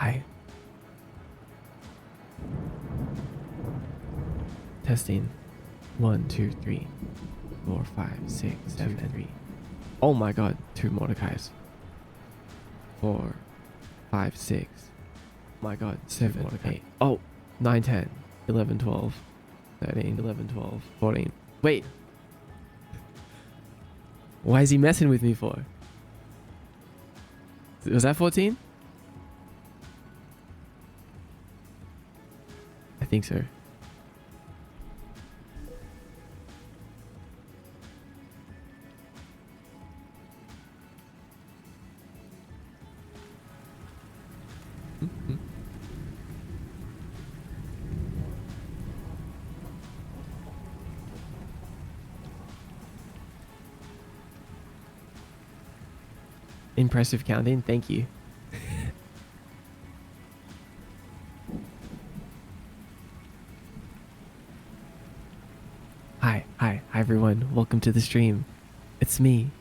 Hi. Testing. 1, 2, 3, 4, 5, 6, 7, 3. Oh my god, 2 Mordecais. 4, 5, 6. My god, 7, Mordecai. 8. Oh, 9, 10, 11, 12, 13, 11, 12, 14. Wait. Why is he messing with me for? Was that 14? I think so. Impressive counting. Thank you. Hi everyone. Welcome to the stream. It's me.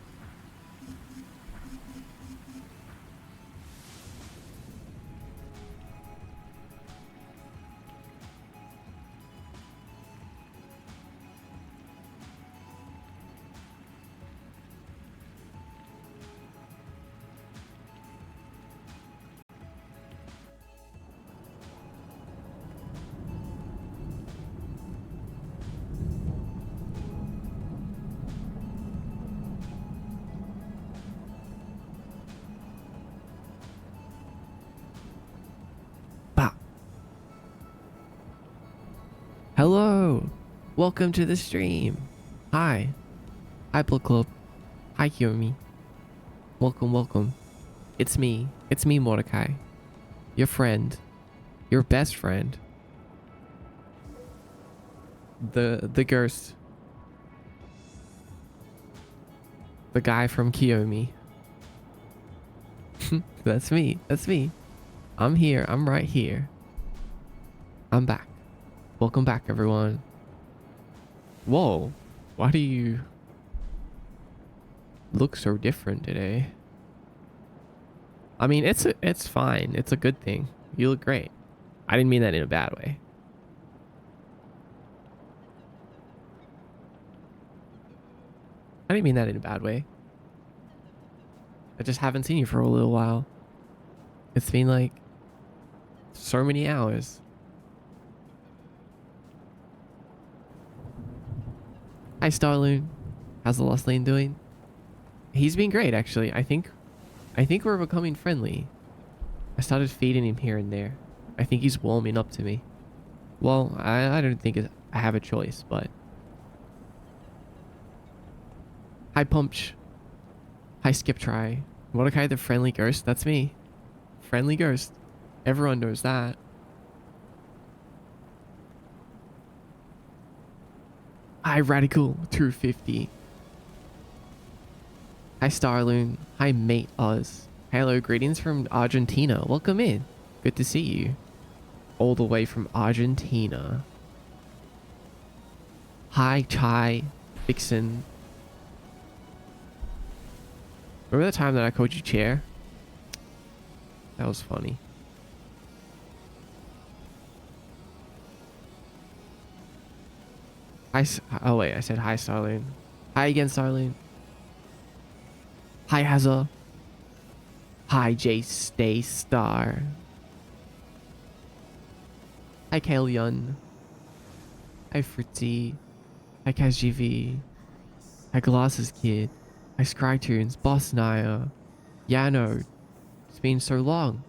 Hello. Welcome to the stream. Hi. Hi, Blood Club. Hi, Kiyomi. Welcome. It's me. It's me, Mordecai. Your friend. Your best friend. The ghost. The guy from Kiyomi. That's me. That's me. I'm here. I'm right here. I'm back. Welcome back, everyone. Whoa. Why do you look so different today? I mean, it's fine. It's a good thing. You look great. I didn't mean that in a bad way. I didn't mean that in a bad way. I just haven't seen you for a little while. It's been like so many hours. Hi, Starloon. How's the Lost Lane doing? He's been great, actually. I think we're becoming friendly. I started feeding him here and there. I think he's warming up to me. Well, I don't think I have a choice, but... Hi, Punch. Hi, Skip Try. Mordecai the Friendly Ghost? That's me. Friendly Ghost. Everyone knows that. Hi, Radical 250. Hi, Starloon. Hi, Mate Oz. Hello, greetings from Argentina. Welcome in. Good to see you. All the way from Argentina. Hi, Chai. Vixen. Remember the time that I called you Chair? That was funny. Oh wait, I said hi, Starloon. Hi again, Starloon. Hi, Hazza. Hi, J Stay Star. Hi, Kaelyun. Hi, Fritzy. Hi, KazGV. Hi, Glasses Kid. Hi, Scrytunes. Boss Naya. Yano. It's been so long.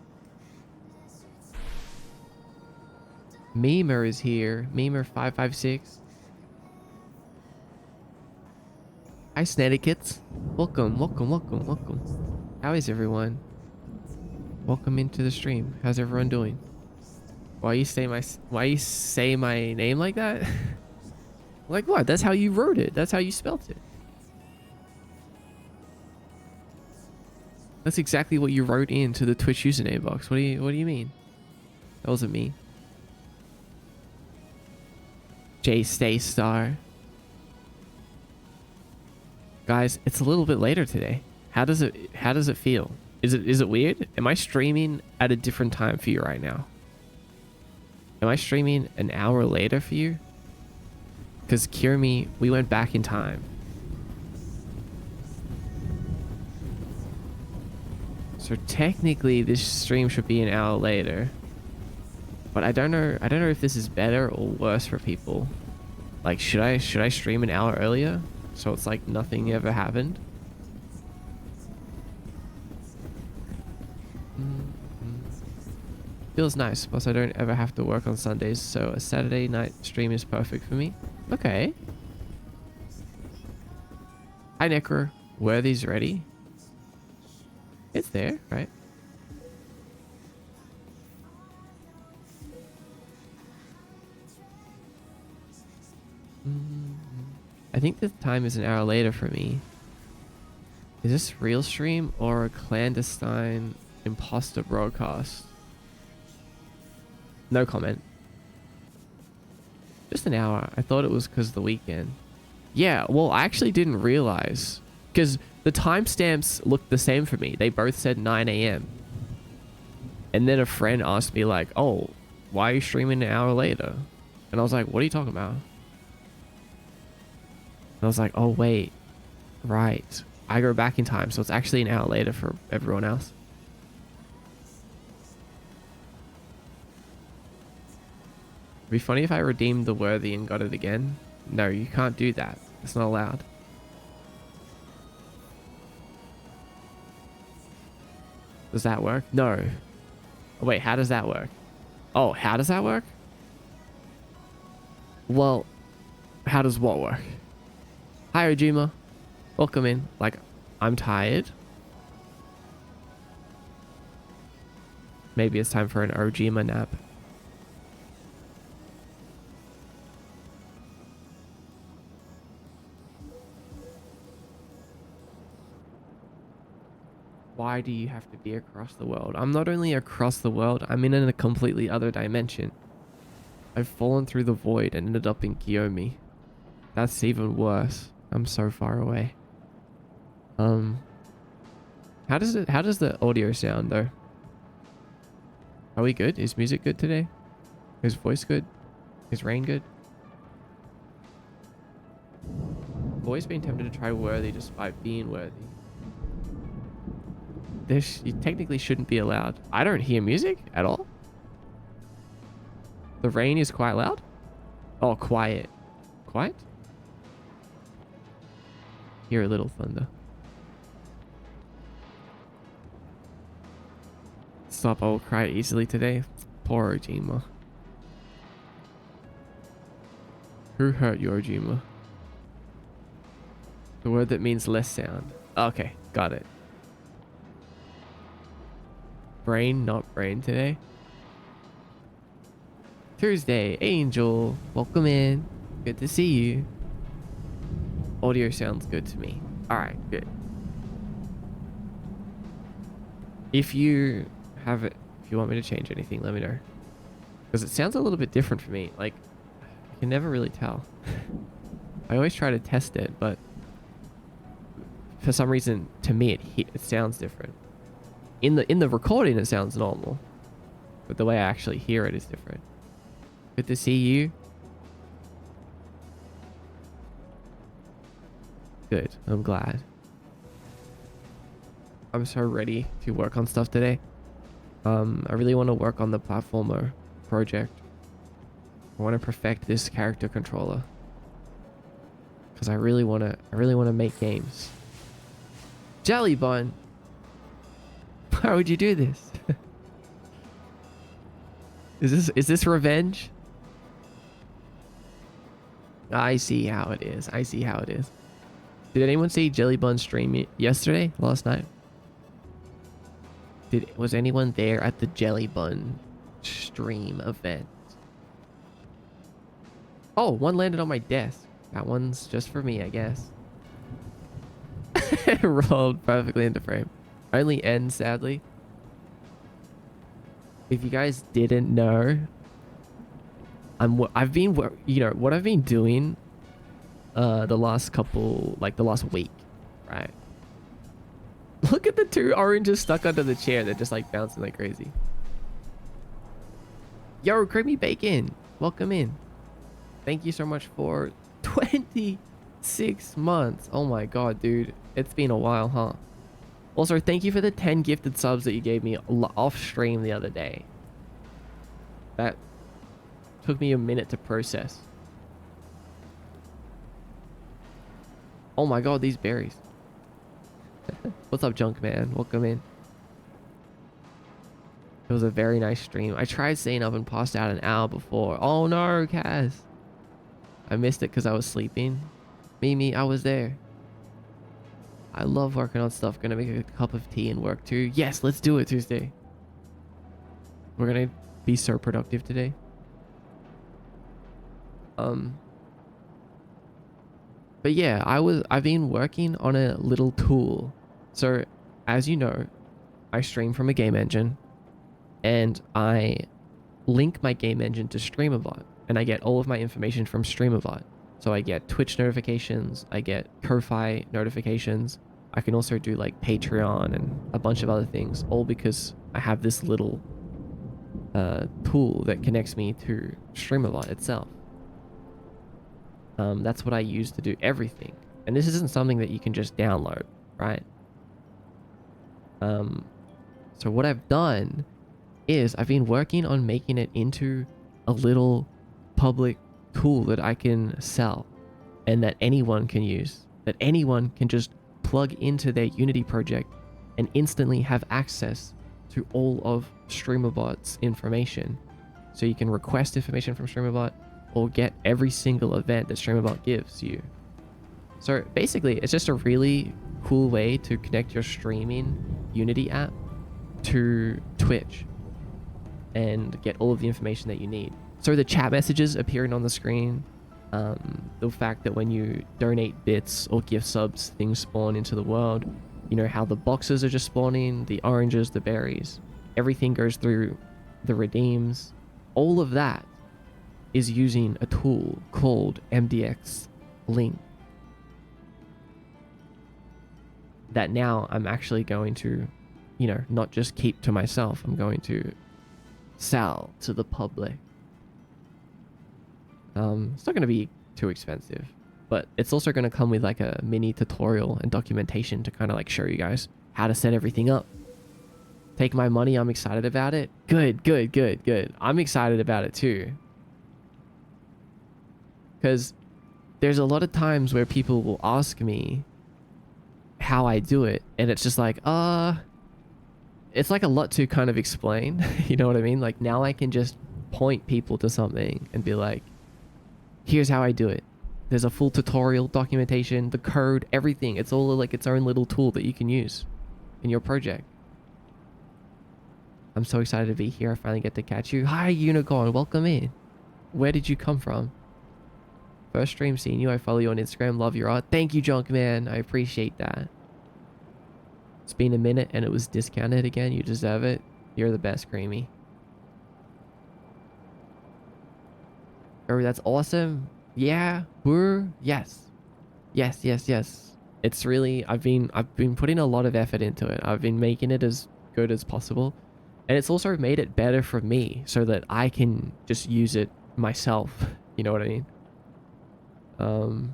Memer is here. Memer556. Hi, Snedikits. Welcome. How is everyone? Welcome into the stream. How's everyone doing? Why you say my name like that? Like what? That's how you wrote it. That's how you spelt it. That's exactly what you wrote into the Twitch username box. What do you mean? That wasn't me. J Stay Star. Guys, it's a little bit later today. How does it feel? Is it weird? Am I streaming at a different time for you right now? Am I streaming an hour later for you? Because Kirimi, we went back in time. So technically this stream should be an hour later. But I don't know if this is better or worse for people. Like should I stream an hour earlier? So it's like nothing ever happened? Feels nice, plus I don't ever have to work on Sundays, so a Saturday night stream is perfect for me. Okay. Hi Necro, Worthy's ready? It's there, right? I think the time is an hour later for me. Is this real stream or a clandestine imposter broadcast? No comment. Just an hour. I thought it was because of the weekend. Yeah, well, I actually didn't realize. Because the timestamps looked the same for me. They both said 9 a.m. And then a friend asked me like, oh, why are you streaming an hour later? And I was like, what are you talking about? And I was like, oh, wait. Right. I go back in time, so it's actually an hour later for everyone else. It'd be funny if I redeemed the Worthy and got it again. No, you can't do that. It's not allowed. Does that work? No. Oh, wait, how does that work? Oh, how does that work? Well, how does what work? Hi, Ojima. Welcome in. Like, I'm tired. Maybe it's time for an Ojima nap. Why do you have to be across the world? I'm not only across the world, I'm in a completely other dimension. I've fallen through the void and ended up in Kiyomi. That's even worse. I'm so far away. How does the audio sound though? Are we good? Is music good today? Is voice good? Is rain good? I've always been tempted to try Worthy despite being worthy. This, you technically shouldn't be allowed. I don't hear music at all. The rain is quite loud. Oh, quiet. Quiet? Hear a little thunder. Stop, I will cry easily today. Poor Ojima. Who hurt you, Ojima? The word that means less sound. Okay, got it. Brain, not brain today. Tuesday, Angel. Welcome in. Good to see you. Audio sounds good to me. Alright, good. If you have it, if you want me to change anything, let me know. Because it sounds a little bit different for me. Like, I can never really tell. I always try to test it, but for some reason, to me, it sounds different. In the recording, it sounds normal, but the way I actually hear it is different. Good to see you. Good. I'm glad. I'm so ready to work on stuff today. I really want to work on the platformer project. I want to perfect this character controller because I really want to make games. Jelly Bun. Why would you do this? Is this revenge? I see how it is. I see how it is. Did anyone see Jelly Bun stream yesterday? Last night? Was anyone there at the Jelly Bun stream event? Oh, one landed on my desk. That one's just for me, I guess. It rolled perfectly into frame. Only ends, sadly. If you guys didn't know, I've been, you know, what I've been doing the last week, right? Look at the 2 oranges stuck under the chair. They're just like bouncing like crazy. Yo, Creamy Bacon, welcome in. Thank you so much for 26 months. Oh my god, dude. It's been a while, huh? Also, thank you for the 10 gifted subs that you gave me off stream the other day. That took me a minute to process. Oh my god, these berries. What's up, Junk Man? Welcome in. It was a very nice stream. I tried staying up and passed out an hour before. Oh no, Kaz. I missed it because I was sleeping. Mimi, I was there. I love working on stuff. Gonna make a cup of tea and work too. Yes, let's do it Tuesday. We're gonna be so productive today. But yeah, I've been working on a little tool. So as you know, I stream from a game engine and I link my game engine to Streamerbot and I get all of my information from Streamerbot. So I get Twitch notifications, I get Ko-Fi notifications. I can also do like Patreon and a bunch of other things, all because I have this little tool that connects me to Streamerbot itself. That's what I use to do everything. And this isn't something that you can just download, right? So what I've done is I've been working on making it into a little public tool that I can sell and that anyone can use, that anyone can just plug into their Unity project and instantly have access to all of Streamerbot's information. So you can request information from Streamerbot or get every single event that Streamerbot gives you. So basically, it's just a really cool way to connect your streaming Unity app to Twitch and get all of the information that you need. So the chat messages appearing on the screen, the fact that when you donate bits or gift subs, things spawn into the world, you know, how the boxes are just spawning, the oranges, the berries, everything goes through the redeems. All of that is using a tool called MDX Link that now I'm actually going to, you know, not just keep to myself, I'm going to sell to the public. It's not going to be too expensive, but it's also going to come with like a mini tutorial and documentation to kind of like show you guys how to set everything up. Take my money, I'm excited about it. Good, good, good, good. I'm excited about it too. Because there's a lot of times where people will ask me how I do it, and it's just like, it's like a lot to kind of explain. You know what I mean? Like now I can just point people to something and be like, here's how I do it. There's a full tutorial, documentation, the code, everything. It's all like its own little tool that you can use in your project. I'm so excited to be here. I finally get to catch you. Hi, Unicorn. Welcome in. Where did you come from? First stream seeing you. I follow you on Instagram. Love your art. Thank you, Junk Man. I appreciate that. It's been a minute and it was discounted again. You deserve it. You're the best, Creamy. Oh, that's awesome. Yeah. Woo. Yes. Yes, yes, yes. It's really, I've been putting a lot of effort into it. I've been making it as good as possible. And it's also made it better for me so that I can just use it myself. You know what I mean? And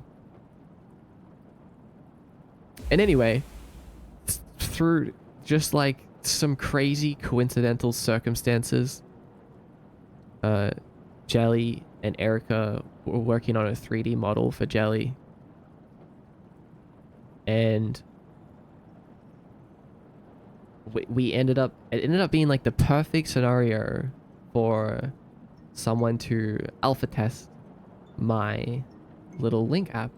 anyway, through just like some crazy coincidental circumstances, Jelly and Erica were working on a 3D model for Jelly. And it ended up being like the perfect scenario for someone to alpha test my little Link app.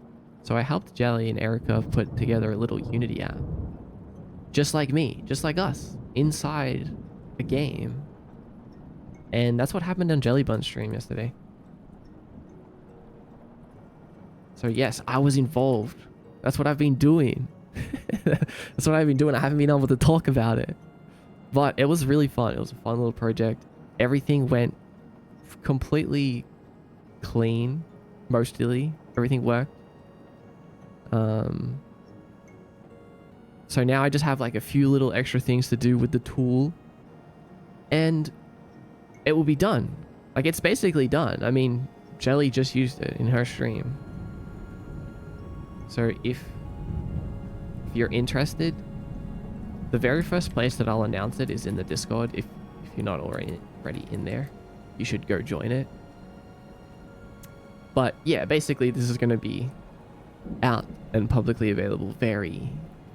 So I helped Jelly and Erica put together a little Unity app. Just like me, just like us, inside a game. And that's what happened on Jellybun's stream yesterday. So yes, I was involved. That's what I've been doing. That's what I've been doing. I haven't been able to talk about it. But it was really fun. It was a fun little project. Everything went completely clean. Mostly. Everything worked. So now I just have like a few little extra things to do with the tool, and it will be done. Like, it's basically done. I mean, Jelly just used it in her stream. So if you're interested, the very first place that I'll announce it is in the Discord. If you're not already in there, you should go join it. But yeah, basically this is going to be out and publicly available very,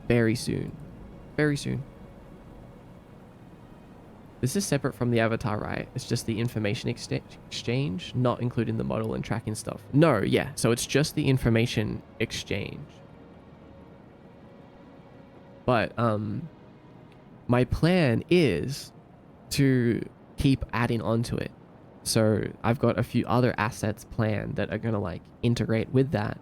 very soon. Very soon. This is separate from the avatar, right? It's just the information exchange, not including the model and tracking stuff. No, yeah. So it's just the information exchange. But my plan is to keep adding onto it. So I've got a few other assets planned that are going to like integrate with that.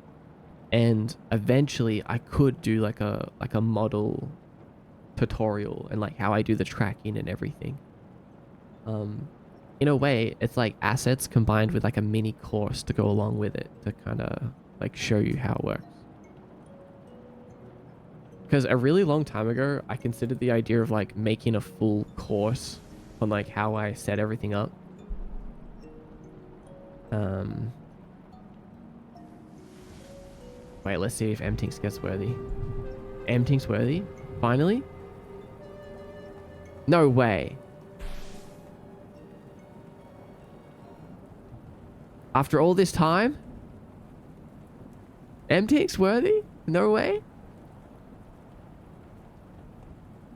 And eventually I could do like a model tutorial and like how I do the tracking and everything. In a way, it's like assets combined with like a mini course to go along with it to kind of like show you how it works. Because a really long time ago, I considered the idea of like making a full course on like how I set everything up. Wait, let's see if Mtinks gets worthy. Mtinks worthy? Finally? No way. After all this time? Mtinks worthy? No way?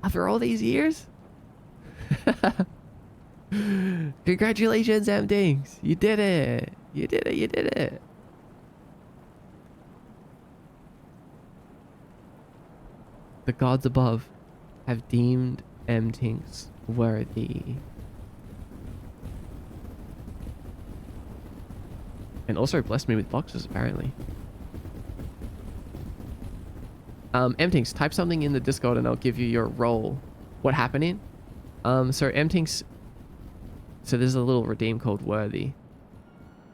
After all these years? Congratulations, Mtinks. You did it. You did it. You did it. The gods above have deemed Mtinks worthy. And also blessed me with boxes, apparently. Mtinks, type something in the Discord and I'll give you your role. What happening? So Mtinks... So there's a little redeem called Worthy.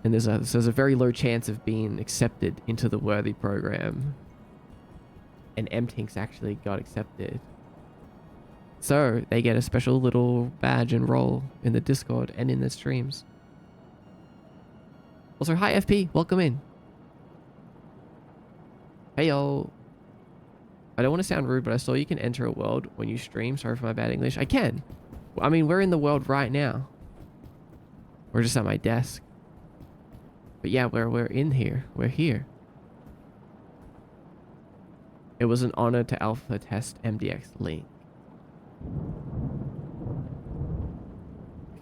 And there's a very low chance of being accepted into the Worthy program. And Mtinks actually got accepted. So they get a special little badge and role in the Discord and in the streams. Also, hi FP, welcome in. Hey yo. I don't want to sound rude, but I saw you can enter a world when you stream. Sorry for my bad English. I can. I mean, we're in the world right now. We're just at my desk. But yeah, we're in here. We're here. It was an honor to alpha test MDX Link.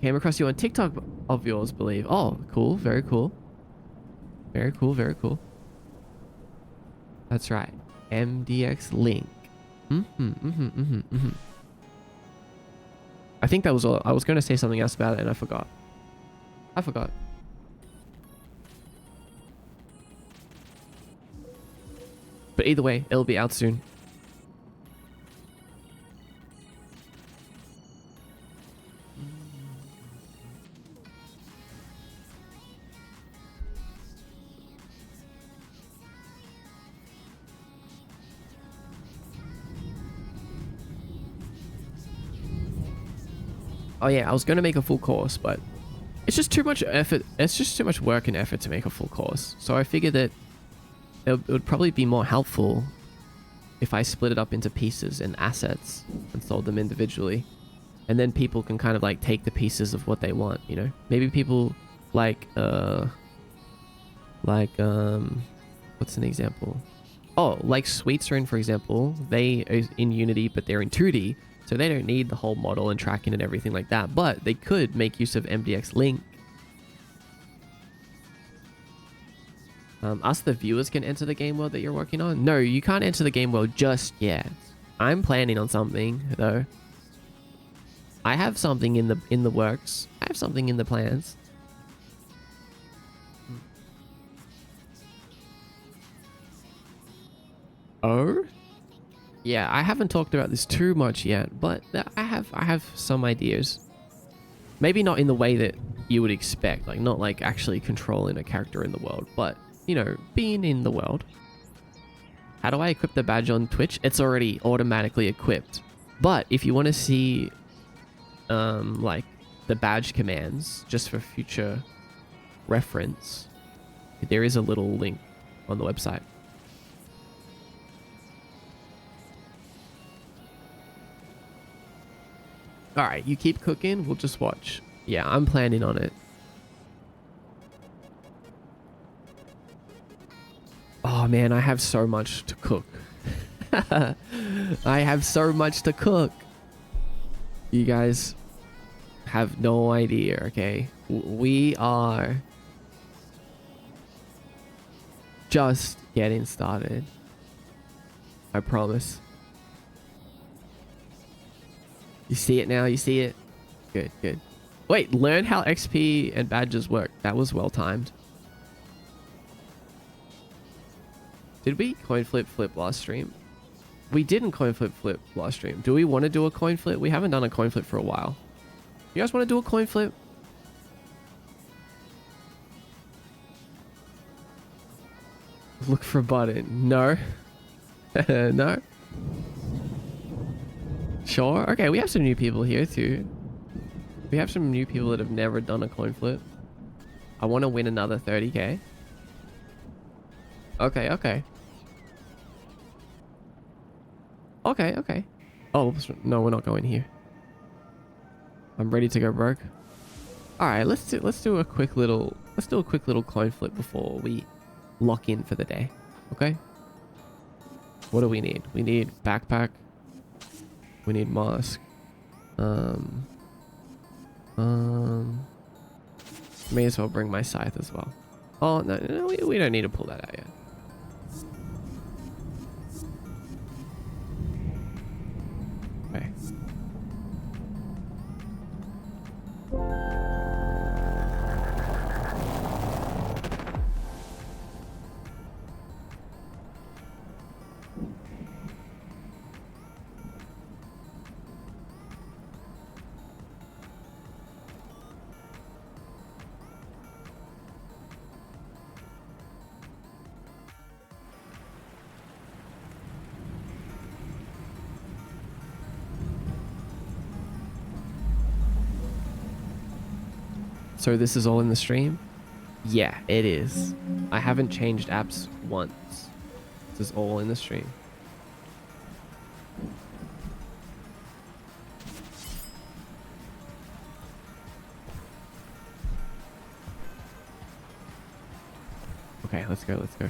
Came across you on TikTok of yours, believe. Oh, cool. Very cool. Very cool. Very cool. That's right. MDX Link. I think that was all. I was going to say something else about it and I forgot. But either way, it'll be out soon. Oh yeah, I was going to make a full course, but it's just too much effort. It's just too much work and effort to make a full course. So I figured that it would probably be more helpful if I split it up into pieces and assets and sold them individually. And then people can kind of like take the pieces of what they want, you know? Maybe people like what's an example? Oh, like Sweetstone, for example. They are in Unity, but they're in 2D. So they don't need the whole model and tracking and everything like that. But they could make use of MDX Link. Us, the viewers, can enter the game world that you're working on. No, you can't enter the game world just yet. I'm planning on something, though. I have something in the works. I have something in the plans. Oh? Yeah, I haven't talked about this too much yet, but I have some ideas. Maybe not in the way that you would expect, like not like actually controlling a character in the world, but you know, being in the world. How do I equip the badge on Twitch? It's already automatically equipped. But if you want to see like the badge commands just for future reference, there is a little link on the website. All right, you keep cooking, we'll just watch. Yeah, I'm planning on it. Oh man, I have so much to cook. I have so much to cook. You guys have no idea, okay? We are just getting started. I promise. You see it now? You see it? Good, good. Wait, learn how XP and badges work. That was well timed. Did we coin flip last stream? We didn't coin flip last stream. Do we want to do a coin flip? We haven't done a coin flip for a while. You guys want to do a coin flip? Look for a button. No. No. Sure. Okay, we have some new people here too. We have some new people that have never done a coin flip. I want to win another 30k. Okay, okay. Okay, okay. Oh, no, we're not going here. I'm ready to go broke. All right, let's do a quick little coin flip before we lock in for the day. Okay? What do we need? We need backpack. We need mask. May as well bring my scythe as well. Oh, no, we don't need to pull that out yet. Okay. So this is all in the stream? Yeah, it is. I haven't changed apps once. This is all in the stream. Okay, let's go, let's go.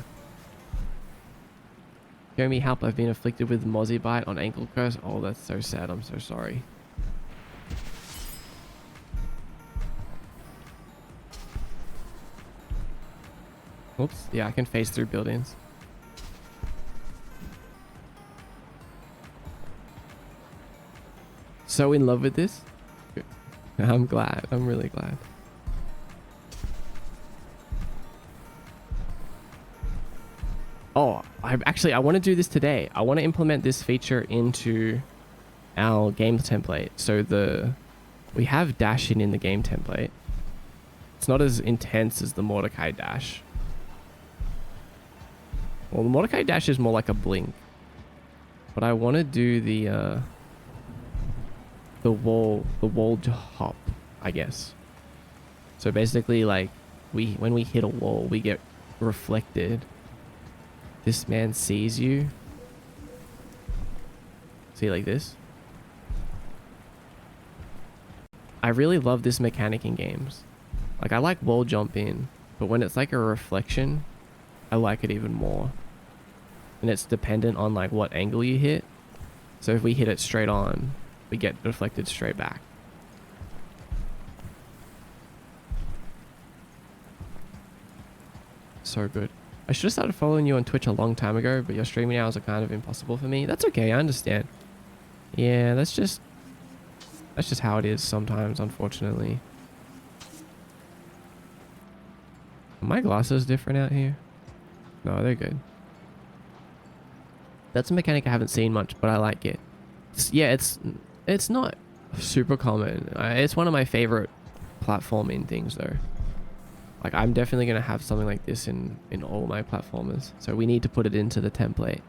Give me help, I've been afflicted with Mozzie bite on ankle curse. Oh, that's so sad, I'm so sorry. Oops, yeah, I can phase through buildings. So in love with this? I'm glad, I'm really glad. Oh, I want to do this today. I want to implement this feature into our game template. So we have dashing in the game template. It's not as intense as the Mordecai dash. Well, the Mordecai dash is more like a blink. But I want to do the wall hop, I guess. So basically, like, when we hit a wall, we get reflected. This man sees you. See, like this? I really love this mechanic in games. Like, I like wall jumping, but when it's like a reflection, I like it even more. And it's dependent on like what angle you hit. So if we hit it straight on, we get deflected straight back. So good. I should have started following you on Twitch a long time ago, but your streaming hours are kind of impossible for me. That's okay, I understand. Yeah, that's just how it is sometimes, unfortunately. Are my glasses different out here? No, they're good. That's a mechanic I haven't seen much, but I like it. It's not super common. It's one of my favorite platforming things though. Like, I'm definitely going to have something like this in all my platformers. So we need to put it into the template.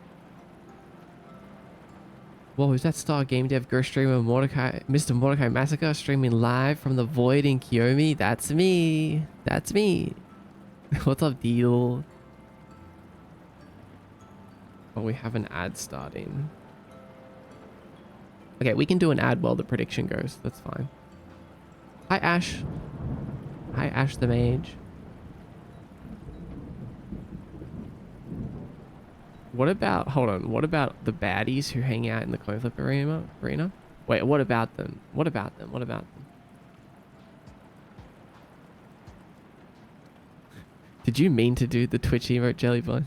Whoa, is that Star Game Dev Girl streamer Mordecai, Mr. Mordecai Massacre streaming live from the void in Kiyomi? That's me. That's me. What's up, deal? Oh, we have an ad starting. Okay, we can do an ad while the prediction goes. That's fine. Hi, Ash. Hi, Ash the Mage. What about, hold on, what about the baddies who hang out in the coin flip arena? Wait, what about them? What about them? What about them? Did you mean to do the Twitch emote, Jellybun?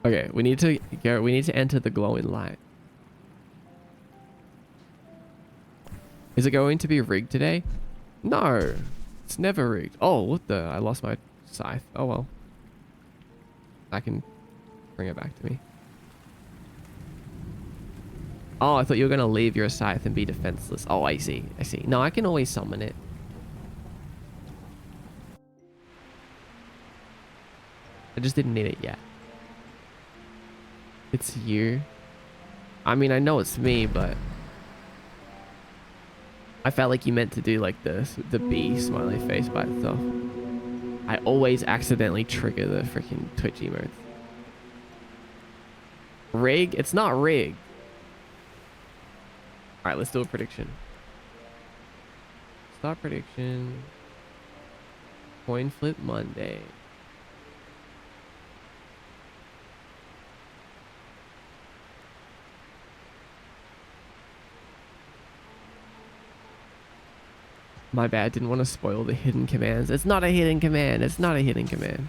Okay, we need to go, we need to enter the glowing light. Is it going to be rigged today? No, it's never rigged. Oh, what the, I lost my scythe. Oh well. I can bring it back to me. Oh, I thought you were going to leave your scythe and be defenseless. Oh, I see. I see. No, I can always summon it. I just didn't need it yet. It's you. I mean, I know it's me, but I felt like you meant to do like the bee smiley face by itself. I always accidentally trigger the freaking Twitch emotes. Rig? It's not rigged. Alright, let's do a prediction. Start prediction. Coin flip Monday. My bad, didn't want to spoil the hidden commands. It's not a hidden command. It's not a hidden command.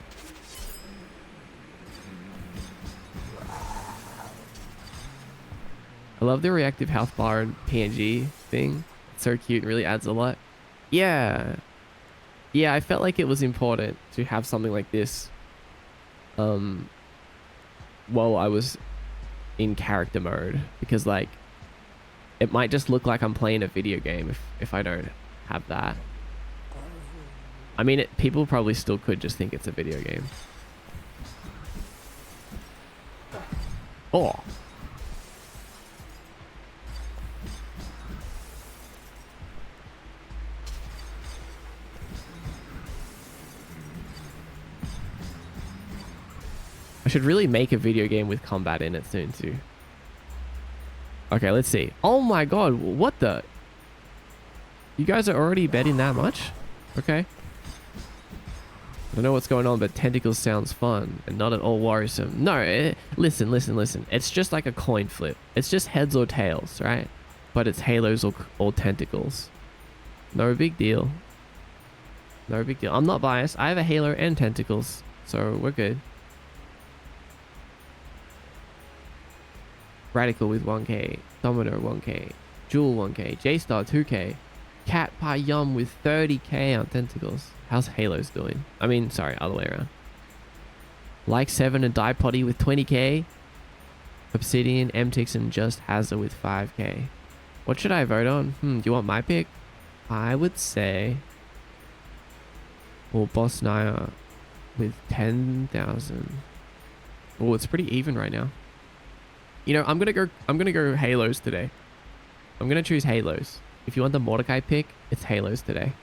I love the reactive health bar and PNG thing. It's so cute. It really adds a lot. Yeah. Yeah, I felt like it was important to have something like this while I was in character mode. Because, like, it might just look like I'm playing a video game if I don't have that. I mean, people probably still could just think it's a video game. Oh. I should really make a video game with combat in it soon too. Okay, let's see. Oh my god, what the? You guys are already betting that much? Okay. I don't know what's going on, but tentacles sounds fun and not at all worrisome. No, listen. It's just like a coin flip. It's just heads or tails, right? But it's halos or tentacles. No big deal. No big deal. I'm not biased. I have a halo and tentacles, so we're good. Radical with 1k, Domino 1k, Jewel 1k, J-Star 2k, Cat Pie Yum with 30k on tentacles. How's Halos doing? I mean, sorry, other way around. Like 7 and Die Potty with 20k, Obsidian, MTX and Just Hazard with 5k. What should I vote on? Do you want my pick? I would say, or Boss Naya with 10,000. Oh, it's pretty even right now. You know, I'm gonna go Halos today. I'm gonna choose Halos. If you want the Mordecai pick, it's Halos today.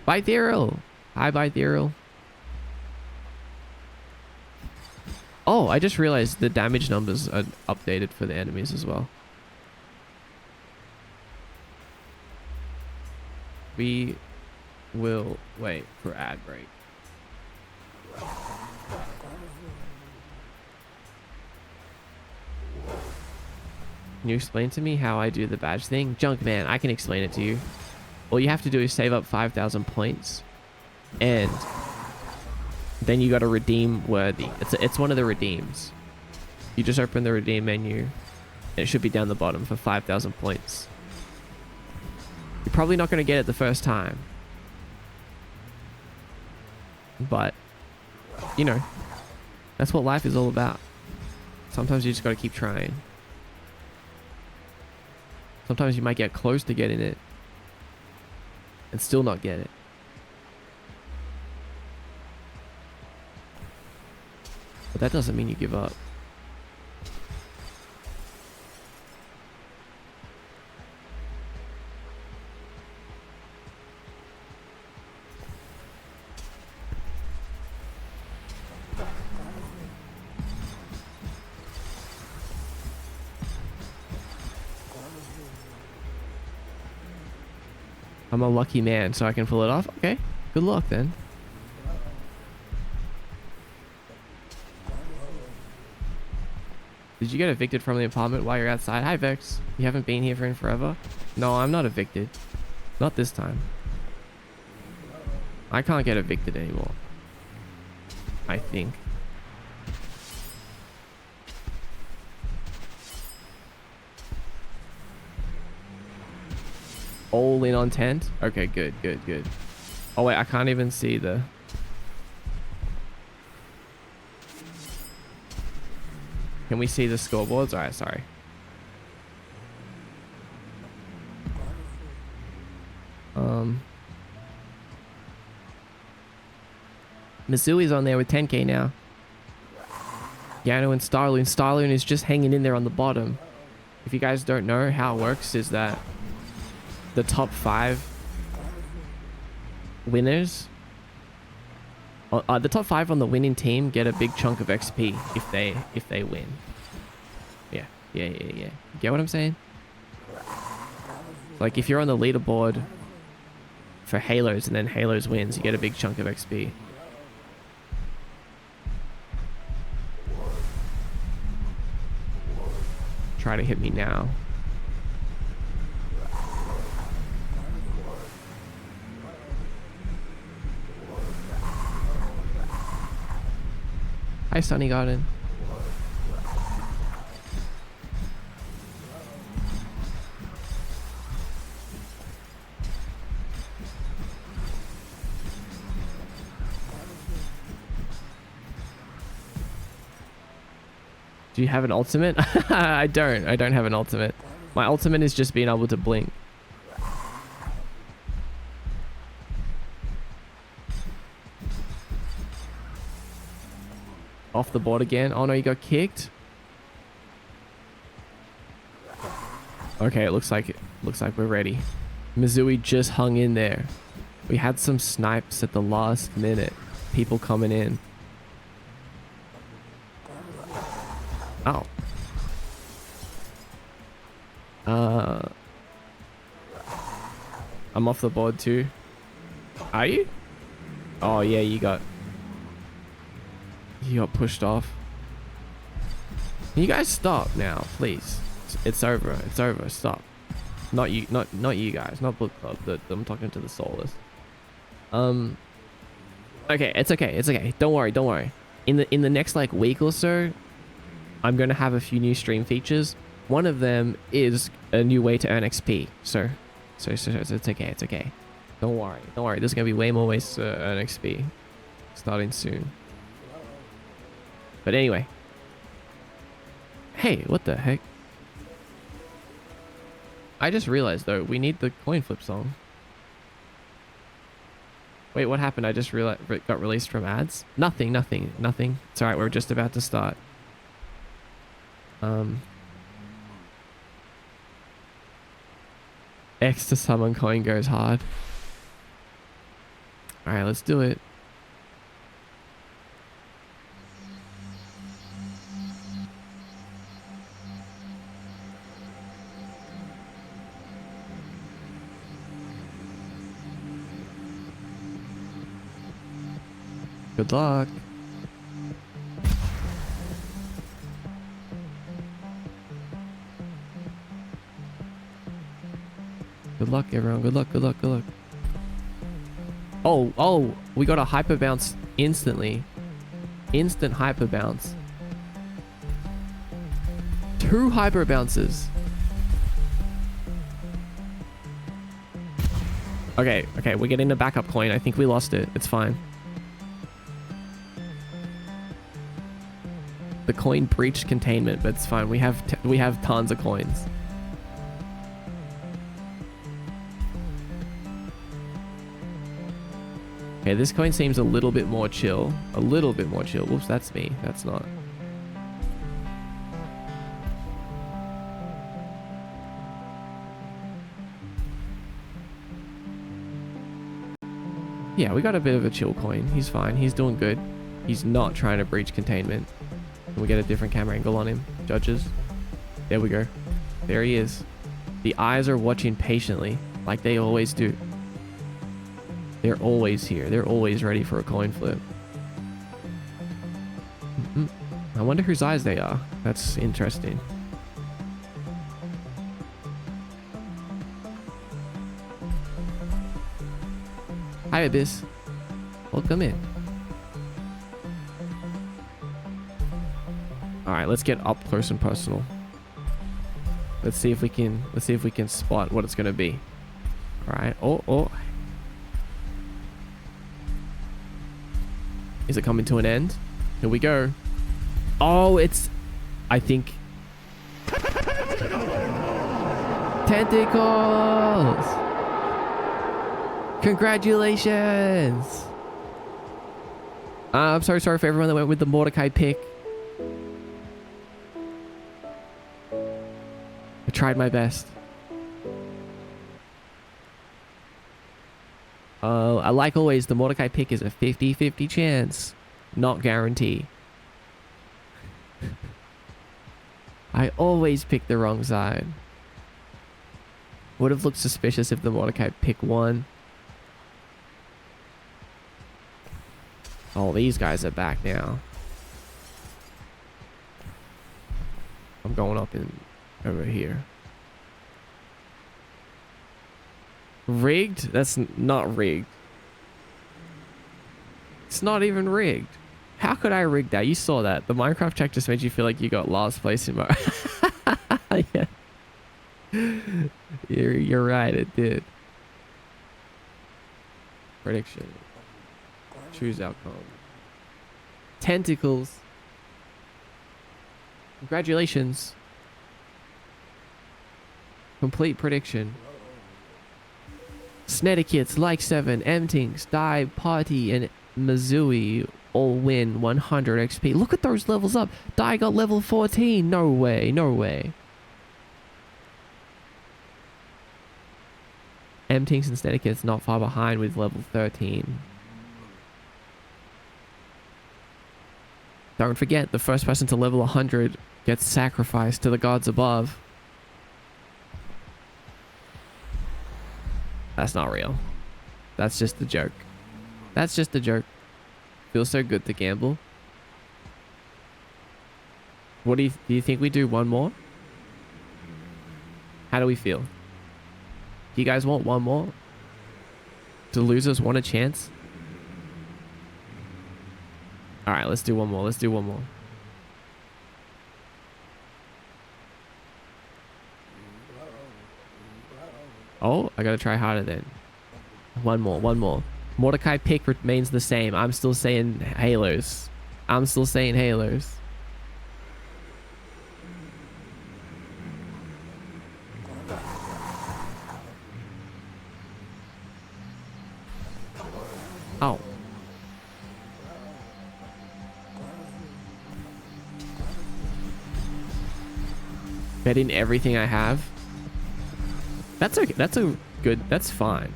Bye, Therial. Hi, bye, Therial. Oh, I just realized the damage numbers are updated for the enemies as well. We will wait for ad break. Can you explain to me how I do the badge thing? Junkman, I can explain it to you. All you have to do is save up 5,000 points, and then you got to redeem worthy. It's one of the redeems. You just open the redeem menu, and it should be down the bottom for 5,000 points. You're probably not going to get it the first time, but you know, that's what life is all about. Sometimes you just got to keep trying. Sometimes you might get close to getting it, and still not get it. But that doesn't mean you give up. I'm a lucky man, so I can pull it off. Okay, good luck then. Did you get evicted from the apartment while you're outside? Hi, Vex. You haven't been here in forever? No, I'm not evicted. Not this time. I can't get evicted anymore. I think. All in on tent? Okay, good, good, good. Oh wait, I can't even see the... Can we see the scoreboards? Alright, sorry. Misui's on there with 10k now. Yano and Starloon. Starloon is just hanging in there on the bottom. If you guys don't know how it works, is that the top 5 winners, the top 5 on the winning team get a big chunk of XP if they win. Yeah. Get what I'm saying? Like if you're on the leaderboard for Halos and then Halos wins, you get a big chunk of XP. Try to hit me now. Hi, Sunny Garden. Do you have an ultimate? I don't have an ultimate. My ultimate is just being able to blink. Off the board again. Oh no, you got kicked. Okay, it looks like we're ready. Mizui just hung in there. We had some snipes at the last minute. People coming in. Oh. I'm off the board too. Are you? Oh yeah, you got pushed off. Can you guys stop now, please? It's over. It's over. Stop. Not you. Not you guys. Not Book Club. I'm talking to the Soulless. Okay. It's okay. It's okay. Don't worry. Don't worry. In the next like week or so, I'm gonna have a few new stream features. One of them is a new way to earn XP. So it's okay. It's okay. Don't worry. Don't worry. There's gonna be way more ways to earn XP starting soon. But anyway. Hey, what the heck? I just realized though, we need the coin flip song. Wait, what happened? I just realized it got released from ads. Nothing. It's alright, we're just about to start. X to summon coin goes hard. Alright, let's do it. Good luck. Good luck, everyone. Good luck, good luck, good luck. Oh, we got a hyper bounce instantly. Instant hyper bounce. 2 hyper bounces. Okay, we're getting a backup coin. I think we lost it. It's fine. The coin breached containment, but it's fine. We have tons of coins. Okay, this coin seems a little bit more chill. A little bit more chill. Whoops, that's me. That's not. Yeah, we got a bit of a chill coin. He's fine. He's doing good. He's not trying to breach containment. Can we get a different camera angle on him? Judges. There we go. There he is. The eyes are watching patiently, like they always do. They're always here. They're always ready for a coin flip. I wonder whose eyes they are. That's interesting. Hi, Abyss. Welcome in. All right, let's get up close and personal. Let's see if we can spot what it's gonna be. All right. Oh. Is it coming to an end? Here we go. Oh, it's... I think... Tentacles! Congratulations! I'm sorry for everyone that went with the Mordecai pick. I tried my best. Like always, the Mordecai pick is a 50-50 chance. Not guarantee. I always pick the wrong side. Would have looked suspicious if the Mordecai pick won. Oh, these guys are back now. I'm going up in over here. Rigged? That's not rigged. It's not even rigged. How could I rig that? You saw that. The Minecraft check just made you feel like you got last place in my... Yeah. You're right, it did. Prediction. Choose outcome. Tentacles. Congratulations. Complete prediction. Snedikits, Like 7, Mtinks, Die, Party, and Mazui all win 100 XP. Look at those levels up. Die got level 14. No way. No way. Mtinks and Snedikits not far behind with level 13. Don't forget, the first person to level 100 gets sacrificed to the gods above. That's not real. That's just a joke. That's just a joke. Feels so good to gamble. What do you think we do one more? How do we feel? Do you guys want one more? Do losers want a chance? All right, let's do one more. Let's do one more. Oh, I gotta try harder then. One more, one more. Mordecai pick remains the same. I'm still saying Halos. I'm still saying Halos. Oh. Betting everything I have. That's okay. That's a good. That's fine.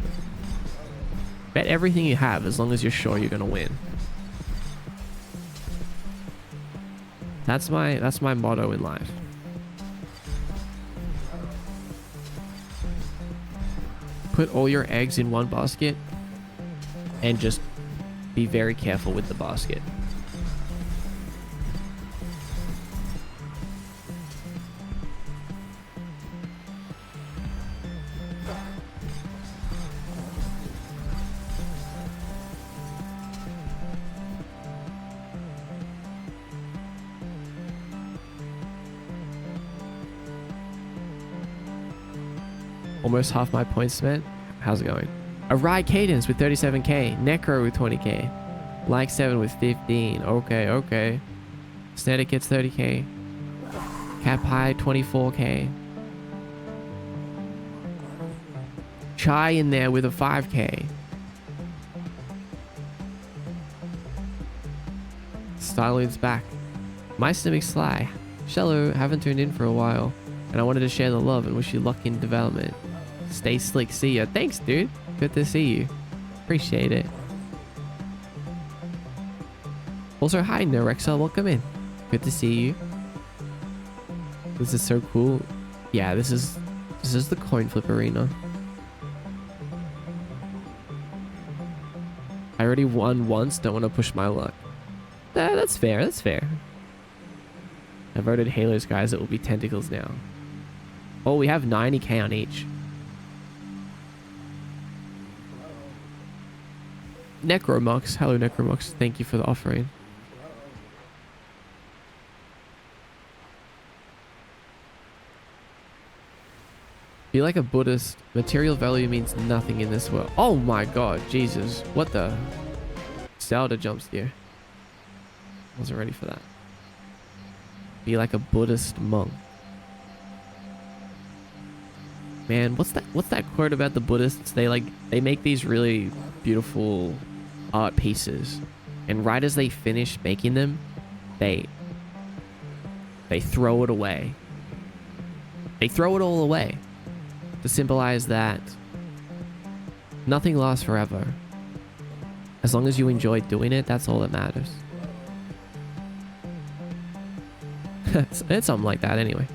Bet everything you have as long as you're sure you're gonna win. That's my motto in life. Put all your eggs in one basket and just be very careful with the basket. Almost half my points spent. How's it going? Arai Cadence with 37k. Necro with 20k. Like 7 with 15. Okay, okay. Static gets 30k. Cap High 24k. Chai in there with a 5k. Styloon's back. Meister McSly. Shello, haven't tuned in for a while, and I wanted to share the love and wish you luck in development. Stay slick. See ya. Thanks, dude. Good to see you. Appreciate it. Also, hi, Norexa. Welcome in. Good to see you. This is so cool. Yeah, this is the coin flip arena. I already won once. Don't want to push my luck. That's fair. That's fair. I voted Halos, guys. It will be tentacles now. Oh, we have 90k on each. Necromux. Hello, Necromux. Thank you for the offering. Be like a Buddhist. Material value means nothing in this world. Oh my god, Jesus. What the? Zelda jump scare. Wasn't ready for that. Be like a Buddhist monk. Man, what's that quote about the Buddhists? They make these really beautiful art pieces, and right as they finish making them, they throw it away. They throw it all away to symbolize that nothing lasts forever. As long as you enjoy doing it, that's all that matters. It's something like that anyway.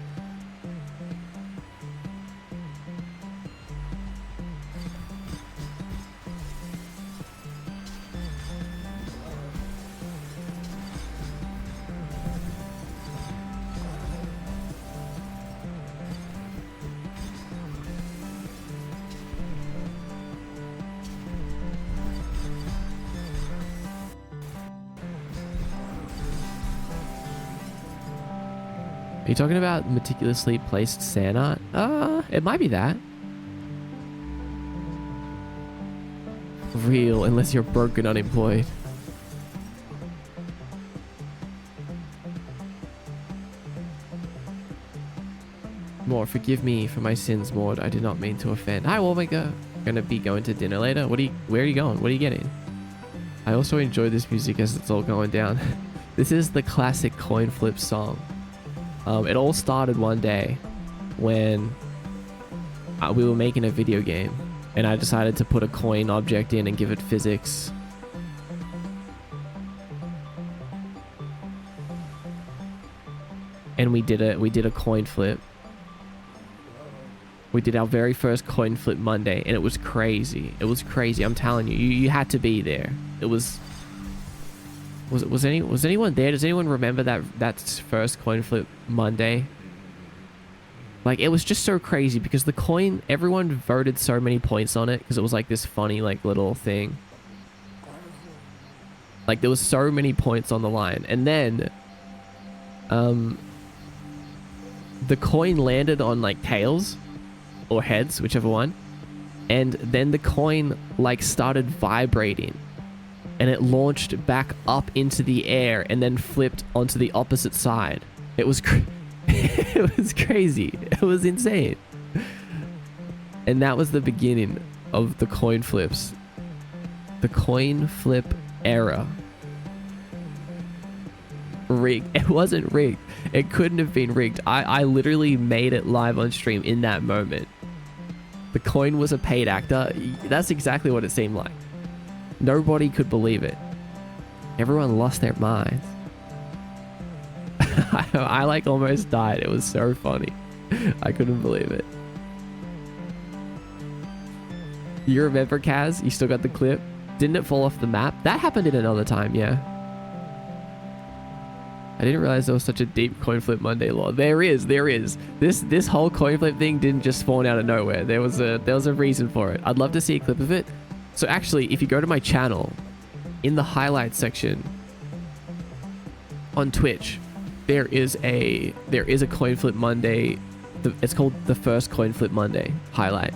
Are you talking about meticulously placed sand art? It might be that. Real, unless you're broke and unemployed. Mord, forgive me for my sins, Mord. I did not mean to offend. Hi, Omega. Gonna be going to dinner later? Where are you going? What are you getting? I also enjoy this music as it's all going down. This is the classic coin flip song. It all started one day when we were making a video game, and I decided to put a coin object in and give it physics. And we did a coin flip. We did our very first coin flip Monday, and it was crazy. It was crazy. I'm telling you, you had to be there. It was. Was anyone there? Does anyone remember that first coin flip Monday? Like, it was just so crazy because the coin, everyone voted so many points on it because it was like this funny like little thing. Like, there was so many points on the line, and then the coin landed on like tails or heads, whichever one, and then the coin like started vibrating. And it launched back up into the air and then flipped onto the opposite side. It was it was crazy. It was insane. And that was the beginning of the coin flips. The coin flip era. Rigged. It wasn't rigged. It couldn't have been rigged. I literally made it live on stream in that moment. The coin was a paid actor. That's exactly what it seemed like. Nobody could believe it. Everyone lost their minds. I like almost died. It was so funny. I couldn't believe it. You remember, Kaz? You still got the clip? Didn't it fall off the map? That happened in another time, yeah. I didn't realize there was such a deep coin flip Monday lore. There is. This whole coin flip thing didn't just spawn out of nowhere. There was a reason for it. I'd love to see a clip of it. So actually, if you go to my channel, in the highlights section on Twitch, there is a coin flip Monday. It's called the first coin flip Monday highlight.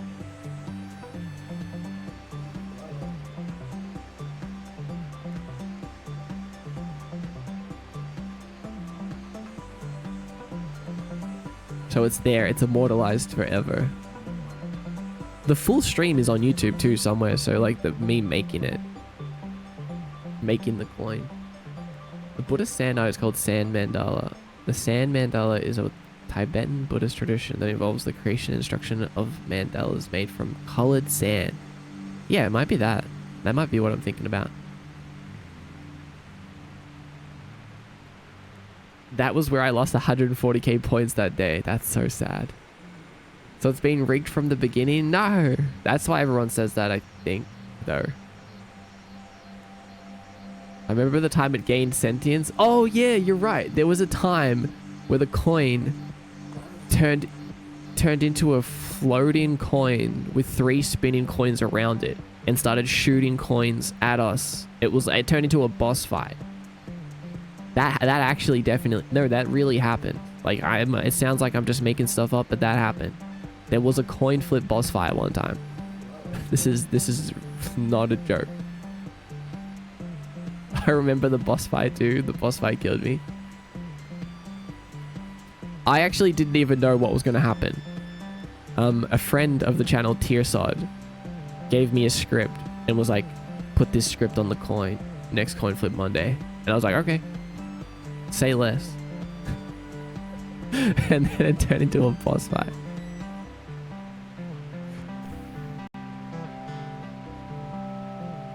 So it's there. It's immortalized forever. The full stream is on YouTube too somewhere, so like me making it. Making the coin. The Buddhist sand art is called sand mandala. The sand mandala is a Tibetan Buddhist tradition that involves the creation and instruction of mandalas made from colored sand. Yeah, it might be that. That might be what I'm thinking about. That was where I lost 140k points that day. That's so sad. So it's been rigged from the beginning? No. That's why everyone says that, I think, though. I remember the time it gained sentience. Oh, yeah, you're right. There was a time where the coin turned into a floating coin with 3 spinning coins around it and started shooting coins at us. It turned into a boss fight. That actually definitely, no, that really happened. Like, it sounds like I'm just making stuff up, but that happened. There was a coin flip boss fight one time. This is not a joke. I remember the boss fight too. The boss fight killed me. I actually didn't even know what was going to happen. A friend of the channel, Tearsod, gave me a script and was like, put this script on the coin, next coin flip Monday. And I was like, okay, say less. And then it turned into a boss fight.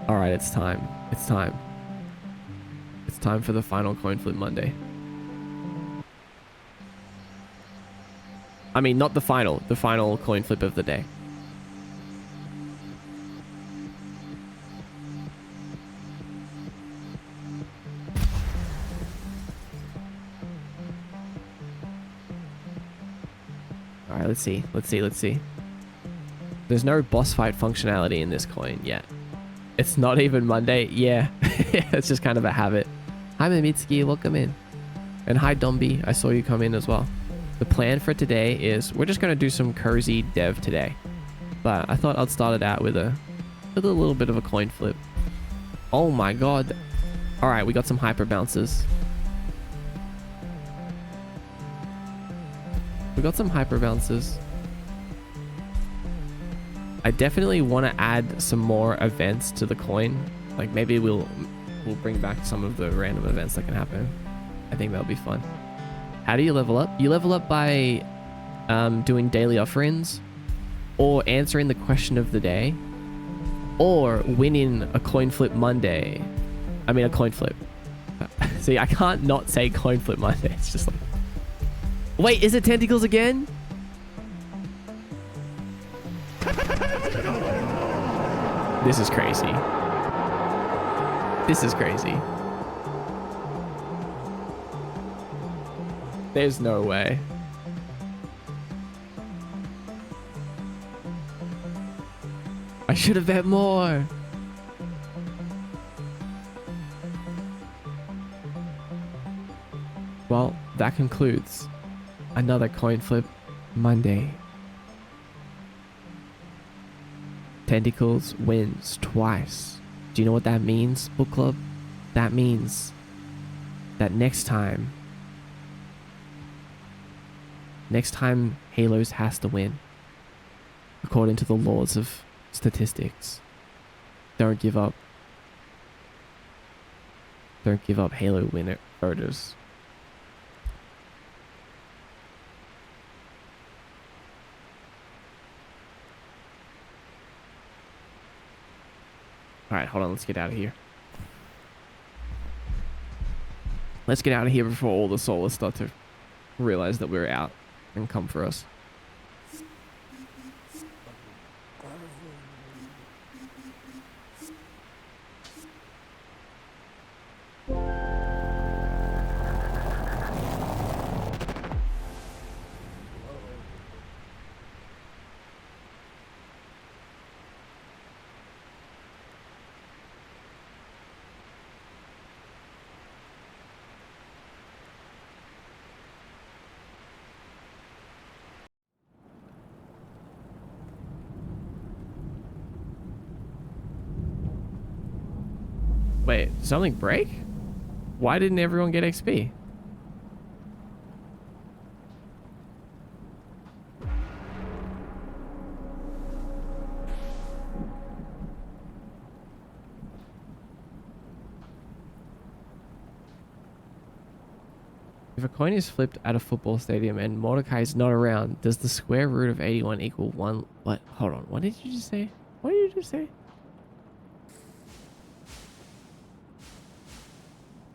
All right, it's time. It's time. It's time for the final coin flip Monday. I mean, not the final coin flip of the day. All right, let's see. There's no boss fight functionality in this coin yet. It's not even Monday. Yeah, it's just kind of a habit. Hi, Mimitsuki, welcome in. And hi, Dombi, I saw you come in as well. The plan for today is we're just going to do some cozy dev today. But I thought I'd start it out with a little bit of a coin flip. Oh my god. All right, we got some hyper bounces. We got some hyper bounces. I definitely want to add some more events to the coin. Like maybe we'll bring back some of the random events that can happen. I think that'll be fun. How do you level up? You level up by doing daily offerings, or answering the question of the day, or winning a coin flip Monday. I mean a coin flip. See, I can't not say coin flip Monday. It's just like... Wait, is it tentacles again? This is crazy. This is crazy. There's no way. I should have bet more. Well, that concludes another coin flip Monday. Tentacles wins twice. Do you know what that means, book club? That means that next time Halos has to win, according to the laws of statistics. Don't give up. Don't give up, Halo winner voters. All right, hold on. Let's get out of here. Let's get out of here before all the souls start to realize that we're out and come for us. Wait, did something break? Why didn't everyone get XP? If a coin is flipped at a football stadium and Mordecai is not around, does the square root of 81 equal 1? What? Hold on. What did you just say? What did you just say?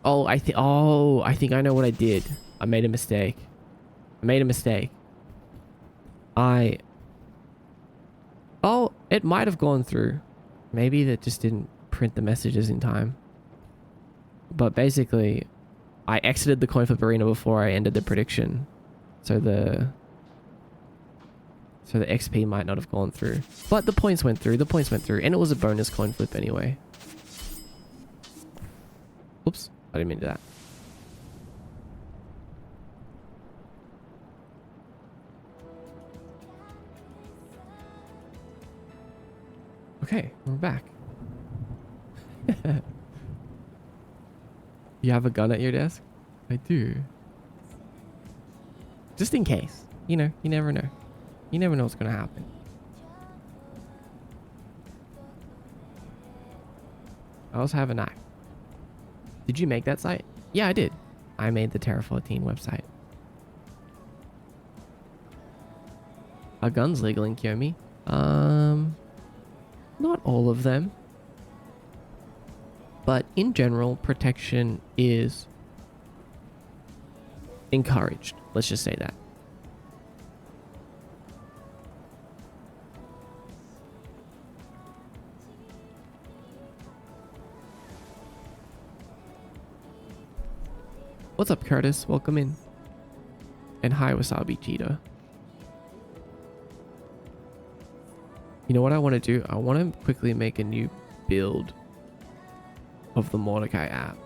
Oh, I think I know what I did. I made a mistake. Oh, it might have gone through. Maybe that just didn't print the messages in time. But basically, I exited the coin flip arena before I ended the prediction. So the XP might not have gone through. But the points went through. And it was a bonus coin flip anyway. Oops. I didn't mean to do that. Okay, we're back. You have a gun at your desk? I do. Just in case. You know, you never know. You never know what's going to happen. I also have a knife. Did you make that site? Yeah, I did. I made the Terra 14 website. Are guns legal in Kiyomi? Not all of them. But in general, protection is encouraged. Let's just say that. What's up, Curtis? Welcome in. And hi, Wasabi Cheetah. You know what I want to do? I want to quickly make a new build of the Mordecai app.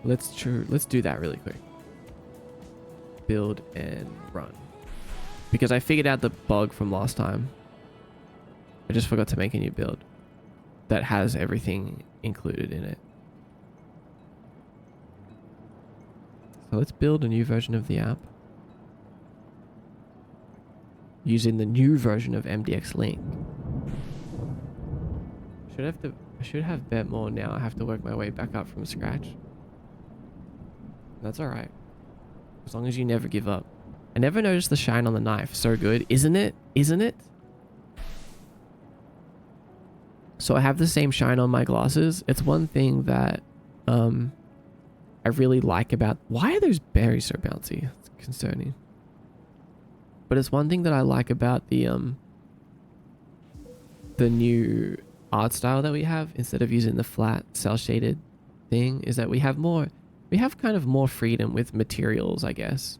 Let's do that really quick. Build and run. Because I figured out the bug from last time. I just forgot to make a new build that has everything included in it. So let's build a new version of the app using the new version of MDX Link. I should have bet more now. I have to work my way back up from scratch. That's all right. As long as you never give up. I never noticed the shine on the knife. So good, isn't it? Isn't it? So I have the same shine on my glasses. It's one thing that I really like about... Why are those berries so bouncy? It's concerning. But it's one thing that I like about the new art style that we have, instead of using the flat cell shaded thing, is that we have kind of more freedom with materials, I guess.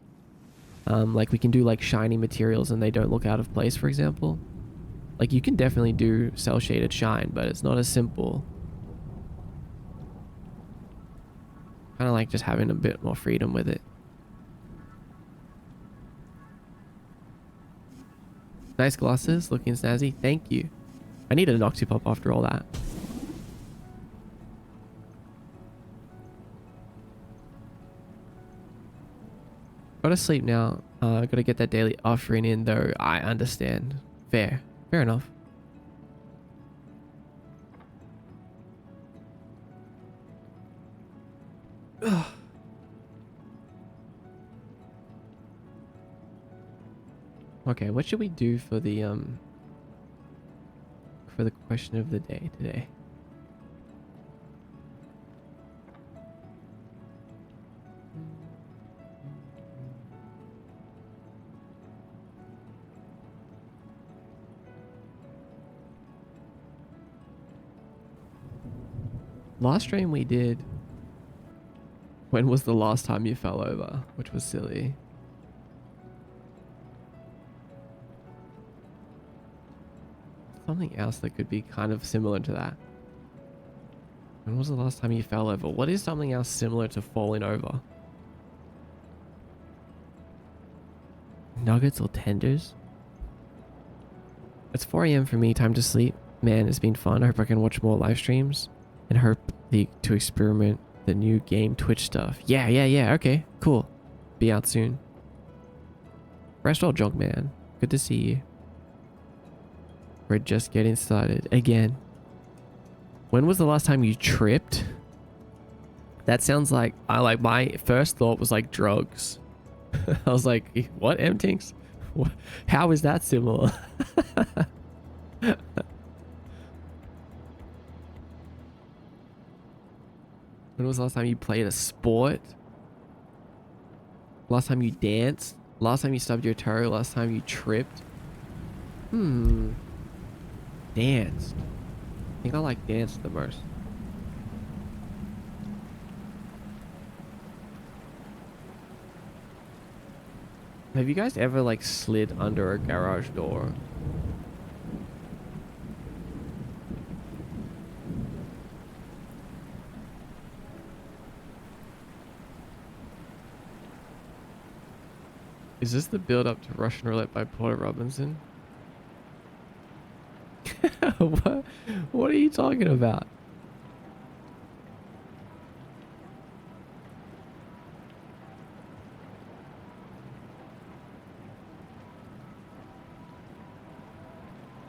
Like we can do like shiny materials and they don't look out of place, for example. Like you can definitely do cell shaded shine, but it's not as simple. Kind of like just having a bit more freedom with it. Nice glasses, looking snazzy. Thank you. I needed an Octopop after all that. Gotta sleep now. Gotta get that daily offering in though. I understand. Fair enough. Ugh. Okay, what should we do for the question of the day today? Last stream we did, when was the last time you fell over? Which was silly. Something else that could be kind of similar to that. When was the last time you fell over? What is something else similar to falling over? Nuggets or tenders? It's 4 AM for me, time to sleep. Man, it's been fun. I hope I can watch more live streams and hope to experiment the new game Twitch stuff. Yeah, okay, cool. Be out soon. Rest all junk, man. Good to see you. We're just getting started again. When was the last time you tripped? That sounds like my first thought was like drugs. I was like, what, M-Tinks? How is that similar? When was the last time you played a sport? Last time you danced? Last time you stubbed your toe? Last time you tripped? Danced. I think I like danced the most. Have you guys ever like slid under a garage door? Is this the build up to Russian Roulette by Porter Robinson? What are you talking about?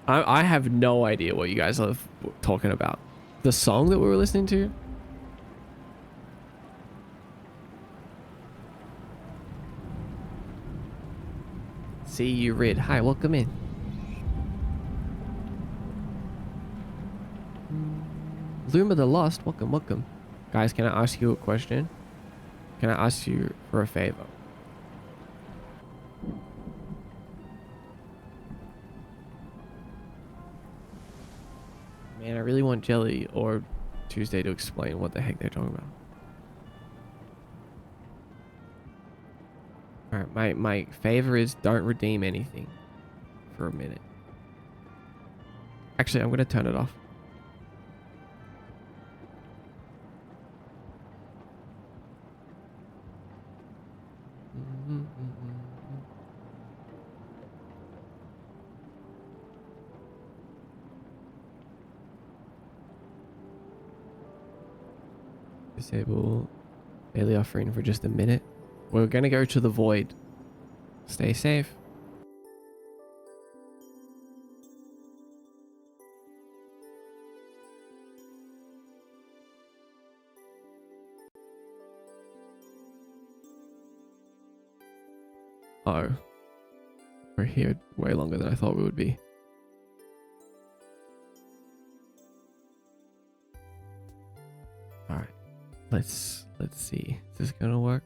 I have no idea what you guys are talking about. The song that we were listening to? See you, Red. Hi, welcome in. Luma the Lost, welcome, welcome. Guys, can I ask you a question? Can I ask you for a favor? Man, I really want Jelly or Tuesday to explain what the heck they're talking about. Alright, my favor is don't redeem anything for a minute. Actually, I'm gonna turn it off. Disable daily offering for just a minute. We're gonna go to the void. Stay safe. Oh. We're here way longer than I thought we would be. Alright. Let's see. Is this gonna work?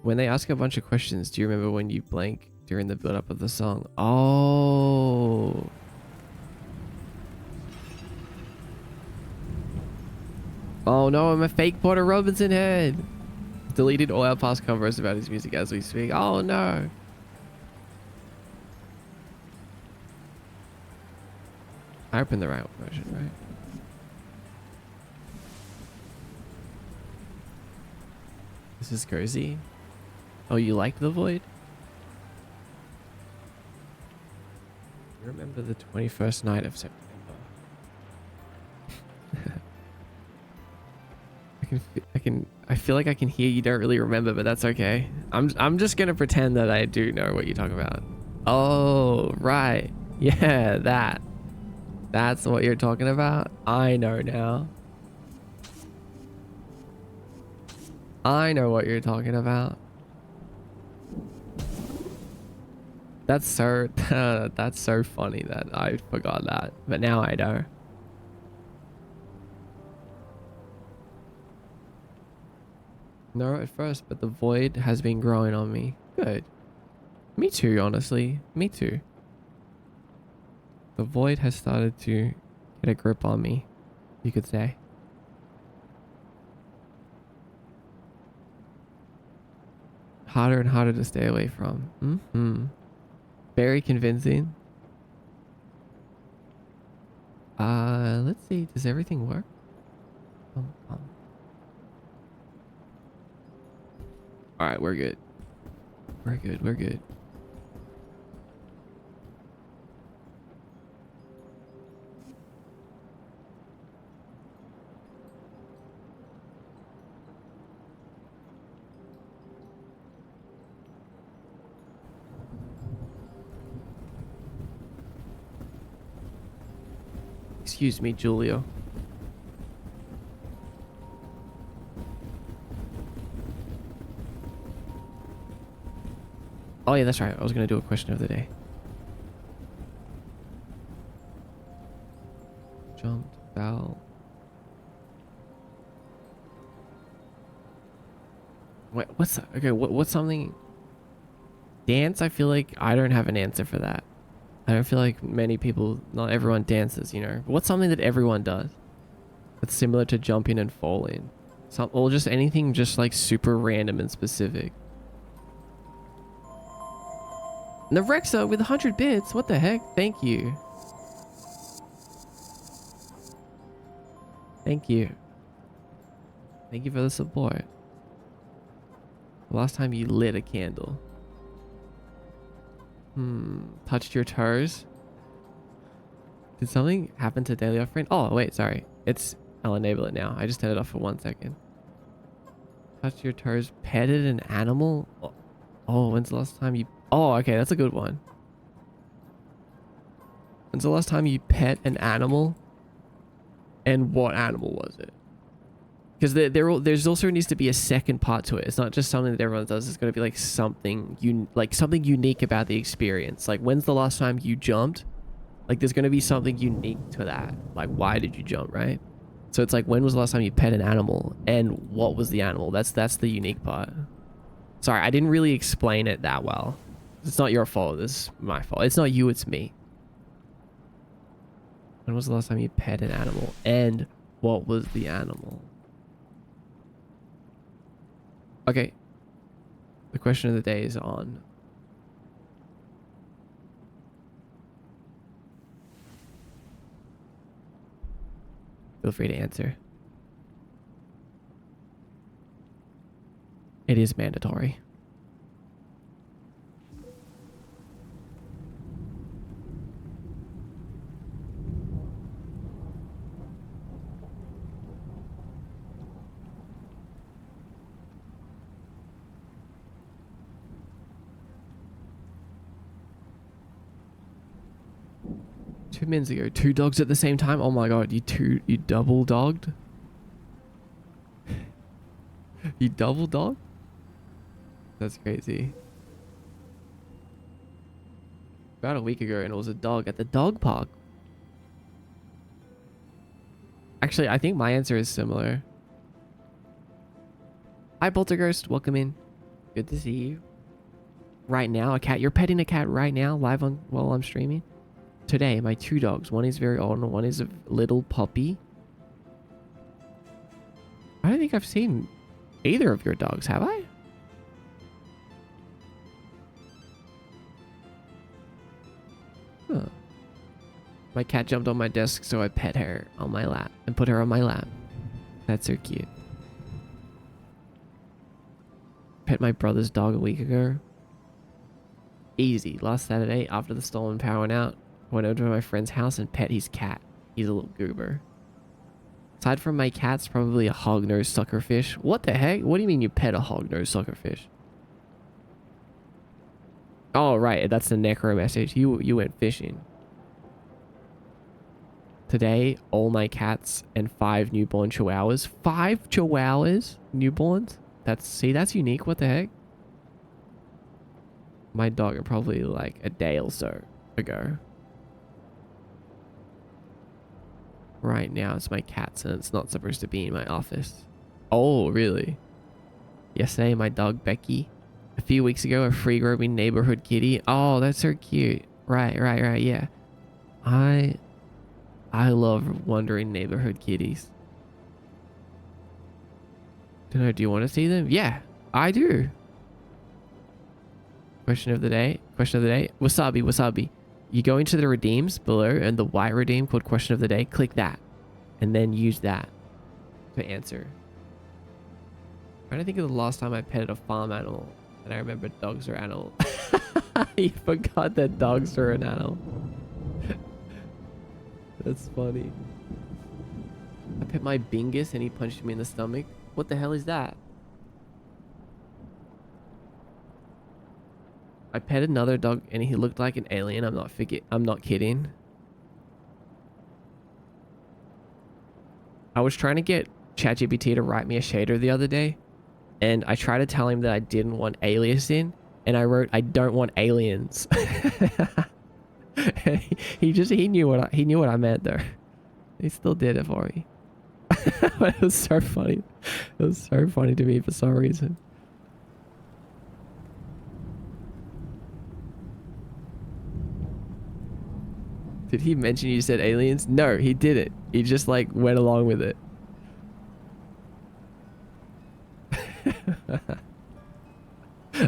When they ask a bunch of questions, do you remember when you blank during the build up of the song? Oh. Oh no, I'm a fake Porter Robinson head. Deleted all our past convos about his music as we speak. Oh no. I opened the right version, right? This is cozy. Oh, you like the void? You remember the 21st night of September? I feel like I can hear you don't really remember, but that's okay. I'm just gonna pretend that I do know what you're talking about. Oh, right. Yeah, that's what you're talking about. I know now. I know what you're talking about. That's so that's so funny that I forgot that, but now I know. No, at first, but the void has been growing on me. Good. Me too, honestly. Me too. The void has started to get a grip on me, you could say. Harder and harder to stay away from. Very convincing. Let's see. Does everything work? Alright, we're good. We're good, we're good. Excuse me, Julio. Oh yeah, that's right. I was gonna do a question of the day. Jumped, fell. What's okay? What's something? Dance? I feel like I don't have an answer for that. I don't feel like many people, not everyone dances, you know. But what's something that everyone does that's similar to jumping and falling? Or just anything just like super random and specific. Nerexa with 100 bits. What the heck? Thank you. Thank you. Thank you for the support. Last time you lit a candle. Touched your toes? Did something happen to daily offering? Oh, wait, sorry. I'll enable it now. I just turned it off for 1 second. Touched your toes, petted an animal? Oh, when's the last time you... Oh, okay, that's a good one. When's the last time you pet an animal? And what animal was it? Because there's also needs to be a second part to it. It's not just something that everyone does. It's going to be like something unique about the experience. Like, when's the last time you jumped? Like, there's going to be something unique to that. Like, why did you jump, right? So it's like, when was the last time you pet an animal? And what was the animal? That's the unique part. Sorry, I didn't really explain it that well. It's not your fault. This is my fault. It's not you, it's me. When was the last time you pet an animal? And what was the animal? Okay. The question of the day is on. Feel free to answer. It is mandatory. Two minutes ago, 2 dogs at the same time. Oh my god, you double dogged? You double dog? That's crazy. About a week ago, and it was a dog at the dog park. Actually, I think my answer is similar. Hi, Poltergeist. Welcome in. Good to see you. Right now, a cat. You're petting a cat right now, live on while I'm streaming. Today, my 2 dogs. One is very old and one is a little puppy. I don't think I've seen either of your dogs, have I? Huh. My cat jumped on my desk, so I pet her on my lap and put her on my lap. That's so cute. Pet my brother's dog a week ago. Easy. Last Saturday, after the stolen power went out, I went over to my friend's house and pet his cat. He's a little goober. Aside from my cats, probably a hog-nosed suckerfish. What the heck? What do you mean you pet a hog-nosed suckerfish? Oh, right. That's the necro message. You went fishing. Today, all my cats and 5 newborn chihuahuas. 5 chihuahuas? Newborns? That's unique. What the heck? My dog are probably like a day or so ago. Right now, it's my cats and it's not supposed to be in my office. Oh, really? Yesterday, my dog Becky. A few weeks ago, a free roaming neighborhood kitty. Oh, that's so cute. Right, yeah. I love wandering neighborhood kitties. Don't know, do you want to see them? Yeah, I do. Question of the day. Wasabi. You go into the redeems below and the white redeem called question of the day. Click that and then use that to answer. I'm trying to think of the last time I petted a farm animal and I remember dogs are animals. You forgot that dogs are an animal. That's funny. I pet my Bingus and he punched me in the stomach. What the hell is that? I pet another dog and he looked like an alien. I'm not kidding. I was trying to get ChatGPT to write me a shader the other day, and I tried to tell him that I didn't want aliasing, and I wrote, I don't want aliens. he knew what I meant though. He still did it for me. But it was so funny. It was so funny to me for some reason. Did he mention you said aliens? No, he didn't. He just like went along with it.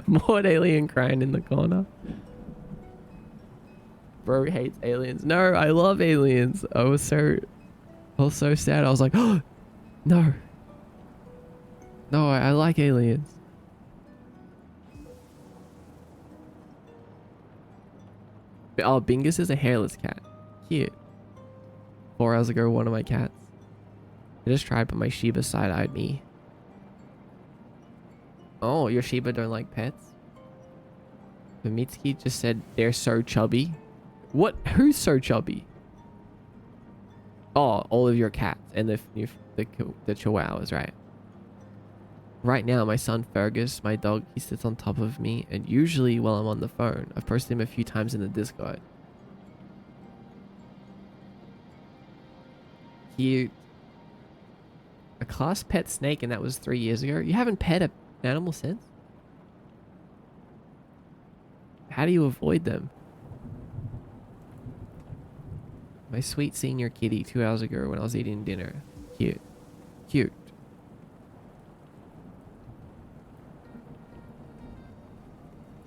More alien crying in the corner. Bro hates aliens. No, I love aliens. I was so sad. I was like, oh, no. No, I like aliens. Oh, Bingus is a hairless cat. Cute. 4 hours ago, one of my cats. I just tried, but my Shiba side-eyed me. Oh, your Shiba don't like pets? Mitsuki just said they're so chubby. What? Who's so chubby? Oh, all of your cats and the chihuahuas, right? Right now, my son Fergus, my dog, he sits on top of me, and usually while I'm on the phone, I've posted him a few times in the Discord. Cute. A class pet snake, and that was 3 years ago. You haven't pet an animal since? How do you avoid them? My sweet senior kitty 2 hours ago when I was eating dinner. Cute. Cute.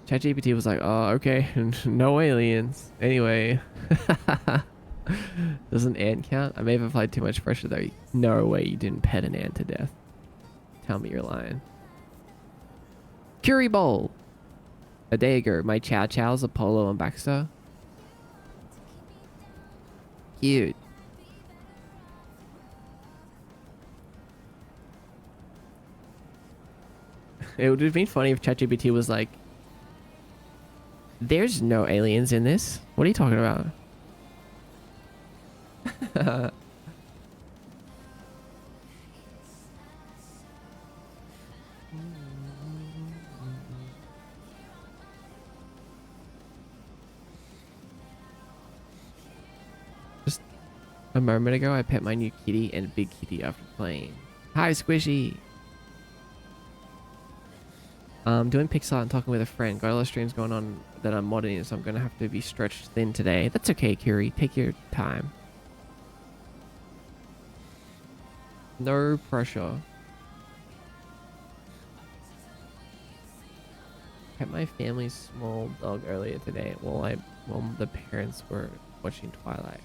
ChatGPT was like, oh, okay, no aliens. Anyway. Does an ant count? I may have applied too much pressure though. No way you didn't pet an ant to death. Tell me you're lying. Curry bowl. A day ago, my Chow Chows, Apollo, and Baxter. Cute. It would have been funny if ChatGPT was like, there's no aliens in this. What are you talking about? Just a moment ago, I pet my new kitty and big kitty after playing. Hi, Squishy. Doing Pixar and talking with a friend. Got a lot of streams going on that I'm modding, so I'm gonna have to be stretched thin today. That's okay, Kiri. Take your time. No pressure. Pet my family's small dog earlier today while the parents were watching Twilight.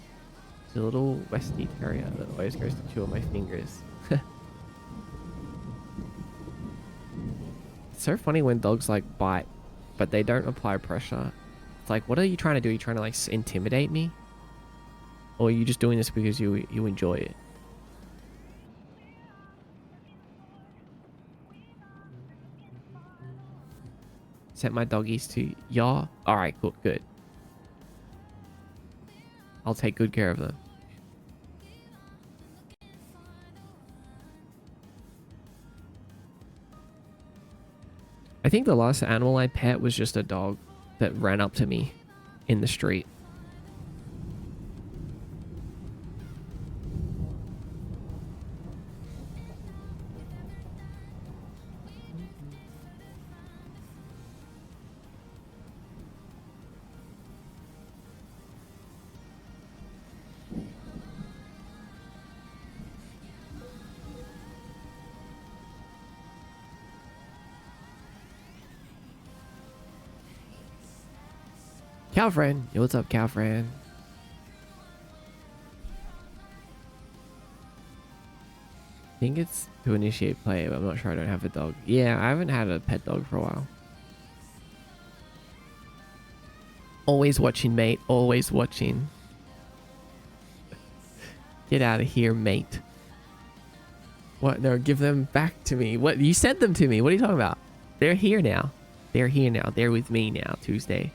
It's a little Westie Terrier that always goes to chew on my fingers. It's so funny when dogs like bite, but they don't apply pressure. It's like, what are you trying to do? Are you trying to like intimidate me? Or are you just doing this because you enjoy it? Sent my doggies to y'all. Alright, cool, good. I'll take good care of them. I think the last animal I pet was just a dog that ran up to me in the street. Calfran. Yo, what's up, Calfran? I think it's to initiate play, but I'm not sure. I don't have a dog. Yeah, I haven't had a pet dog for a while. Always watching, mate. Always watching. Get out of here, mate. What? No, give them back to me. What? You sent them to me. What are you talking about? They're here now. They're here now. They're with me now, Tuesday.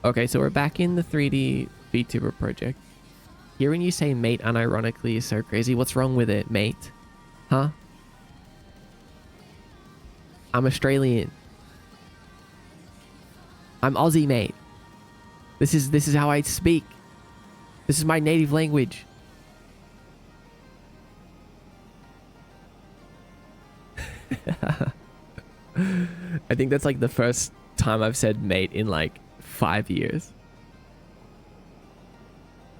Okay, so we're back in the 3D VTuber project. Hearing you say mate unironically is so crazy. What's wrong with it, mate? Huh? I'm Australian. I'm Aussie, mate. This is how I speak. This is my native language. I think that's like the first time I've said mate in like 5 years.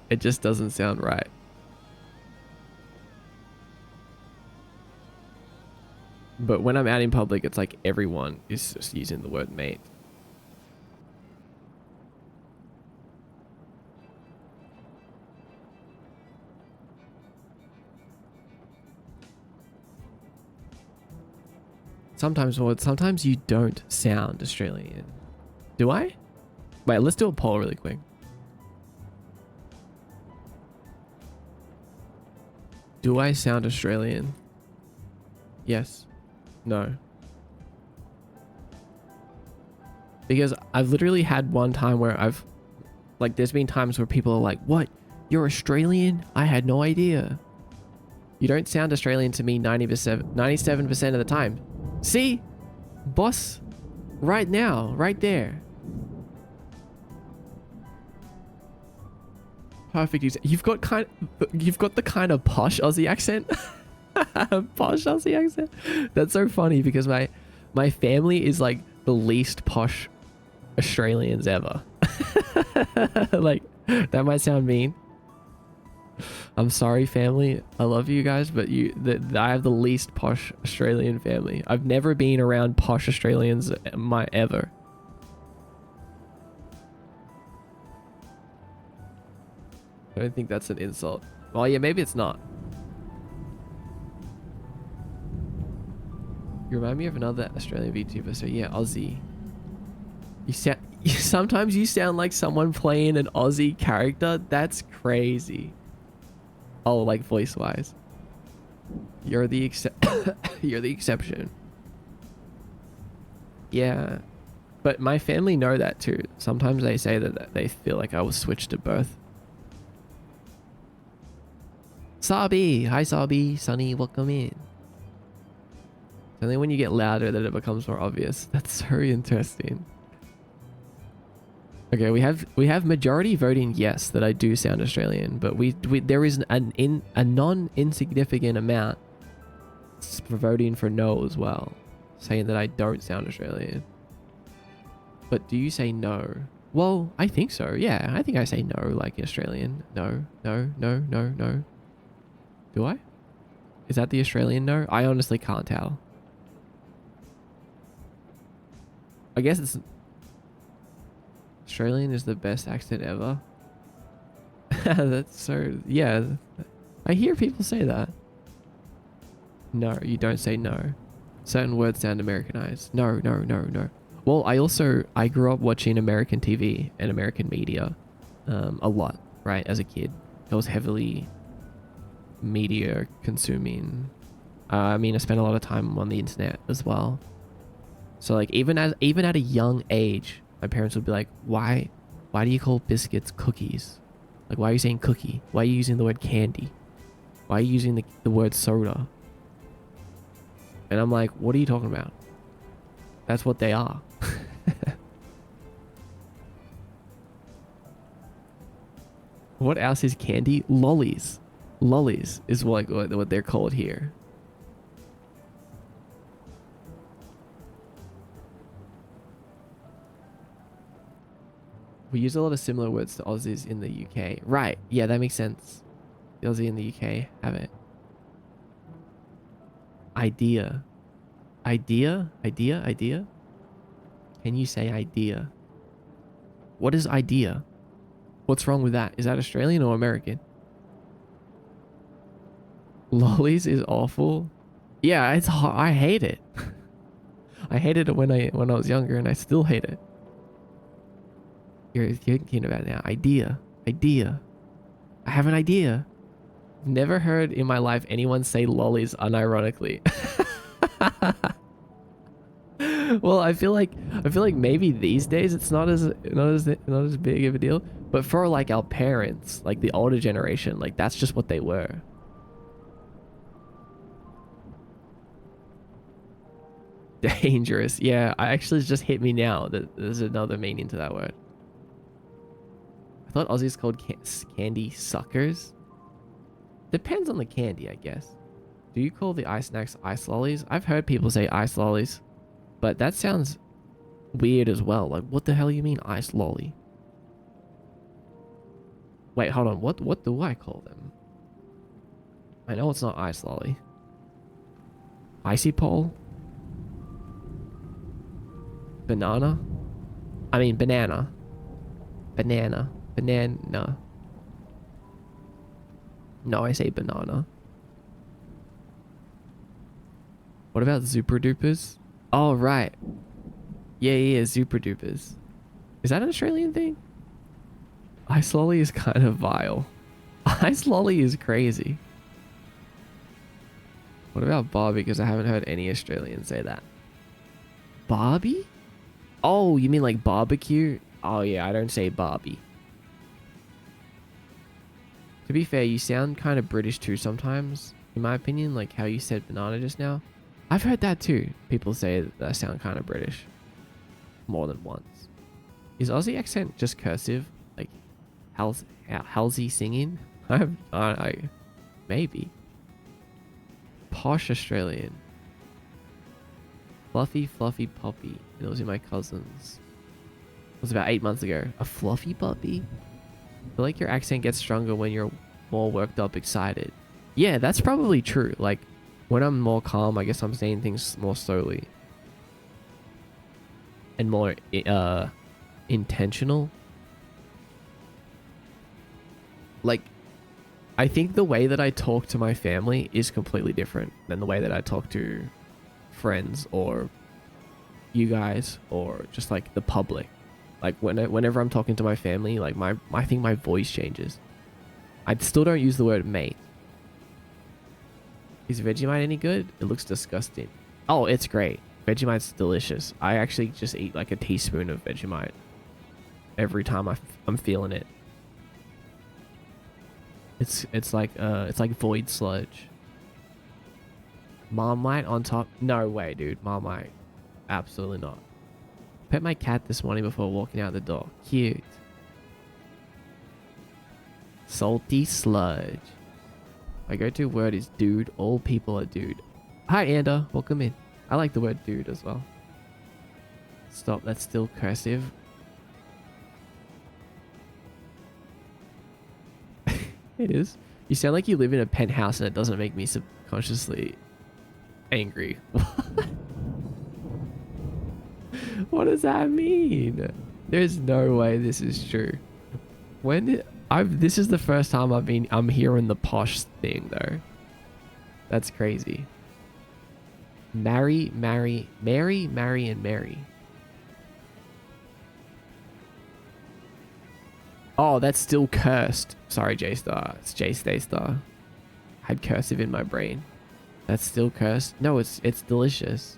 It just doesn't sound right. But when I'm out in public, it's like everyone is just using the word mate. Sometimes you don't sound Australian. Do I? Wait, let's do a poll really quick. Do I sound Australian? Yes. No. Because I've literally had one time where there's been times where people are like, what? You're Australian? I had no idea. You don't sound Australian to me 97% of the time. See? Boss, right now, right there. Perfect. You've got the kind of posh Aussie accent. Posh Aussie accent. That's so funny because my family is like the least posh Australians ever. Like, that might sound mean. I'm sorry, family. I love you guys, but I have the least posh Australian family. I've never been around posh Australians ever. I don't think that's an insult. Well, yeah, maybe it's not. You remind me of another Australian VTuber. So yeah, Aussie. Sometimes you sound like someone playing an Aussie character. That's crazy. Oh, like voice wise. You're the you're the exception. Yeah. But my family know that too. Sometimes they say that they feel like I was switched at birth. Sabi! Hi Sabi! Sunny, welcome in. Only when you get louder that it becomes more obvious. That's very interesting. Okay, we have majority voting yes that I do sound Australian, but there is a non-insignificant amount voting for no as well, saying that I don't sound Australian. But do you say no? Well, I think so. Yeah, I think I say no like Australian. No, no, no, no, no. Do I? Is that the Australian no? I honestly can't tell. I guess it's... Australian is the best accent ever. That's so... Yeah. I hear people say that. No, you don't say no. Certain words sound Americanized. No, no, no, no. Well, I grew up watching American TV and American media a lot, right? As a kid. I was heavily media consuming. I mean, I spent a lot of time on the internet as well. So like even at a young age, my parents would be like, why do you call biscuits cookies? Like, why are you saying cookie? Why are you using the word candy? Why are you using the word soda? And I'm like, what are you talking about? That's what they are. What else is candy? Lollies. Lollies is what they're called here. We use a lot of similar words to Aussies in the UK. Right. Yeah, that makes sense. The Aussie in the UK have it. Idea. Idea? Idea? Idea? Can you say idea? What is idea? What's wrong with that? Is that Australian or American? Lollies is awful. Yeah, it's hard. I hate it. I hated it when I was younger, and I still hate it. You're thinking about it now. Idea. Idea. I have an idea. Never heard in my life anyone say lollies unironically. Well, I feel like maybe these days it's not as big of a deal, but for like our parents, like the older generation, like that's just what they were. Dangerous. Yeah, I actually just hit me now that there's another meaning to that word. I thought Aussies called candy suckers. Depends on the candy, I guess. Do you call the ice snacks ice lollies? I've heard people say ice lollies, but that sounds weird as well. Like, what the hell you mean ice lolly? Wait, hold on. What do I call them? I know it's not ice lolly. Icy pole? Banana? I mean banana. Banana. Banana. No, I say banana. What about Super Dupers? Oh, right. Yeah, Super Dupers. Is that an Australian thing? Ice lolly is kind of vile. Ice lolly is crazy. What about Barbie? Because I haven't heard any Australians say that. Barbie? Oh, you mean like barbecue? Oh yeah, I don't say Barbie. To be fair, you sound kind of British too sometimes, in my opinion, like how you said banana just now. I've heard that too. People say that I sound kind of British. More than once. Is Aussie accent just cursive? Like, Halsey singing? Maybe. Posh Australian. Fluffy puppy. Those are my cousins. It was about 8 months ago. A fluffy puppy? I feel like your accent gets stronger when you're more worked up, excited. Yeah, that's probably true. Like, when I'm more calm, I guess I'm saying things more slowly. And more, intentional. Like, I think the way that I talk to my family is completely different than the way that I talk to friends or you guys or just like the public. Like whenever I'm talking to my family, like I think my voice changes. I still don't use the word mate. Is Vegemite any good? It looks disgusting. Oh, it's great. Vegemite's delicious. I actually just eat like a teaspoon of Vegemite every time I'm feeling it. It's like void sludge. Marmite on top? No way, dude. Marmite. Absolutely not. Pet my cat this morning before walking out the door. Cute. Salty sludge. My go-to word is dude. All people are dude. Hi, Anda. Welcome in. I like the word dude as well. Stop. That's still cursive. It is. You sound like you live in a penthouse and it doesn't make me subconsciously angry. What does that mean? There's no way this is true. This is the first time I'm hearing the posh thing though. That's crazy. Mary, and Mary. Oh, that's still cursed. Sorry, J-Star. It's J-Stay-Star. Had cursive in my brain. That's still cursed. No, it's delicious.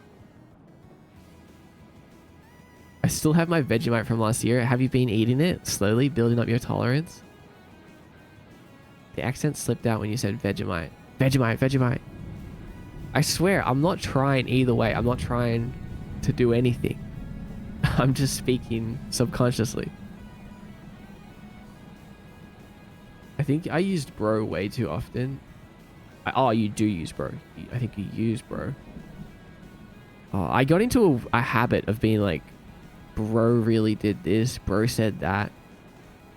I still have my Vegemite from last year. Have you been eating it? Slowly building up your tolerance? The accent slipped out when you said Vegemite. Vegemite. I swear, I'm not trying either way. I'm not trying to do anything. I'm just speaking subconsciously. I think I used bro way too often. Oh, you do use bro. I think you use bro. Oh, I got into a habit of being like, bro really did this, bro said that.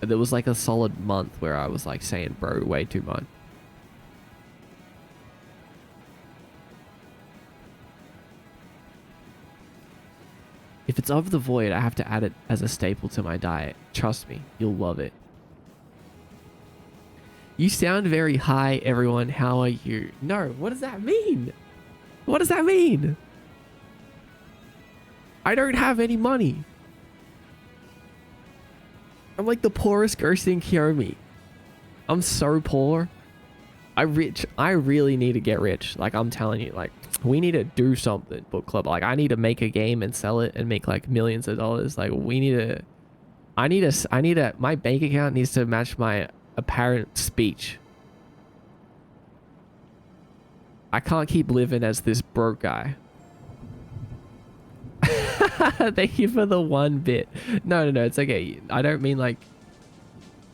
There was like a solid month where I was like saying bro way too much. If it's of the void, I have to add it as a staple to my diet. Trust me, you'll love it. You sound very high, everyone. How are you? No, what does that mean? What does that mean? I don't have any money. I'm like the poorest ghost in Kiyomi. I'm so poor. I really need to get rich. Like, I'm telling you, like, we need to do something, book club. Like, I need to make a game and sell it and make like millions of dollars. Like, we need to, my bank account needs to match my apparent speech. I can't keep living as this broke guy. Thank you for the 1 bit. No, it's okay. I don't mean like,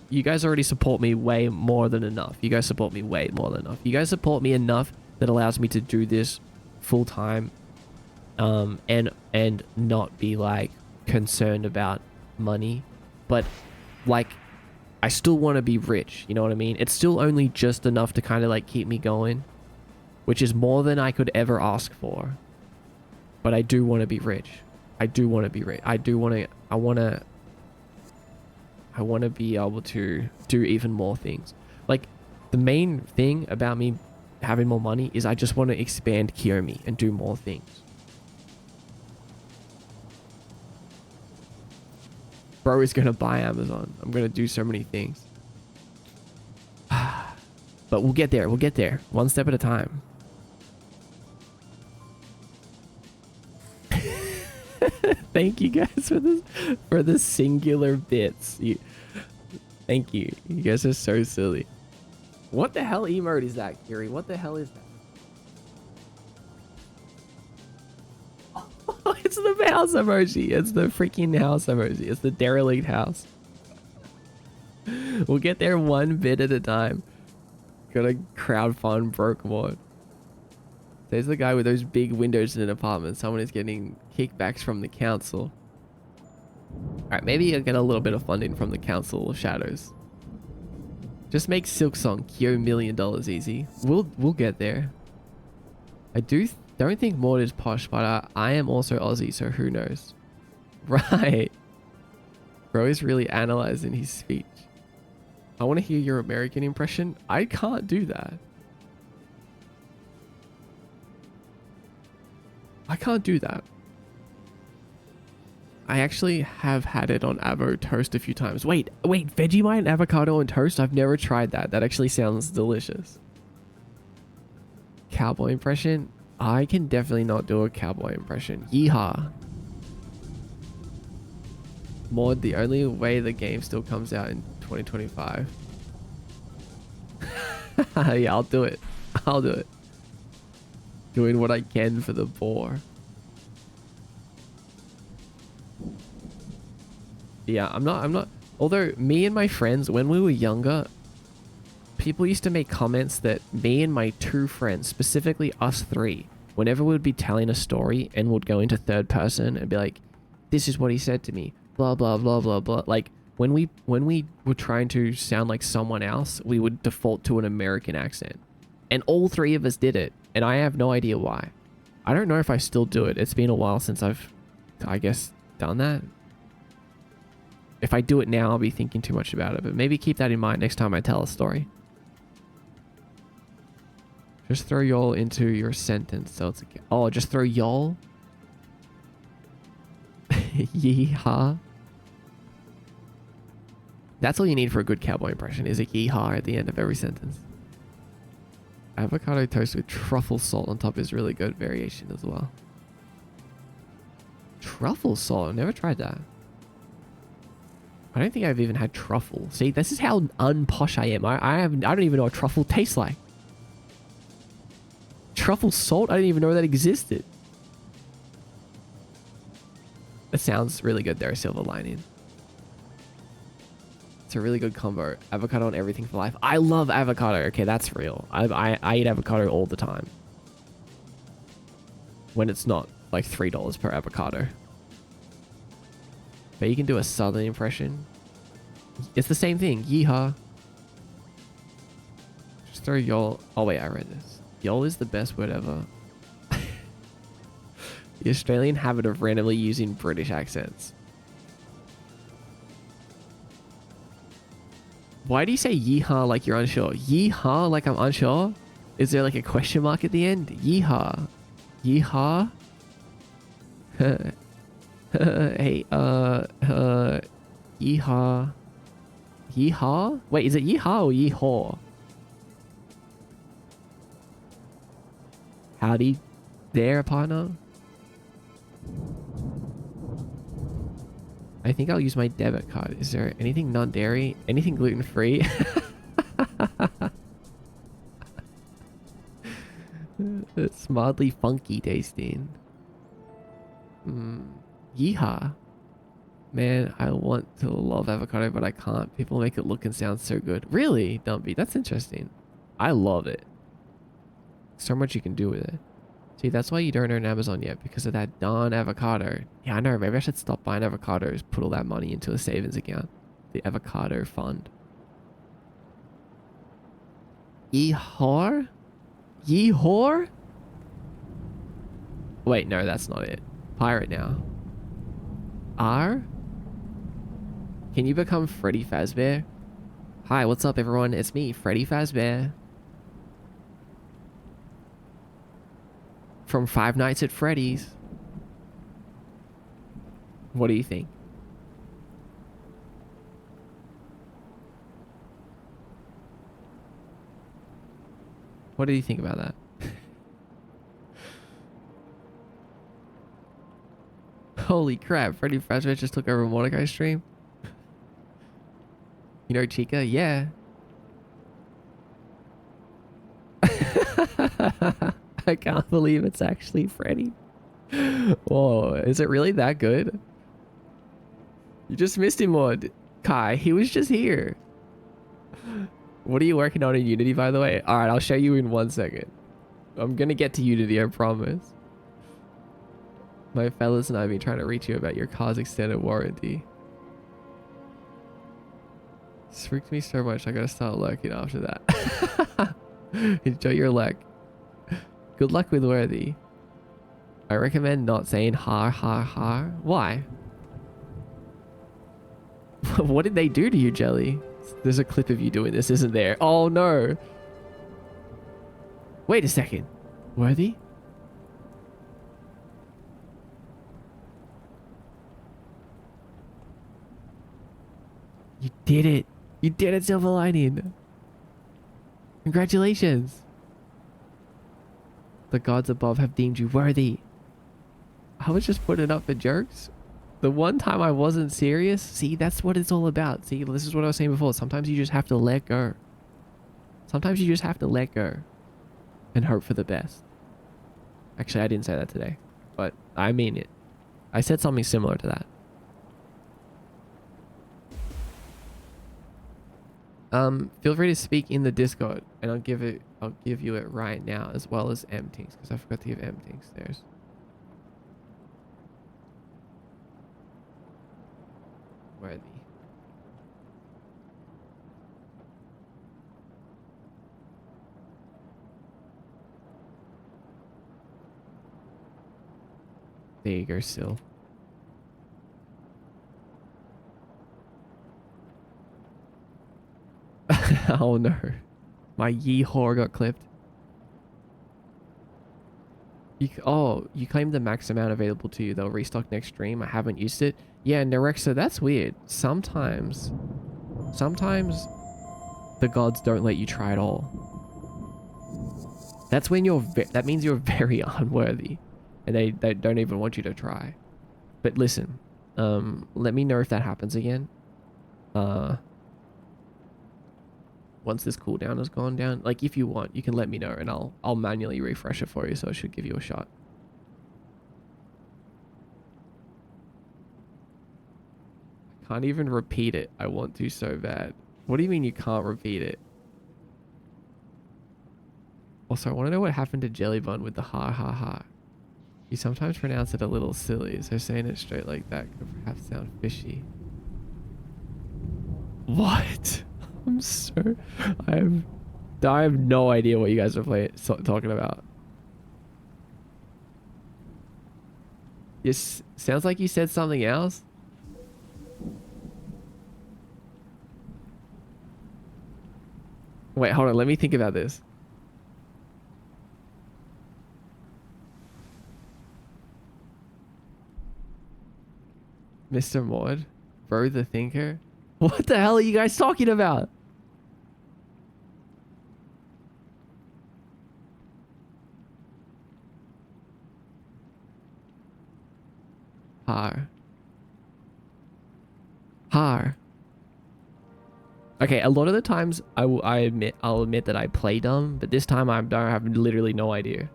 you guys already support me way more than enough. You guys support me way more than enough. You guys support me enough that allows me to do this full time, and not be like concerned about money, but like, I still want to be rich. You know what I mean? It's still only just enough to kind of like keep me going, which is more than I could ever ask for. But I do want to be rich. I do want to be rich. I want to be able to do even more things. Like, the main thing about me having more money is I just want to expand Kiyomi and do more things. Bro is going to buy Amazon. I'm going to do so many things. But we'll get there. We'll get there. One step at a time. Thank you guys for the singular bits. Thank you. You guys are so silly. What the hell emote is that, Kiri? What the hell is that? Oh, it's the house emoji. It's the freaking house emoji. It's the derelict house. We'll get there 1 bit at a time. Gotta crowdfund broke mod. There's the guy with those big windows in an apartment. Someone is getting kickbacks from the council. Alright, maybe I'll get a little bit of funding from the Council of Shadows. Just make Silksong Kyo $1 million easy. We'll get there. I don't think Maud is posh, but I am also Aussie, so who knows? Right. Bro is really analyzing his speech. I want to hear your American impression. I can't do that. I can't do that. I actually have had it on avo toast a few times. Wait, Vegemite and avocado on toast? I've never tried that. That actually sounds delicious. Cowboy impression? I can definitely not do a cowboy impression. Yeehaw. Mod, the only way the game still comes out in 2025. Yeah, I'll do it. I'll do it. Doing what I can for the poor. Yeah, I'm not. Although me and my friends, when we were younger, people used to make comments that me and my 2 friends, specifically us 3, whenever we would be telling a story and would go into 3rd person and be like, this is what he said to me, blah, blah, blah, blah, blah. Like, when we were trying to sound like someone else, we would default to an American accent. And all 3 of us did it. And I have no idea why. I don't know if I still do it. It's been a while since I've, I guess, done that. If I do it now, I'll be thinking too much about it. But maybe keep that in mind next time I tell a story. Just throw y'all into your sentence. So it's okay. Oh, just throw y'all? Yeehaw. That's all you need for a good cowboy impression, is a yeehaw at the end of every sentence. Avocado toast with truffle salt on top is really good variation as well. Truffle salt? I've never tried that. I don't think I've even had truffle. See, this is how unposh I am. I don't even know what truffle tastes like. Truffle salt? I didn't even know that existed. That sounds really good there, Silver Lining. It's a really good combo. Avocado on everything for life. I love avocado. Okay, that's real. I eat avocado all the time. When it's not like $3 per avocado. But you can do a southern impression. It's the same thing. Yeehaw. Just throw y'all. Oh wait, I read this. Y'all is the best word ever. The Australian habit of randomly using British accents. Why do you say yeehaw like you're unsure? Yeehaw like I'm unsure? Is there like a question mark at the end? Yeehaw. Yeehaw? Hey, yeehaw. Yeehaw? Wait, is it yeehaw or yeehaw? Howdy there, partner. I think I'll use my debit card. Is there anything non-dairy? Anything gluten-free? It's mildly funky tasting. Yeehaw. Man, I want to love avocado, but I can't. People make it look and sound so good. Really, Dumpy? That's interesting. I love it. So much you can do with it. See, that's why you don't earn Amazon yet, because of that darn avocado. Yeah, I know. Maybe I should stop buying avocados, put all that money into a savings account. The avocado fund. Yeehor? Yeehor? Wait, no, that's not it. Pirate now. R? Can you become Freddy Fazbear? Hi, what's up, everyone? It's me, Freddy Fazbear. From Five Nights at Freddy's. What do you think? What do you think about that? Holy crap, Freddy Fazbear just took over Mordecai's stream. You know Chica? Yeah. I can't believe it's actually Freddy. Whoa, is it really that good? You just missed him, Mod. Kai, he was just here. What are you working on in Unity, by the way? Alright, I'll show you in 1 second. I'm gonna get to Unity, I promise. My fellas and I have been trying to reach you about your car's extended warranty. Spooked me so much, I gotta start lurking after that. Enjoy your luck. Good luck with Worthy. I recommend not saying har har har. Why? What did they do to you, Jelly? There's a clip of you doing this, isn't there? Oh no. Wait a second. Worthy? You did it. You did it, Silver Lining. Congratulations. The gods above have deemed you worthy. I was just putting it up for jokes. The one time I wasn't serious, see, that's what it's all about. See, this is what I was saying before. Sometimes you just have to let go. Sometimes you just have to let go and hope for the best. Actually, I didn't say that today, but I mean it. I said something similar to that. Feel free to speak in the Discord, and I'll give you it right now, as well as M-Tinks, because I forgot to give M-Tinks theirs. Worthy. There you go, Sil. Oh no. My yeehor got clipped. You claimed the max amount available to you. They'll restock next stream. I haven't used it. Yeah, Nerexa, that's weird. Sometimes the gods don't let you try at all. That's when that means you're very unworthy. And they don't even want you to try. But listen, let me know if that happens again. Once this cooldown has gone down, like if you want, you can let me know and I'll manually refresh it for you, so it should give you a shot. I can't even repeat it. I want to so bad. What do you mean you can't repeat it? Also, I want to know what happened to Jelly Bun with the ha ha ha. You sometimes pronounce it a little silly, so saying it straight like that could perhaps sound fishy. What? I'm so... I have no idea what you guys are talking about. Yes, sounds like you said something else. Wait, hold on. Let me think about this. Mr. Maud? Bro the Thinker? What the hell are you guys talking about? Har. Har. Okay, a lot of the times I'll admit that I play dumb, but this time I have literally no idea.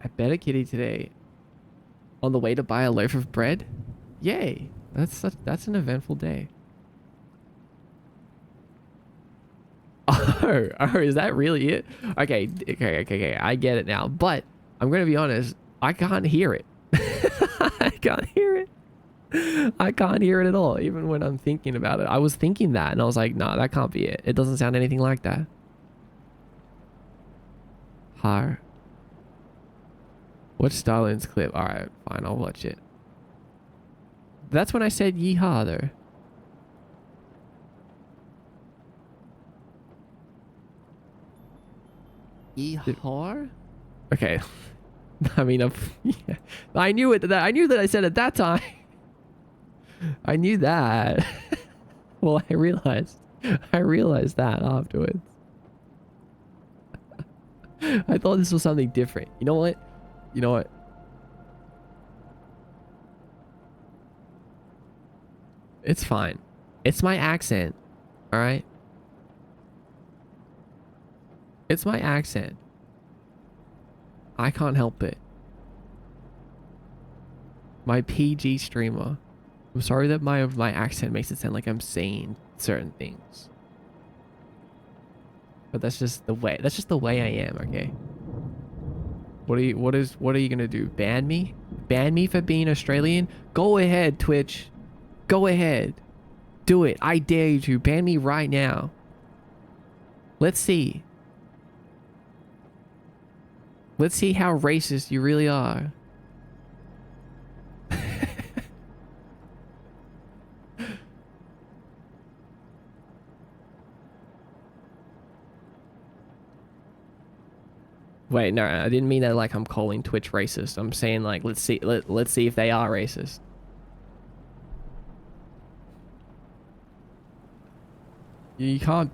I bet a kitty today on the way to buy a loaf of bread. Yay! That's an eventful day. Oh, is that really it? Okay. I get it now. But I'm gonna be honest, I can't hear it. I can't hear it. I can't hear it at all, even when I'm thinking about it. I was thinking that, and I was like, nah, that can't be it. It doesn't sound anything like that. Har. Watch Stalin's clip. Alright, fine, I'll watch it. That's when I said yeehaw, though. Yeehaw? Okay. I mean, yeah. I knew it. I knew that I said at that time. I knew that. Well, I realized that afterwards. I thought this was something different. You know what? You know what? It's fine. It's my accent. All right? It's my accent. I can't help it. My PG streamer. I'm sorry that my accent makes it sound like I'm saying certain things. But that's just the way. That's just the way I am, okay? What are you gonna do? Ban me? Ban me for being Australian? Go ahead, Twitch. Go ahead. Do it. I dare you to. Ban me right now. Let's see. Let's see how racist you really are. Wait, no, I didn't mean that like I'm calling Twitch racist. I'm saying like let's see if they are racist. You can't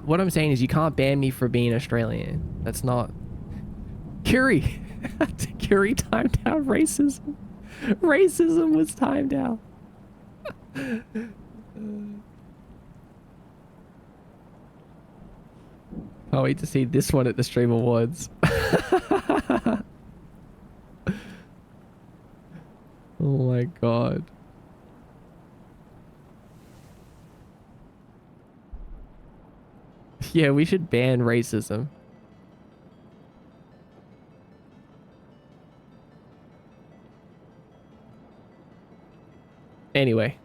what I'm saying is you can't ban me for being Australian. That's not Curie. Curie timed out racism. Racism was timed out. Can't wait to see this one at the Stream Awards. Oh my god. Yeah, we should ban racism. Anyway.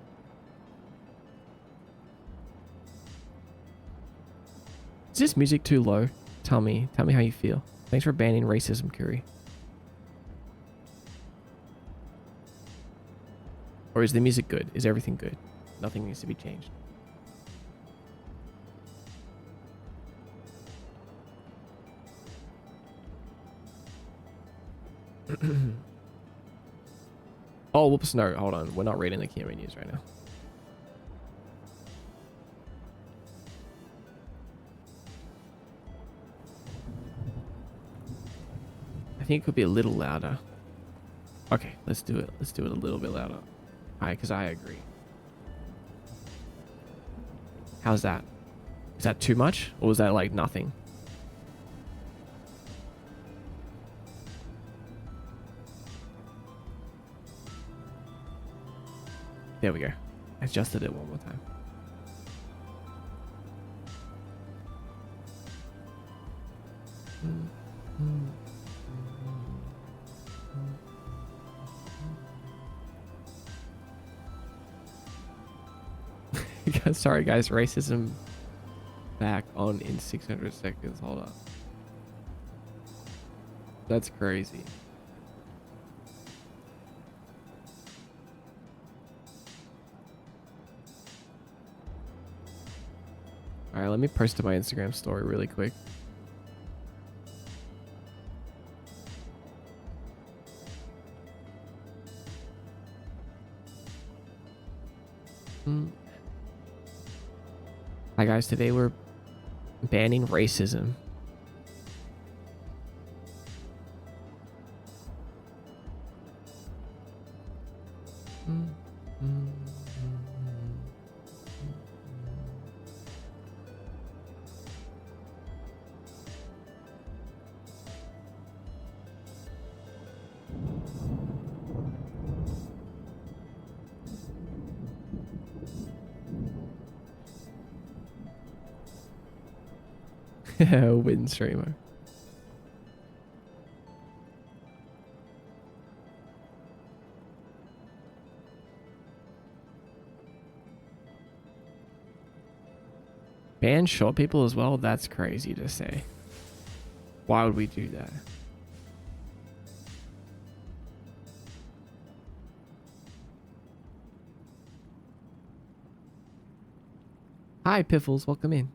Is this music too low? Tell me how you feel. Thanks for banning racism, Curie. Or is the music good? Is everything good? Nothing needs to be changed. Oh, whoops, no, hold on. We're not reading the Kiwi news right now. I think it could be a little louder. Okay, let's do it. Let's do it a little bit louder. Alright, because I agree. How's that? Is that too much? Or was that like nothing? There we go. I adjusted it one more time. Sorry guys, racism back on in 600 seconds. Hold up. That's crazy. Alright, let me post to my Instagram story really quick. Hi guys, today we're banning racism. Win streamer. Ban short people as well? That's crazy to say. Why would we do that? Hi, Piffles. Welcome in.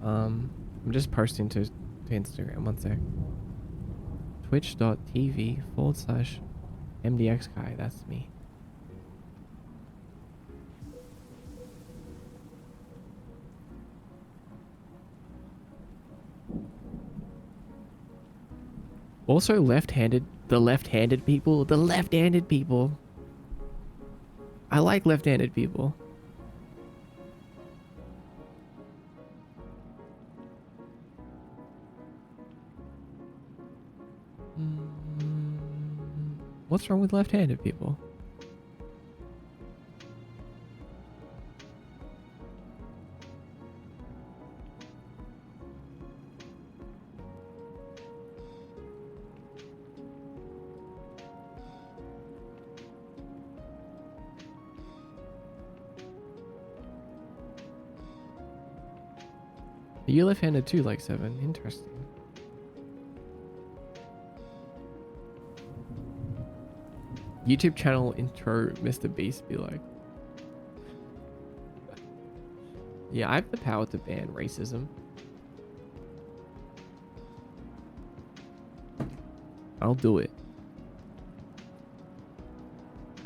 I'm just posting to Instagram. One sec. Twitch.tv/MDXGuy. That's me. Also left-handed. The left-handed people. The left-handed people. I like left-handed people. What's wrong with left-handed people? You left-handed too, like 7. Interesting. YouTube channel intro, Mr. Beast be like. Yeah, I have the power to ban racism. I'll do it.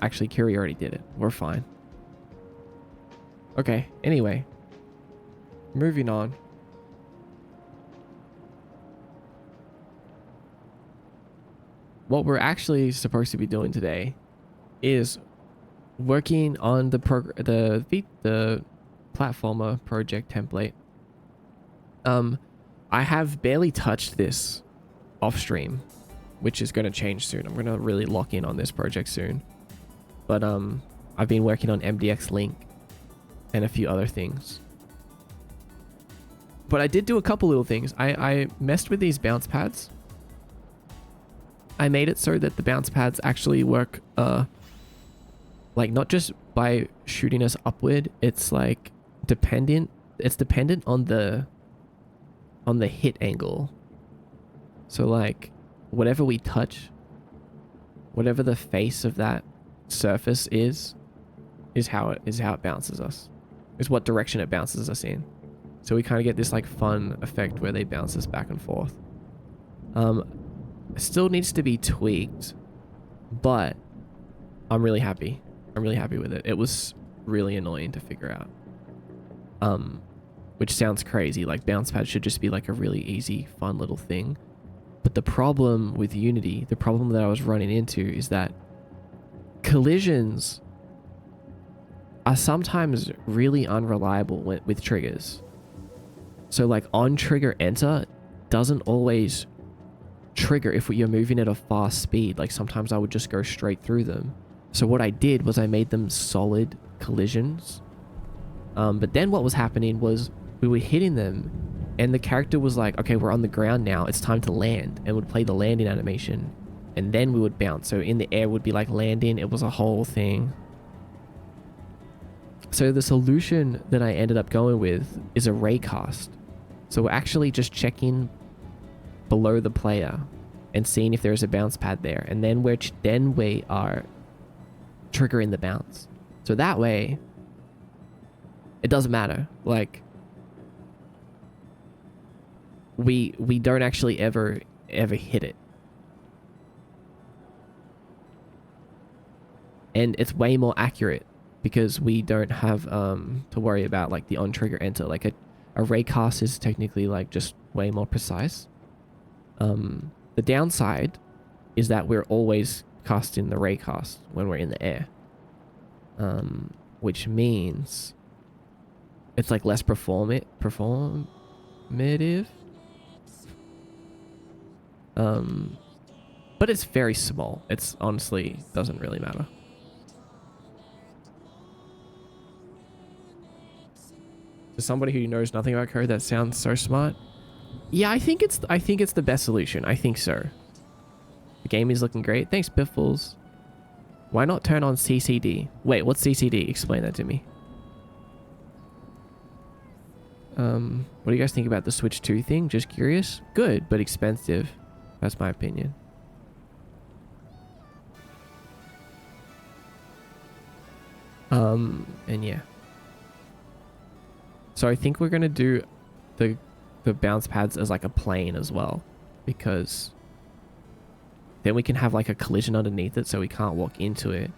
Actually, Kiri already did it. We're fine. Okay, anyway. Moving on. What we're actually supposed to be doing today is working on the platformer project template. I have barely touched this off stream, which is going to change soon. I'm going to really lock in on this project soon. But I've been working on MDX Link and a few other things. But I did do a couple little things. I messed with these bounce pads. I made it so that the bounce pads actually work, like not just by shooting us upward. It's like dependent. It's dependent on the hit angle. So like whatever we touch, whatever the face of that surface is how it bounces us. Is what direction it bounces us in. So we kind of get this like fun effect where they bounce us back and forth. Still needs to be tweaked, but I'm really happy. I'm really happy with it. It was really annoying to figure out. Which sounds crazy. Like bounce pads should just be like a really easy, fun little thing. But the problem with Unity, the problem that I was running into is that collisions are sometimes really unreliable with triggers. So like on trigger enter doesn't always trigger if you're moving at a fast speed. Like sometimes I would just go straight through them. So what I did was I made them solid collisions. But then what was happening was we were hitting them and the character was like, okay, we're on the ground now. It's time to land, and would play the landing animation. And then we would bounce. So in the air would be like landing. It was a whole thing. So the solution that I ended up going with is a raycast. So we're actually just checking below the player and seeing if there's a bounce pad there, and then we are triggering the bounce. So that way it doesn't matter. Like we don't actually ever hit it, and it's way more accurate because we don't have to worry about like the on trigger enter. Like a raycast is technically like just way more precise. The downside is that we're always casting the raycast when we're in the air. Which means it's like less performative. But it's very small. It's honestly doesn't really matter. To somebody who knows nothing about code, that sounds so smart. Yeah, I think it's the best solution. I think so. The game is looking great. Thanks, Biffles. Why not turn on CCD? Wait, what's CCD? Explain that to me. What do you guys think about the Switch 2 thing? Just curious. Good, but expensive. That's my opinion. And yeah. So I think we're gonna do the bounce pads as like a plane as well, because then we can have like a collision underneath it so we can't walk into it.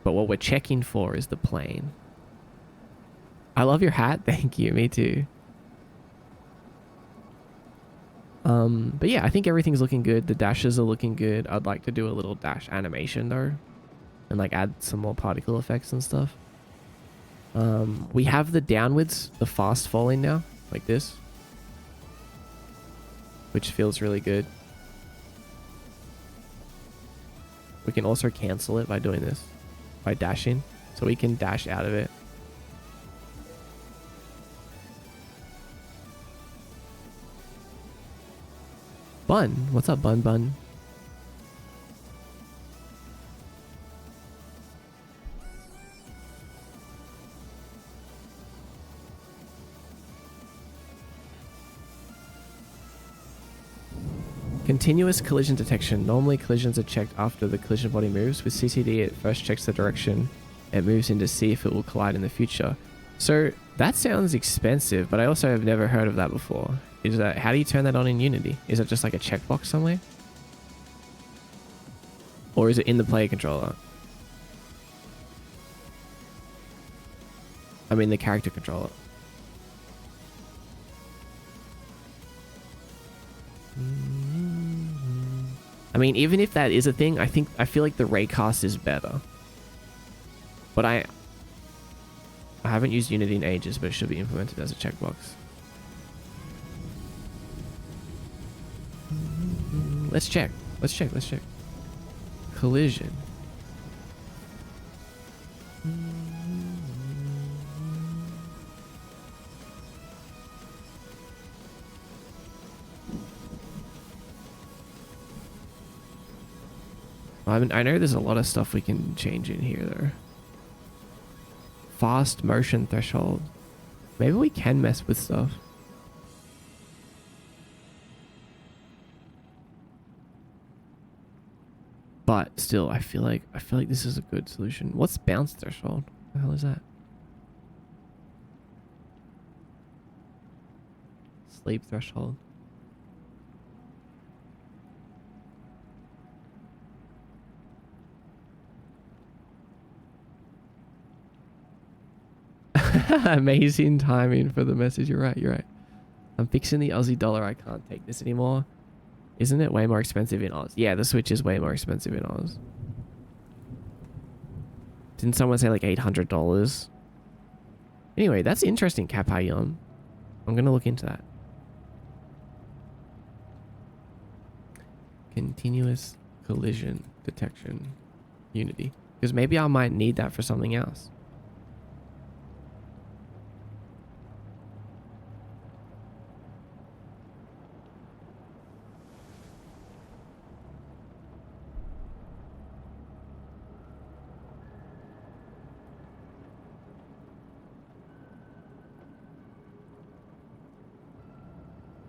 But what we're checking for is the plane. I love your hat. Thank you. Me too. But yeah, I think everything's looking good. The dashes are looking good. I'd like to do a little dash animation though, and like add some more particle effects and stuff. We have the downwards, the fast falling now, like this, which feels really good. We can also cancel it by doing this, by dashing, so we can dash out of it. Bun, what's up, Bun Bun? Continuous collision detection. Normally collisions are checked after the collision body moves. With CCD, it first checks the direction it moves in to see if it will collide in the future. So that sounds expensive, but I also have never heard of that before. Is that, how do you turn that on in Unity? Is it just like a checkbox somewhere? Or is it in the player controller? I mean the character controller. I mean, even if that is a thing, I feel like the raycast is better. But I haven't used Unity in ages, but it should be implemented as a checkbox. Let's check. Let's check. Collision. I know there's a lot of stuff we can change in here though. Fast motion threshold. Maybe we can mess with stuff. But still, I feel like this is a good solution. What's bounce threshold? What the hell is that? Sleep threshold. Amazing timing for the message. You're right. I'm fixing the Aussie dollar. I can't take this anymore. Isn't it way more expensive in Oz? Yeah, the Switch is way more expensive in Oz. Didn't someone say like $800? Anyway, that's interesting, Kapayum. I'm going to look into that. Continuous collision detection. Unity. Because maybe I might need that for something else.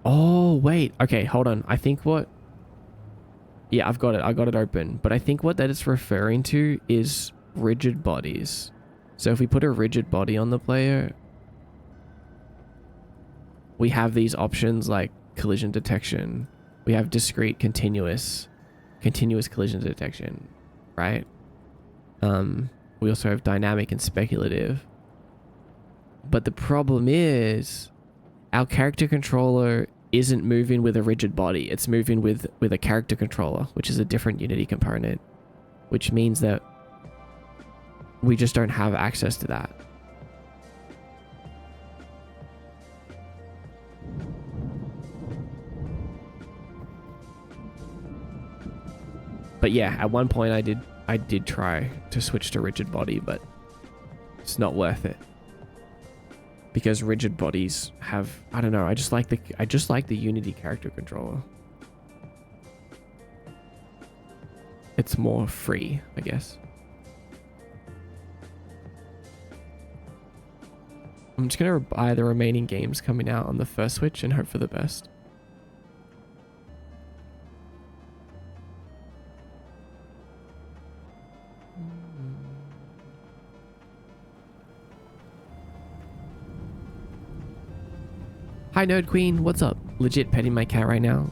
Oh, wait. Okay, hold on. I think what... Yeah, I've got it. I got it open. But I think what that is referring to is rigid bodies. So if we put a rigid body on the player, we have these options like collision detection. We have discrete continuous collision detection, right? We also have dynamic and speculative. But the problem is our character controller isn't moving with a rigid body. It's moving with a character controller, which is a different Unity component, which means that we just don't have access to that. But yeah, at one point I did try to switch to rigid body, but it's not worth it. Because rigid bodies have, I don't know, I just like the Unity character controller. It's more free, I guess. I'm just gonna buy the remaining games coming out on the first Switch and hope for the best. Hi Nerd Queen, what's up? Legit petting my cat right now.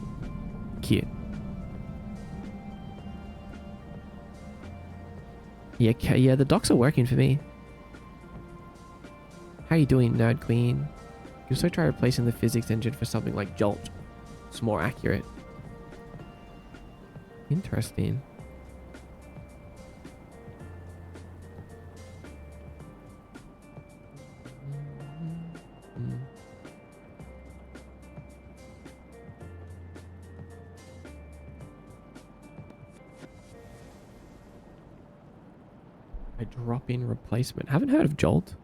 Cute. Yeah, the docs are working for me. How you doing, Nerd Queen? You can also try replacing the physics engine for something like Jolt. It's more accurate. Interesting. A drop-in replacement. Haven't heard of Jolt.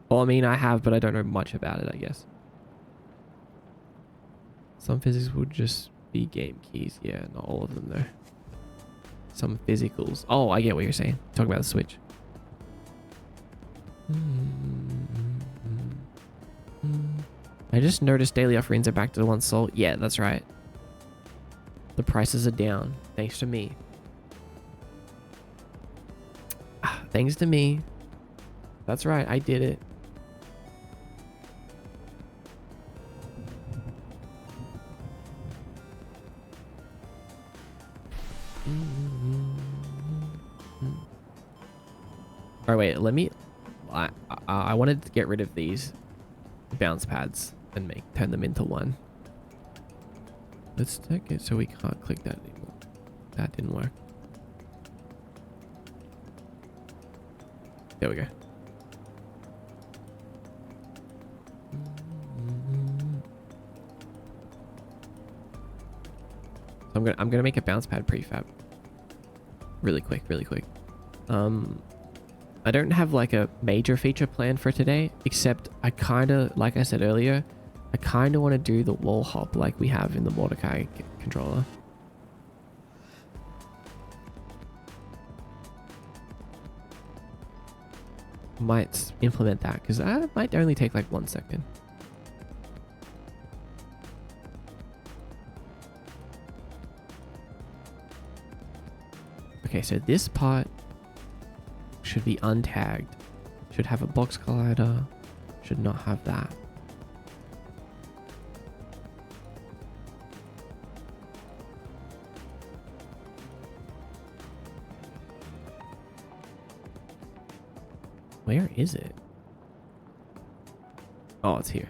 Well, I mean, I have, but I don't know much about it, I guess. Some physics would just be game keys. Yeah, not all of them, though. Some physicals. Oh, I get what you're saying. Talking about the Switch. I just noticed daily offerings are back to the one sold. Yeah, that's right. The prices are down, thanks to me. Thanks to me. That's right, I did it. Alright, wait, let me... I wanted to get rid of these bounce pads and turn them into one. Let's take it so we can't click that anymore. That didn't work. There we go. So I'm gonna make a bounce pad prefab. Really quick. I don't have like a major feature plan for today, except I kinda, like I said earlier, I kinda want to do the wall hop like we have in the Mordecai controller. Might implement that because that might only take like 1 second. Okay, so this part should be untagged. Should have a box collider. Should not have that. Where is it? Oh, it's here.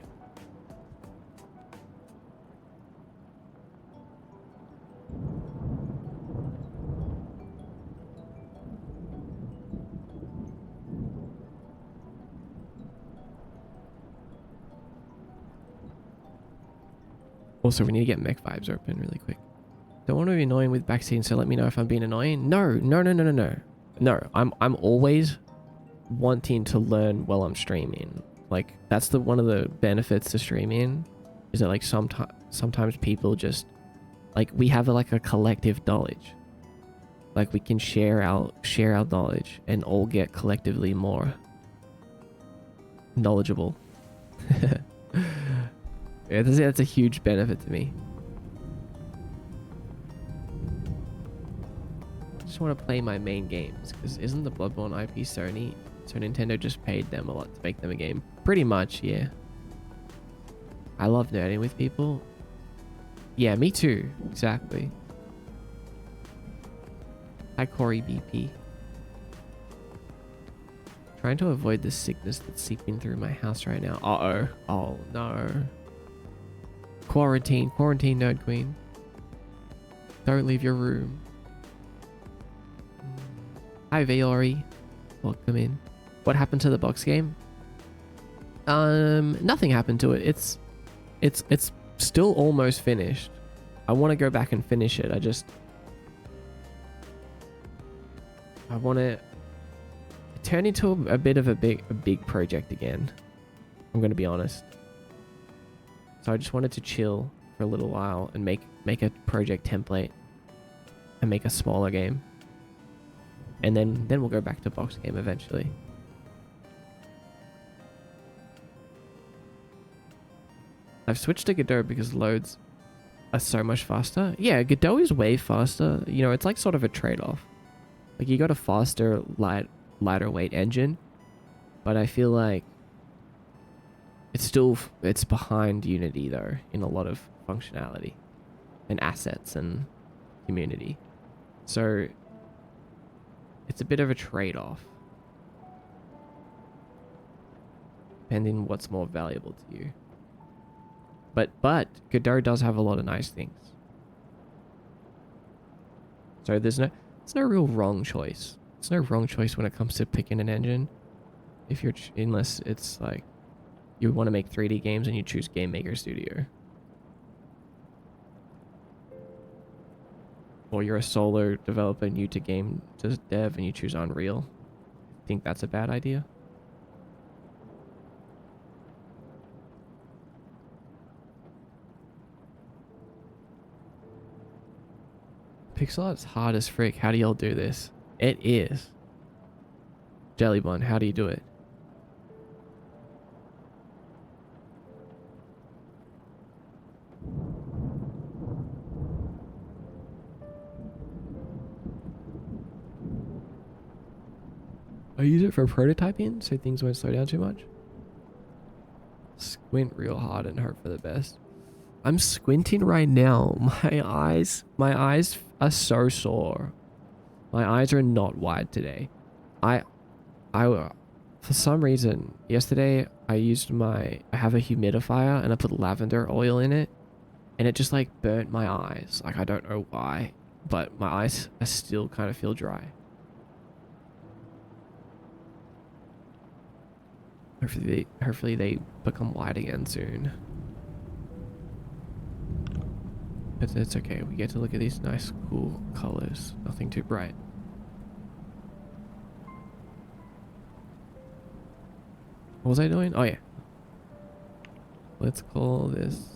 Also, we need to get mech vibes open really quick. Don't want to be annoying with backseating, so let me know if I'm being annoying. No. No, I'm always wanting to learn while I'm streaming. Like, that's one of the benefits to streaming, is that like sometimes people just like, we have like a collective knowledge. Like, we can share our knowledge and all get collectively more knowledgeable. Yeah, that's a huge benefit to me. I just want to play my main games, because isn't the Bloodborne IP Sony? So Nintendo just paid them a lot to make them a game. Pretty much, yeah. I love nerding with people. Yeah, me too. Exactly. Hi, Corey BP. Trying to avoid the sickness that's seeping through my house right now. Uh-oh. Oh, no. Quarantine, Nerd Queen. Don't leave your room. Hi, Viori. Welcome in. What happened to the box game? Nothing happened to it. It's still almost finished. I want to go back and finish it. I want to turn into a bit of a big project again. I'm going to be honest. So I just wanted to chill for a little while and make a project template and make a smaller game. And then we'll go back to box game eventually. I've switched to Godot because loads are so much faster. Yeah, Godot is way faster. You know, it's like sort of a trade-off. Like you got a faster, lighter weight engine, but I feel like it's behind Unity though in a lot of functionality and assets and community. So it's a bit of a trade-off depending what's more valuable to you. But Godot does have a lot of nice things. So there's no real wrong choice. There's no wrong choice when it comes to picking an engine. Unless it's like you want to make 3D games and you choose Game Maker Studio. Or you're a solo developer new to game dev and you choose Unreal. Think that's a bad idea? Pixel art's hard as frick. How do y'all do this? It is. Jellybun, how do you do it? I use it for prototyping so things won't slow down too much. Squint real hard and hope for the best. I'm squinting right now. My eyes are so sore. My eyes are not wide today. I for some reason yesterday I have a humidifier and I put lavender oil in it and it just like burnt my eyes. Like I don't know why, but my eyes I still kind of feel dry. Hopefully they become white again soon. It's okay. We get to look at these nice, cool colors. Nothing too bright. What was I doing? Oh, yeah. Let's call this...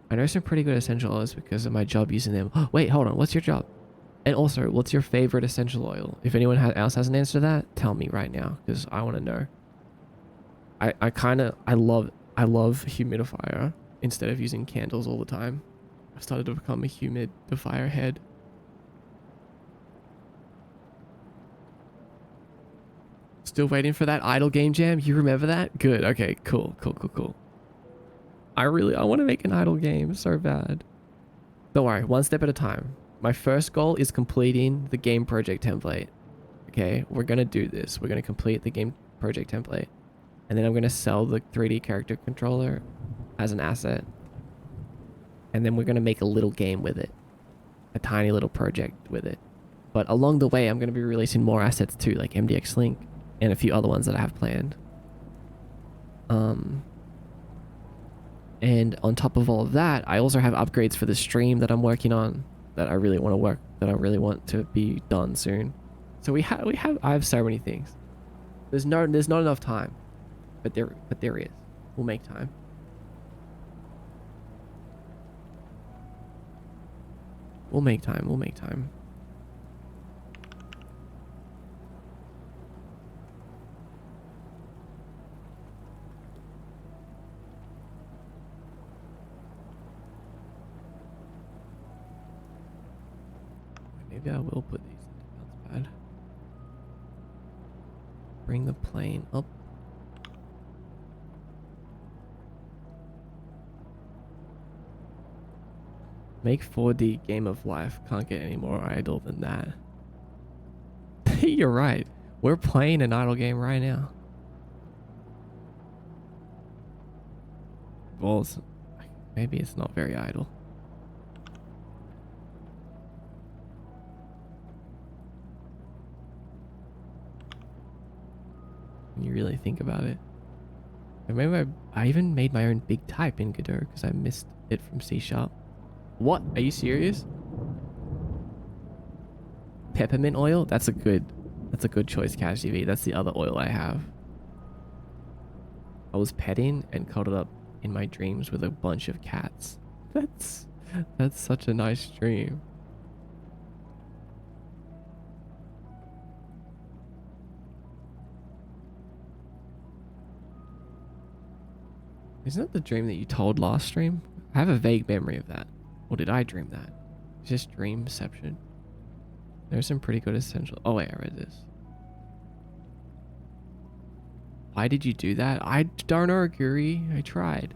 I know some pretty good essential oils because of my job using them. Oh, wait, hold on. What's your job? And also, what's your favorite essential oil? If anyone else has an answer to that, tell me right now because I want to know. I love humidifier instead of using candles all the time. I've started to become a humidifier head. Still waiting for that idle game jam. You remember that? Good. Okay. Cool. I want to make an idle game so bad. Don't worry, one step at a time. My first goal is completing the game project template. Okay, we're going to do this. We're going to complete the game project template. And then I'm going to sell the 3D character controller as an asset. And then we're going to make a little game with it. A tiny little project with it. But along the way, I'm going to be releasing more assets too, like MDX Link and a few other ones that I have planned. And on top of all of that, I also have upgrades for the stream that I'm working on that I really want to be done soon. So I have so many things. There's not enough time, but there is. We'll make time. We'll make time. Maybe I will put these into bounce pad. Bring the plane up. Make 4D game of life. Can't get any more idle than that. You're right. We're playing an idle game right now. Well, maybe it's not very idle. When you really think about it. I remember I even made my own big type in Godot because I missed it from C#. What? Are you serious? Peppermint oil? That's a good choice, Cash TV. That's the other oil I have. I was petting and cuddled up in my dreams with a bunch of cats. That's such a nice dream. Isn't that the dream that you told last stream? I have a vague memory of that. Or did I dream that? It's just dreamception. There's some pretty good essential. Oh wait, I read this. Why did you do that? I don't know, Guri. I tried.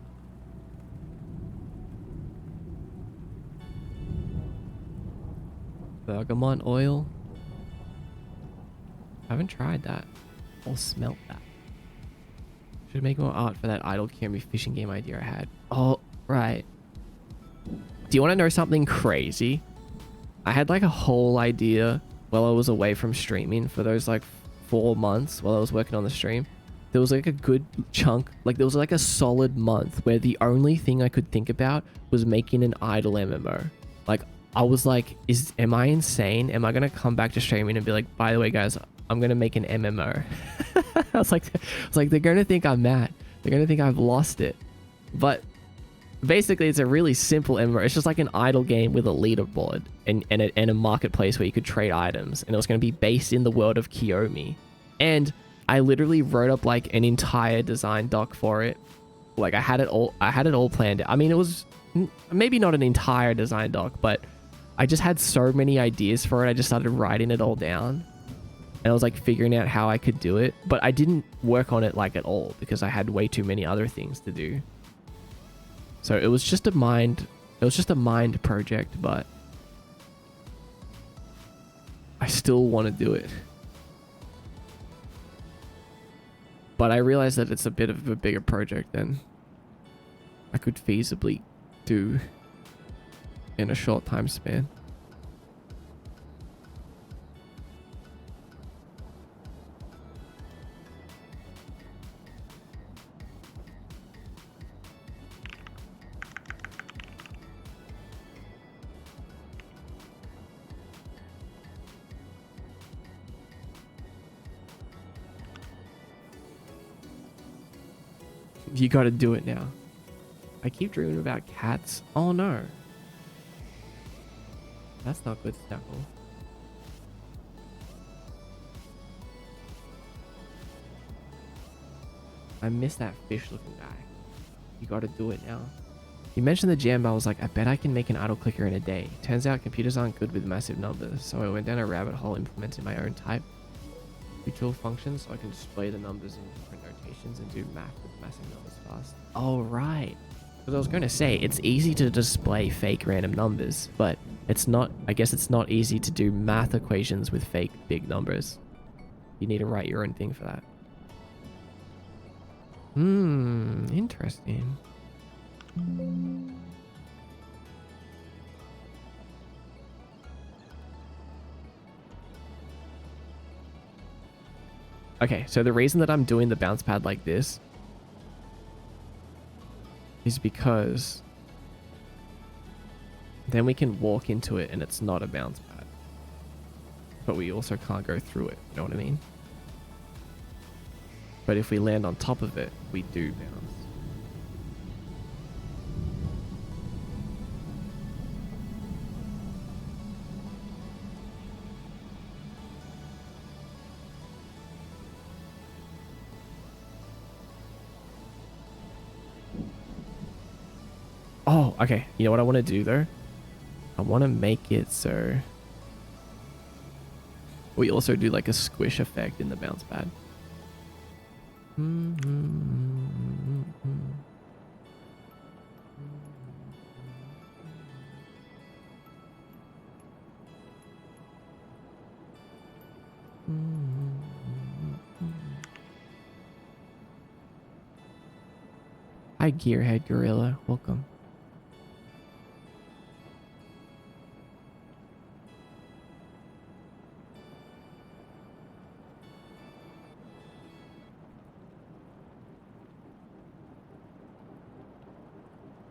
Bergamot oil. I haven't tried that. Or smelt that. Should make more art for that idle Kirby fishing game idea I had. Oh, right. Do you want to know something crazy? I had like a whole idea while I was away from streaming for those like 4 months while I was working on the stream. There was like a good chunk, like there was like a solid month where the only thing I could think about was making an idle MMO. Like I was like, am I insane? Am I going to come back to streaming and be like, by the way, guys, I'm going to make an MMO. I was like, they're going to think I'm mad. They're going to think I've lost it. But basically it's a really simple MMO. It's just like an idle game with a leaderboard and a marketplace where you could trade items. And it was going to be based in the world of Kiyomi. And I literally wrote up like an entire design doc for it. Like I had it all planned. I mean, it was maybe not an entire design doc, but I just had so many ideas for it. I just started writing it all down. And I was like figuring out how I could do it. But I didn't work on it like at all because I had way too many other things to do. So it was just a mind project, but I still want to do it. But I realized that it's a bit of a bigger project than I could feasibly do in a short time span. You gotta do it now. I keep dreaming about cats. Oh no. That's not good, Snackle. I miss that fish looking guy. You gotta do it now. You mentioned the jam, I was like, I bet I can make an idle clicker in a day. Turns out computers aren't good with massive numbers, so I went down a rabbit hole implementing my own type tool functions so I can display the numbers in different notations and do math with massive numbers fast. Oh, right. Because I was going to say, it's easy to display fake random numbers, but it's not, I guess it's not easy to do math equations with fake big numbers. You need to write your own thing for that. Interesting. Okay, so the reason that I'm doing the bounce pad like this is because then we can walk into it and it's not a bounce pad. But we also can't go through it, you know what I mean? But if we land on top of it, we do bounce. Oh, okay. You know what I want to do though? I want to make it so we also do like a squish effect in the bounce pad. Hi, Gearhead Gorilla. Welcome.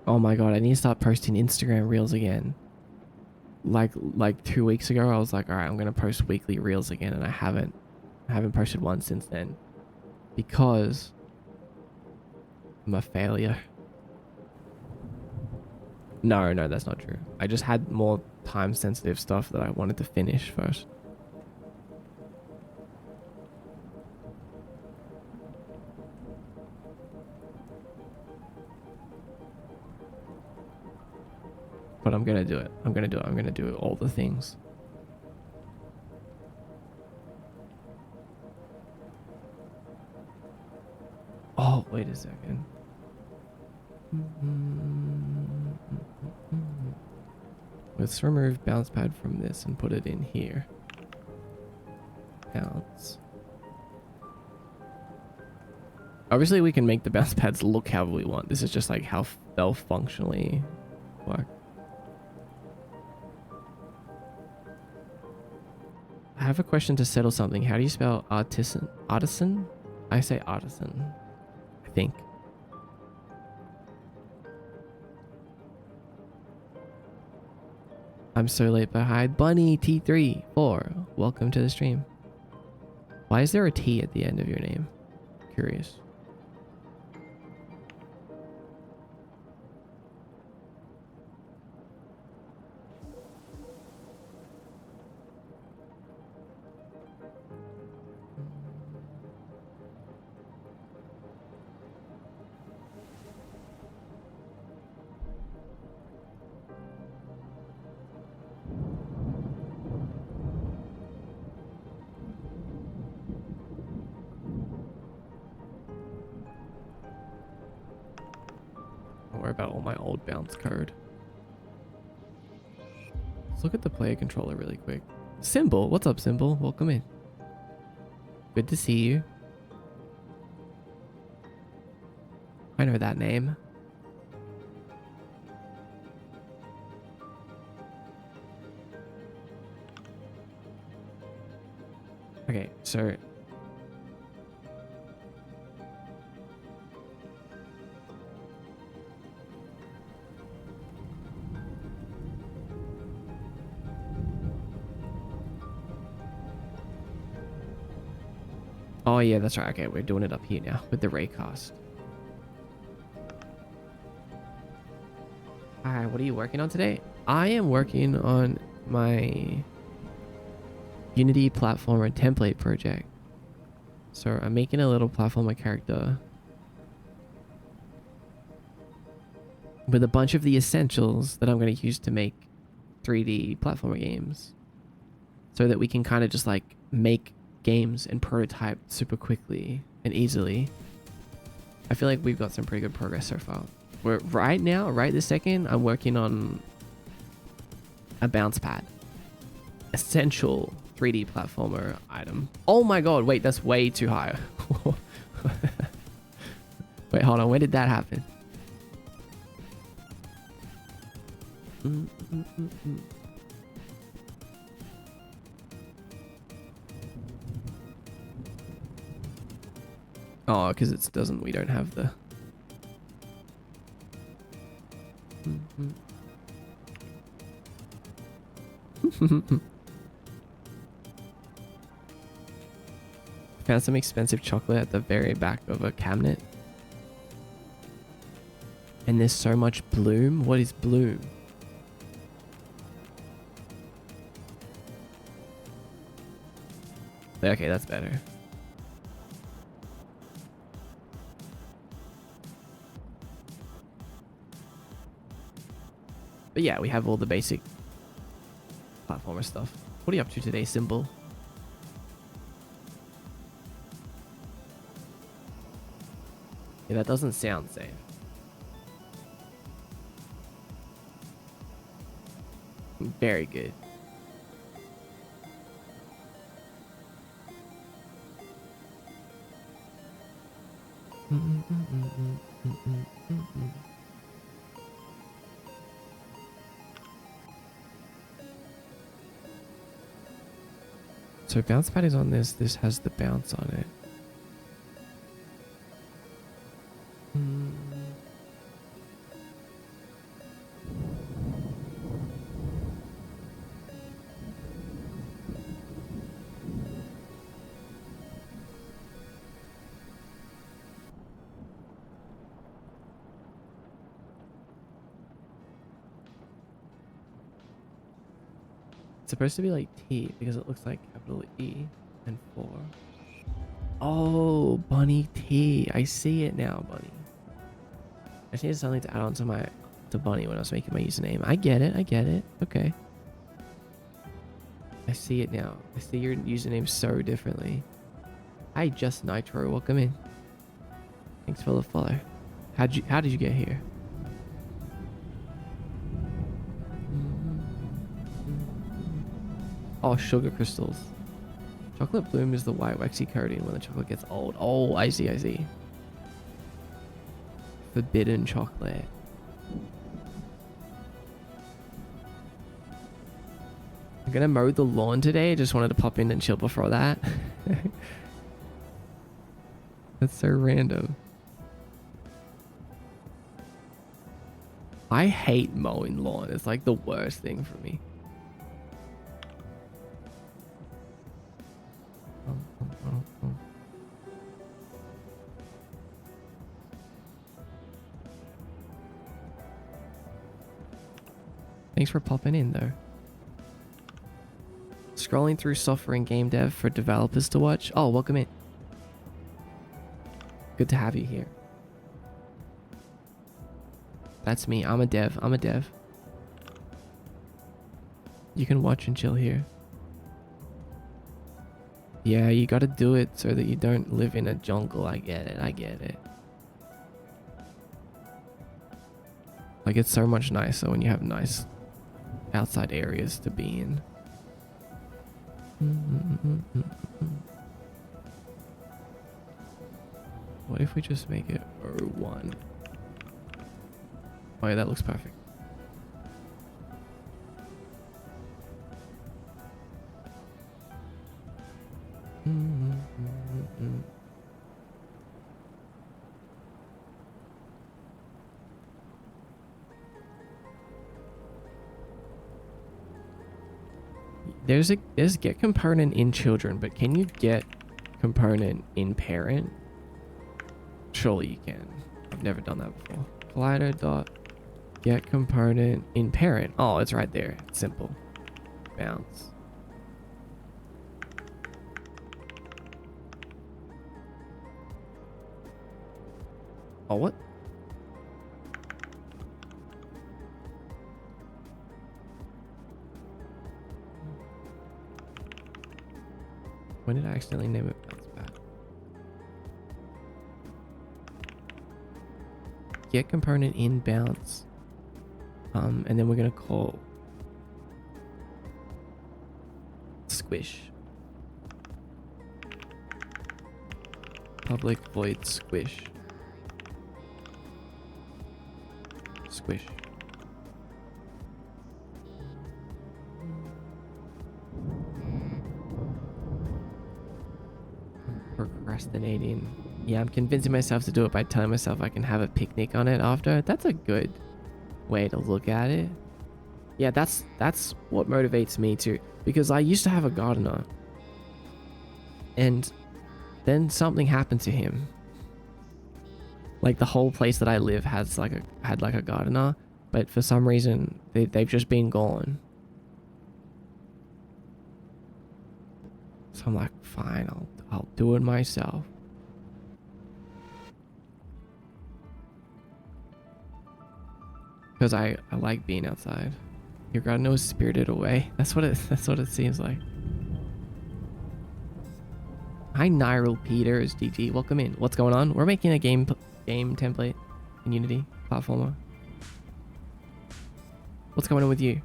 Oh my god, I need to start posting Instagram reels again. Like 2 weeks ago, I was like, all right, I'm gonna post weekly reels again, and I haven't posted one since then because I'm a failure. No, that's not true. I just had more time sensitive stuff that I wanted to finish first. But I'm gonna do it. I'm gonna do all the things. Oh, wait a second. Let's remove bounce pad from this and put it in here. Bounce. Obviously, we can make the bounce pads look however we want. This is just like how they'll functionally work. I have a question to settle something. How do you spell artisan? Artisan? I say artisan. I think. I'm so late behind. Bunny T3-4. Welcome to the stream. Why is there a T at the end of your name? Curious. Don't worry about all my old bounce code. Let's look at the player controller really quick. Symbol, what's up, Symbol? Welcome in. Good to see you. I know that name. Okay, so oh yeah, that's right. Okay, we're doing it up here now with the raycast. Hi, what are you working on today? I am working on my Unity platformer template project. So I'm making a little platformer character with a bunch of the essentials that I'm going to use to make 3D platformer games, so that we can kind of just like make games and prototype super quickly and easily. I feel like we've got some pretty good progress so far. We're right now, right this second, I'm working on a bounce pad. Essential 3D platformer item. Oh my god, wait, that's way too high. Wait, hold on, when did that happen? Oh, because it doesn't, we don't have the... Found some expensive chocolate at the very back of a cabinet. And there's so much bloom. What is bloom? Okay, that's better. But yeah, we have all the basic platformer stuff. What are you up to today, Symbol? Yeah, that doesn't sound safe. Very good. So bounce pad is on this. This has the bounce on it. It's supposed to be like T because it looks like capital E and 4. Oh, Bunny T. I see it now, Bunny. I just needed something to add on to Bunny when I was making my username. I get it. I get it. Okay. I see it now. I see your username so differently. Hi, Just Nitro. Welcome in. Thanks for the follow. How did you get here? Oh, sugar crystals. Chocolate bloom is the white waxy coating when the chocolate gets old. Oh, I see, I see. Forbidden chocolate. I'm gonna mow the lawn today. Just wanted to pop in and chill before that. That's so random. I hate mowing lawn. It's like the worst thing for me. Thanks for popping in though. Scrolling through software and game dev for developers to watch. Oh, welcome in. Good to have you here. That's me. I'm a dev. I'm a dev. You can watch and chill here. Yeah, you gotta do it so that you don't live in a jungle. I get it. I get it. Like, it's so much nicer when you have nice outside areas to be in. What if we just make it 01? Oh yeah, that looks perfect. There's get component in children, but can you get component in parent? Surely you can. I've never done that before. Collider dot get component in parent. Oh, it's right there. It's simple. Bounce. Oh, what? When did I accidentally name it bounce pad? Get component in bounce. And then we're gonna call squish. Public void squish. Squish. Procrastinating. Yeah, I'm convincing myself to do it by telling myself I can have a picnic on it after. That's a good way to look at it. Yeah, that's what motivates me too, because I used to have a gardener and then something happened to him. Like, the whole place that I live had like a gardener, but for some reason they've just been gone. So I'm like, fine, I'll do it myself. Because I like being outside. Your gardener was spirited away. That's what it seems like. Hi, Nyril Peters, DG. Welcome in. What's going on? We're making a game template in Unity platformer. What's going on with you?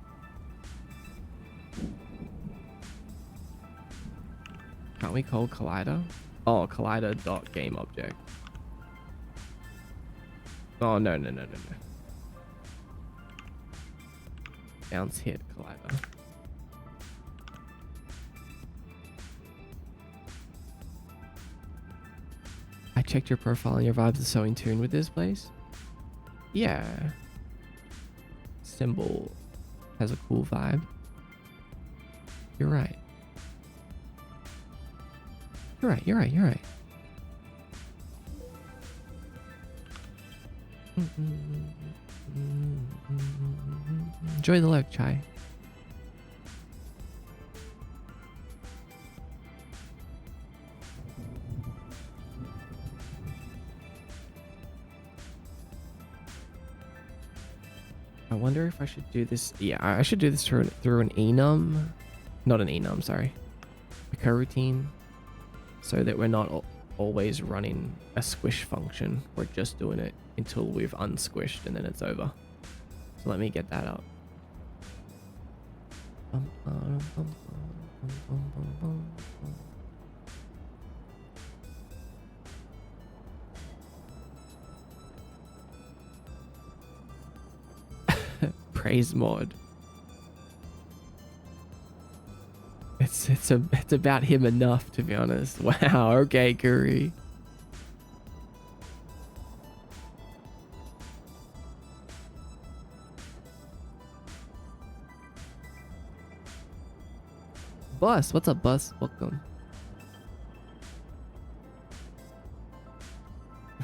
Can't we call Collider? Oh, Collider.GameObject. Oh, no, no, no, no, no. Bounce hit collider. I checked your profile and your vibes are so in tune with this place. Yeah. Symbol has a cool vibe. You're right. You're right, you're right, you're right. Enjoy the lurk, Chai. I wonder if I should do this. Yeah, I should do this through an enum. Not an enum, sorry. A coroutine. So that we're not always running a squish function. We're just doing it until we've unsquished and then it's over. So let me get that up. Praise mod. It's about him enough, to be honest. Wow, okay, Curry. Bus, what's up, Bus? Welcome.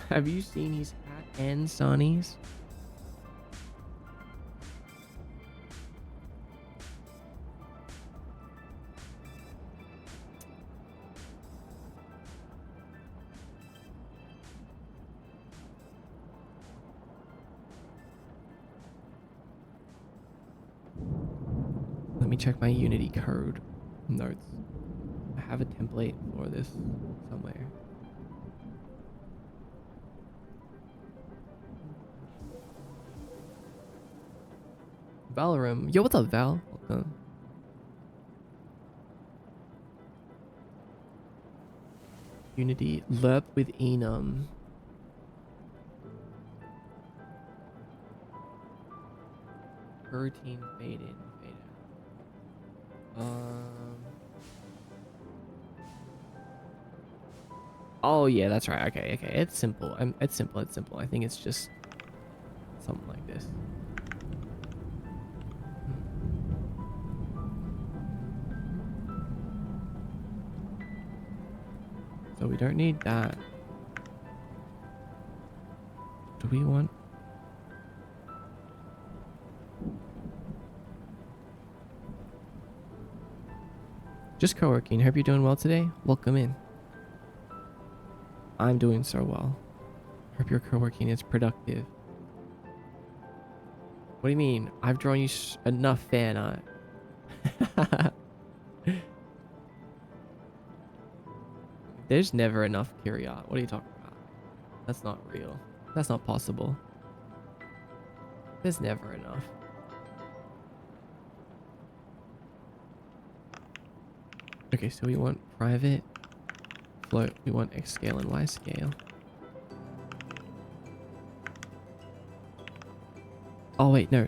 Have you seen his hat and Sonny's? Let me check my Unity code notes. I have a template for this somewhere. Valorum. Yo, what's up, Val? Welcome. Unity. Lerp with enum. Routine fade in, fade out. Oh yeah, that's right. Okay, okay. It's simple. It's simple. It's simple. I think it's just something like this. So we don't need that. Do we want? Just co-working. Hope you're doing well today. Welcome in. I'm doing so well. Hope your co-working is productive. What do you mean? I've drawn you enough fan art. There's never enough Kyriot. What are you talking about? That's not real. That's not possible. There's never enough. Okay, so we want private, float, we want X scale and Y scale. Oh wait, no,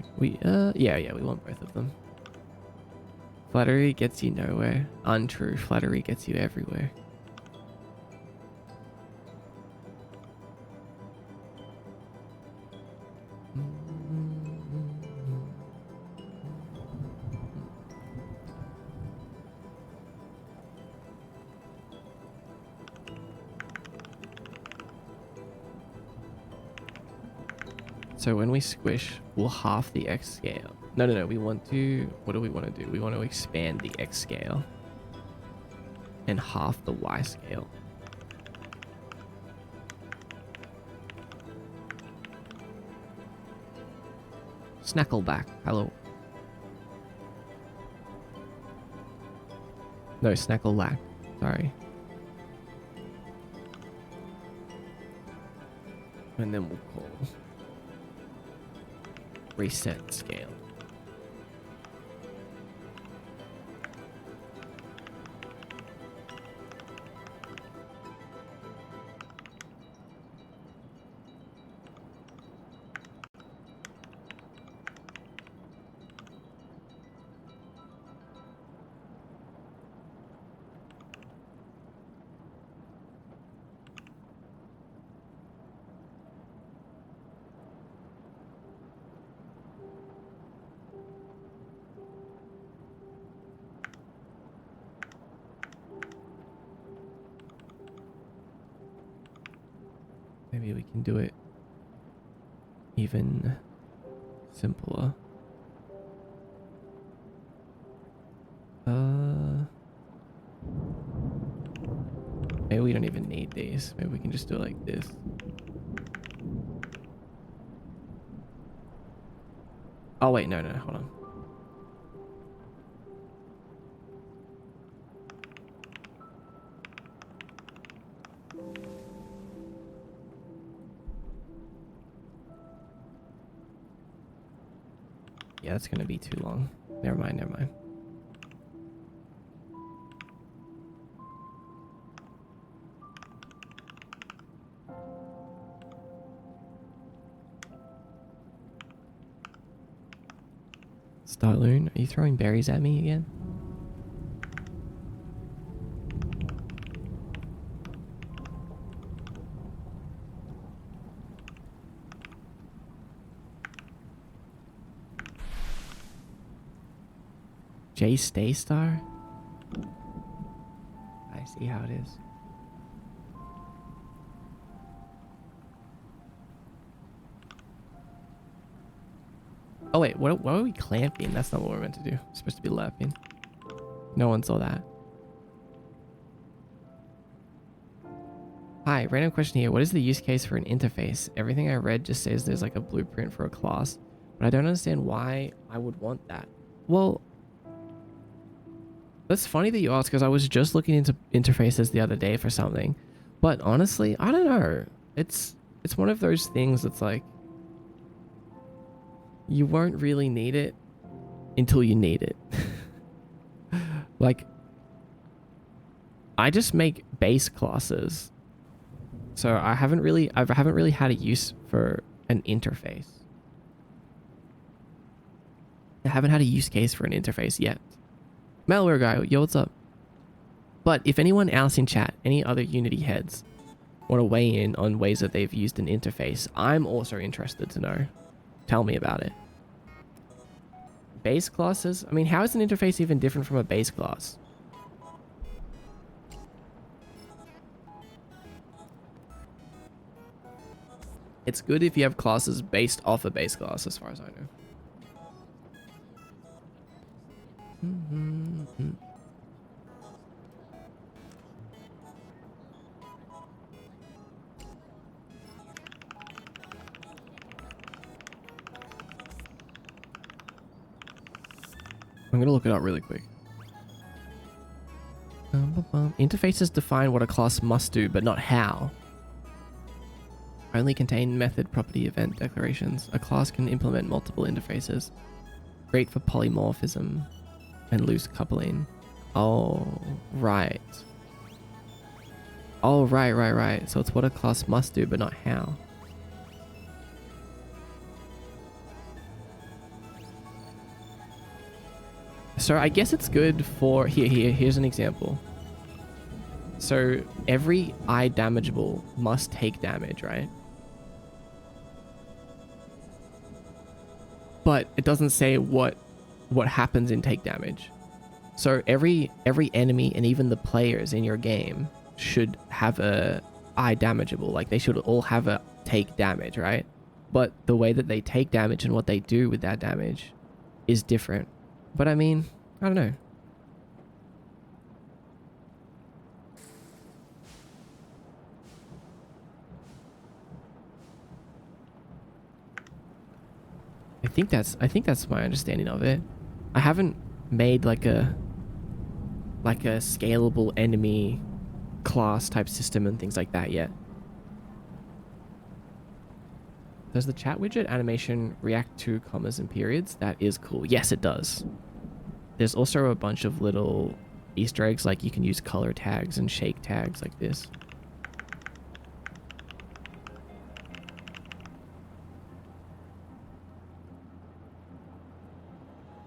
yeah, we want both of them. Flattery gets you nowhere. Untrue, flattery gets you everywhere. So when we squish, we'll half the X scale. No, we want to, what do we want to do? We want to expand the X scale and half the Y scale. Snackleback, hello. No, Snackleback, sorry. And then we'll call reset scale. Maybe we can do it even simpler. Maybe we don't even need these. Maybe we can just do it like this. Oh wait, no, hold on. Yeah, that's gonna be too long. Never mind. Starloon, are you throwing berries at me again? J Stay Star? I see how it is. Oh wait, what are we clamping? That's not what we're meant to do. We're supposed to be lapping. No one saw that. Hi, random question here. What is the use case for an interface? Everything I read just says there's like a blueprint for a class, but I don't understand why I would want that. Well, that's funny that you ask, because I was just looking into interfaces the other day for something, but honestly, I don't know. It's one of those things that's like, you won't really need it until you need it. Like, I just make base classes, so I haven't really had a use for an interface. I haven't had a use case for an interface yet. Malware guy, yo, what's up? But if anyone else in chat, any other Unity heads, want to weigh in on ways that they've used an interface, I'm also interested to know. Tell me about it. Base classes? I mean, how is an interface even different from a base class? It's good if you have classes based off a base class, as far as I know. I'm gonna look it up really quick. Interfaces define what a class must do, but not how. Only contain method, property, event declarations. A class can implement multiple interfaces. Great for polymorphism and loose coupling. Oh, right. Oh, right. So it's what a class must do, but not how. So I guess it's good for... Here's an example. So every eye damageable must take damage, right? But it doesn't say what happens in take damage. So every enemy and even the players in your game should have a eye damageable. Like, they should all have a take damage, right? But the way that they take damage and what they do with that damage is different. But I mean, I don't know. I think that's my understanding of it. I haven't made like a scalable enemy class type system and things like that yet. Does the chat widget animation react to commas and periods? That is cool. Yes, it does. There's also a bunch of little Easter eggs, like you can use color tags and shake tags like this.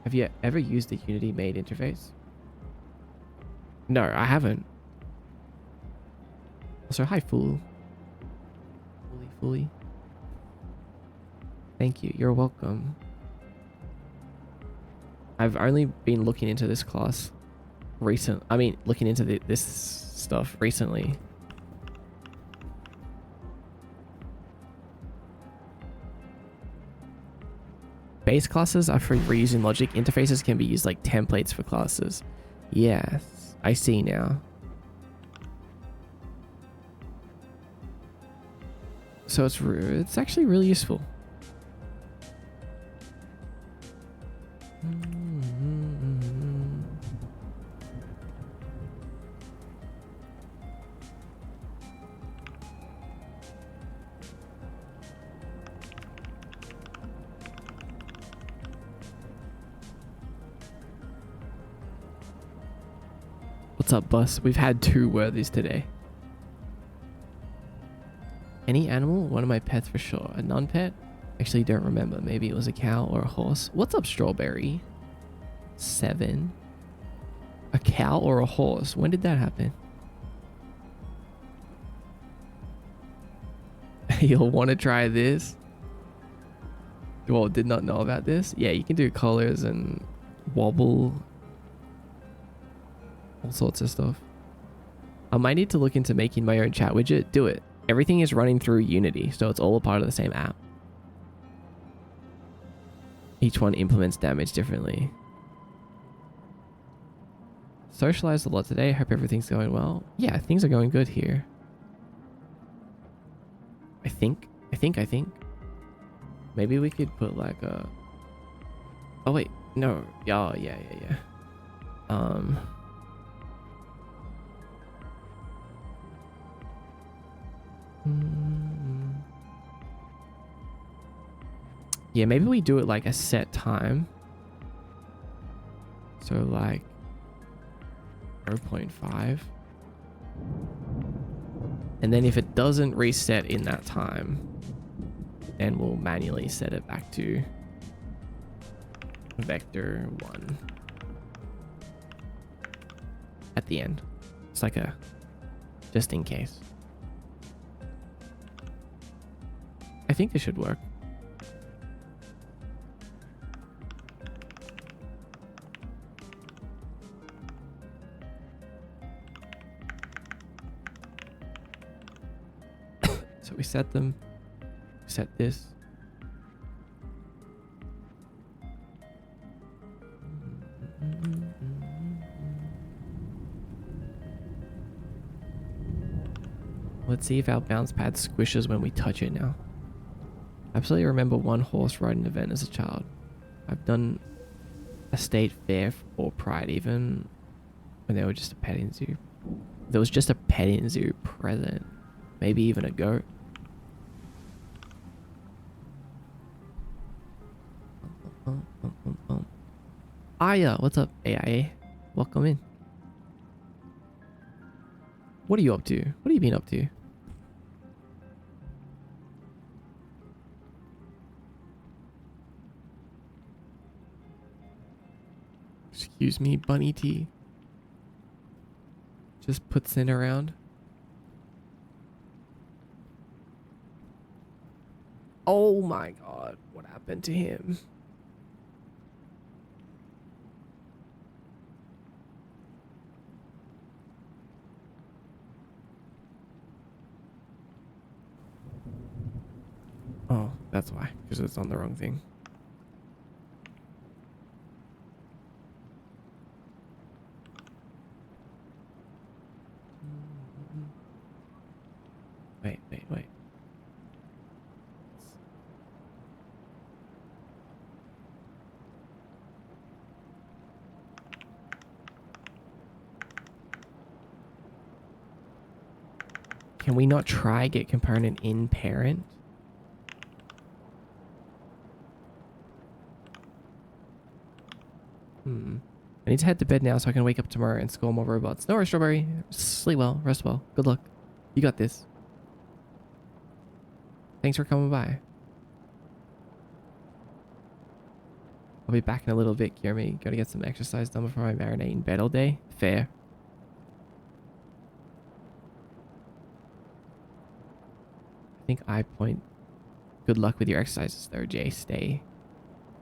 Have you ever used a Unity made interface? No, I haven't. Also, hi, fool. Fully. Thank you. You're welcome. I've only been looking into this class looking into this stuff recently. Base classes are for reusing logic. Interfaces can be used like templates for classes. Yes, I see now. So it's actually really useful. What's up, boss? We've had 2 worthies today. Any animal? One of my pets for sure. A non-pet? Actually don't remember. Maybe it was a cow or a horse. What's up, Strawberry? 7. A cow or a horse? When did that happen? You'll want to try this? Well, did not know about this. Yeah, you can do colors and wobble. All sorts of stuff. I might need to look into making my own chat widget. Do it. Everything is running through Unity, so it's all a part of the same app. Each one implements damage differently. Socialized a lot today. Hope everything's going well. Yeah, things are going good here. I think. Maybe we could put like a... Oh wait, no. Oh, yeah. Yeah, maybe we do it like a set time. So like 0.5. And then if it doesn't reset in that time, then we'll manually set it back to vector 1 at the end. It's like a just in case. I think this should work. So we set them, set this. Let's see if our bounce pad squishes when we touch it now. Absolutely remember one horse riding event as a child. I've done a state fair for Pride even when they were just a petting zoo. There was just a petting zoo present. Maybe even a goat. Aya, what's up, AIA? Welcome in. What are you up to? What have you been up to? Excuse me, Bunny T. Just puts in around. Oh my god, what happened to him? Oh, that's why, because it's on the wrong thing. Wait. Can we not try get component in parent? I need to head to bed now so I can wake up tomorrow and score more robots. No worries, Strawberry. Sleep well, rest well. Good luck. You got this. Thanks for coming by. I'll be back in a little bit, Jeremy. Gotta get some exercise done before I marinate in bed all day. Fair. I think I point... Good luck with your exercises though, Jay. Stay.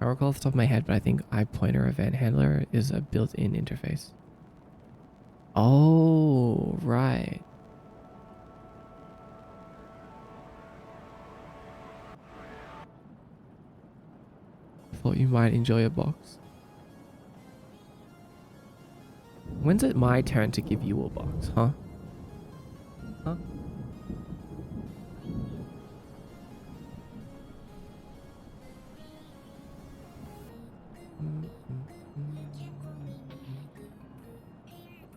I don't recall off the top of my head, but I think iPointer Event Handler is a built-in interface. Oh, right. thought you might enjoy a box. When's it my turn to give you a box, huh? Huh?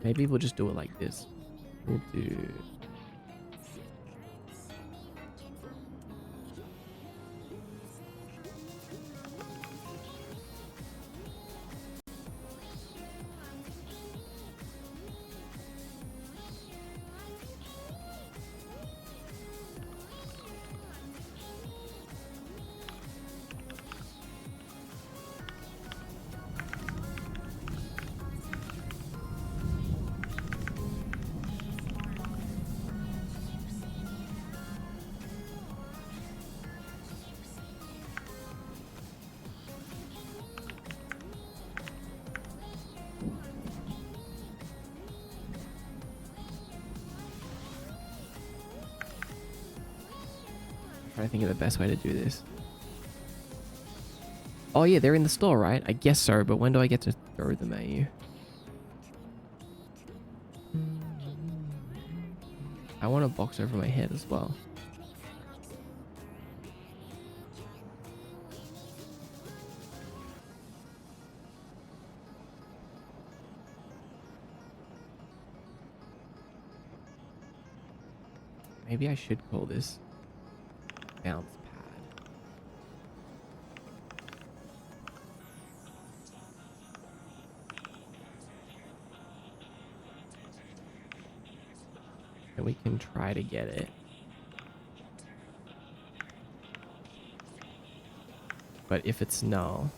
Maybe we'll just do it like this. We'll do... trying to think of the best way to do this. Oh yeah, they're in the store, right? I guess so, but when do I get to throw them at you? I want a box over my head as well. Maybe I should call this bounce pad. And we can try to get it. But if it's no...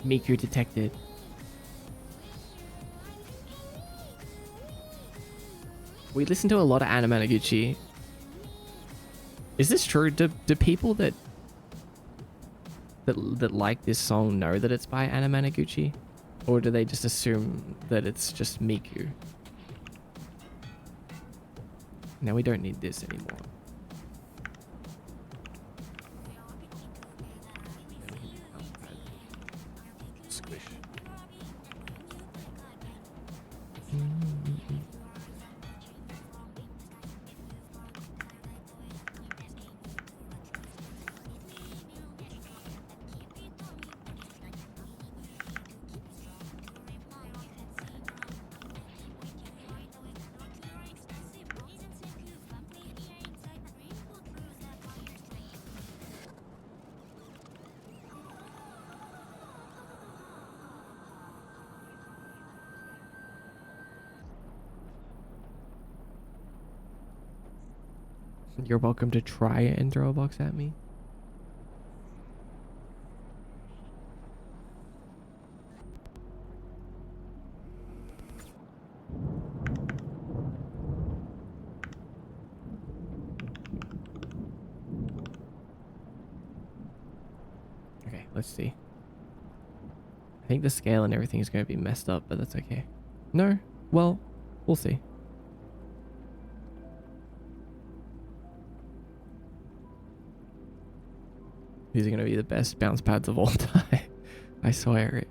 Miku detected. We listen to a lot of Anamanaguchi. Is this true? Do people that like this song know that it's by Anamanaguchi? Or do they just assume that it's just Miku? Now we don't need this anymore. Squish. You're welcome to try and throw a box at me. Okay, let's see. I think the scale and everything is going to be messed up, but that's okay. No? Well, we'll see. These are going to be the best bounce pads of all time. I swear it.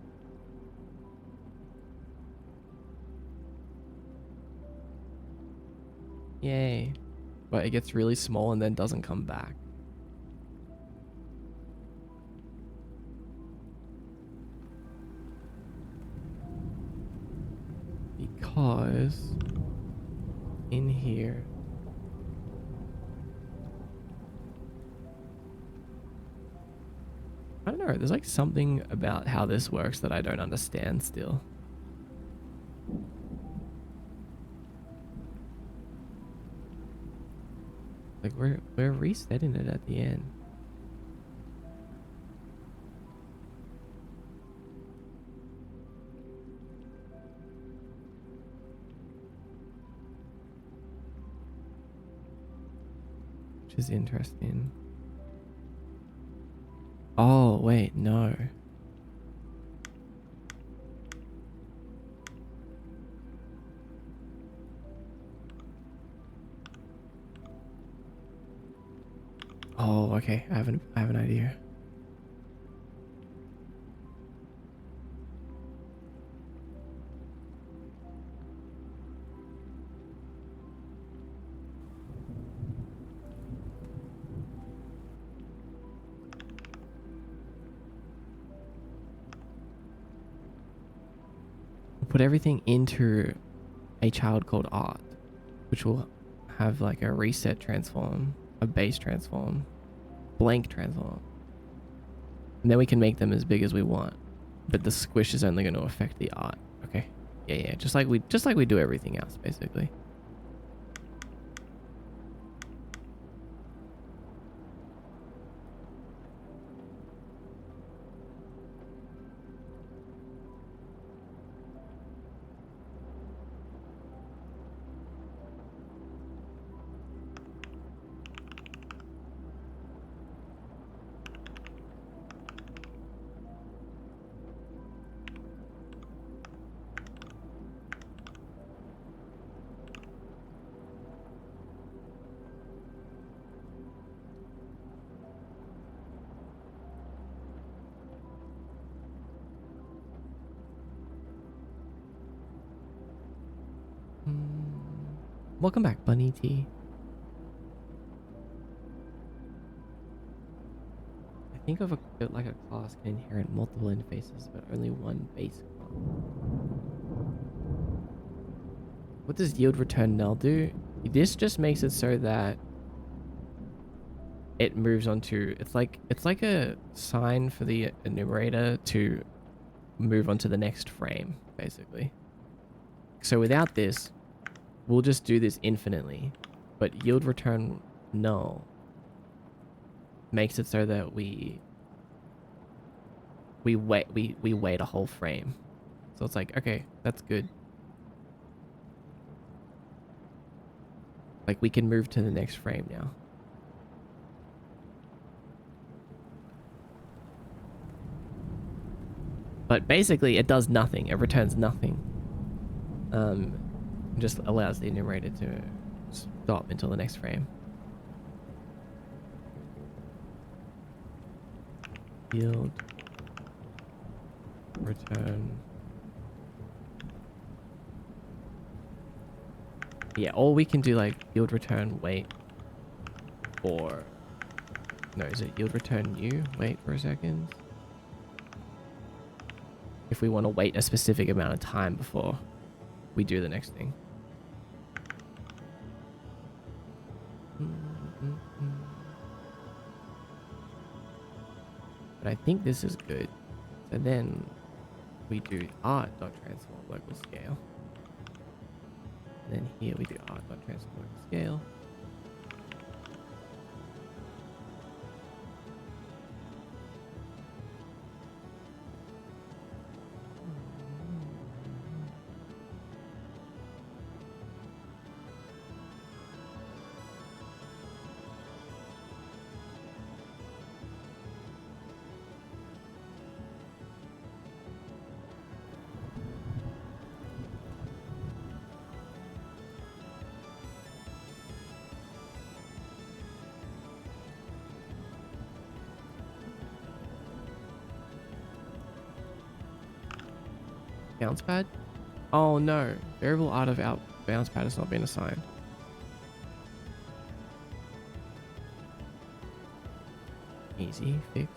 Yay. But it gets really small and then doesn't come back. Because in here I don't know, there's like something about how this works that I don't understand still. Like we're resetting it at the end. Which is interesting. Oh, wait, no. Oh, okay. I have an idea. Put everything into a child called art, which will have like a reset transform, a base transform, blank transform. And then we can make them as big as we want. But the squish is only going to affect the art. Okay. Yeah. Just like we do everything else, basically. Welcome back, Bunny T. I think of a class can inherit multiple interfaces, but only one base class. What does yield return null do? This just makes it so that it moves on to, it's like a sign for the enumerator to move on to the next frame, basically. So without this, we'll just do this infinitely, but yield return null makes it so that we wait a whole frame. So it's like, okay, that's good. Like we can move to the next frame now. But basically it does nothing. It returns nothing. Just allows the enumerator to stop until the next frame. Yield return. Yeah, or we can do like yield return wait, or no, is it yield return new? Wait for a second. If we want to wait a specific amount of time before we do the next thing. But I think this is good. So then we do art.transform local scale. And then here we do art.transform local scale. Bounce pad? Oh no, variable art of out bounce pad has not been assigned. Easy fix.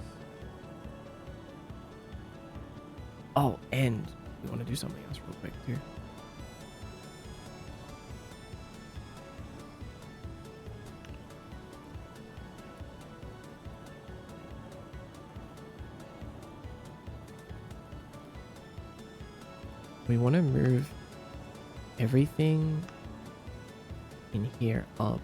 Oh, and we want to do something else real quick too. We want to move everything in here up.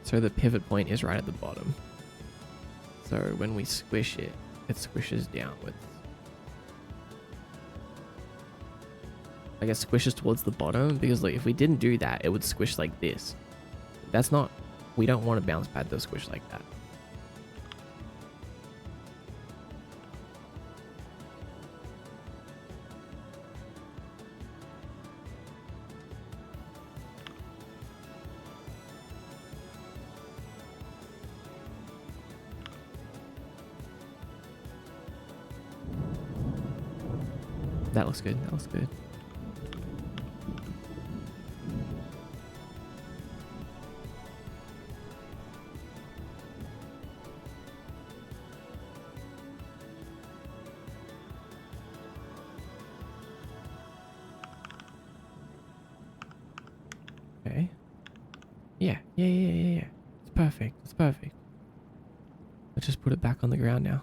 So the pivot point is right at the bottom. So when we squish it, it squishes downwards. I guess squishes towards the bottom because like if we didn't do that, it would squish like this. That's not... We don't want a bounce pad to squish like that. That looks good. That looks good. Okay. Yeah. It's perfect. It's perfect. Let's just put it back on the ground now.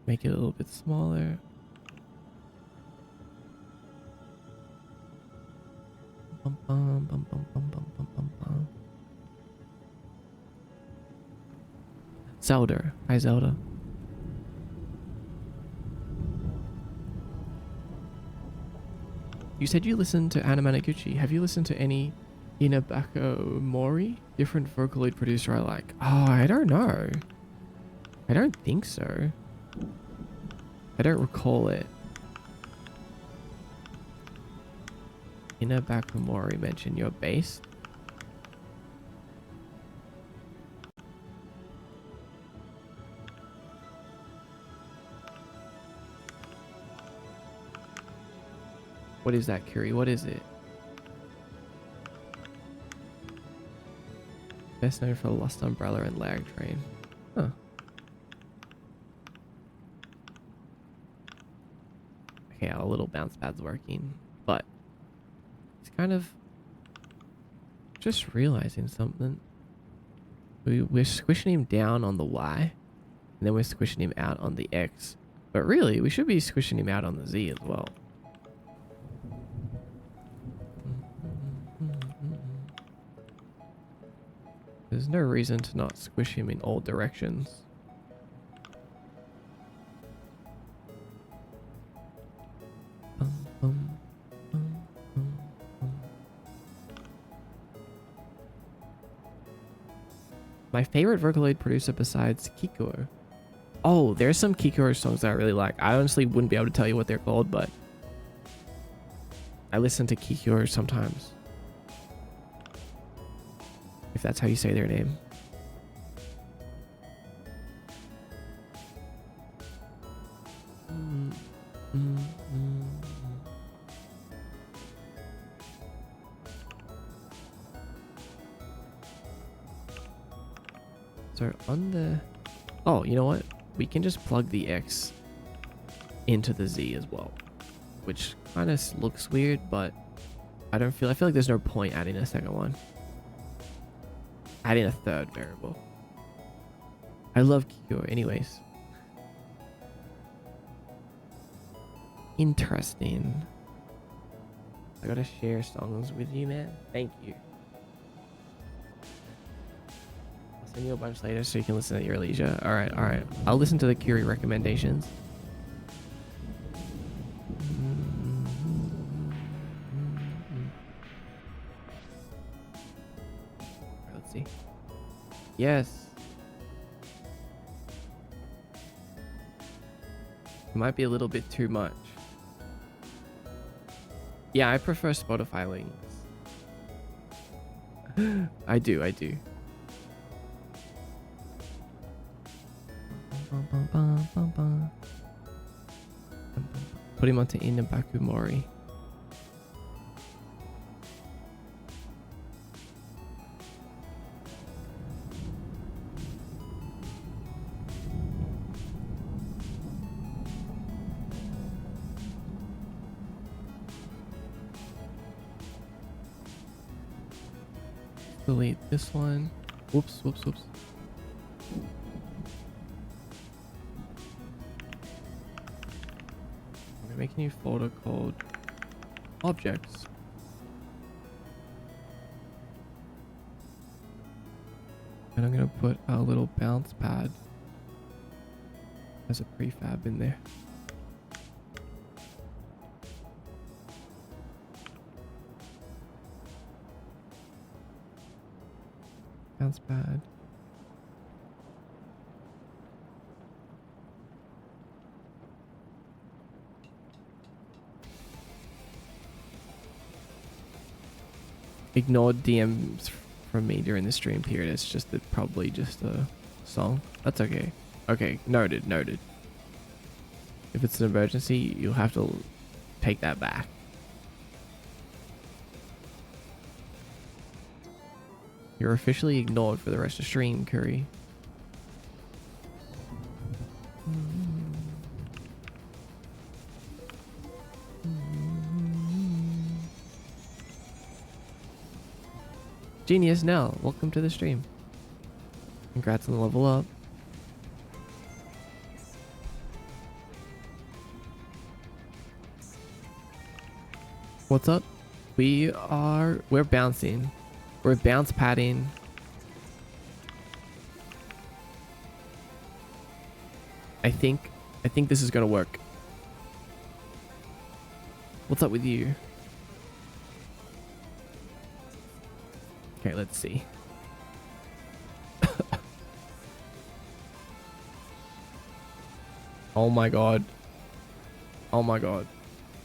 Make it a little bit smaller. Bum, bum, bum, bum, bum, bum, bum, bum, bum. Zelda. Hi, Zelda. You said you listened to Anna Managuchi. Have you listened to any Inabako Mori? Different Vocaloid producer I like. Oh, I don't know. I don't think so. I don't recall it. Inabako Mori mentioned your bass. What is that, Curie? What is it? Best known for Lost Umbrella and Lag Train. Huh. Okay, our little bounce pad's working, but it's kind of just realizing something. We're squishing him down on the Y, and then we're squishing him out on the X. But really, we should be squishing him out on the Z as well. There's no reason to not squish him in all directions. My favorite Vocaloid producer besides Kiko. Oh, there's some Kiko songs that I really like. I honestly wouldn't be able to tell you what they're called, but I listen to Kiko sometimes. If that's how you say their name. So on the... Oh, you know what? We can just plug the X into the Z as well. Which kind of looks weird, but I feel like there's no point adding a second one. Adding a third variable. I love Kiko anyways. Interesting. I gotta share songs with you, man. Thank you. I'll send you a bunch later so you can listen at your leisure. Alright. I'll listen to the Curie recommendations. Let's see. Yes. It might be a little bit too much. Yeah, I prefer Spotify links. I do. Put him onto Inabako Mori. Delete this one. Whoops. We're making a new folder called Objects. And I'm gonna put a little bounce pad as a prefab in there. Bounce pad. Ignored DMs from me during the stream period. It's just probably just a song. That's okay. Okay, noted, noted. If it's an emergency, you'll have to take that back. You're officially ignored for the rest of stream, Curry. Genius Nell, welcome to the stream. Congrats on the level up. What's up? We're bouncing. We're bounce padding. I think this is gonna work. What's up with you? Okay, let's see. Oh my god. Oh my god.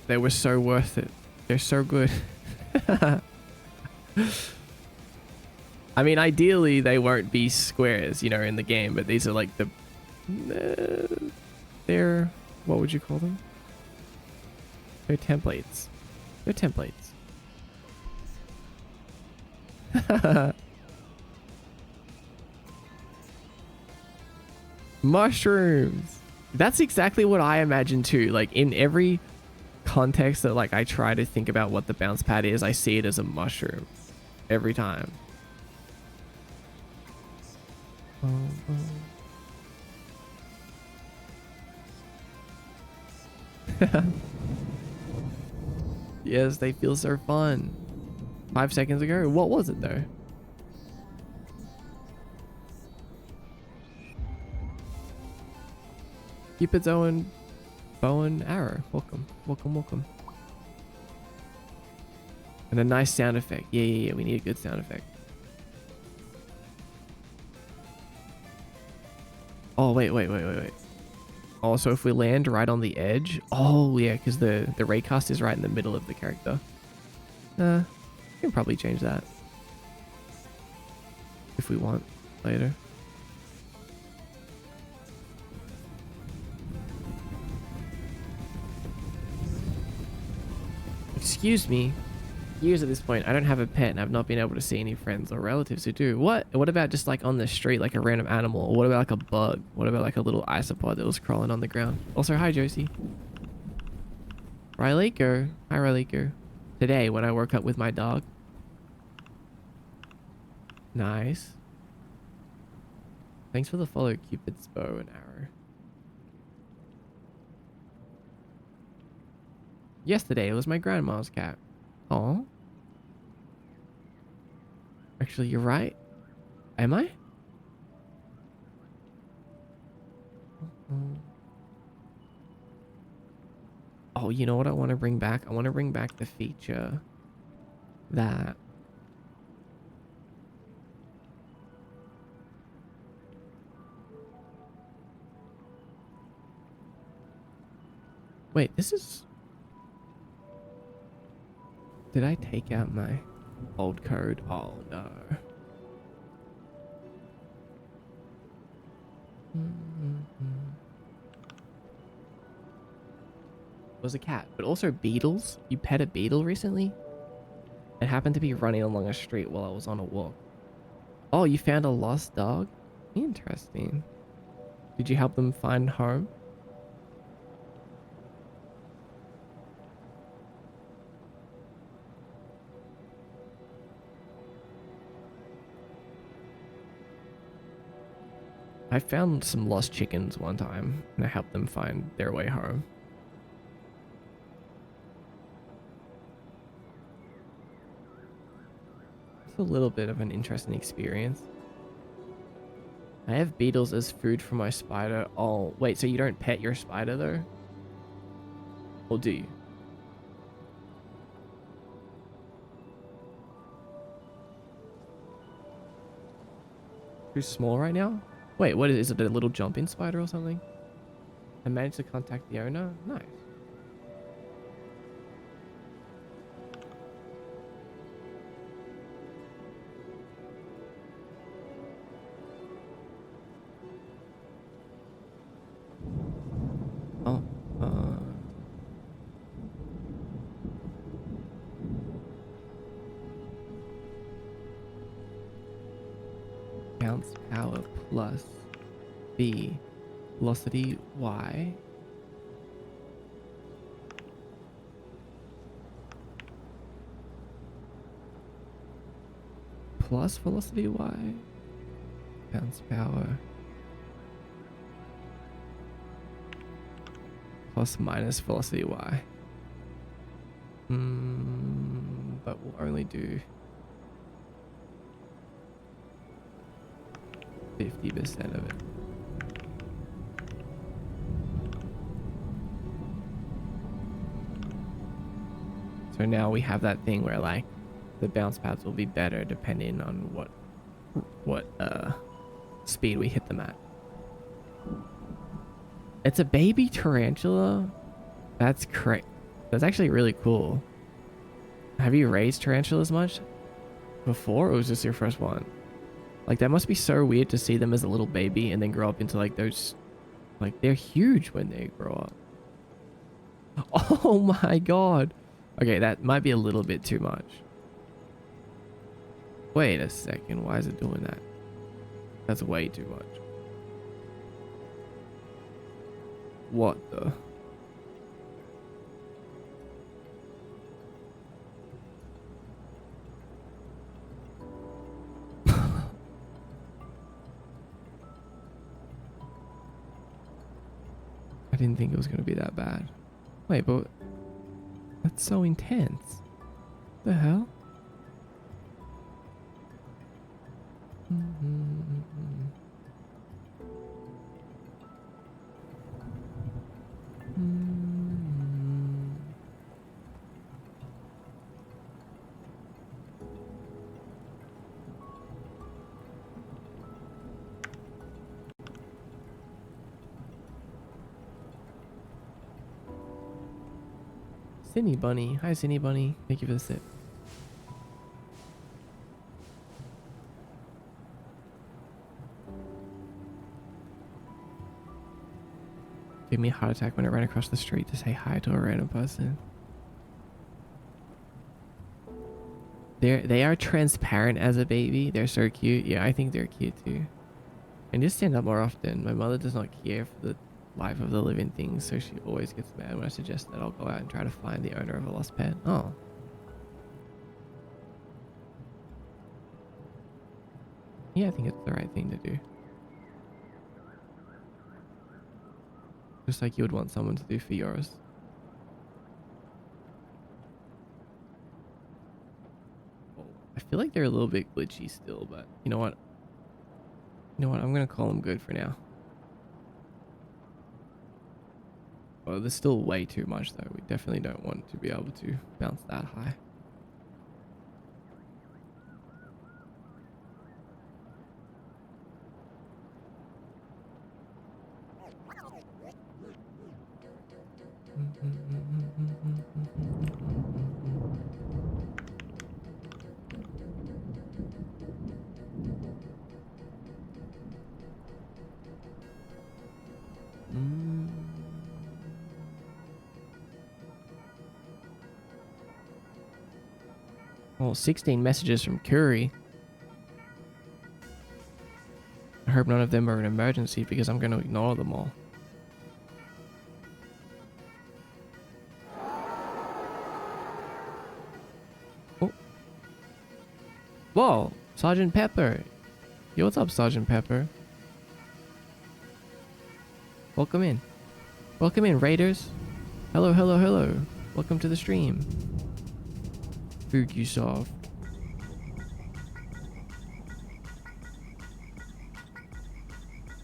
They were so worth it. They're so good. I mean, ideally they won't be squares, you know, in the game, but these are like the... they're... what would you call them? They're templates. They're templates. Mushrooms. That's exactly what I imagine too. Like in every context that like I try to think about what the bounce pad is, I see it as a mushroom every time. Yes, they feel so fun. 5 seconds ago, what was it though? Cupid's own bow and arrow. Welcome, welcome, welcome. And a nice sound effect. Yeah. We need a good sound effect. Oh, wait. Oh, so if we land right on the edge. Oh, yeah, because the raycast is right in the middle of the character. We can probably change that. If we want later. Excuse me. Years at this point, I don't have a pet and I've not been able to see any friends or relatives who do. What about just like on the street, like a random animal? Or what about like a bug? What about like a little isopod that was crawling on the ground? Also, hi Josie. Ryleiko. Hi Ryleiko. Today when I woke up with my dog. Nice. Thanks for the follow, Cupid's bow and arrow. Yesterday it was my grandma's cat. Oh. Actually, you're right. Am I? Oh, you know what I want to bring back? I want to bring back the feature that... Wait, this is... Did I take out my old code? Oh, no. It was a cat, but also beetles. You pet a beetle recently? It happened to be running along a street while I was on a walk. Oh, you found a lost dog? Interesting. Did you help them find home? I found some lost chickens one time and I helped them find their way home. It's a little bit of an interesting experience. I have beetles as food for my spider. Oh, wait, so you don't pet your spider though? Or do you? Too small right now? Wait, what is it? A little jump-in spider or something? I managed to contact the owner? Nice. Oh, bounce power plus B, velocity Y. Plus velocity Y, bounce power. Plus minus velocity Y. But we'll only do 50% of it. So now we have that thing where like the bounce pads will be better depending on what speed we hit them at. It's a baby tarantula. That's correct. That's actually really cool. Have you raised tarantulas much before, or was this your first one? Like, that must be so weird to see them as a little baby and then grow up into like those, like, they're huge when they grow up. Oh my god. Okay, that might be a little bit too much. Wait a second, why is it doing that? That's way too much. What the? I didn't think it was going to be that bad. Wait, but that's so intense. The hell? Sydney Bunny. Hi, Sydney Bunny. Thank you for the sip. Gave me a heart attack when I ran across the street to say hi to a random person. They are transparent as a baby. They're so cute. Yeah, I think they're cute too. And just stand up more often. My mother does not care for the life of the living things, so she always gets mad when I suggest that I'll go out and try to find the owner of a lost pet. Oh. Yeah, I think it's the right thing to do. Just like you would want someone to do for yours. I feel like they're a little bit glitchy still, but you know what? You know what? I'm gonna call them good for now. Well, there's still way too much though. We definitely don't want to be able to bounce that high. Oh, 16 messages from Curry. I hope none of them are an emergency because I'm going to ignore them all. Oh. Whoa, Sergeant Pepper. Yo, what's up, Sergeant Pepper? Welcome in. Welcome in, Raiders. Hello, hello, hello. Welcome to the stream. Fugisoft.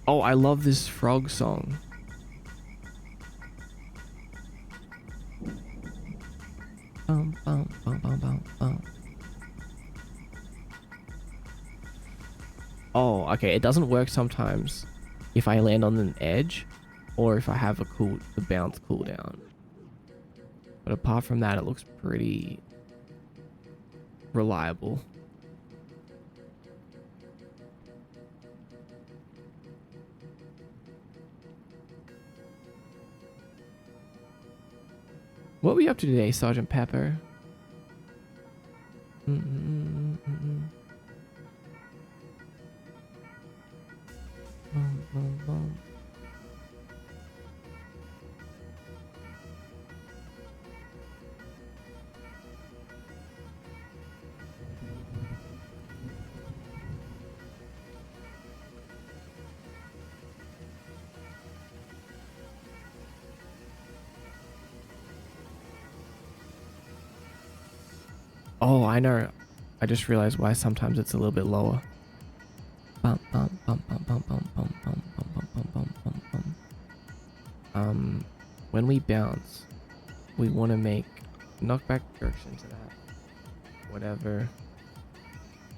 Oh, I love this frog song. Bum, bum, bum, bum, bum, bum. Oh, okay. It doesn't work sometimes if I land on an edge or if I have the bounce cooldown. But apart from that, it looks pretty reliable. What were you up to today, Sergeant Pepper? Oh, I know. I just realized why sometimes it's a little bit lower. Bum, bum, bum, bum, bum, bum, bum, bum, bum, bum, bum, bum, bum, bum. When we bounce, we want to make knockback direction to that. Whatever.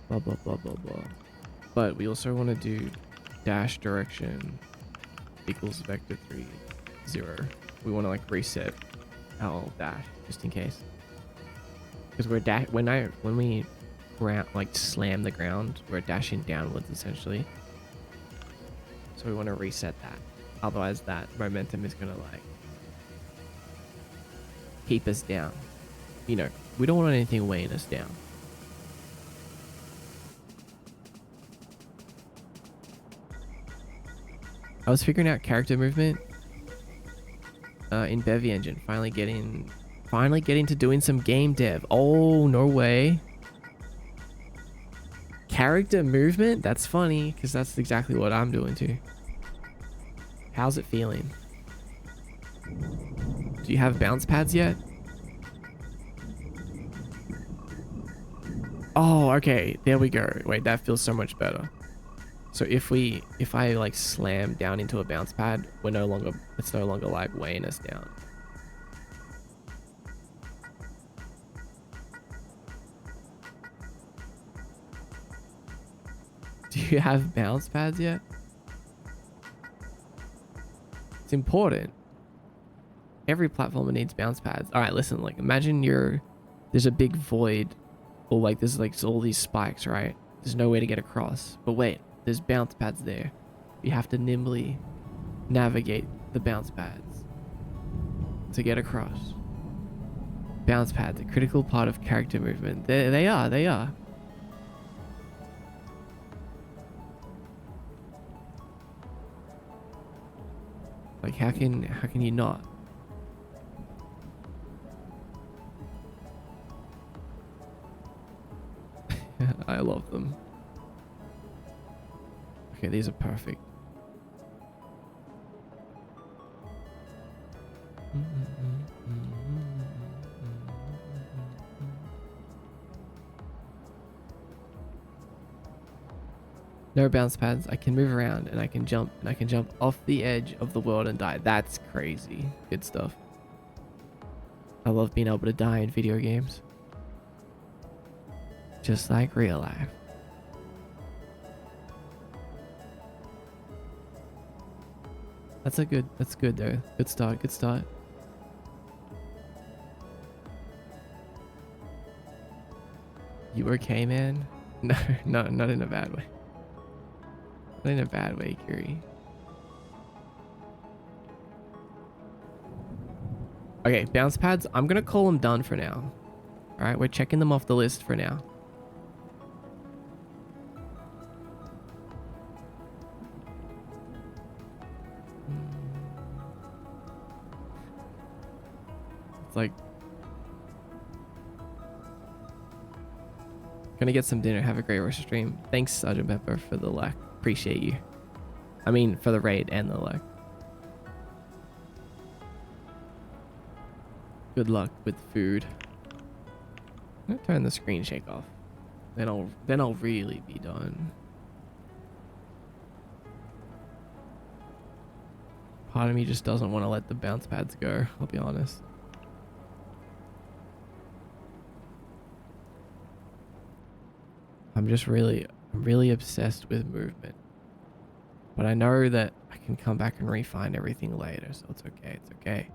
Blah, blah, blah, blah, blah. But we also want to do dash direction equals vector 3, 0. We want to like reset our dash just in case. Because when we like slam the ground, we're dashing downwards essentially. So we want to reset that. Otherwise that momentum is gonna like keep us down. You know, we don't want anything weighing us down. I was figuring out character movement in Bevy Engine. Finally getting to doing some game dev. Oh, no way. Character movement? That's funny, because that's exactly what I'm doing too. How's it feeling? Do you have bounce pads yet? Oh, okay. There we go. Wait, that feels so much better. So if I like slam down into a bounce pad, it's no longer like weighing us down. Do you have bounce pads yet? It's important. Every platformer needs bounce pads. All right, listen, like imagine there's a big void or like there's like all these spikes, right? There's no way to get across. But wait, there's bounce pads there. You have to nimbly navigate the bounce pads to get across. Bounce pads, a critical part of character movement. They are. Like how can you not? I love them. Okay, these are perfect. No bounce pads. I can move around and I can jump off the edge of the world and die. That's crazy. Good stuff. I love being able to die in video games. Just like real life. That's good though. Good start. You okay, man? No, not in a bad way. Not in a bad way, Curie. Okay, bounce pads. I'm gonna call them done for now. All right, we're checking them off the list for now. It's like gonna get some dinner. Have a great rest of stream. Thanks, Sergeant Pepper, for the like. Appreciate you. I mean, for the raid and the like. Good luck with food. I'm gonna turn the screen shake off. Then I'll really be done. Part of me just doesn't want to let the bounce pads go, I'll be honest. I'm just really I'm really obsessed with movement. But I know that I can come back and refine everything later, so it's okay, it's okay.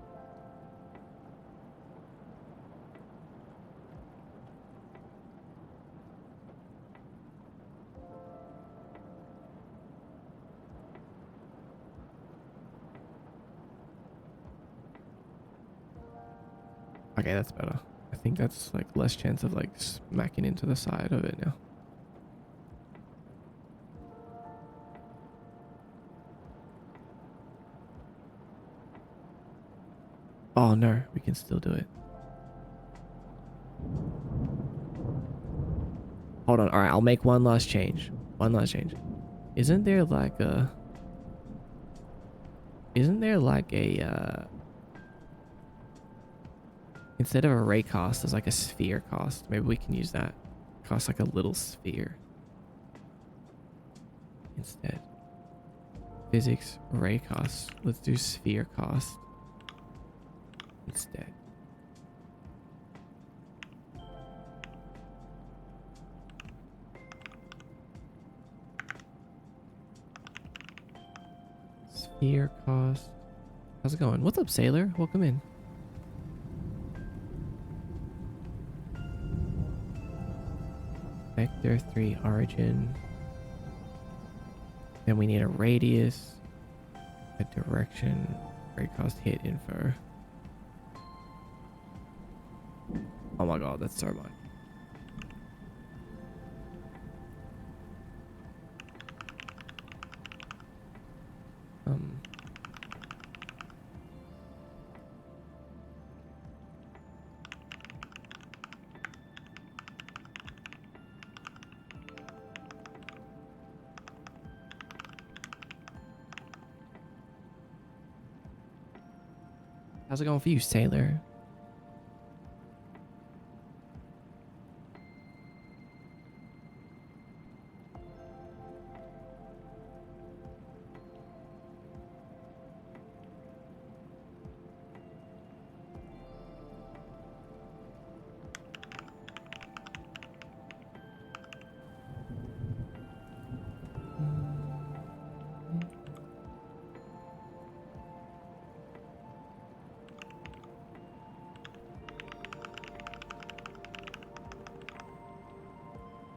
Okay, that's better. I think that's like less chance of like smacking into the side of it now. Oh no, we can still do it. Hold on. All right, I'll make one last change. One last change. Isn't there like a instead of a ray cast, there's like a sphere cast. Maybe we can use that. Cast like a little sphere instead. Physics ray cast. Let's do sphere cast instead. Sphere cast. How's it going? What's up, Sailor? Welcome in. Vector 3 origin. Then we need a radius, a direction, raycast hit info. Oh my god, that's so much. How's it going for you, Sailor?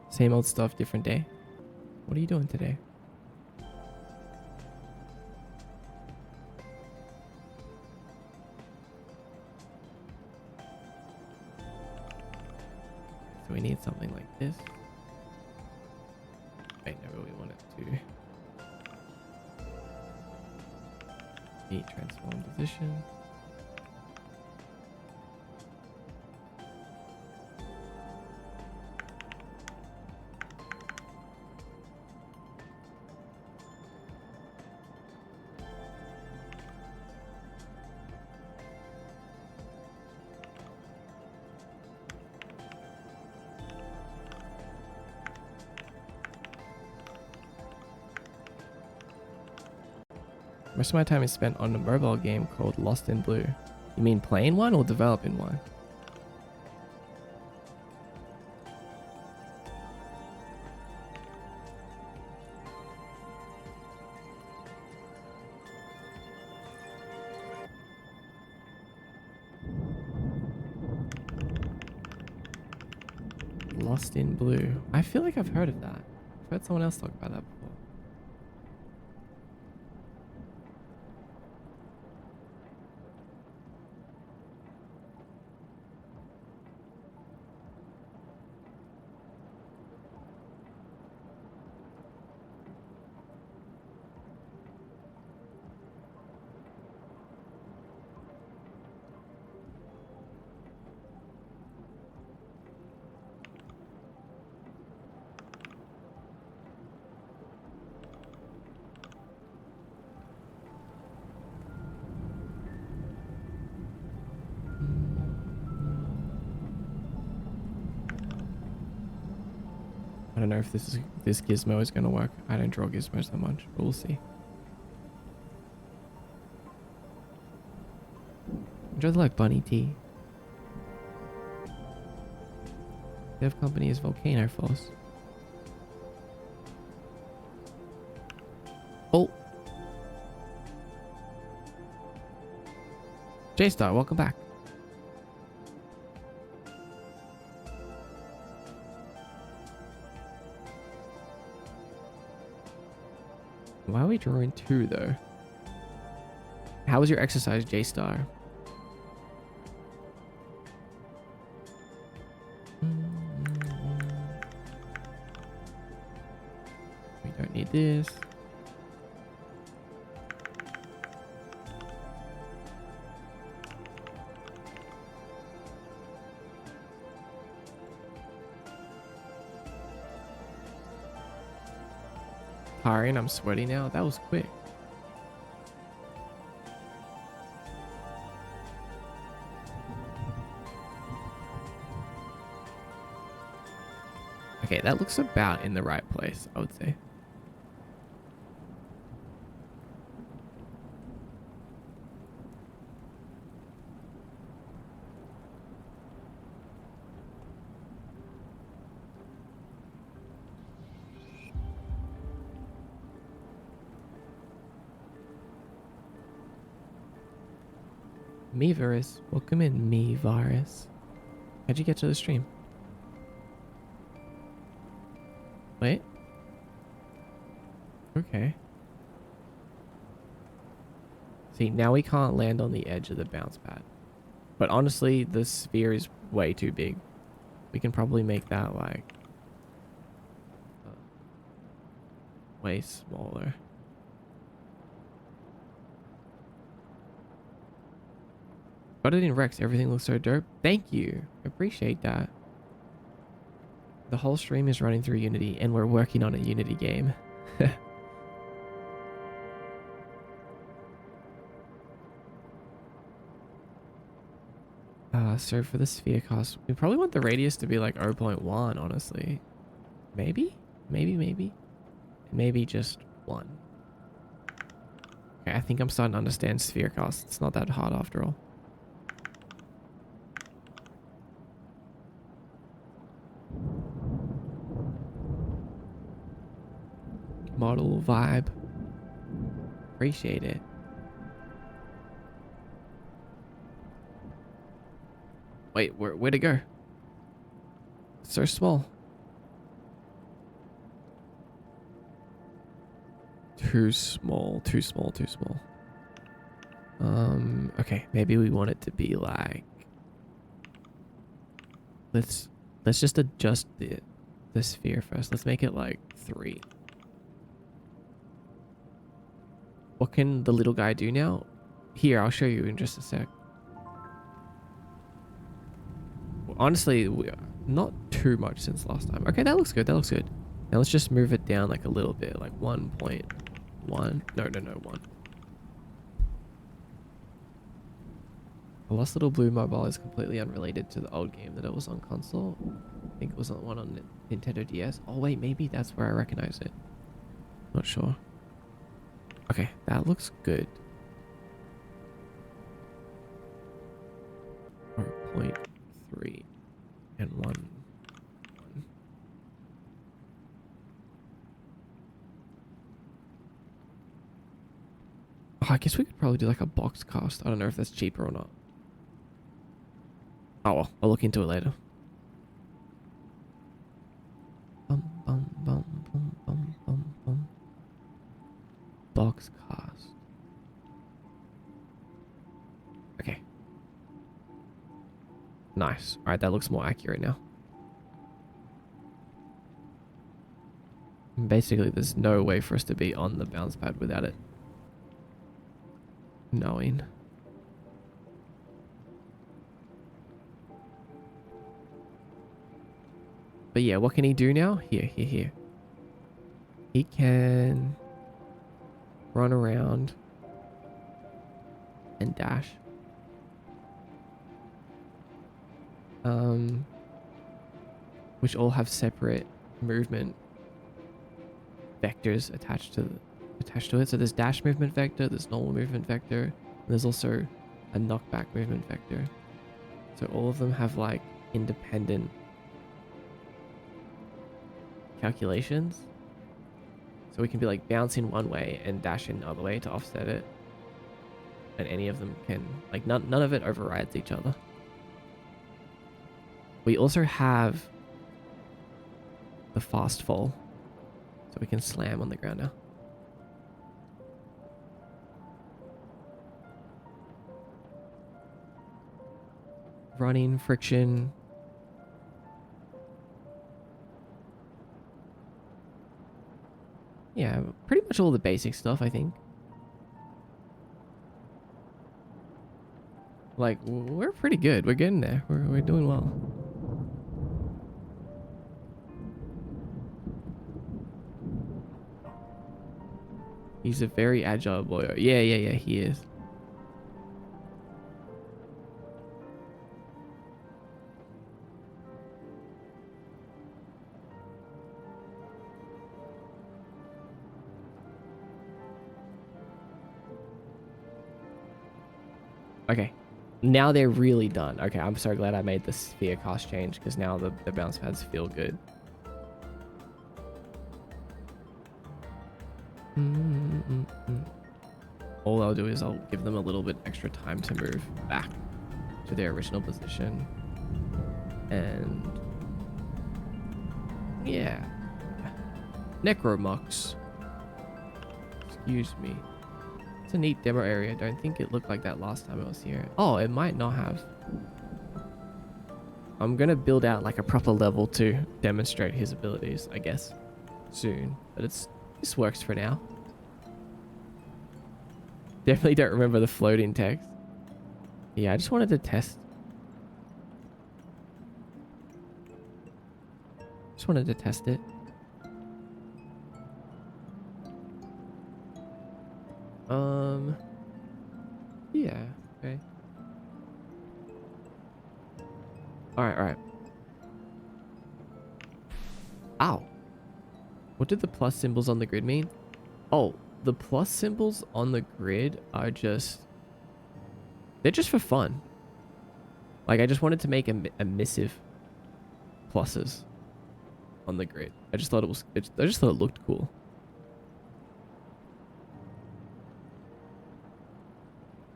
Same old stuff, different day. What are you doing today? So we need something like this. Wait, no, we want it to be transform position. Most of my time is spent on a mobile game called Lost in Blue. You mean playing one or developing one? Lost in Blue. I feel like I've heard of that. I've heard someone else talk about that before. I don't know if this gizmo is going to work. I don't draw gizmos that much, but we'll see. Enjoy the like bunny tea. Dev company is Volcano Force. J-Star, welcome back. Why are we drawing 2 though? How was your exercise, J-Star? We don't need this. Tiring, I'm sweaty now. That was quick. Okay, that looks about in the right place, I would say. Mevirus, welcome in, Mevirus. How'd you get to the stream? Wait. Okay. See, now we can't land on the edge of the bounce pad. But honestly, the sphere is way too big. We can probably make that like way smaller. Got it in Rex. Everything looks so dope. Thank you. Appreciate that. The whole stream is running through Unity and we're working on a Unity game. So for the sphere cost, we probably want the radius to be like 0.1, honestly. Maybe? Maybe just 1. Okay, I think I'm starting to understand sphere cost. It's not that hard after all. Model vibe. Appreciate it. Wait, where'd it go? It's so small. Too small. Okay, maybe we want it to be like... Let's just adjust the sphere first. Let's make it like 3. What can the little guy do now? Here, I'll show you in just a sec. Honestly, not too much since last time. Okay, that looks good. Now let's just move it down like a little bit, like 1.1. No, 1. The Lost Little Blue Mobile is completely unrelated to the old game that it was on console. I think it was on one on Nintendo DS. Oh wait, maybe that's where I recognize it. Not sure. Okay, that looks good. 4.3 and 1. Oh, I guess we could probably do like a box cast. I don't know if that's cheaper or not. Oh well, I'll look into it later. Box cast. Okay. Nice. Alright, that looks more accurate now. Basically, there's no way for us to be on the bounce pad without it knowing. But yeah, what can he do now? Here. He can run around and dash. Which all have separate movement vectors attached to it. So there's dash movement vector, there's normal movement vector, and there's also a knockback movement vector. So all of them have like independent calculations. So we can be like bouncing one way and dashing the other way to offset it. and any of them can, like, none of it overrides each other. We also have the fast fall, so we can slam on the ground now. Running, friction. Yeah, pretty much all the basic stuff, I think. Like, we're pretty good. We're getting there. We're doing well. He's a very agile boy. Yeah, he is. Okay. Now they're really done. Okay, I'm so glad I made the sphere cost change because now the bounce pads feel good. All I'll do is I'll give them a little bit extra time to move back to their original position. And yeah. Necromux. Excuse me. It's a neat demo area. I don't think it looked like that last time I was here. Oh, it might not have. I'm gonna build out like a proper level to demonstrate his abilities, I guess, soon. But this works for now. Definitely don't remember the floating text. Yeah, I just wanted to test. Just wanted to test it. Yeah, okay. Alright. Ow. What did the plus symbols on the grid mean? Oh, the plus symbols on the grid are just... They're just for fun. Like, I just wanted to make emissive pluses on the grid. I just thought it looked cool.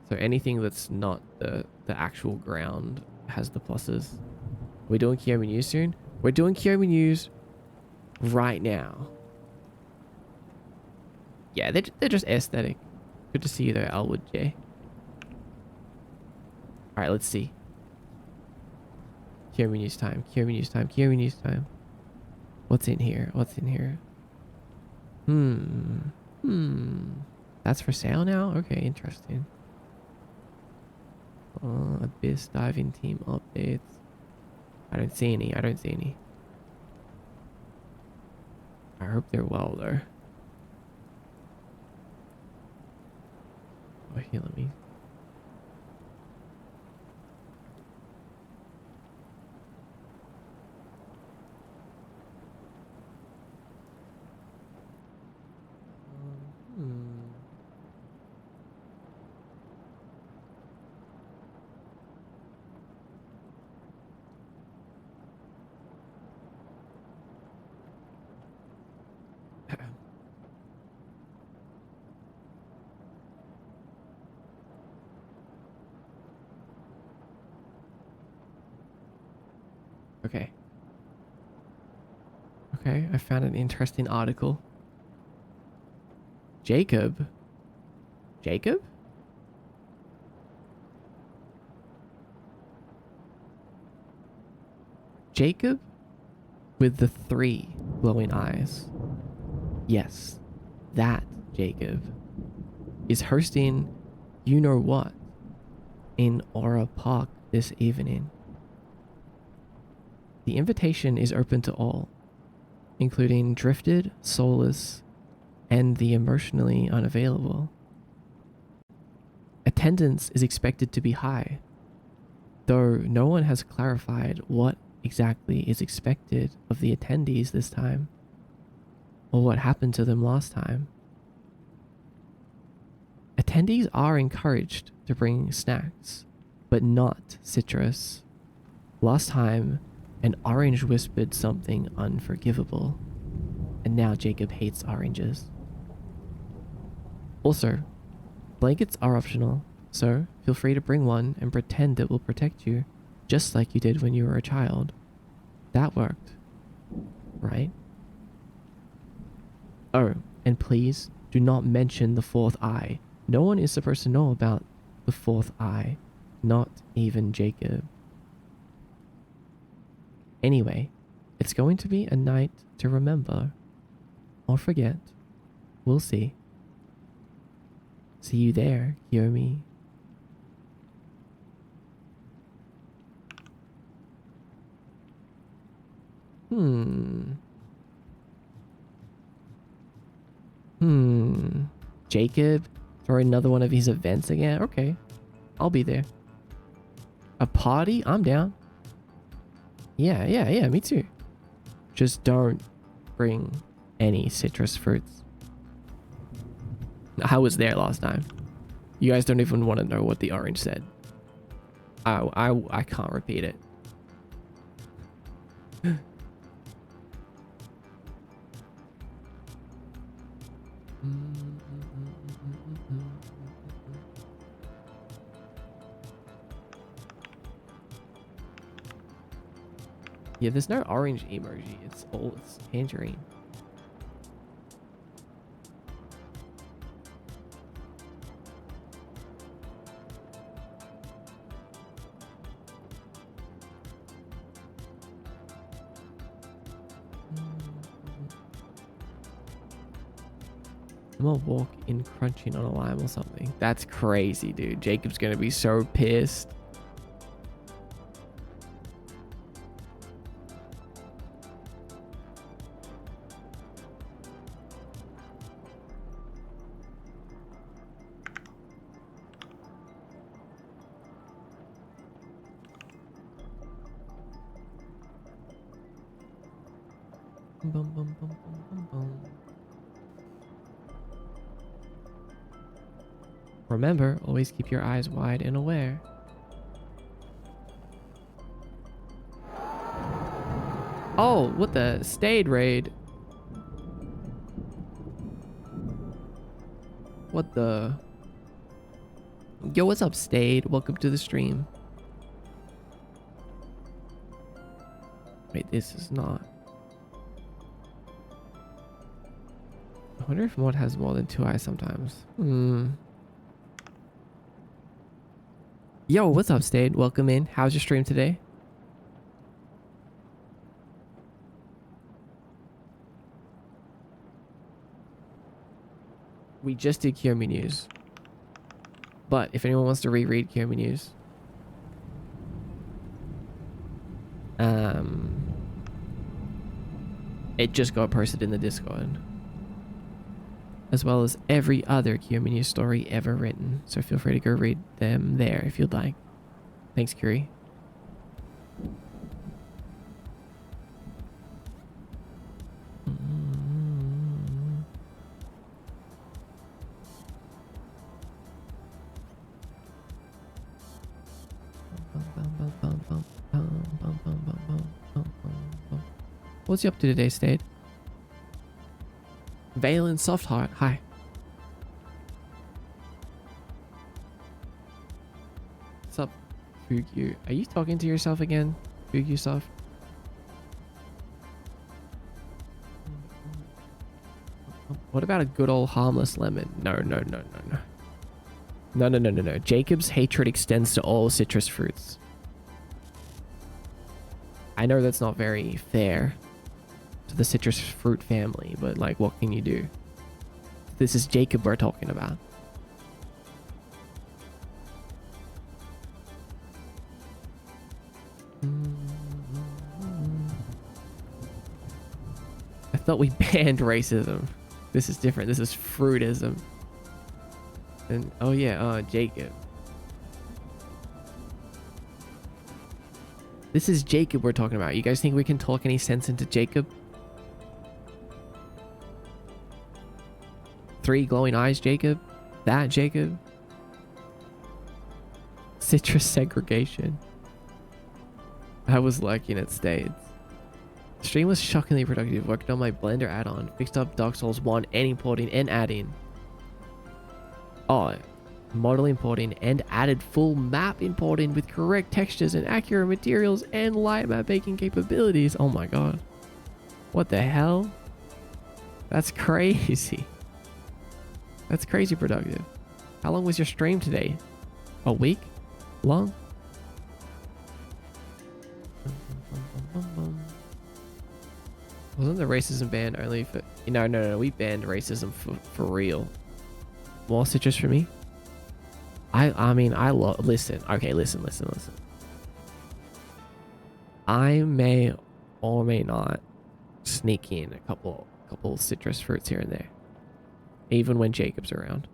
So anything that's not the actual ground has the pluses. Are we doing Kiyomi News soon? We're doing Kiyomi News right now. Yeah, they're just aesthetic. Good to see you there, Elwood J. Alright, let's see. Kiyomi News time. Kiyomi News time. Kiyomi News time. What's in here? What's in here? That's for sale now? Okay, interesting. Abyss diving team updates. I don't see any. I hope they're well though. Oh, here, let me. Okay, I found an interesting article. Jacob? Jacob with the 3 glowing eyes. Yes, that Jacob is hosting you know what in Aura Park this evening. The invitation is open to all, including Drifted, Soulless, and the emotionally unavailable. Attendance is expected to be high, though no one has clarified what exactly is expected of the attendees this time, or what happened to them last time. Attendees are encouraged to bring snacks, but not citrus. Last time, an orange whispered something unforgivable, and now Jacob hates oranges. Also, blankets are optional, So feel free to bring one and pretend it will protect you, just like you did when you were a child. That worked, right? Oh, and please do not mention the fourth eye. No one is supposed to know about the fourth eye, not even Jacob. Anyway, it's going to be a night to remember or forget. We'll see. See you there, Kiyomi. Jacob for another one of his events again? Okay, I'll be there. A party? I'm down. Yeah, me too. Just don't bring any citrus fruits. I was there last time. You guys don't even want to know what the orange said. I can't repeat it. Yeah, there's no orange emoji. It's tangerine. I'm gonna walk in crunching on a lime or something. That's crazy, dude. Jacob's gonna be so pissed. Bum, bum, bum, bum, bum, bum. Remember, always keep your eyes wide and aware. Oh, what the? Stayed raid. What the? Yo, what's up, Stayed? Welcome to the stream. Wait, this is not. I wonder if mod has more than 2 eyes sometimes. Yo, what's up, Stayed? Welcome in. How's your stream today? We just did Kiyomi News. But if anyone wants to reread Kiyomi News, it just got posted in the Discord, as well as every other Kiyomi News story ever written. So feel free to go read them there if you'd like. Thanks, Curie. What's you up to today, Stade? Valen Softheart, hi. What's up, Fugu? Are you talking to yourself again, Fugu Soft? What about a good old harmless lemon? No. No. Jacob's hatred extends to all citrus fruits. I know that's not very fair to the citrus fruit family, but like, what can you do? This is Jacob we're talking about. I thought we banned racism. This is different. This is fruitism. And oh yeah, Jacob. This is Jacob we're talking about. You guys think we can talk any sense into Jacob? 3 glowing eyes, Jacob? That Jacob? Citrus segregation. I was lurking at Stades. Stream was shockingly productive. Worked on my Blender add-on. Fixed up Dark Souls 1 and importing and adding. Oh, model importing, and added full map importing with correct textures and accurate materials and light map making capabilities. Oh my god. What the hell? That's crazy. That's crazy productive. How long was your stream today? A week? Long? Wasn't the racism ban only for... No. We banned racism for real. More citrus for me? I mean, listen. Okay, listen. I may or may not sneak in a couple citrus fruits here and there, even when Jacob's around.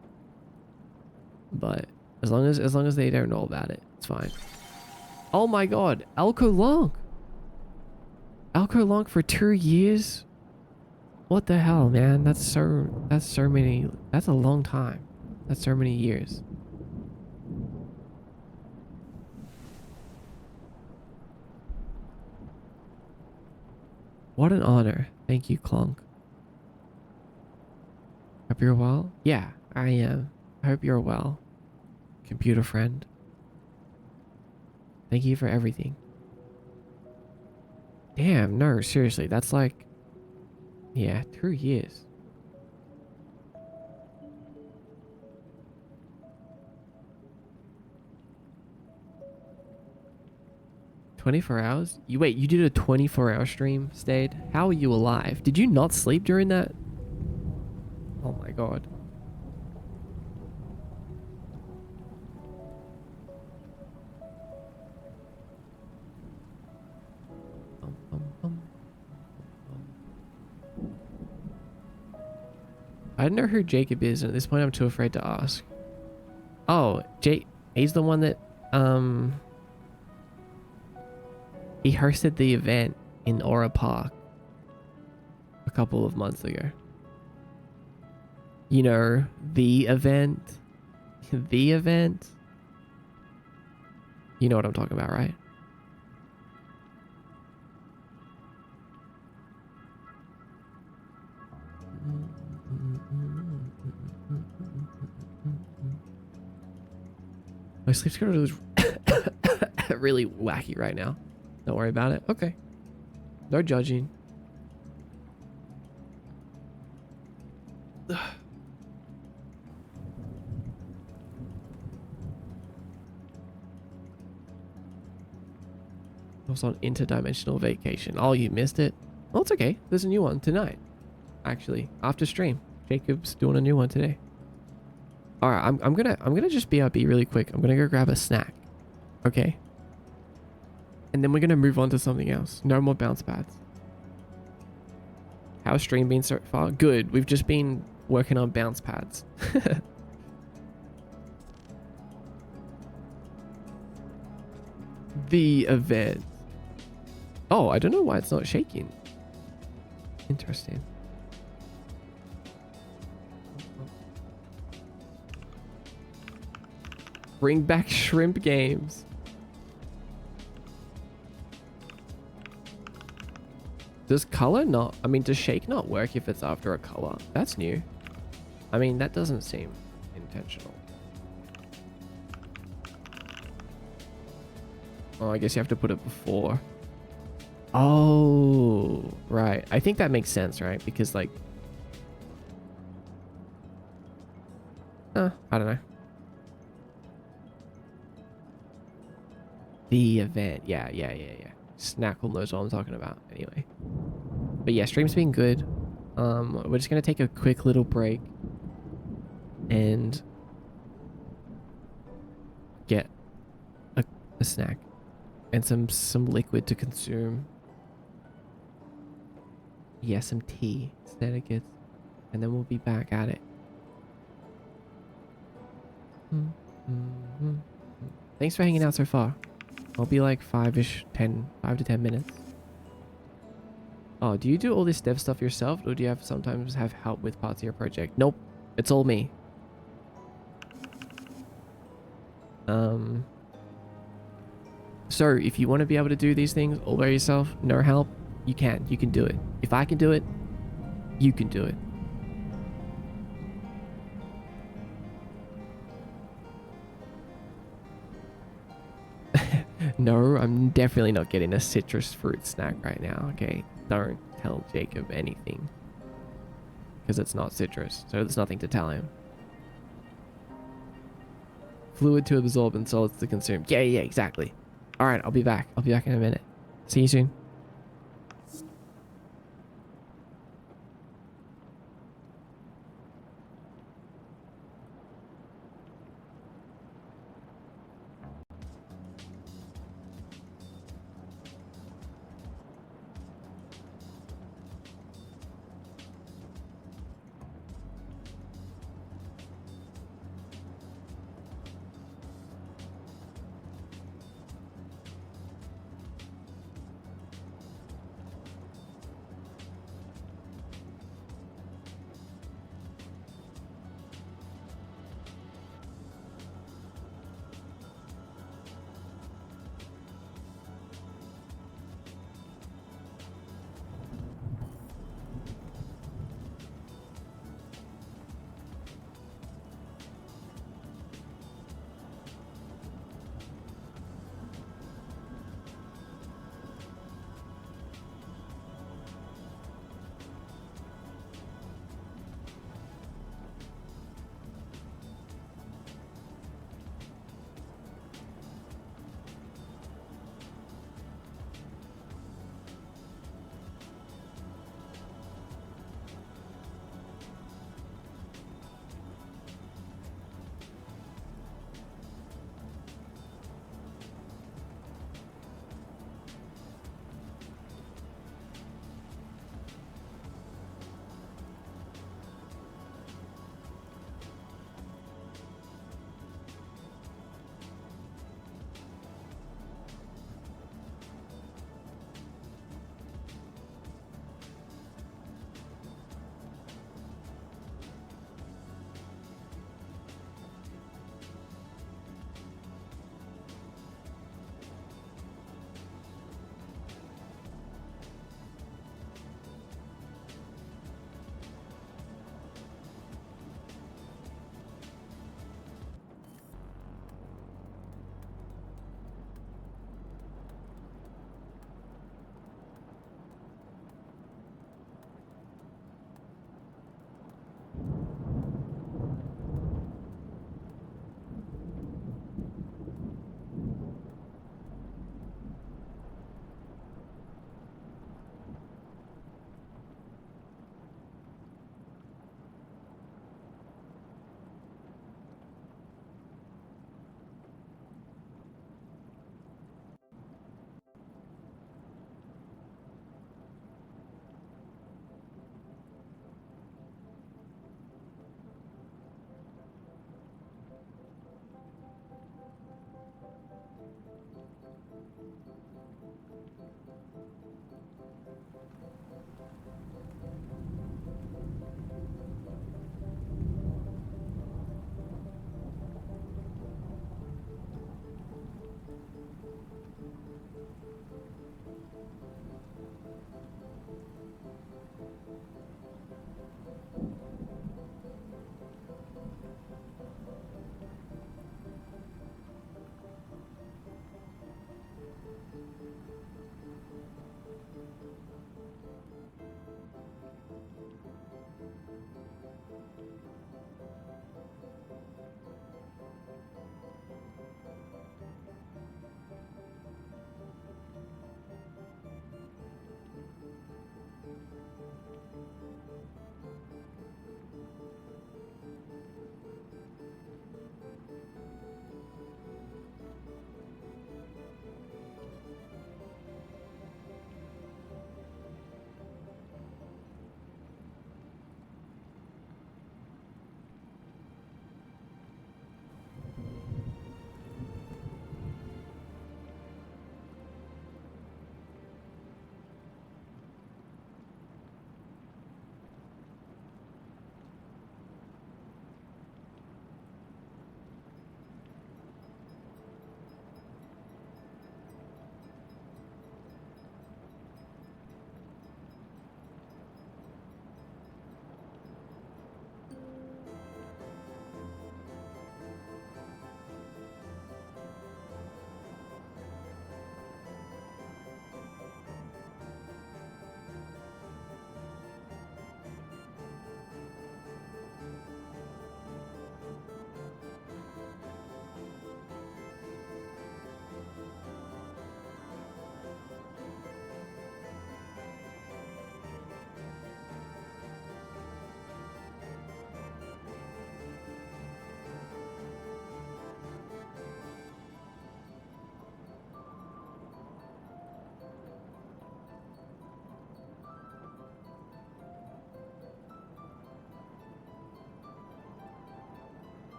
But as long as they don't know about it, it's fine. Oh my god, Alco Long. Alco Long for 2 years? What the hell, man? That's so many. That's a long time. That's so many years. What an honor. Thank you, Clonk. Hope you're well? Yeah, I am. I hope you're well, computer friend. Thank you for everything. Damn, no, seriously, that's like... Yeah, 2 years. "24 hours? Wait, you did a 24-hour stream, Stayed? How are you alive? Did you not sleep during that? Oh my god. I don't know who Jacob is, and at this point I'm too afraid to ask. Oh, he's the one that, he hosted the event in Aura Park a couple of months ago. You know, the event? The event? You know what I'm talking about, right? My sleep schedule is really wacky right now. Don't worry about it. Okay. No judging. I was on interdimensional vacation. Oh, you missed it? Well, it's okay. There's a new one tonight. Actually, after stream. Jacob's doing a new one today. Alright, I'm gonna just BRB really quick. I'm gonna go grab a snack. Okay? And then we're gonna move on to something else. No more bounce pads. How's stream been so far? Good. We've just been working on bounce pads. The event. Oh, I don't know why it's not shaking. Interesting. Bring back shrimp games. Does color not... I mean, does shake not work if it's after a color? That's new. I mean, that doesn't seem intentional. Oh, I guess you have to put it before. Oh, right. I think that makes sense, right? Because, like... I don't know. The event. Yeah. Snackle knows what I'm talking about. Anyway. But yeah, stream's been good. We're just going to take a quick little break. And... get a snack. And some liquid to consume. Yeah, some tea instead of gets. And then we'll be back at it. Thanks for hanging out so far. I'll be like 5 to 10 minutes. Oh, do you do all this dev stuff yourself, or do you sometimes have help with parts of your project? Nope, it's all me. So if you want to be able to do these things all by yourself, no help, you can do it. If I can do it, you can do it. No, I'm definitely not getting a citrus fruit snack right now, okay? Don't tell Jacob anything. Because it's not citrus, so there's nothing to tell him. Fluid to absorb and solids to consume. Yeah, yeah, exactly. Alright, I'll be back. I'll be back in a minute. See you soon.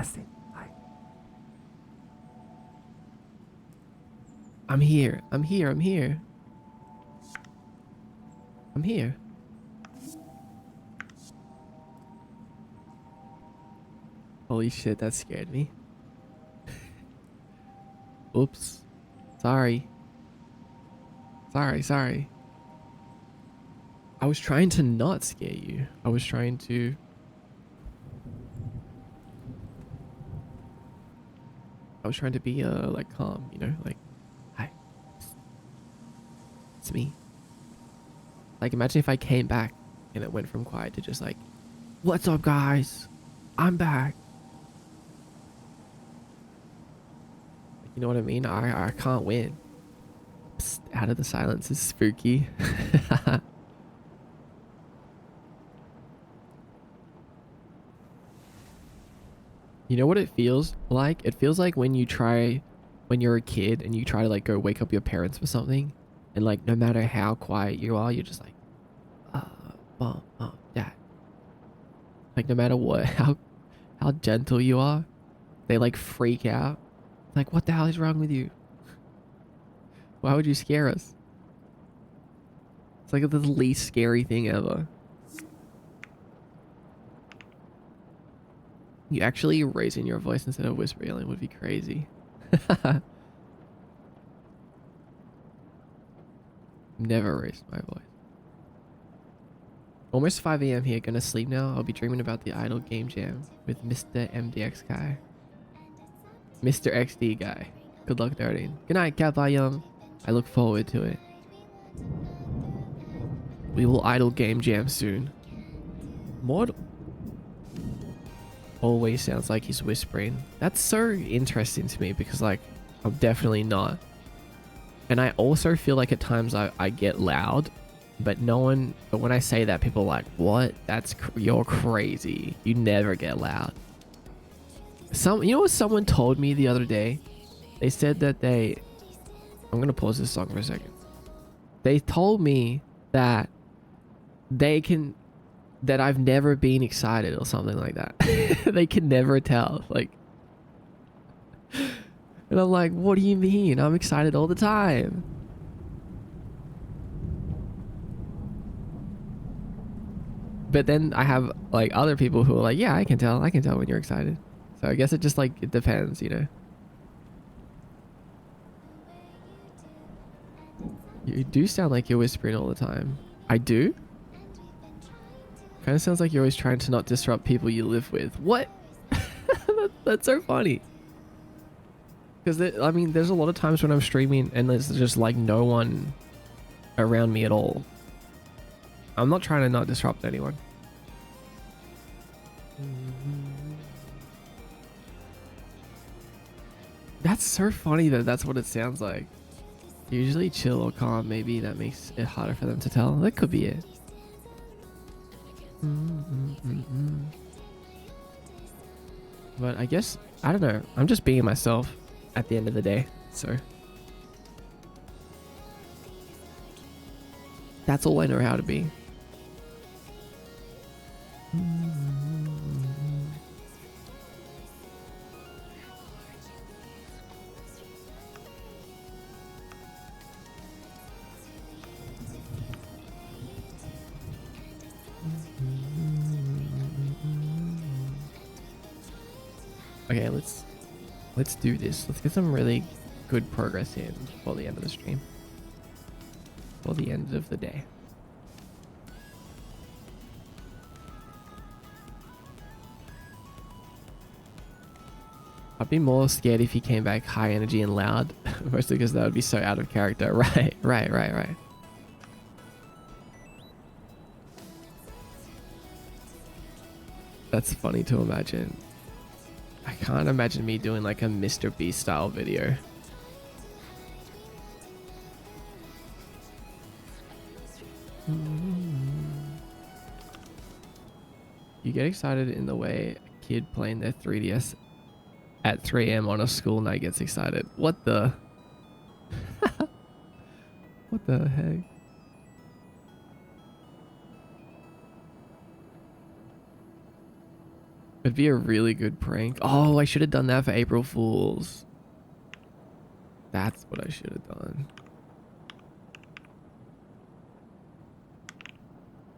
Testing. Hi. I'm here. I'm here. I'm here. I'm here. Holy shit, that scared me. Oops. Sorry. Sorry. I was trying to not scare you. I was trying to... be, like, calm, you know? Like, hi. It's me. Like, imagine if I came back and it went from quiet to just like, what's up, guys? I'm back. You know what I mean? I can't win. Psst, out of the silence is spooky. You know what it feels like? It feels like when you're a kid and you try to like go wake up your parents for something, and like no matter how quiet you are, you're just like, mom, dad. Like no matter what, how gentle you are, they like freak out. Like, what the hell is wrong with you? Why would you scare us? It's like the least scary thing ever. You actually raising your voice instead of whispering would be crazy. Never raised my voice. Almost 5 a.m. here, gonna sleep now. I'll be dreaming about the Idle Game Jam with Mr. MDX guy. Mr. XD guy. Good luck, Darting. Good night, Cat Young. I look forward to it. We will Idle Game Jam soon. Mod always sounds like he's whispering. That's so interesting to me because like I'm definitely not. And I also feel like at times I get loud, but when I say that, people are like, what? You're crazy. You never get loud. You know what someone told me the other day? They said that I'm gonna pause this song for a second. They told me that that I've never been excited or something like that. They can never tell. Like, and I'm like, what do you mean? I'm excited all the time. But then I have like other people who are like, yeah, I can tell when you're excited. So I guess it just like, it depends, you know? You do sound like you're whispering all the time. I do? Kind of sounds like you're always trying to not disrupt people you live with. What? That's so funny. Because, I mean, there's a lot of times when I'm streaming and there's just like no one around me at all. I'm not trying to not disrupt anyone. That's so funny that that's what it sounds like. Usually chill or calm, maybe that makes it harder for them to tell. That could be it. But I guess, I don't know. I'm just being myself at the end of the day. So that's all I know how to be. Okay, let's do this. Let's get some really good progress in before the end of the stream. Before the end of the day. I'd be more scared if he came back high energy and loud. Mostly because that would be so out of character. Right. That's funny to imagine. I can't imagine me doing like a Mr. Beast style video. You get excited in the way a kid playing their 3DS at 3 a.m. on a school night gets excited. What the? What the heck? It'd be a really good prank. Oh, I should have done that for April Fools. That's what I should have done.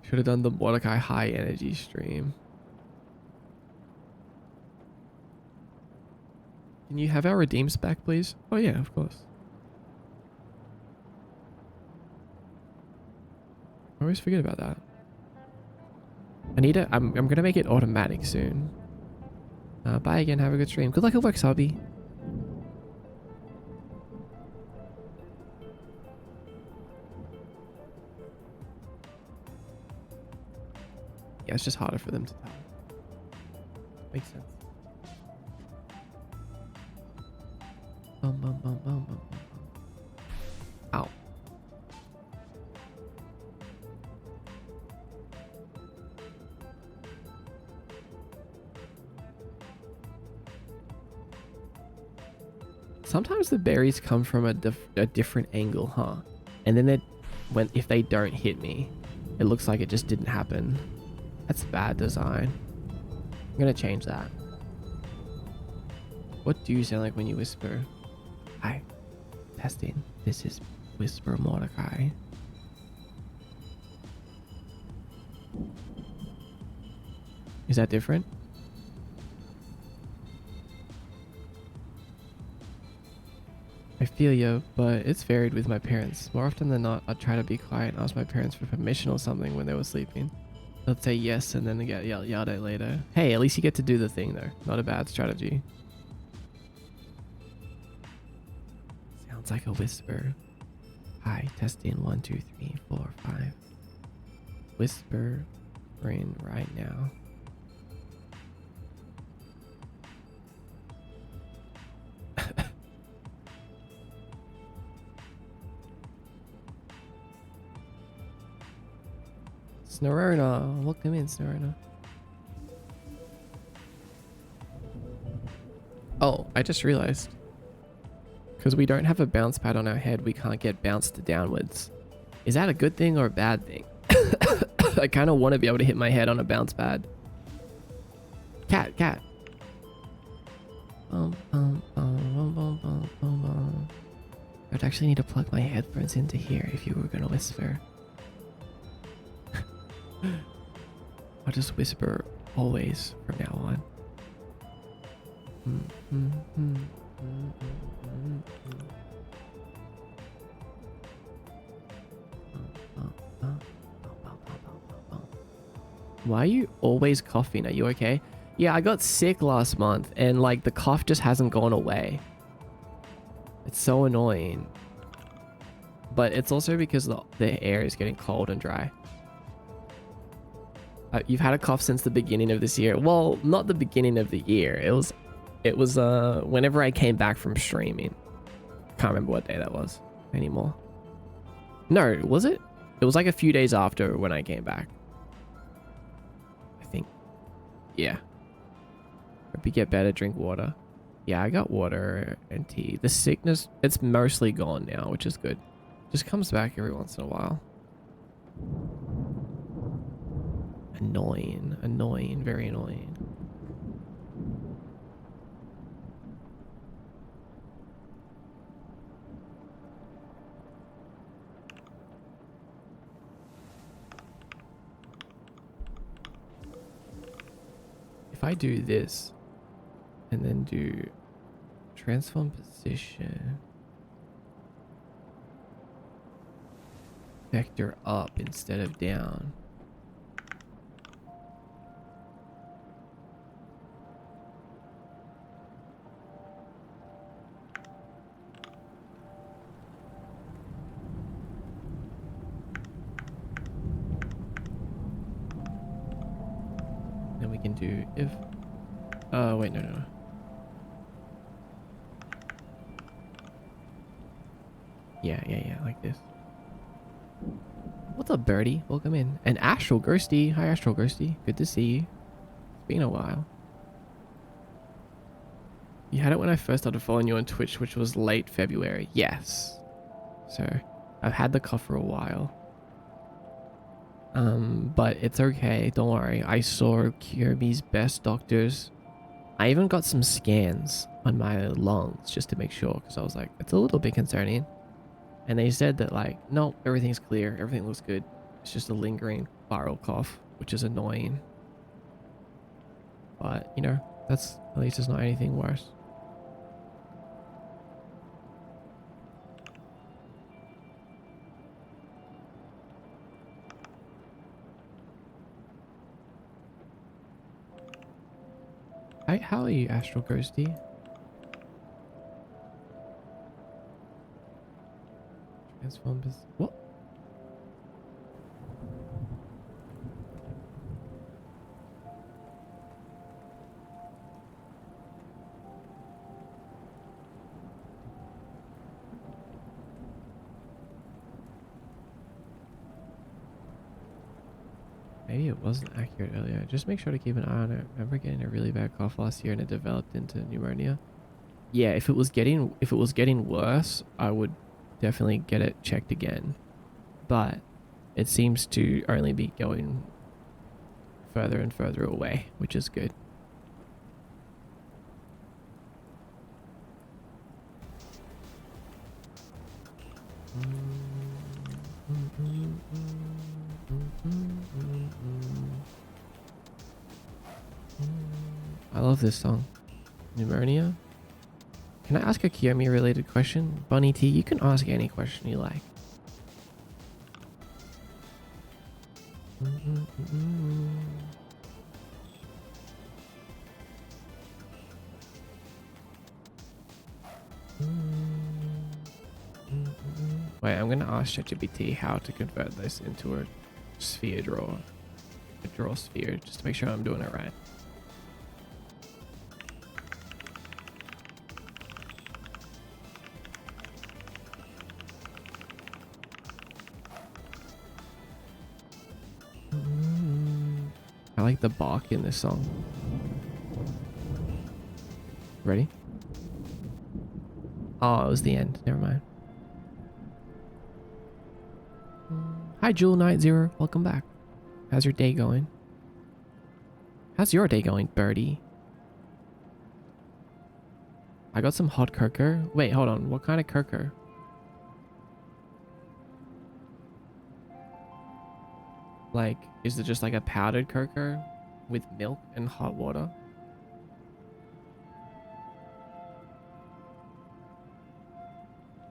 Should have done the Mordecai high energy stream. Can you have our redeems back, please? Oh yeah, of course. I always forget about that. I need it. I'm gonna make it automatic soon. Bye again. Have a good stream. Good luck at work, Sabi. Yeah, it's just harder for them to tell. Makes sense. Bum, bum, bum, bum, bum, bum. Ow. Sometimes the berries come from a different angle, huh? And then if they don't hit me, it looks like it just didn't happen. That's bad design. I'm gonna change that. What do you sound like when you whisper? Hi, testing. This is Whisper Mordecai. Is that different? I feel you, but it's varied with my parents. More often than not, I try to be quiet and ask my parents for permission or something when they were sleeping. They'll say yes and then they get yelled at later. Hey, at least you get to do the thing though. Not a bad strategy. Sounds like a whisper. Hi, testing 1, 2, 3, 4, 5. Whispering right now. Snorona, welcome in, Snorona. Oh, I just realized. Because we don't have a bounce pad on our head, we can't get bounced downwards. Is that a good thing or a bad thing? I kind of want to be able to hit my head on a bounce pad. Cat. I'd actually need to plug my headphones into here if you were going to whisper. I'll just whisper always from now on. Why are you always coughing? Are you okay? Yeah, I got sick last month and like the cough just hasn't gone away. It's so annoying. But it's also because the air is getting cold and dry. You've had a cough since the beginning of this year. Well, not the beginning of the year. It was whenever I came back from streaming. Can't remember what day that was anymore. No, was it? It was like a few days after when I came back. I think. Yeah. Hope you get better, drink water. Yeah, I got water and tea. The sickness, it's mostly gone now, which is good. Just comes back every once in a while. Annoying, very annoying. If I do this and then do transform position, vector up instead of down. Then we can do if, oh wait, no. Yeah, like this. What's up, Birdie? Welcome in. And Astral Ghosty. Hi, Astral Ghosty. Good to see you. It's been a while. You had it when I first started following you on Twitch, which was late February. Yes. So, I've had the cough for a while. But it's okay. Don't worry. I saw Kirby's best doctors. I even got some scans on my lungs just to make sure, because I was like, it's a little bit concerning. And they said that like, no, everything's clear. Everything looks good. It's just a lingering viral cough, which is annoying. But, you know, that's at least it's not anything worse. How are you, Astral Ghosty? Transformers. What? Maybe it wasn't accurate earlier. Just make sure to keep an eye on it. Remember getting a really bad cough last year and it developed into pneumonia? Yeah, if it was getting worse, I would definitely get it checked again. But it seems to only be going further and further away, which is good. I love this song. Pneumonia? Can I ask a Kiyomi related question? Bunny T, you can ask any question you like. Wait, I'm gonna ask ChatGPT how to convert this into a sphere draw. A draw sphere, just to make sure I'm doing it right. I like the bark in this song. Ready? Oh, it was the end. Never mind. Hi, Jewel Knight Zero. Welcome back. How's your day going? How's your day going, birdie? I got some hot cocoa. Wait, hold on. What kind of cocoa? Like, is it just like a powdered cocoa with milk and hot water?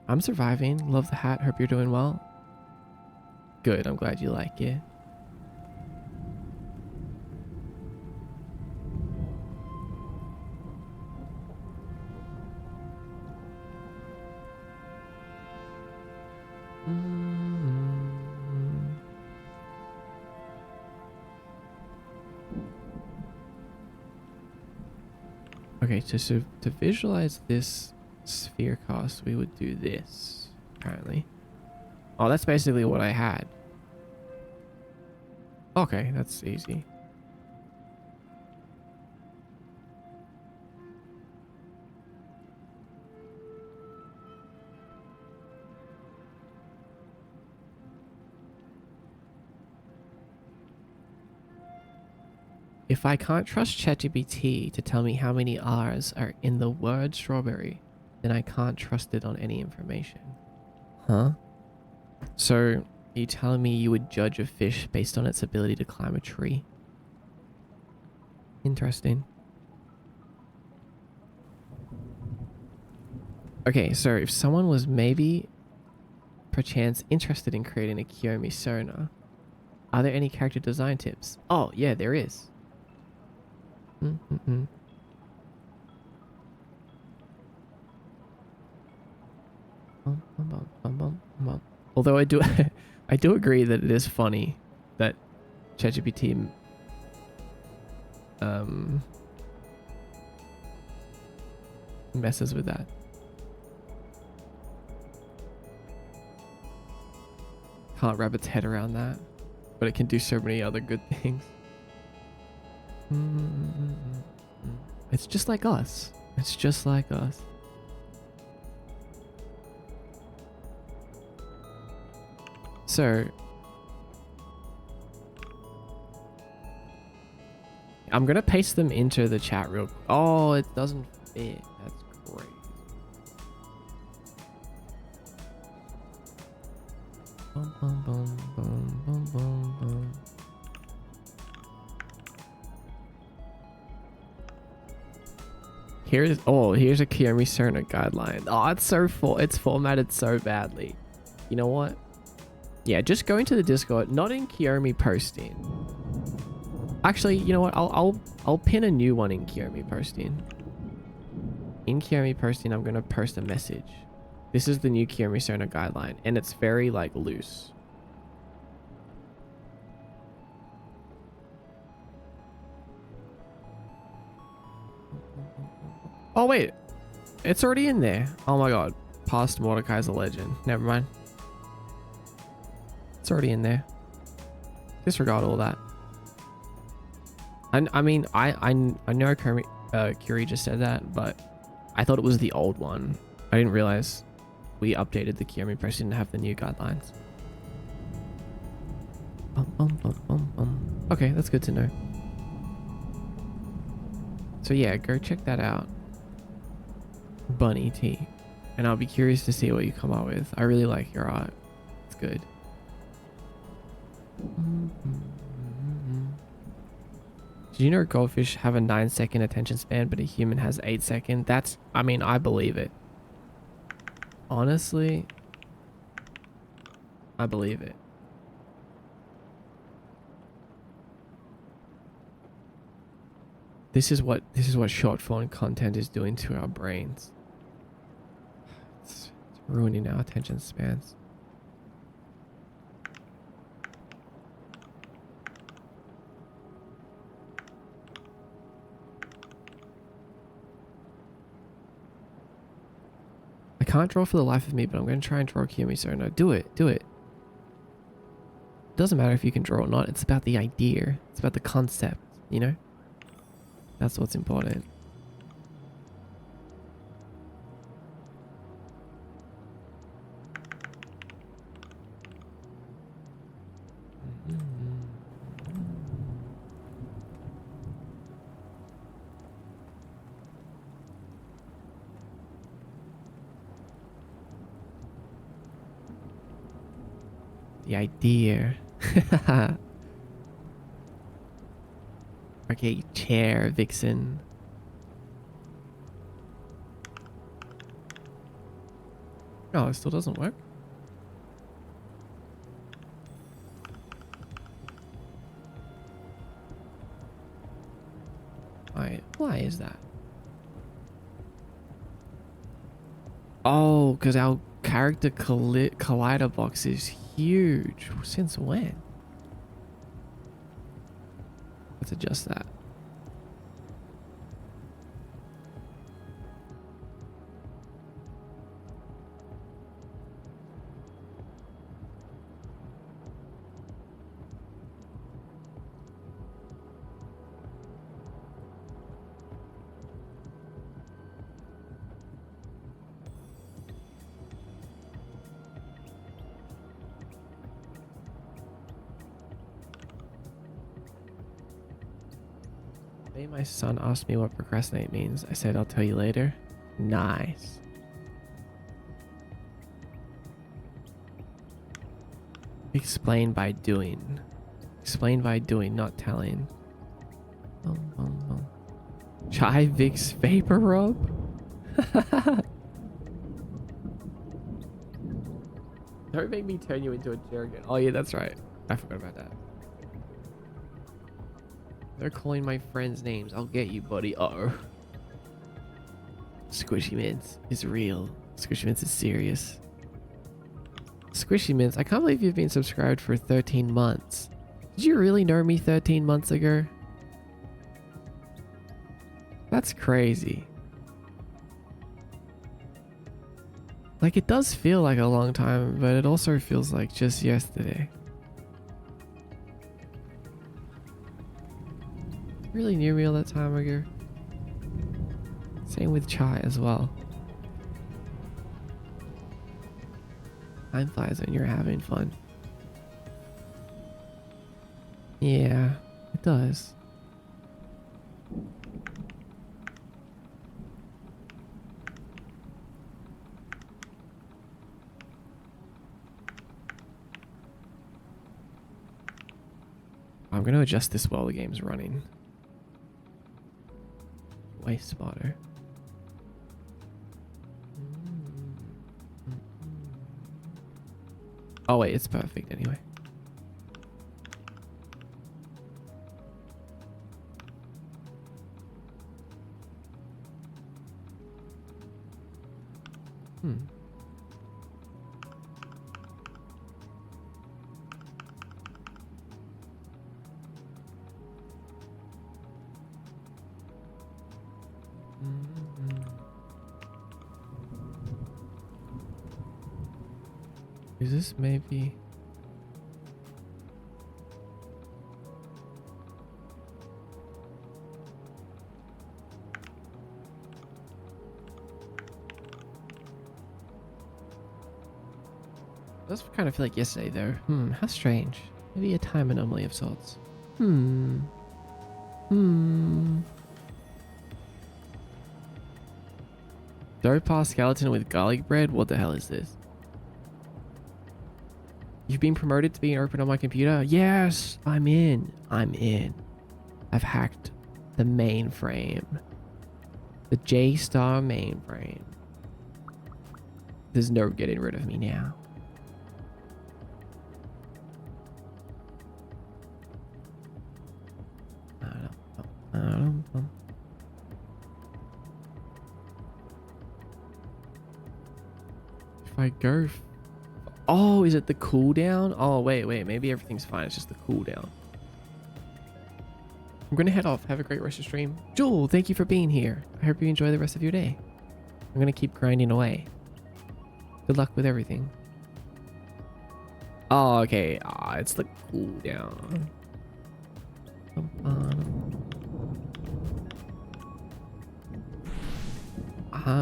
I'm surviving. Love the hat. Hope you're doing well. Good. I'm glad you like it. Okay, so to visualize this sphere cast, we would do this, apparently. Oh, that's basically what I had. Okay, that's easy. If I can't trust ChatGPT to tell me how many R's are in the word strawberry, then I can't trust it on any information. Huh? So, you telling me you would judge a fish based on its ability to climb a tree? Interesting. Okay, so if someone was maybe, perchance, interested in creating a Kiyomi Sona, are there any character design tips? Oh, yeah, there is. Although I do, I do agree that it is funny that ChatGPT messes with that. Can't wrap its head around that, but it can do so many other good things. It's just like us. It's just like us. So, I'm gonna paste them into the chat real. Oh, it doesn't fit. That's great. Bum, bum, bum, bum, bum, bum, bum. Here's a Kiyomi Cerna guideline. Oh, it's formatted so badly. You know what? Yeah, just go into the Discord, not in Kiyomi posting. Actually, you know what? I'll pin a new one in Kiyomi posting. In Kiyomi posting, I'm gonna post a message. This is the new Kiyomi Cerna guideline, and it's very like loose. Oh wait, it's already in there. Oh my god, past Mordecai's a legend. Never mind. It's already in there. Disregard all that. I mean, I know Curie just said that, but I thought it was the old one. I didn't realize we updated the Kiyomi press didn't have the new guidelines. Okay, that's good to know. So yeah, go check that out. Bunny T. And I'll be curious to see what you come up with. I really like your art. It's good. Did you know goldfish have a 9-second attention span, but a human has 8 seconds? That's, I mean, I believe it. Honestly, I believe it. This is what short form content is doing to our brains. It's ruining our attention spans. I can't draw for the life of me, but I'm going to try and draw Kiyomi Cerna. Do it. Do it. Doesn't matter if you can draw or not. It's about the idea. It's about the concept, you know? That's what's important. The idea. Okay, chair, Vixen. No, it still doesn't work. Why is that? Oh, because our character collider box is huge. Since when? Let's adjust that. Today my son asked me what procrastinate means. I said, I'll tell you later. Nice. Explain by doing. Explain by doing, not telling. Chai Vicks Vapor Rub? Don't make me turn you into a jerkin. Oh yeah, that's right. I forgot about that. They're calling my friends names. I'll get you, buddy. Uh-oh. Squishy Mints is real. Squishy Mints is serious. Squishy Mints, I can't believe you've been subscribed for 13 months. Did you really know me 13 months ago? That's crazy. Like, it does feel like a long time, but it also feels like just yesterday. Really knew me all that time ago. Same with Chai as well. Time flies when you're having fun. Yeah, it does. I'm going to adjust this while the game's running. Waste spotter. Oh wait, it's perfect anyway. Hmm. Is this maybe... It does kind of feel like yesterday though. How strange. Maybe a time anomaly of sorts. Dough past skeleton with garlic bread? What the hell is this? You've been promoted to being open on my computer? Yes, I'm in. I've hacked the mainframe. The J-Star mainframe. There's no getting rid of me now. If I go... Oh, is it the cooldown? Oh, wait. Maybe everything's fine. It's just the cooldown. I'm going to head off. Have a great rest of the stream. Jewel, thank you for being here. I hope you enjoy the rest of your day. I'm going to keep grinding away. Good luck with everything. Oh, okay. It's the cooldown.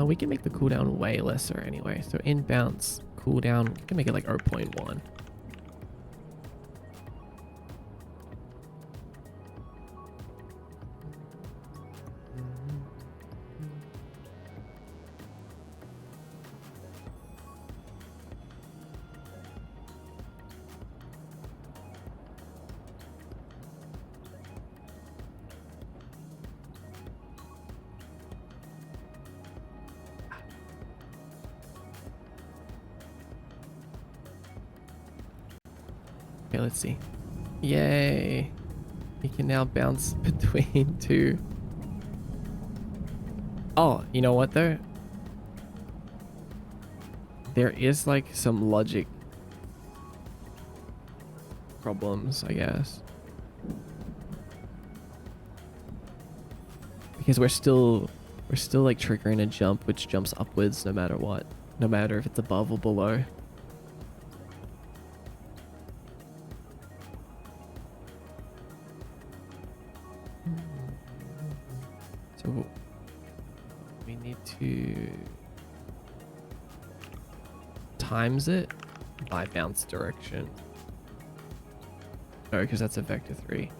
We can make the cooldown way lesser anyway. So inbounce cooldown, we can make it like 0.1. Okay, let's see. Yay. We can now bounce between two. Oh, you know what though? There is like some logic problems, I guess. Because we're still like triggering a jump which jumps upwards no matter what. No matter if it's above or below. So we need to times it by bounce direction. No, because that's a vector 3.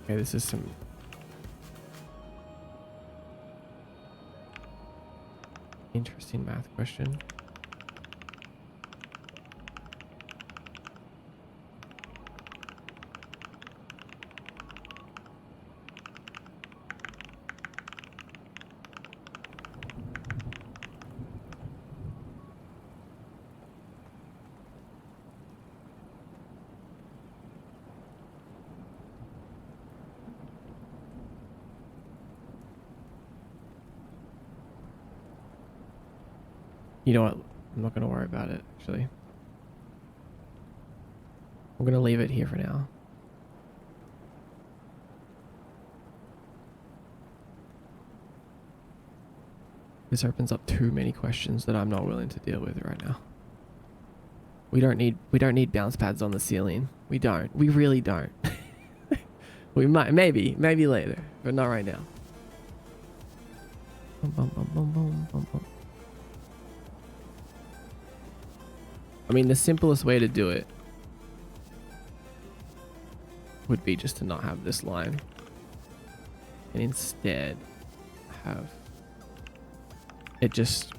Okay, this is some interesting math question. You know what? I'm not going to worry about it, actually. I'm going to leave it here for now. This opens up too many questions that I'm not willing to deal with right now. We don't need bounce pads on the ceiling. We don't. We really don't. We might, maybe later, but not right now. I mean, the simplest way to do it would be just to not have this line and instead have it just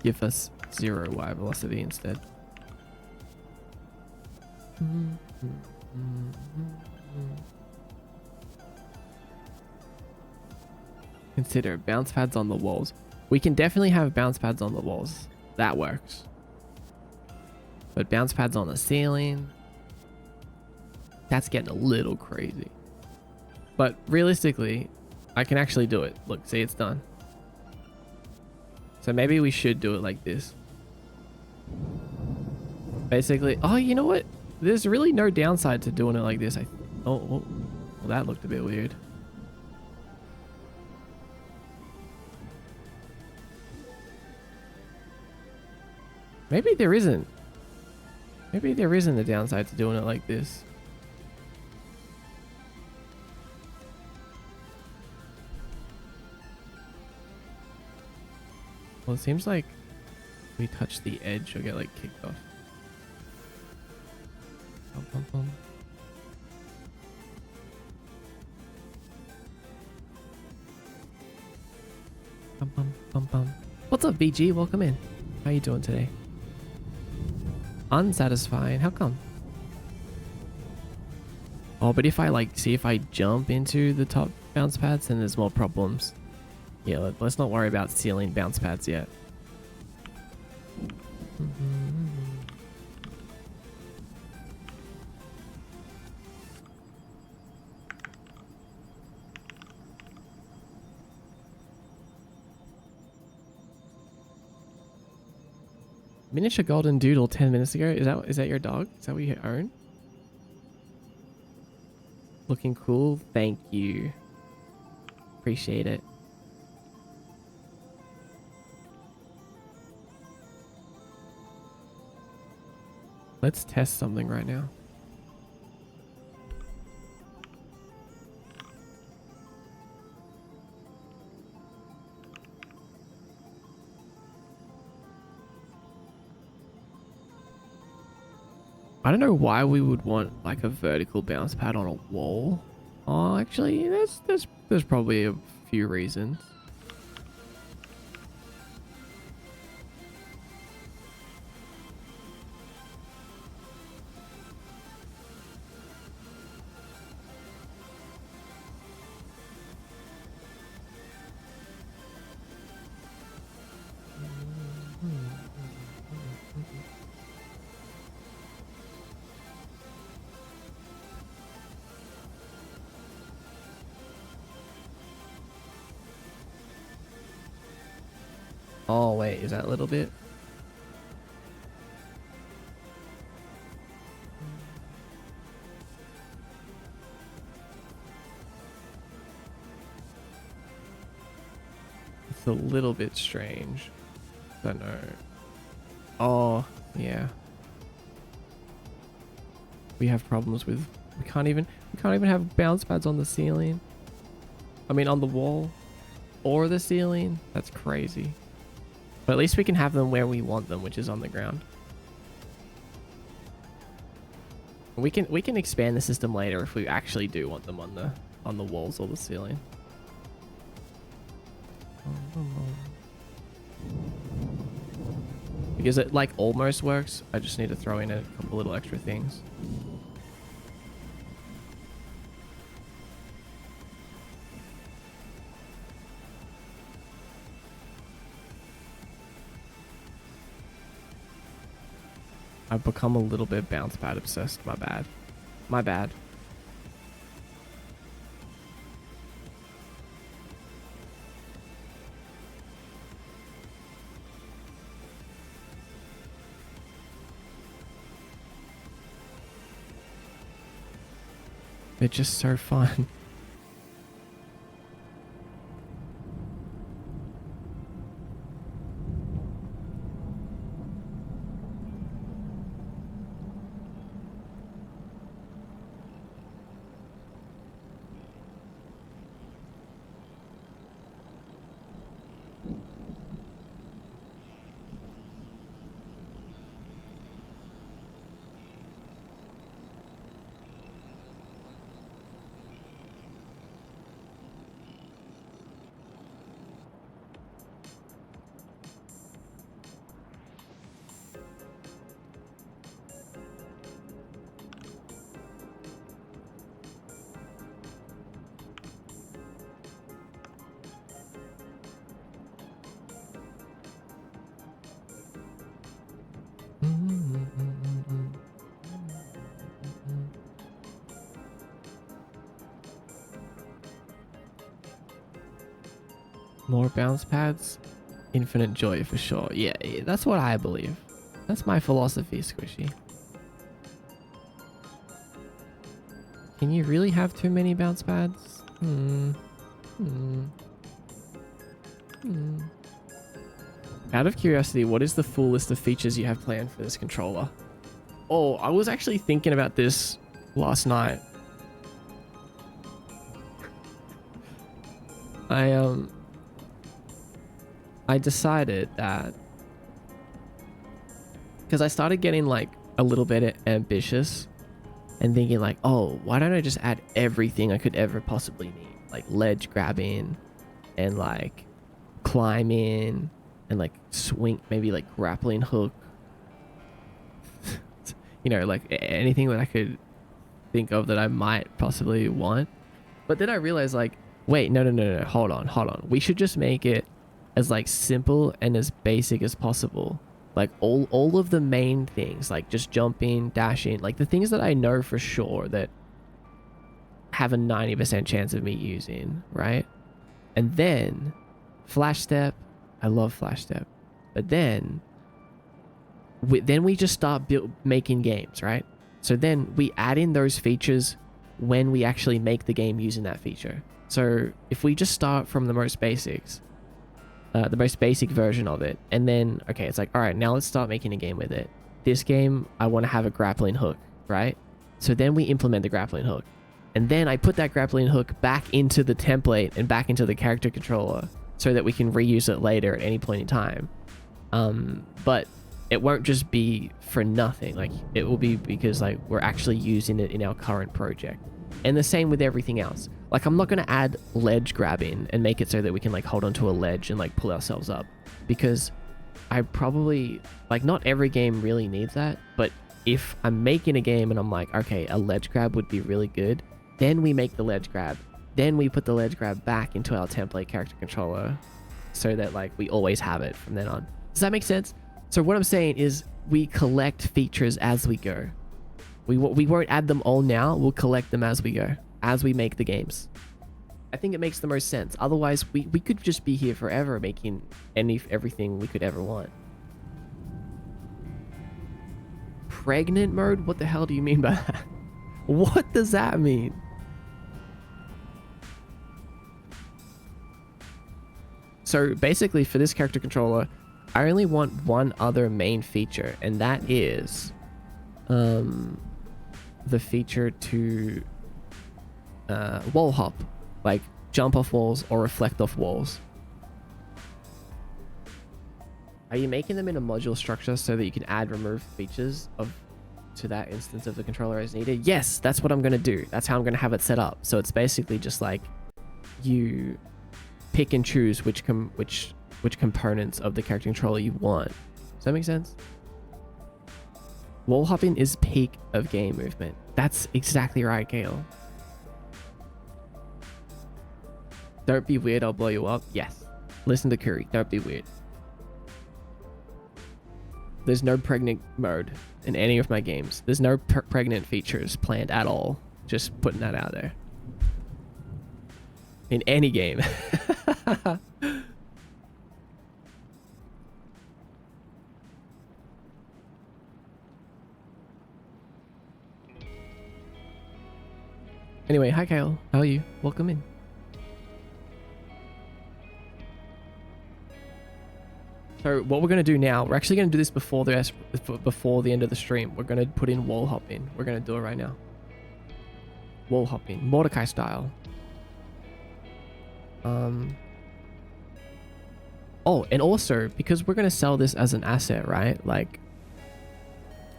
give us 0 Y velocity instead. Consider bounce pads on the walls. We can definitely have bounce pads on the walls. That works. But bounce pads on the ceiling, that's getting a little crazy. But realistically, I can actually do it. Look, see, it's done. So maybe we should do it like this. Basically, oh, you know what? There's really no downside to doing it like this. Oh, well, that looked a bit weird. Maybe there isn't. Maybe there isn't a downside to doing it like this. Well, it seems like we touch the edge or get like kicked off. Bum, bum, bum. Bum, bum, bum, bum. What's up, VG? Welcome in. How you doing today? Unsatisfying. How come? Oh, but if I like, see if I jump into the top bounce pads, then there's more problems. Yeah, let's not worry about ceiling bounce pads yet. Miniature golden doodle 10 minutes ago. Is that your dog? Is that what you own? Looking cool. Thank you. Appreciate it. Let's test something right now. I don't know why we would want like a vertical bounce pad on a wall. Oh, actually, there's probably a few reasons. Oh, wait, is that a little bit? It's a little bit strange. I don't know. Oh, yeah. We have problems with, we can't even have bounce pads on the ceiling. I mean, on the wall or the ceiling. That's crazy. But at least we can have them where we want them, which is on the ground. We can expand the system later if we actually do want them on the walls or the ceiling. Because it like almost works. I just need to throw in a couple little extra things. I've become a little bit bounce pad obsessed. My bad. My bad. They're just so fun. More bounce pads, infinite joy for sure. Yeah, that's what I believe. That's my philosophy, Squishy. Can you really have too many bounce pads? Out of curiosity, what is the full list of features you have planned for this controller? Oh, I was actually thinking about this last night. I decided that because I started getting like a little bit ambitious and thinking like, oh, why don't I just add everything I could ever possibly need? Like ledge grabbing and like climbing and like swing, maybe like grappling hook. You know, like anything that I could think of that I might possibly want. But then I realized like, wait, no, hold on. We should just make it as like simple and as basic as possible. Like all of the main things, like just jumping, dashing, like the things that I know for sure that have a 90% chance of me using, right? And then flash step, I love flash step. But then we just start making games, right? So then we add in those features when we actually make the game using that feature. So if we just start from the most basics, the most basic version of it, and then, okay, it's like, all right, now let's start making a game with it. This game, I want to have a grappling hook, right? So then we implement the grappling hook. And then I put that grappling hook back into the template and back into the character controller so that we can reuse it later at any point in time. But it won't just be for nothing. Like, it will be because like we're actually using it in our current project. And the same with everything else. Like, I'm not going to add ledge grabbing and make it so that we can like hold onto a ledge and like pull ourselves up, because I probably, like, not every game really needs that. But if I'm making a game and I'm like, okay, a ledge grab would be really good, then we make the ledge grab. Then we put the ledge grab back into our template character controller so that like we always have it from then on. Does that make sense? So what I'm saying is we collect features as we go. We won't add them all now. We'll collect them as we go, as we make the games. I think it makes the most sense. Otherwise, we could just be here forever making everything we could ever want. Pregnant mode? What the hell do you mean by that? What does that mean? So basically, for this character controller, I only want one other main feature, and that is the feature to wall hop, like jump off walls or reflect off walls. Are you making them in a module structure so that you can add remove features to that instance of the controller as needed? Yes, that's what I'm going to do. That's how I'm going to have it set up. So it's basically just like you pick and choose which components of the character controller you want. Does that make sense? Wall hopping is peak of game movement. That's exactly right, Gale. Don't be weird, I'll blow you up. Yes. Listen to Curry. Don't be weird. There's no pregnant mode in any of my games. There's no pregnant features planned at all. Just putting that out there. In any game. Anyway, hi Kyle. How are you? Welcome in. So what we're going to do now, we're actually going to do this before the end of the stream. We're going to put in wall hopping. We're going to do it right now. Wall hopping, Mordecai style. Oh, and also, because we're going to sell this as an asset, right? Like,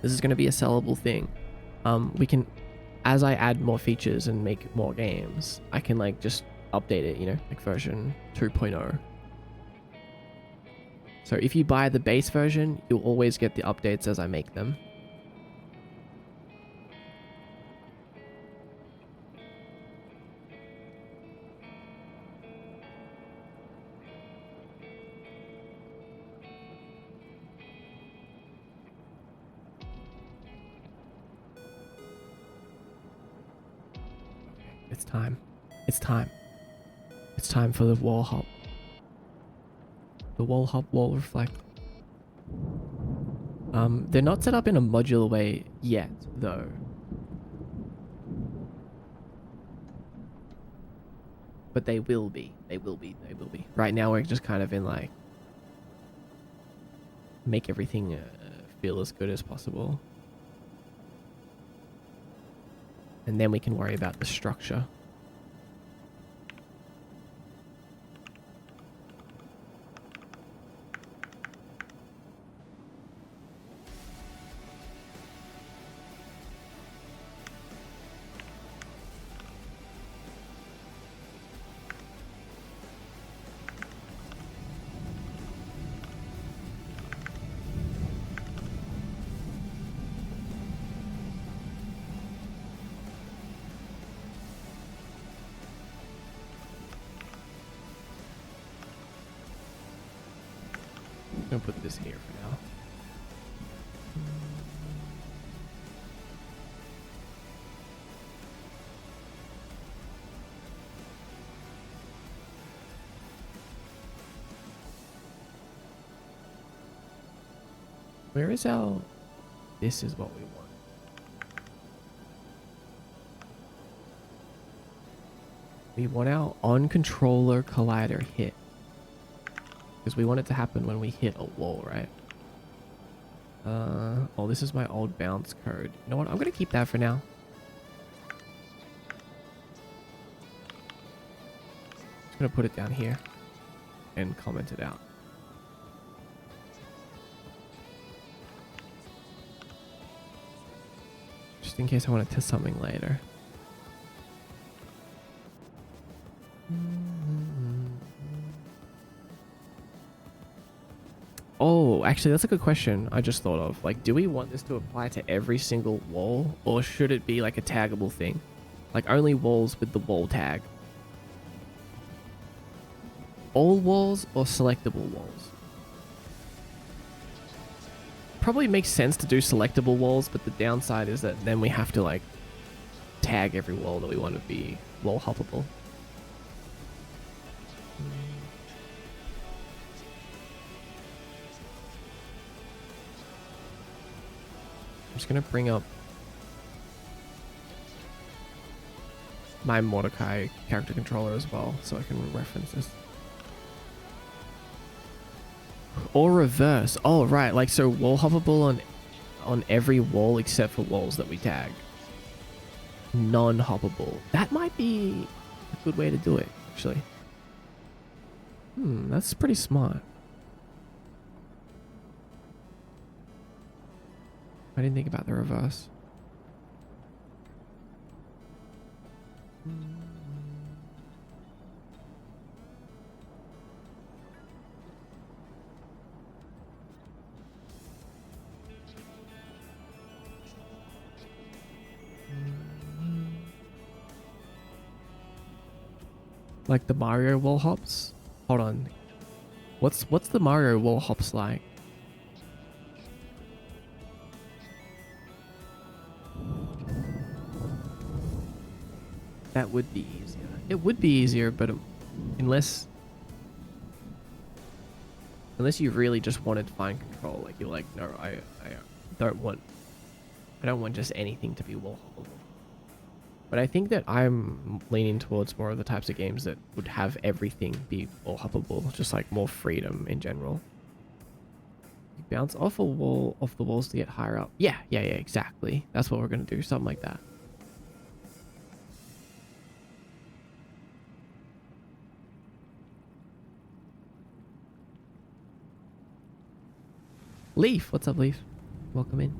this is going to be a sellable thing. We can, as I add more features and make more games, I can like just update it, you know, like version 2.0. So if you buy the base version, you'll always get the updates as I make them. It's time. It's time. It's time for the wall hop. The wall hop, wall reflect. They're not set up in a modular way yet, though. But they will be. They will be. They will be. Right now, we're just kind of in like make everything feel as good as possible, and then we can worry about the structure. I'm gonna put this here for now. Where is our... This is what we want. We want our on-controller collider hit. Because we want it to happen when we hit a wall, right? Oh, this is my old bounce code. You know what? I'm going to keep that for now. Just going to put it down here and comment it out. Just in case I want to test something later. Oh, actually, that's a good question I just thought of. Like, do we want this to apply to every single wall? Or should it be like a taggable thing? Like, only walls with the wall tag? All walls or selectable walls? Probably makes sense to do selectable walls, but the downside is that then we have to, like, tag every wall that we want to be wall hoppable. I'm just going to bring up my Mordecai character controller as well, so I can reference this. Or reverse. Oh, right. Like, so wall hoppable on every wall except for walls that we tag. Non-hoppable. That might be a good way to do it, actually. That's pretty smart. I didn't think about the reverse. Like the Mario wall hops? Hold on. What's the Mario wall hops like? That would be easier. It would be easier, but unless you really just wanted fine control, like you're like, no, I don't want just anything to be wall hoppable. But I think that I'm leaning towards more of the types of games that would have everything be wall hoppable, just like more freedom in general. You bounce off a wall, off the walls to get higher up. Yeah, exactly. That's what we're gonna do, something like that. Leaf, what's up, Leaf? Welcome in.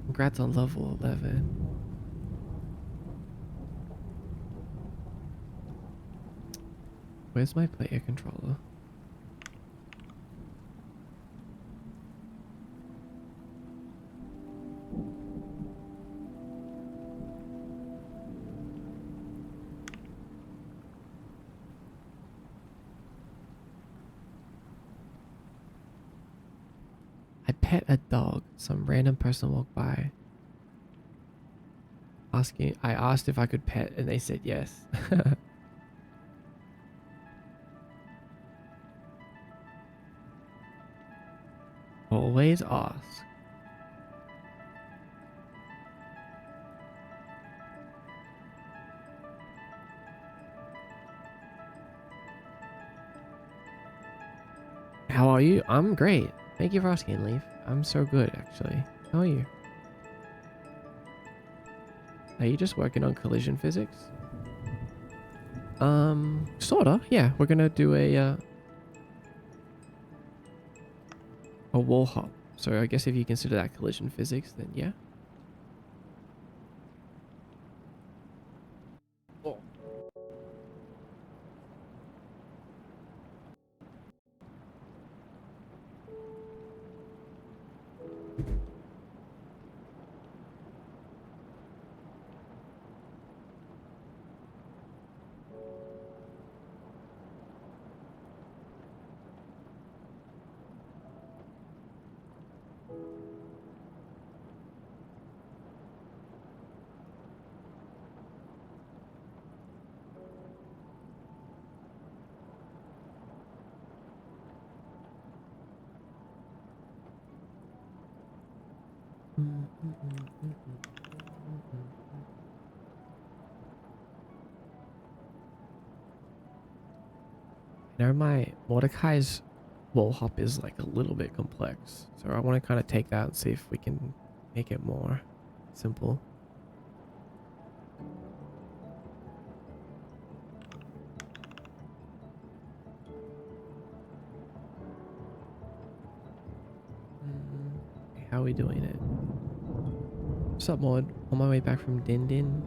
Congrats on level 11. Where's my player controller? I pet a dog. Some random person walked by. I asked if I could pet and they said yes. Always ask. How are you? I'm great. Thank you for asking, Leaf. I'm so good, actually. How are you? Are you just working on collision physics? Sorta. Yeah, we're gonna do a wall hop. So I guess if you consider that collision physics, then yeah. Oh. I know my Mordecai's wall hop is like a little bit complex, so I want to kind of take that and see if we can make it more simple. Okay, how are we doing it? What's up, Mod? On my way back from Din Din.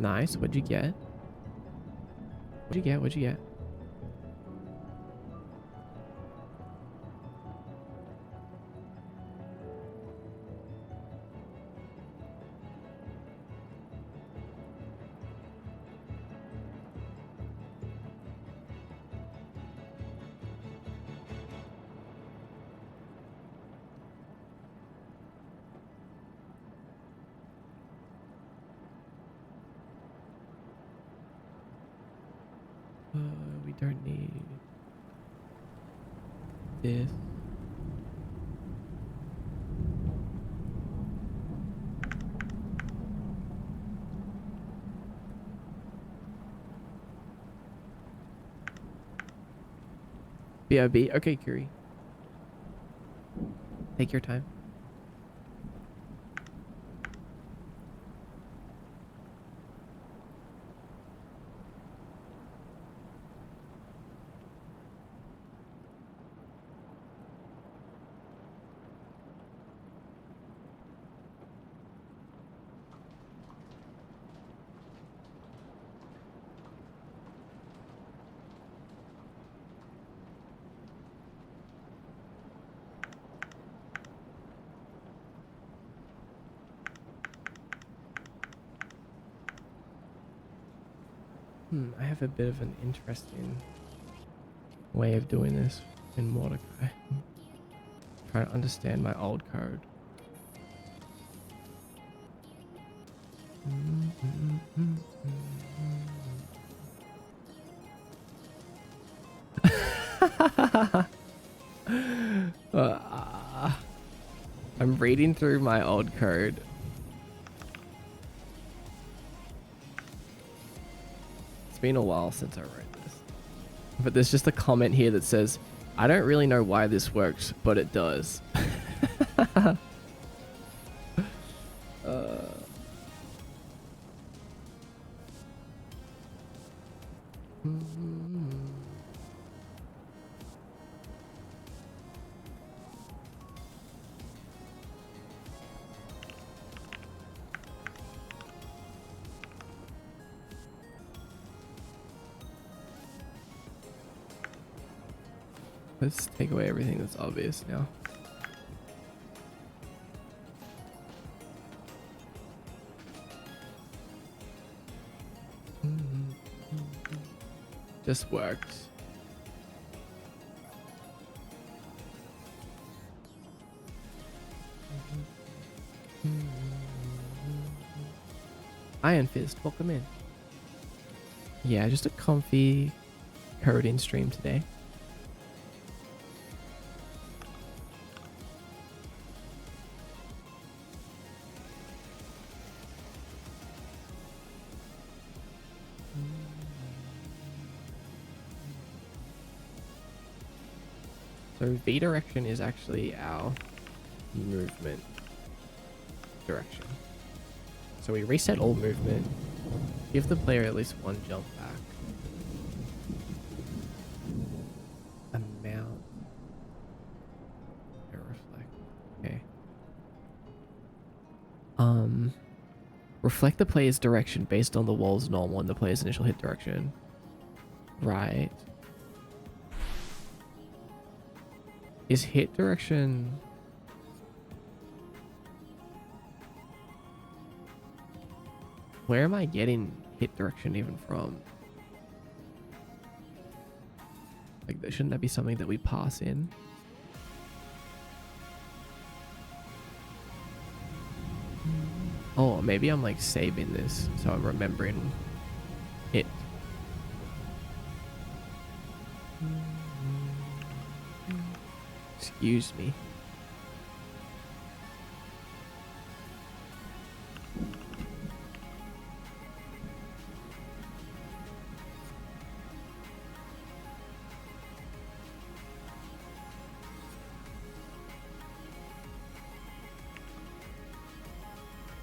Nice. What'd you get? What'd you get? What'd you get? We don't need this. BRB. Okay, Curie. Take your time. I have a bit of an interesting way of doing this in Mordecai. Trying to understand my old code. I'm reading through my old code. It's been a while since I wrote this. But there's just a comment here that says, I don't really know why this works, but it does. Let's take away everything that's obvious now. This works. Iron Fist, welcome in. Yeah, just a comfy coding stream today. So V direction is actually our movement direction. So we reset all movement, give the player at least one jump back. Amount. Reflect. Okay. Reflect the player's direction based on the wall's normal and the player's initial hit direction. Right. Is hit direction... Where am I getting hit direction even from? Like, shouldn't that be something that we pass in? Oh, maybe I'm like saving this, so I'm remembering it. Excuse me.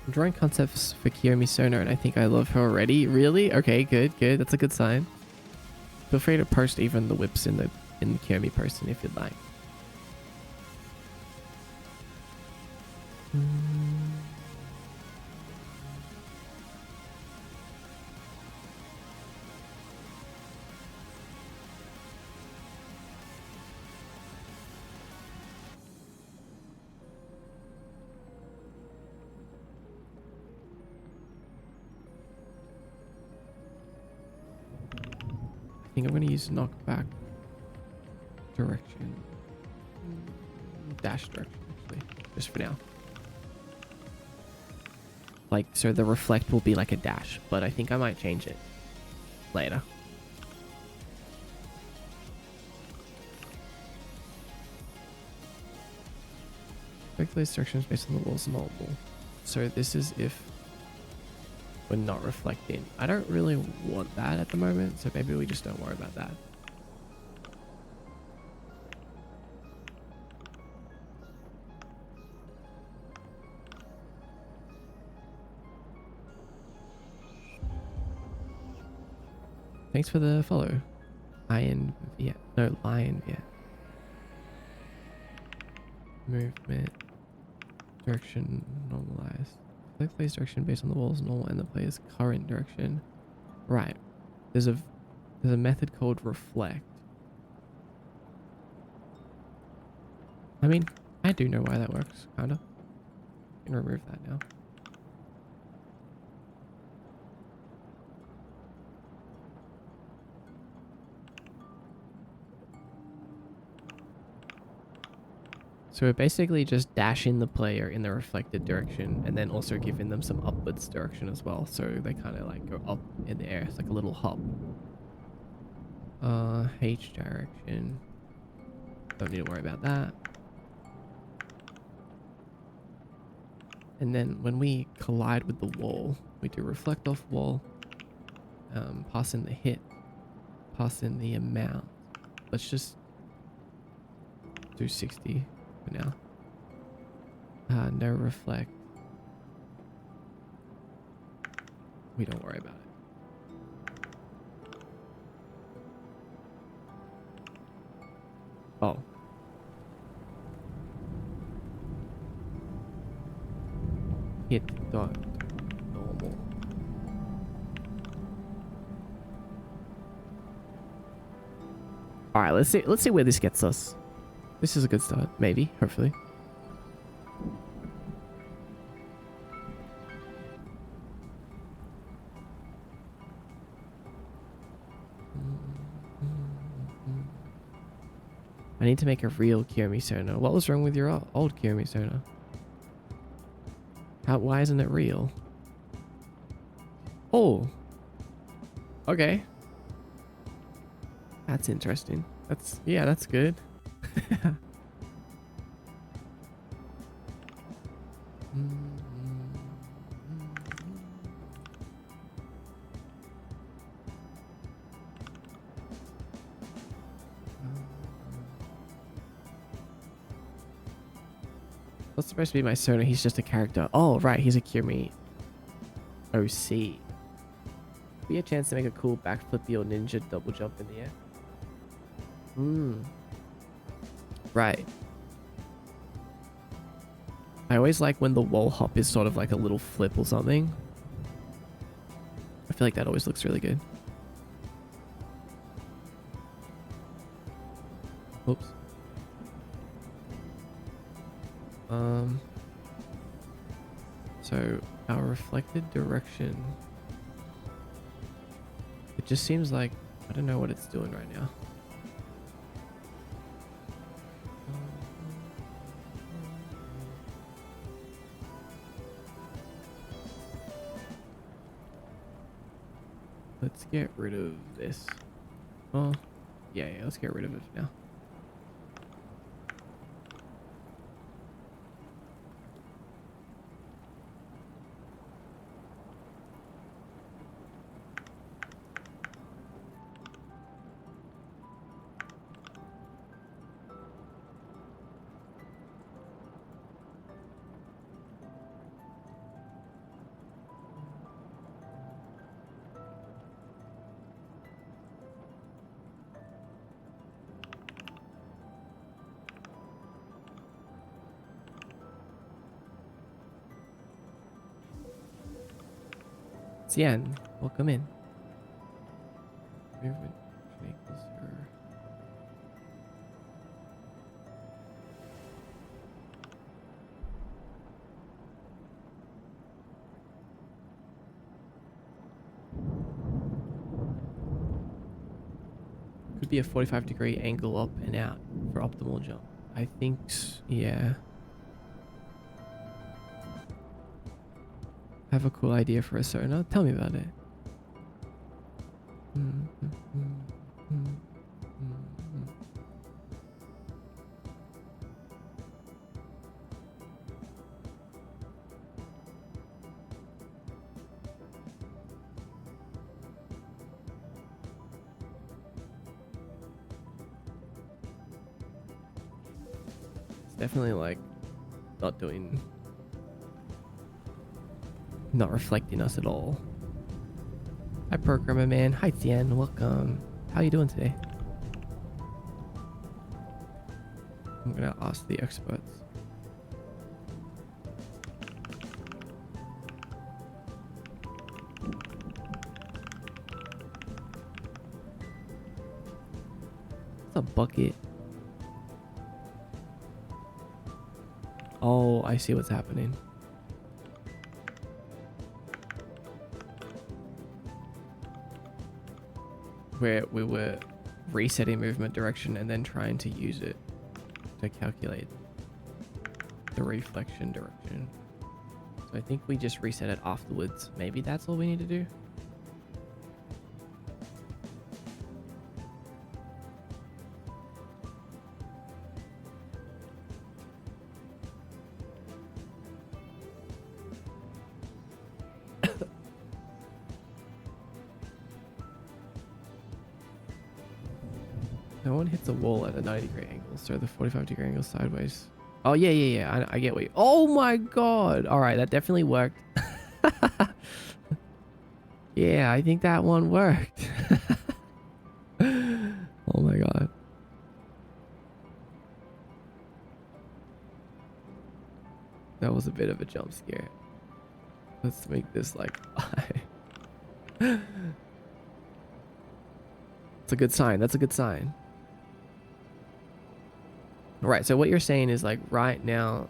I'm drawing concepts for Kiyomi Sona and I think I love her already. Really? Okay, good, good. That's a good sign. Feel free to post even the whips in the Kiyomi person if you'd like. I think I'm going to use knockback direction. Dash direction, actually. Just for now. Like, so the reflect will be like a dash, but I think I might change it later. Reflect those directions based on the wall's normal. So this is if we're not reflecting. I don't really want that at the moment, so maybe we just don't worry about that. Thanks for the follow. Lion Viet. No, Lion Viet. Movement. Direction normalized. Select player's direction based on the wall's normal and the player's current direction. Right. There's a method called reflect. I mean, I do know why that works, kinda. I can remove that now. So we're basically just dashing the player in the reflected direction and then also giving them some upwards direction as well. So they kind of like go up in the air. It's like a little hop. H direction. Don't need to worry about that. And then when we collide with the wall, we do reflect off wall, pass in the hit, pass in the amount. Let's just do 60 for now. No reflect. We don't worry about it. Oh. Hit dot normal. All right, let's see where this gets us. This is a good start, maybe, hopefully. I need to make a real Kiyomi Sona. What was wrong with your old Kiyomi Sona? Why isn't it real? Oh. Okay. That's interesting. Yeah, that's good. That's supposed to be my Sona. He's just a character. Oh, right. He's a Kirimi OC. Be a chance to make a cool backflippy or ninja double jump in the air. Right. I always like when the wall hop is sort of like a little flip or something. I feel like that always looks really good. Oops. So our reflected direction, it just seems like, I don't know what it's doing right now. Let's get rid of this. Oh, yeah, let's get rid of it for now. Xian, welcome in. Movement equals her. Could be a 45-degree angle up and out for optimal jump. I think, yeah. Have a cool idea for a Sona? Tell me about it. It's definitely like not reflecting us at all. Hi, programmer man. Hi, Tian. Welcome. How you doing today? I'm gonna ask the experts. It's a bucket. Oh, I see what's happening. Where we were resetting movement direction and then trying to use it to calculate the reflection direction. So I think we just reset it afterwards. Maybe that's all we need to do. No one hits a wall at a 90-degree angle, so the 45-degree angle sideways. Oh, yeah. I get what you... Oh, my God. All right, that definitely worked. Yeah, I think that one worked. Oh, my God. That was a bit of a jump scare. Let's make this like... It's a good sign. That's a good sign. Right, so what you're saying is like right now...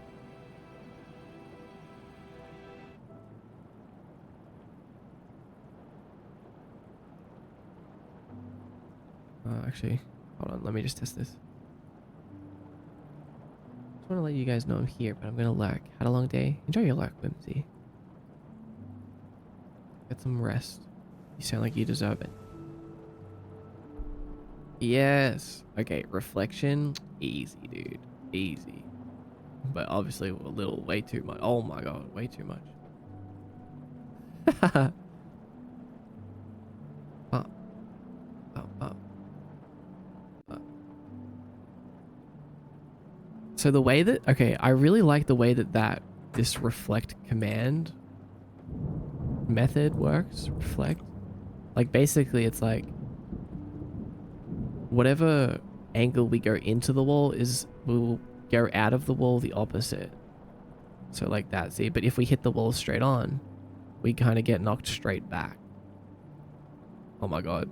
actually, hold on. Let me just test this. Just want to let you guys know I'm here, but I'm going to lurk. Had a long day. Enjoy your lurk, Whimsy. Get some rest. You sound like you deserve it. Yes. Okay, reflection. Easy, dude. Easy. But obviously a little way too much. Oh my God, way too much. So the way that, okay, I really like the way that this reflect command method works. Reflect. Like basically it's like whatever angle we go into the wall is, we'll go out of the wall the opposite. So like that, see? But if we hit the wall straight on, we kind of get knocked straight back. Oh my god.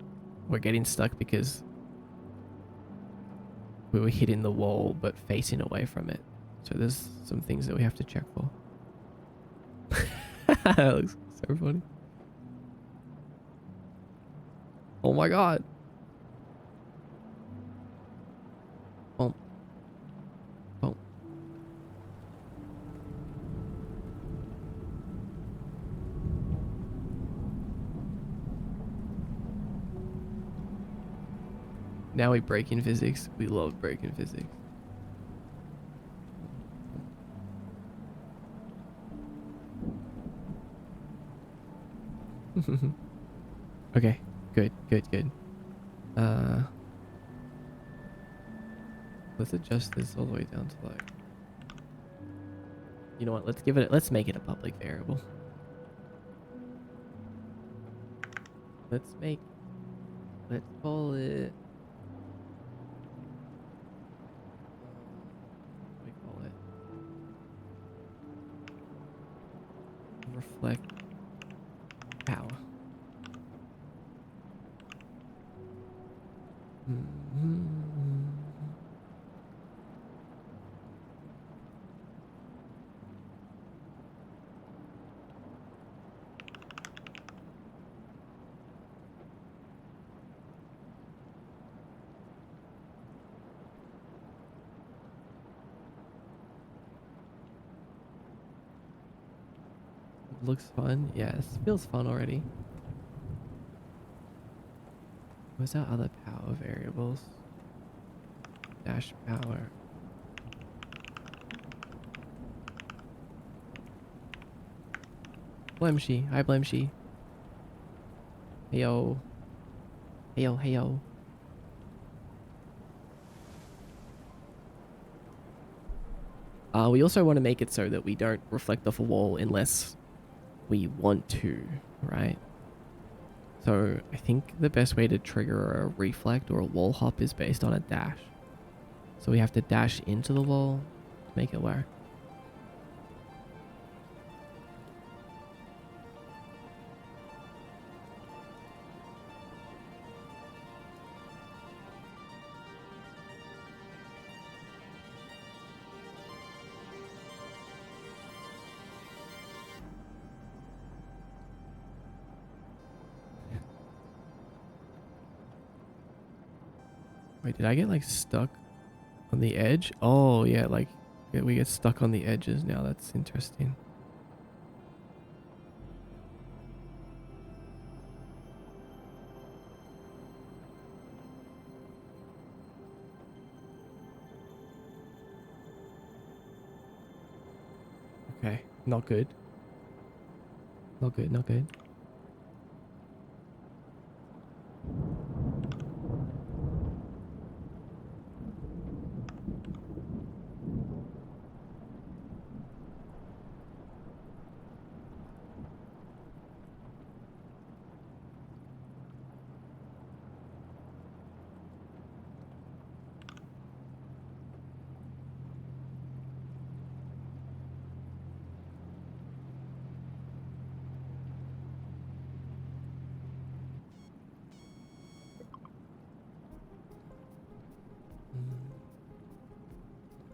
We're getting stuck because we were hitting the wall but facing away from it. So there's some things that we have to check for. That looks so funny. Oh my god. Boom. Boom. Now we break in physics. We love breaking physics. Okay, good. Let's adjust this all the way down to like, you know what, let's make it a public variable. Let's call it, what do we call it? Reflect power. Looks fun. Yes, feels fun already. What's our other power variables? Dash power. Blemshy. Hi, Blemshy. Heyo. Heyo. We also want to make it so that we don't reflect off a wall unless we want to, right? So I think the best way to trigger a reflect or a wall hop is based on a dash. So we have to dash into the wall to make it work. Wait, did I get like stuck on the edge? Oh yeah, like we get stuck on the edges now. That's interesting. Okay, not good. Not good.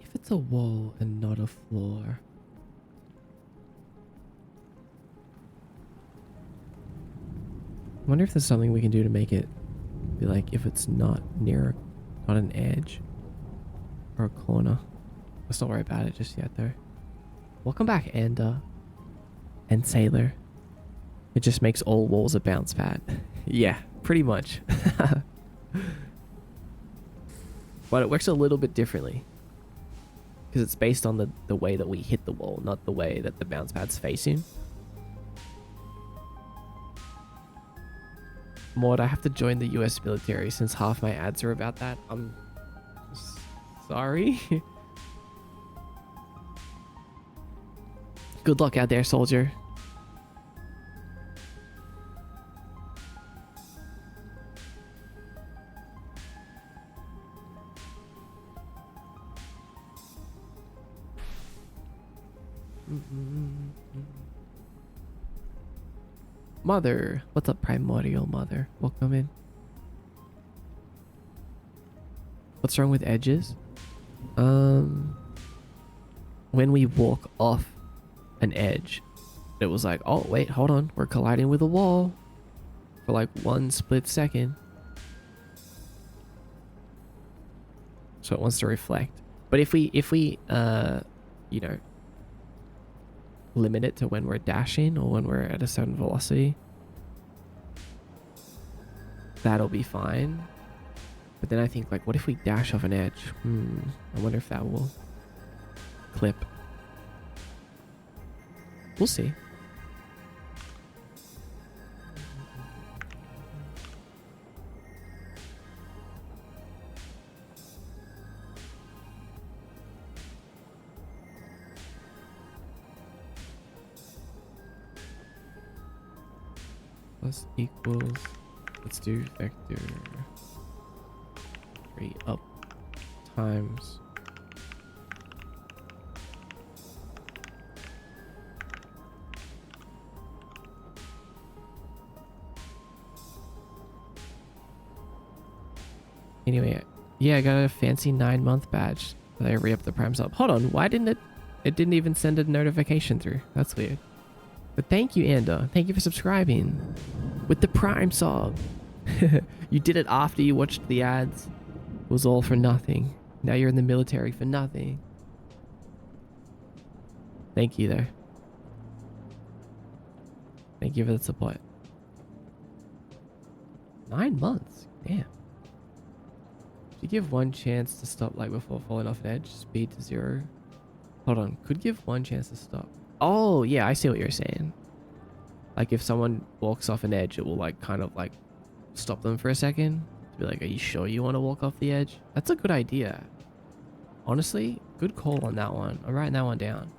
If it's a wall and not a floor. I wonder if there's something we can do to make it be like if it's not near, not an edge or a corner. Let's not worry about it just yet though. Welcome back, and Sailor. It just makes all walls a bounce pad. Yeah, pretty much. But it works a little bit differently. Because it's based on the way that we hit the wall, not the way that the bounce pad's facing. Maud, I have to join the US military since half my ads are about that. I'm sorry. Good luck out there, soldier. Mother. What's up, Primordial Mother? Welcome in. What's wrong with edges? When we walk off an edge, it was like, oh, wait, hold on. We're colliding with a wall for like 1 split second. So it wants to reflect. But if we, you know, limit it to when we're dashing or when we're at a certain velocity, that'll be fine. But then I think, like, what if we dash off an edge? I wonder if that will clip. We'll see. Plus equals, let's do vector 3 up times anyway. Yeah, I got a fancy 9-month badge that I re-up the prime sub. Hold on, why didn't it didn't even send a notification through? That's weird. But thank you, Anda. Thank you for subscribing with the prime sub. You did it after you watched the ads. It was all for nothing. Now you're in the military for nothing. Thank you there. Thank you for the support. 9 months. Damn. If you give one chance to stop like before falling off an edge, speed to 0. Hold on. Could give one chance to stop. Oh, yeah, I see what you're saying. Like if someone walks off an edge, it will like kind of like stop them for a second. To be like, are you sure you want to walk off the edge? That's a good idea. Honestly, good call on that one. I'm writing that one down.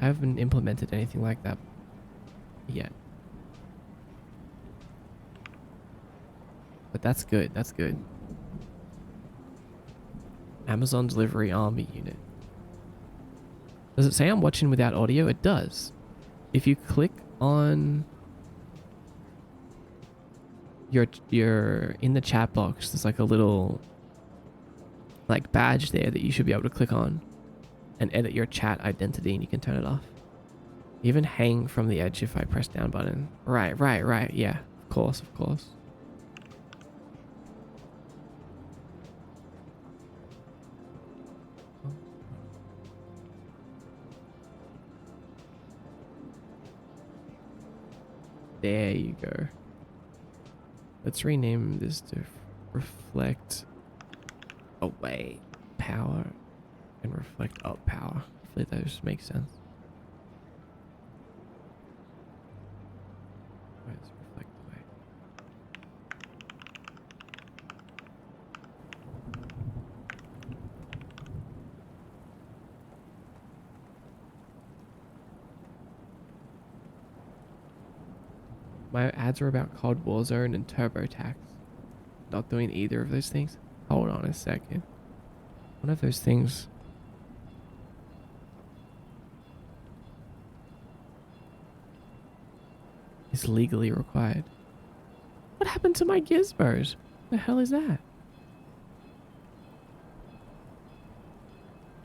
I haven't implemented anything like that yet. But that's good. That's good. Amazon Delivery Army Unit. Does it say I'm watching without audio? It does. If you click on your in the chat box, there's like a little like badge there that you should be able to click on and edit your chat identity, and you can turn it off. Even hang from the edge if I press down button. Right. Yeah, of course. There you go. Let's rename this to reflect away power and reflect up power. Hopefully those make sense. Where's reflect away? My ads are about COD Warzone and TurboTax. Not doing either of those things. Hold on a second. One of those things. Is legally required. What happened to my gizmos? The hell is that?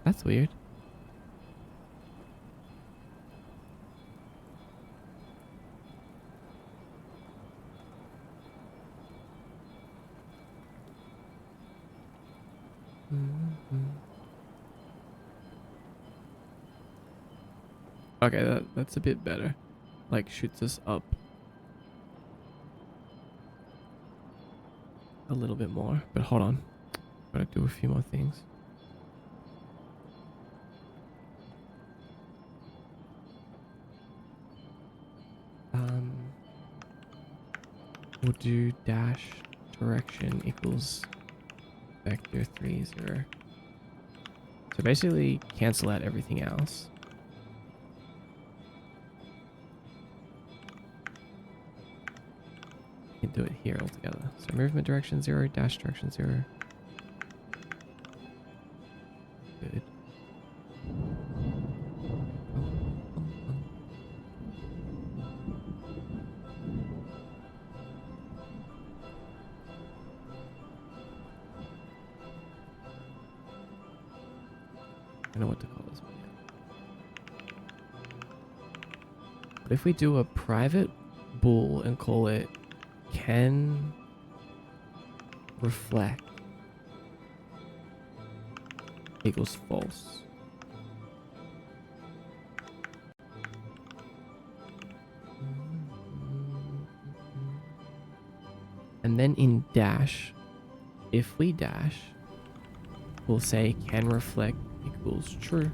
That's weird. Okay, that's a bit better. Like shoots us up a little bit more. But hold on. Gotta do a few more things. we'll do dash direction equals vector 3, 0. So basically cancel out everything else. You can do it here altogether. So movement direction 0, dash direction 0. Good. I don't know what to call this one yet. But if we do a private bool and call it can reflect equals false. And then in dash, if we dash, we'll say can reflect equals true.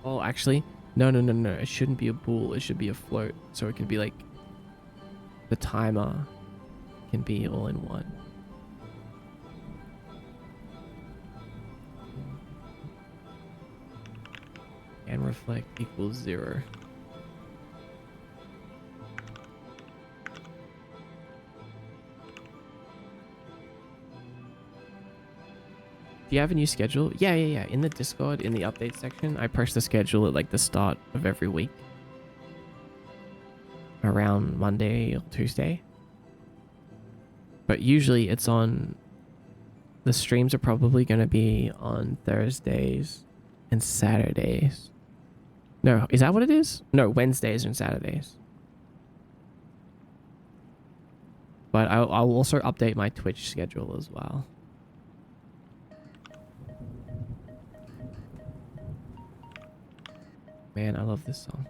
Oh, actually, no. It shouldn't be a bool. It should be a float. So it can be like the timer can be all in one. And reflect equals 0. Do you have a new schedule? Yeah. In the Discord, in the update section, I push the schedule at like the start of every week. Around Monday or Tuesday. But usually it's on... The streams are probably going to be on Thursdays and Saturdays. No, is that what it is? No, Wednesdays and Saturdays. But I'll also update my Twitch schedule as well. Man, I love this song.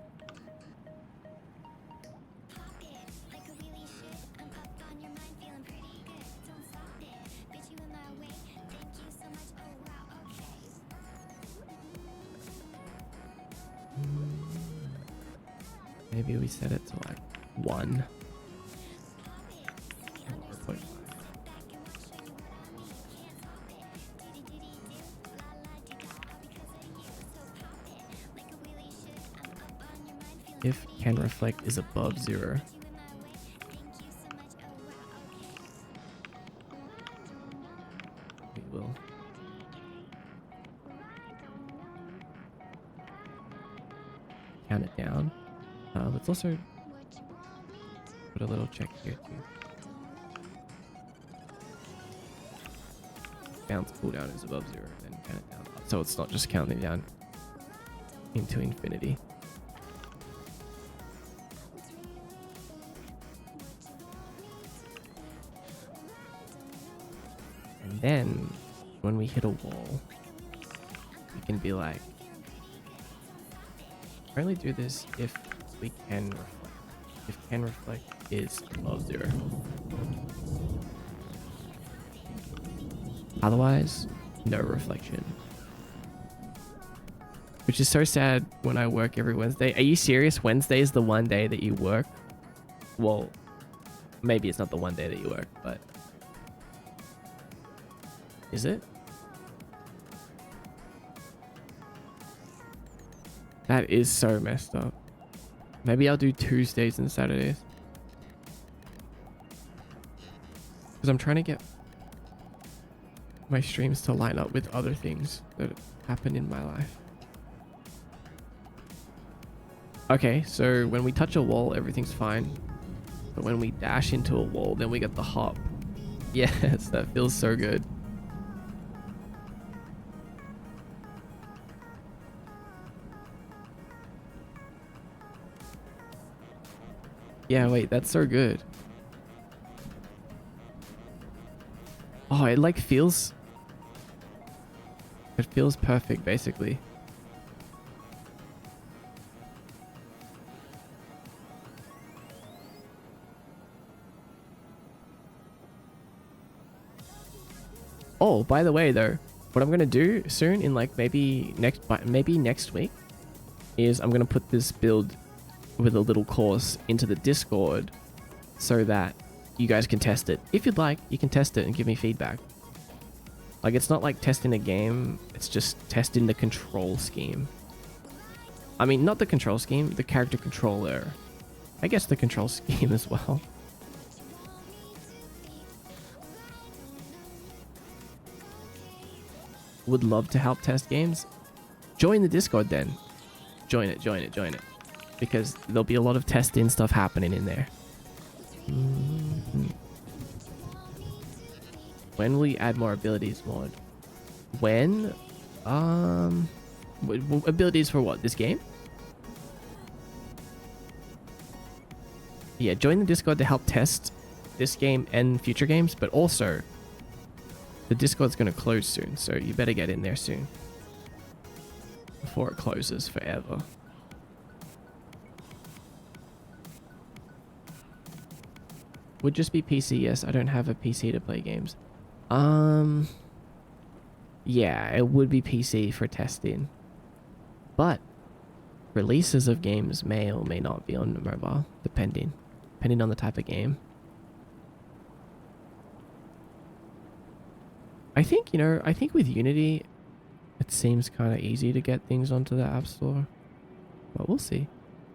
Maybe we set it to like 1. Or 0.5. If can reflect is above 0. We will. Count it down. Let's also put a little check here too. Bounce cooldown is above 0, then count it down. So it's not just counting down into infinity. And then when we hit a wall, we can be like, only do this if we can reflect. If can reflect is above 0. Otherwise, no reflection. Which is so sad when I work every Wednesday. Are you serious? Wednesday is the one day that you work? Well, maybe it's not the one day that you work, but... Is it? That is so messed up. Maybe I'll do Tuesdays and Saturdays. Because I'm trying to get my streams to line up with other things that happen in my life. Okay, so when we touch a wall, everything's fine. But when we dash into a wall, then we get the hop. Yes, that feels so good. Yeah, wait, that's so good. Oh, it like feels... It feels perfect, basically. Oh, by the way, though, what I'm gonna do soon, in like maybe next week, is I'm going to put this build with a little course into the Discord so that you guys can test it. If you'd like, you can test it and give me feedback. Like, it's not like testing a game, it's just testing the control scheme. I mean, not the control scheme, the character controller. I guess the control scheme as well. Would love to help test games. Join the Discord then. Join it. Because there'll be a lot of testing stuff happening in there. When will you add more abilities mod? When? Abilities for what? This game? Yeah, join the Discord to help test this game and future games, but also the Discord's going to close soon, so you better get in there soon before it closes forever. Would just be PC. Yes, I don't have a PC to play games. Yeah, it would be PC for testing, but releases of games may or may not be on mobile, depending on the type of game. I think, you know, with Unity, it seems kind of easy to get things onto the App Store, but we'll see.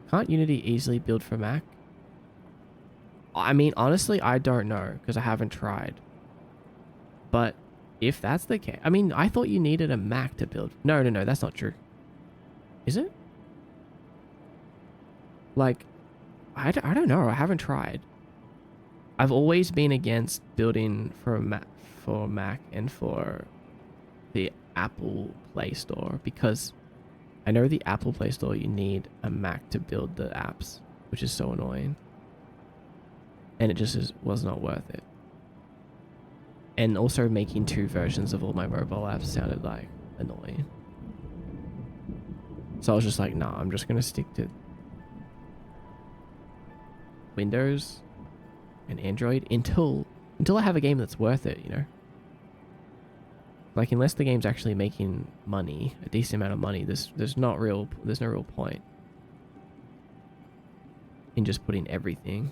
Can't Unity easily build for Mac? I mean, honestly, I don't know because I haven't tried. But if that's the case, I mean, I thought you needed a Mac to build. No, that's not true. Is it? Like, I don't know. I haven't tried. I've always been against building for Mac and for the Apple Play Store because I know the Apple Play Store you need a Mac to build the apps, which is so annoying. And it just was not worth it. And also making 2 versions of all my mobile apps sounded like annoying. So I was just like, nah, I'm just gonna stick to Windows and Android until I have a game that's worth it, you know? Like, unless the game's actually making money, a decent amount of money, there's no real point in just putting everything.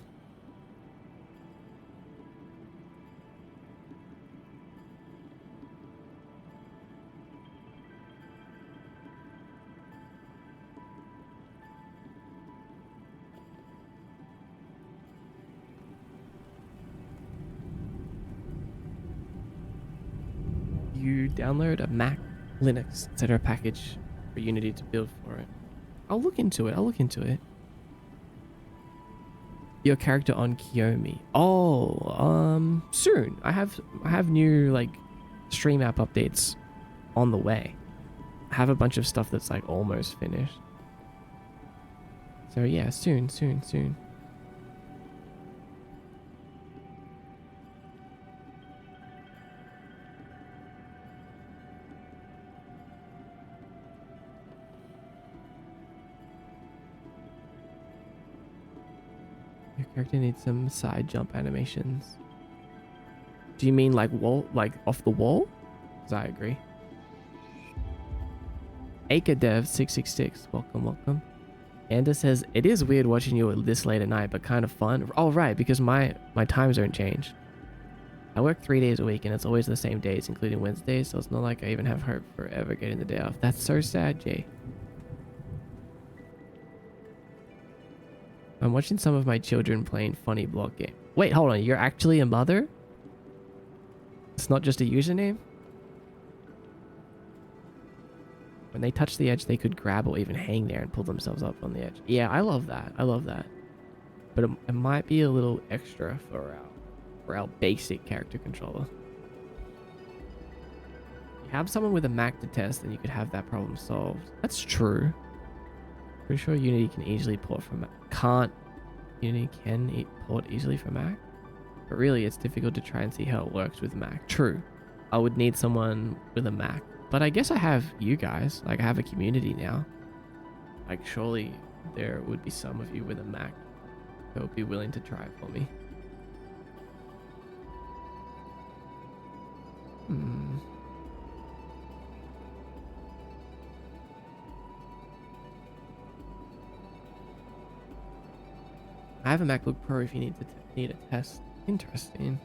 You download a Mac, Linux, etc. package for Unity to build for it. I'll look into it. Your character on Kiyomi. Oh, soon. I have new like stream app updates on the way. I have a bunch of stuff that's like almost finished. So yeah, soon. Your character needs some side jump animations. Do you mean like off the wall? Because I agree. Akadev666, welcome. Anda says, it is weird watching you this late at night, but kind of fun. Oh, right, because my time zone changed. I work 3 days a week, and it's always the same days, including Wednesdays, so it's not like I even have hope for ever getting the day off. That's so sad, Jay. I'm watching some of my children playing funny block game. Wait, hold on, you're actually a mother? It's not just a username? When they touch the edge, they could grab or even hang there and pull themselves up on the edge. Yeah, I love that. But it might be a little extra for our basic character controller. You have someone with a Mac to test, and you could have that problem solved. That's true. Pretty sure Unity can easily port from Mac. Unity can port easily from Mac? But really, it's difficult to try and see how it works with Mac. True. I would need someone with a Mac. But I guess I have you guys. Like, I have a community now. Like, surely there would be some of you with a Mac that would be willing to try it for me. I have a MacBook Pro if you need a test. Interesting.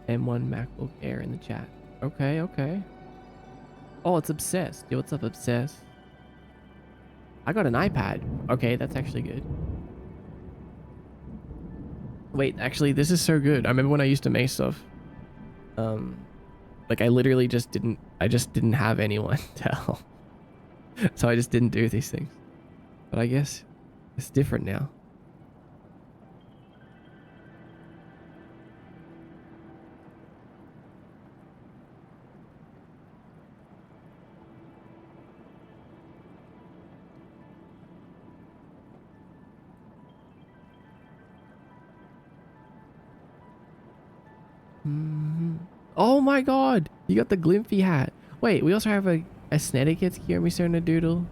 M1 MacBook Air in the chat. Okay, okay. Oh, it's Obsessed. Yo, what's up, Obsessed? I got an iPad. Okay, that's actually good. Wait, actually, this is so good. I remember when I used to make stuff. Like I literally just didn't have anyone to help. So I just didn't do these things. But I guess it's different now. Oh my god! You got the Glimpy hat. Wait, we also have a Snetikid's Kiyomi Doodle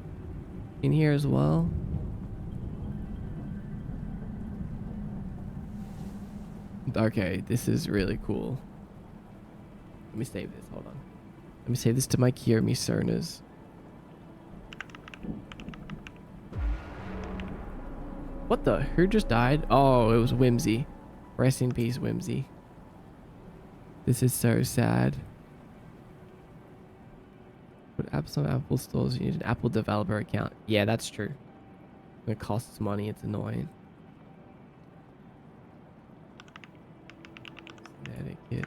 in here as well. Okay, this is really cool. Let me save this. Hold on. Let me save this to my Kiyomi Cernas. What the? Who just died? Oh, it was Whimsy. Rest in peace, Whimsy. This is so sad. Put apps on Apple stores. You need an Apple developer account. Yeah, that's true. It costs money. It's annoying. Connecticut.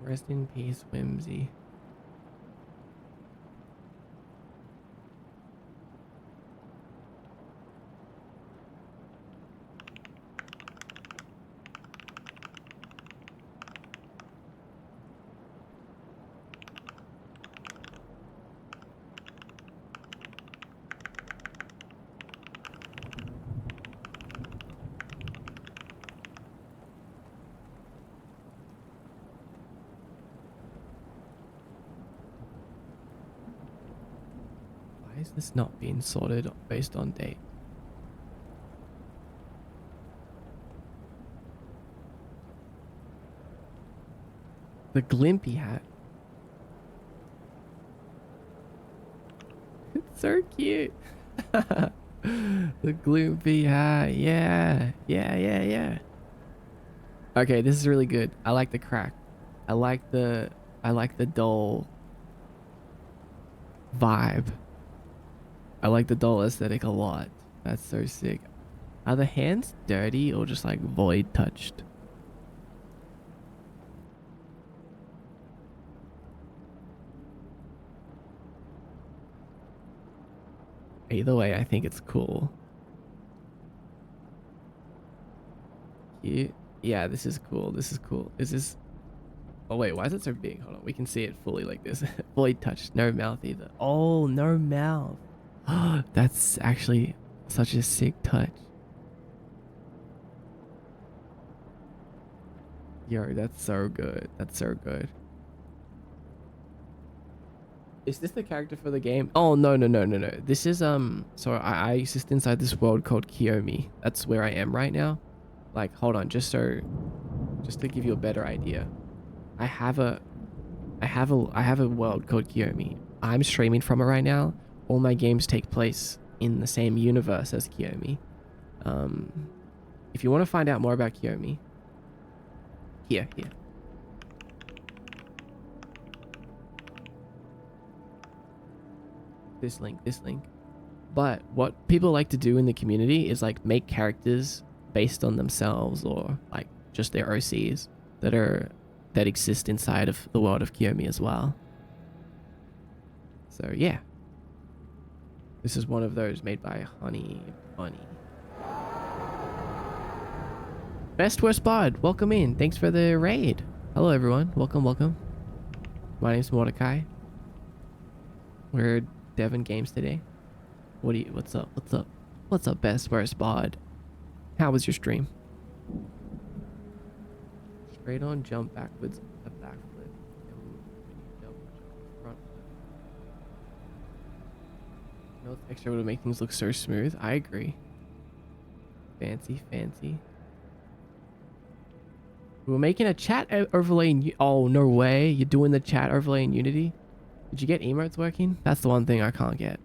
Rest in peace, Whimsy. Why is this not being sorted based on date? The Glimpy hat. It's so cute. The Glimpy hat. Yeah. Yeah. Okay, this is really good. I like the crack. I like the dull vibe. I like the doll aesthetic a lot. That's so sick. Are the hands dirty or just like void touched? Either way, I think it's cool. Yeah, this is cool. This is cool. Is this... Oh wait, why is it so big? Hold on, we can see it fully like this. Void touched. No mouth either. Oh, no mouth. That's actually such a sick touch. Yo, that's so good. That's so good. Is this the character for the game? Oh, no. This is, so I exist inside this world called Kiyomi. That's where I am right now. Like, hold on, just to give you a better idea. I have a world called Kiyomi. I'm streaming from it right now. All my games take place in the same universe as Kiyomi. If you want to find out more about Kiyomi, here. This link. But what people like to do in the community is like make characters based on themselves or like just their OCs that exist inside of the world of Kiyomi as well. So yeah. This is one of those made by Honey Bunny. Best Worst Bod, welcome in. Thanks for the raid. Hello everyone. Welcome. My name's Mordecai. We're Devon Games today. What's up, Best Worst Bod? How was your stream? Straight on jump backwards, a backflip. No texture would make things look so smooth. I agree. Fancy, fancy. We were making a chat overlay in... Oh, no way. You're doing the chat overlay in Unity? Did you get emotes working? That's the one thing I can't get.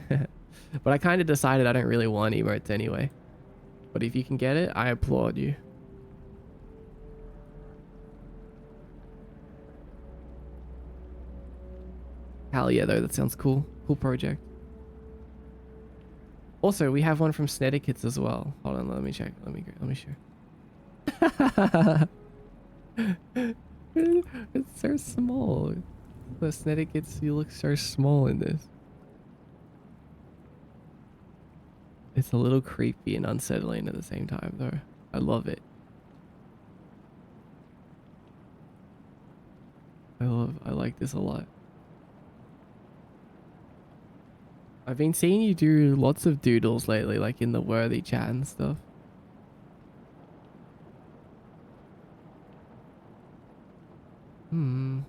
But I kind of decided I don't really want emotes anyway. But if you can get it, I applaud you. Hell yeah, though. That sounds cool. Cool project. Also, we have one from Snetikits as well. Hold on, let me check. Let me show. It's so small. The Snetikits, you look so small in this. It's a little creepy and unsettling at the same time, though. I love it. I like this a lot. I've been seeing you do lots of doodles lately, like in the Worthy chat and stuff. Hmm.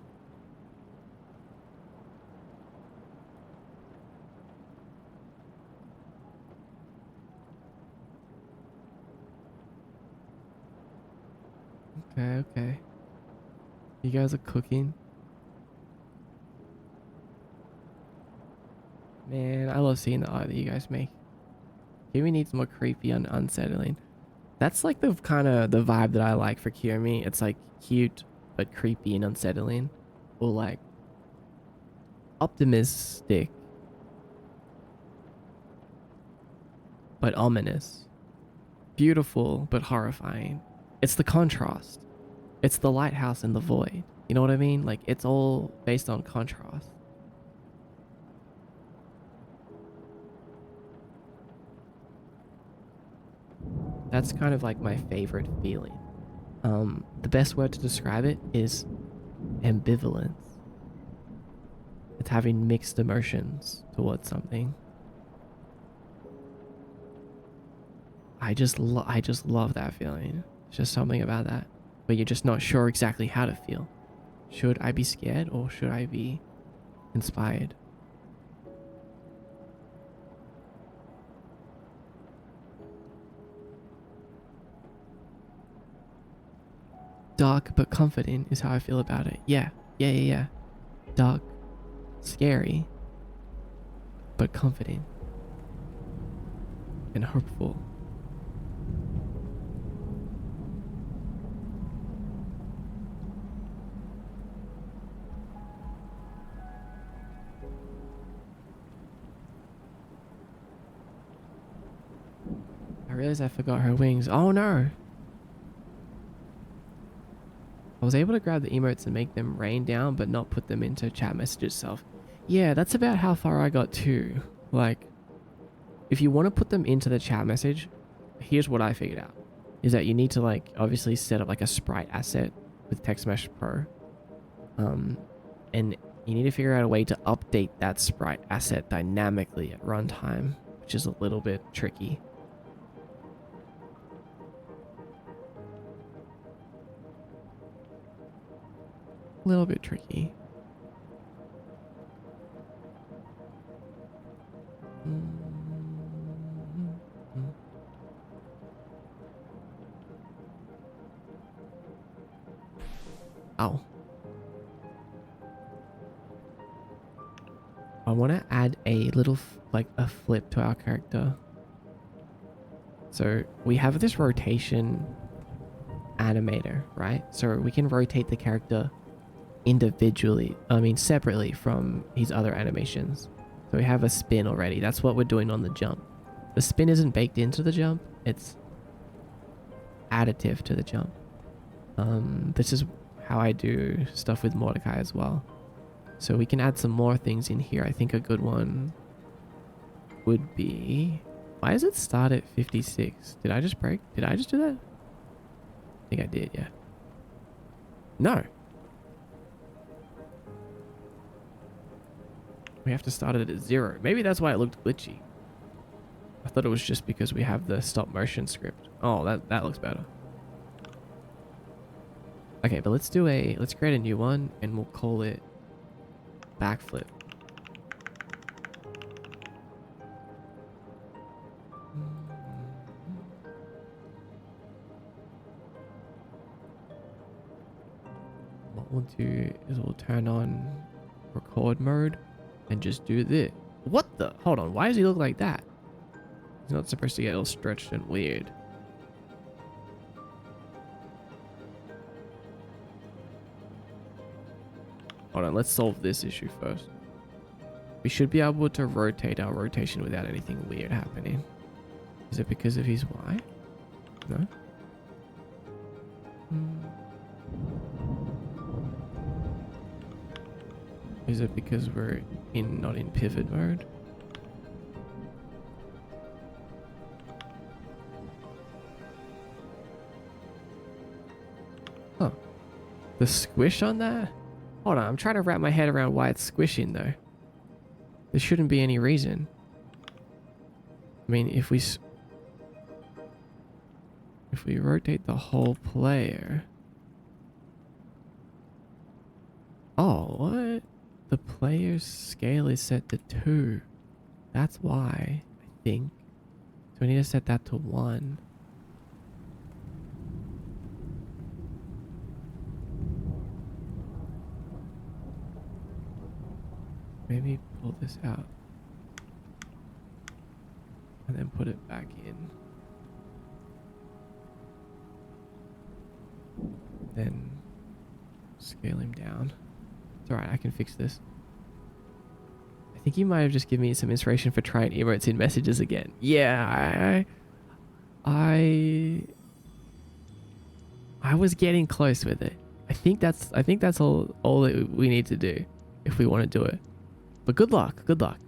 Okay, okay. You guys are cooking. Man, I love seeing the art that you guys make. Kiyomi needs more creepy and unsettling. That's like the kind of the vibe that I like for Kiyomi. It's like cute, but creepy and unsettling. Or like optimistic, but ominous. Beautiful, but horrifying. It's the contrast. It's the lighthouse and the void. You know what I mean? Like, it's all based on contrast. That's kind of like my favorite feeling. The best word to describe it is ambivalence. It's having mixed emotions towards something. I just love that feeling. It's just something about that. But you're just not sure exactly how to feel. Should I be scared or should I be inspired? Dark but comforting is how I feel about it. Yeah. Dark, scary, but comforting and hopeful. I realized I forgot her wings. Oh no! I was able to grab the emotes and make them rain down, but not put them into chat message itself. Yeah, that's about how far I got too. Like, if you want to put them into the chat message, here's what I figured out. Is that you need to like obviously set up like a sprite asset with TextMesh Pro. And you need to figure out a way to update that sprite asset dynamically at runtime, which is a little bit tricky. A little bit tricky. Oh. I want to add a little, like a flip to our character. So we have this rotation animator, right? So we can rotate the character individually, separately from his other animations. So we have a spin already. That's what we're doing on the jump. The spin isn't baked into the jump. It's additive to the jump. This is how I do stuff with Mordecai as well. So we can add some more things in here. I think a good one would be... Why does it start at 56? Did I just break? Did I just do that? I think I did, yeah. No. We have to start it at 0. Maybe that's why it looked glitchy. I thought it was just because we have the stop motion script. Oh, that looks better. Okay, but let's create a new one and we'll call it backflip. what we'll do is we'll turn on record mode and just do this. What the? Hold on. Why does he look like that? He's not supposed to get all stretched and weird. Hold on. Let's solve this issue first. We should be able to rotate our rotation without anything weird happening. Is it because of his Y? No? Is it because we're not in pivot mode? Huh. The squish on that? Hold on, I'm trying to wrap my head around why it's squishing though. There shouldn't be any reason. I mean, if we rotate the whole player. Oh, what? The player's scale is set to 2. That's why, I think. So we need to set that to 1. Maybe pull this out. And then put it back in. Then scale him down. It's alright, I can fix this. I think you might have just given me some inspiration for trying emotes in messages again. Yeah, I was getting close with it. I think that's all that we need to do if we want to do it. But good luck, good luck.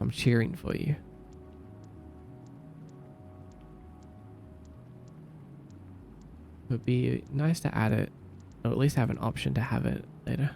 I'm cheering for you. It would be nice to add it, or at least have an option to have it later.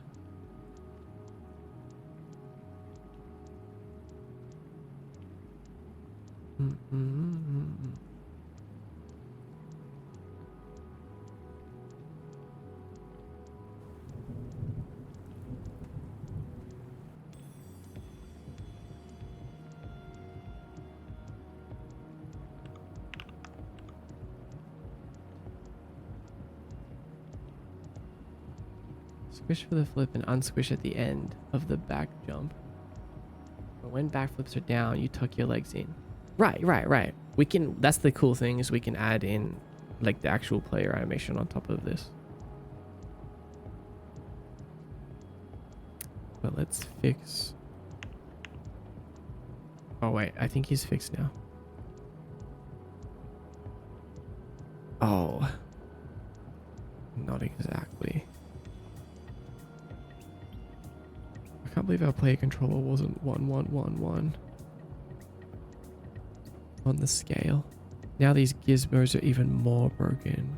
Squish for the flip and unsquish at the end of the back jump. But when backflips are down, you tuck your legs in. Right. We can, that's the cool thing, is we can add in like the actual player animation on top of this. But let's fix. Oh wait, I think he's fixed now. Oh. Not exactly. I can't believe our player controller wasn't 1111 on the scale. Now these gizmos are even more broken.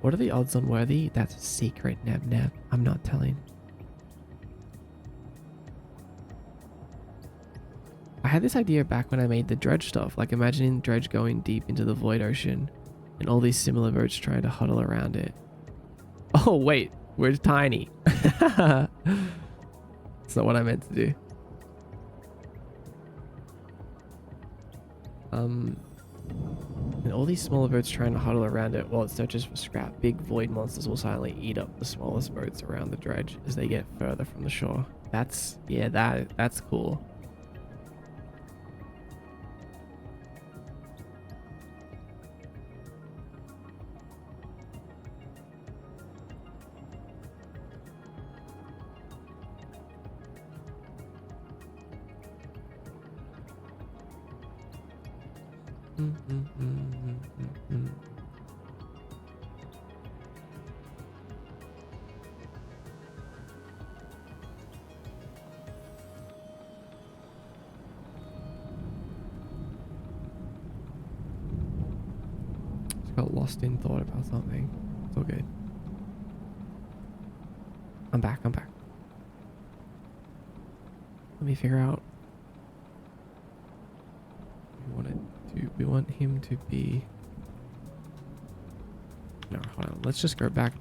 What are the odds on worthy? That's a secret, Nab. I'm not telling. I had this idea back when I made the Dredge stuff, like imagining Dredge going deep into the void ocean and all these similar boats trying to huddle around it. Oh wait, we're tiny. That's not what I meant to do. And all these smaller boats trying to huddle around it while it searches for scrap. Big void monsters will silently eat up the smallest boats around the dredge as they get further from the shore. That's cool. Got lost in thought about something. It's all good. I'm back. Let me figure out. We want him to be. No, hold on. Let's just go back.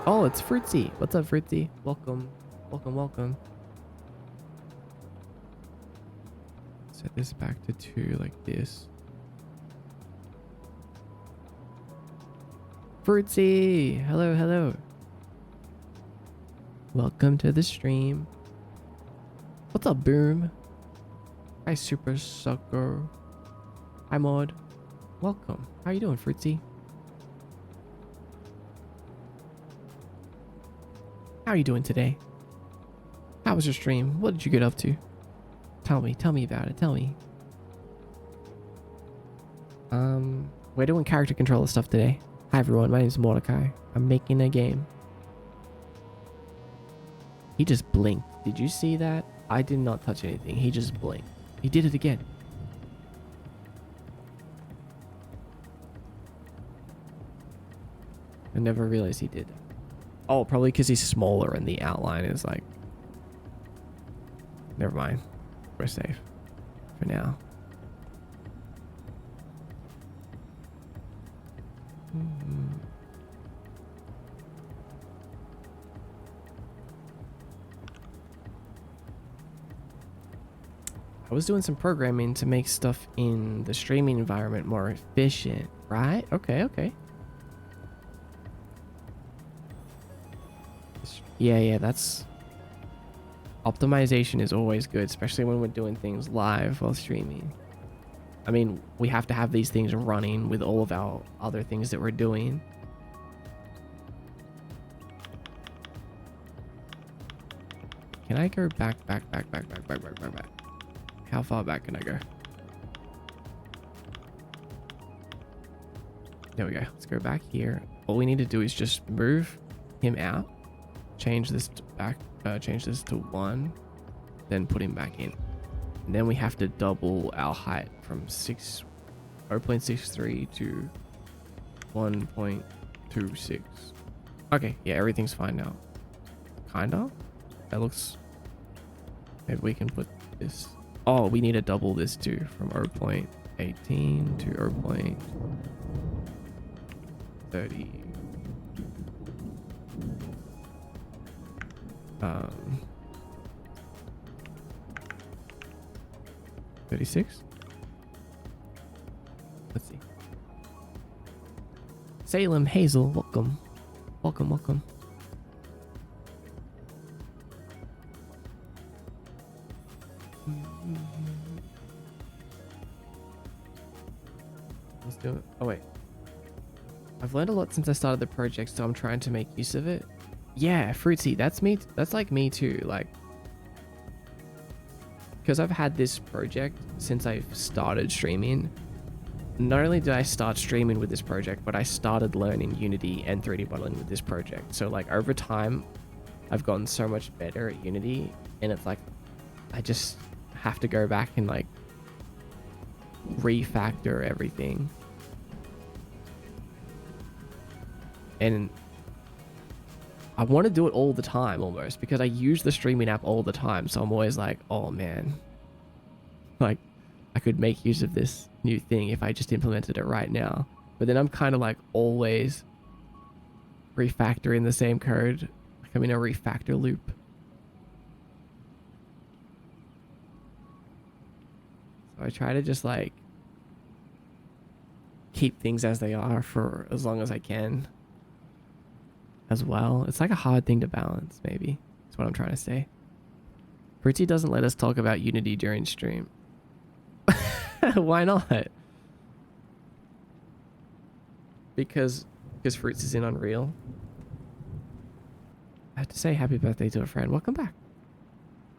Oh, it's Fruitsy. What's up, Fruitsy? Welcome. Set this back to 2 like this. Fruitsy! Hello, hello. Welcome to the stream. What's up, Boom? Hi, Super Sucker. Hi, Maud. Welcome. How you doing, Fruitsy? How are you doing today? How was your stream? What did you get up to? Tell me about it. Tell me. We're doing character controller stuff today. Hi everyone, my name is Mordecai. I'm making a game. He just blinked. Did you see that? I did not touch anything. He just blinked. He did it again. I never realized he did. Oh, probably because he's smaller and the outline is like... Never mind. We're safe. For now. I was doing some programming to make stuff in the streaming environment more efficient, right? Okay. Yeah, that's... Optimization is always good, especially when we're doing things live while streaming. I mean, we have to have these things running with all of our other things that we're doing. Can I go back? How far back can I go? There we go. Let's go back here. All we need to do is just move him out, change this to back, change this to 1, then put him back in. And then we have to double our height from 0.63 to 1.26. Okay, yeah, everything's fine now. Kinda? That looks... Maybe we can put this... Oh, we need to double this too, from 0.18 to 0.30. 36? Let's see. Salem Hazel, welcome. Welcome. Let's do it. Oh, wait. I've learned a lot since I started the project, so I'm trying to make use of it. Yeah, Fruitsy, that's me. That's like me too. Like, because I've had this project since I started streaming. Not only did I start streaming with this project, but I started learning Unity and 3D modeling with this project. So like over time, I've gotten so much better at Unity, and it's like, I just have to go back and like refactor everything. And I want to do it all the time almost, because I use the streaming app all the time. So I'm always like, oh man, like I could make use of this new thing if I just implemented it right now. But then I'm kind of like always refactoring the same code. Like I'm in a refactor loop. So I try to just like keep things as they are for as long as I can as well. It's like a hard thing to balance, maybe. That's what I'm trying to say. Pretty doesn't let us talk about Unity during stream. Why not? Because Fruits is in Unreal. I have to say happy birthday to a friend. Welcome back.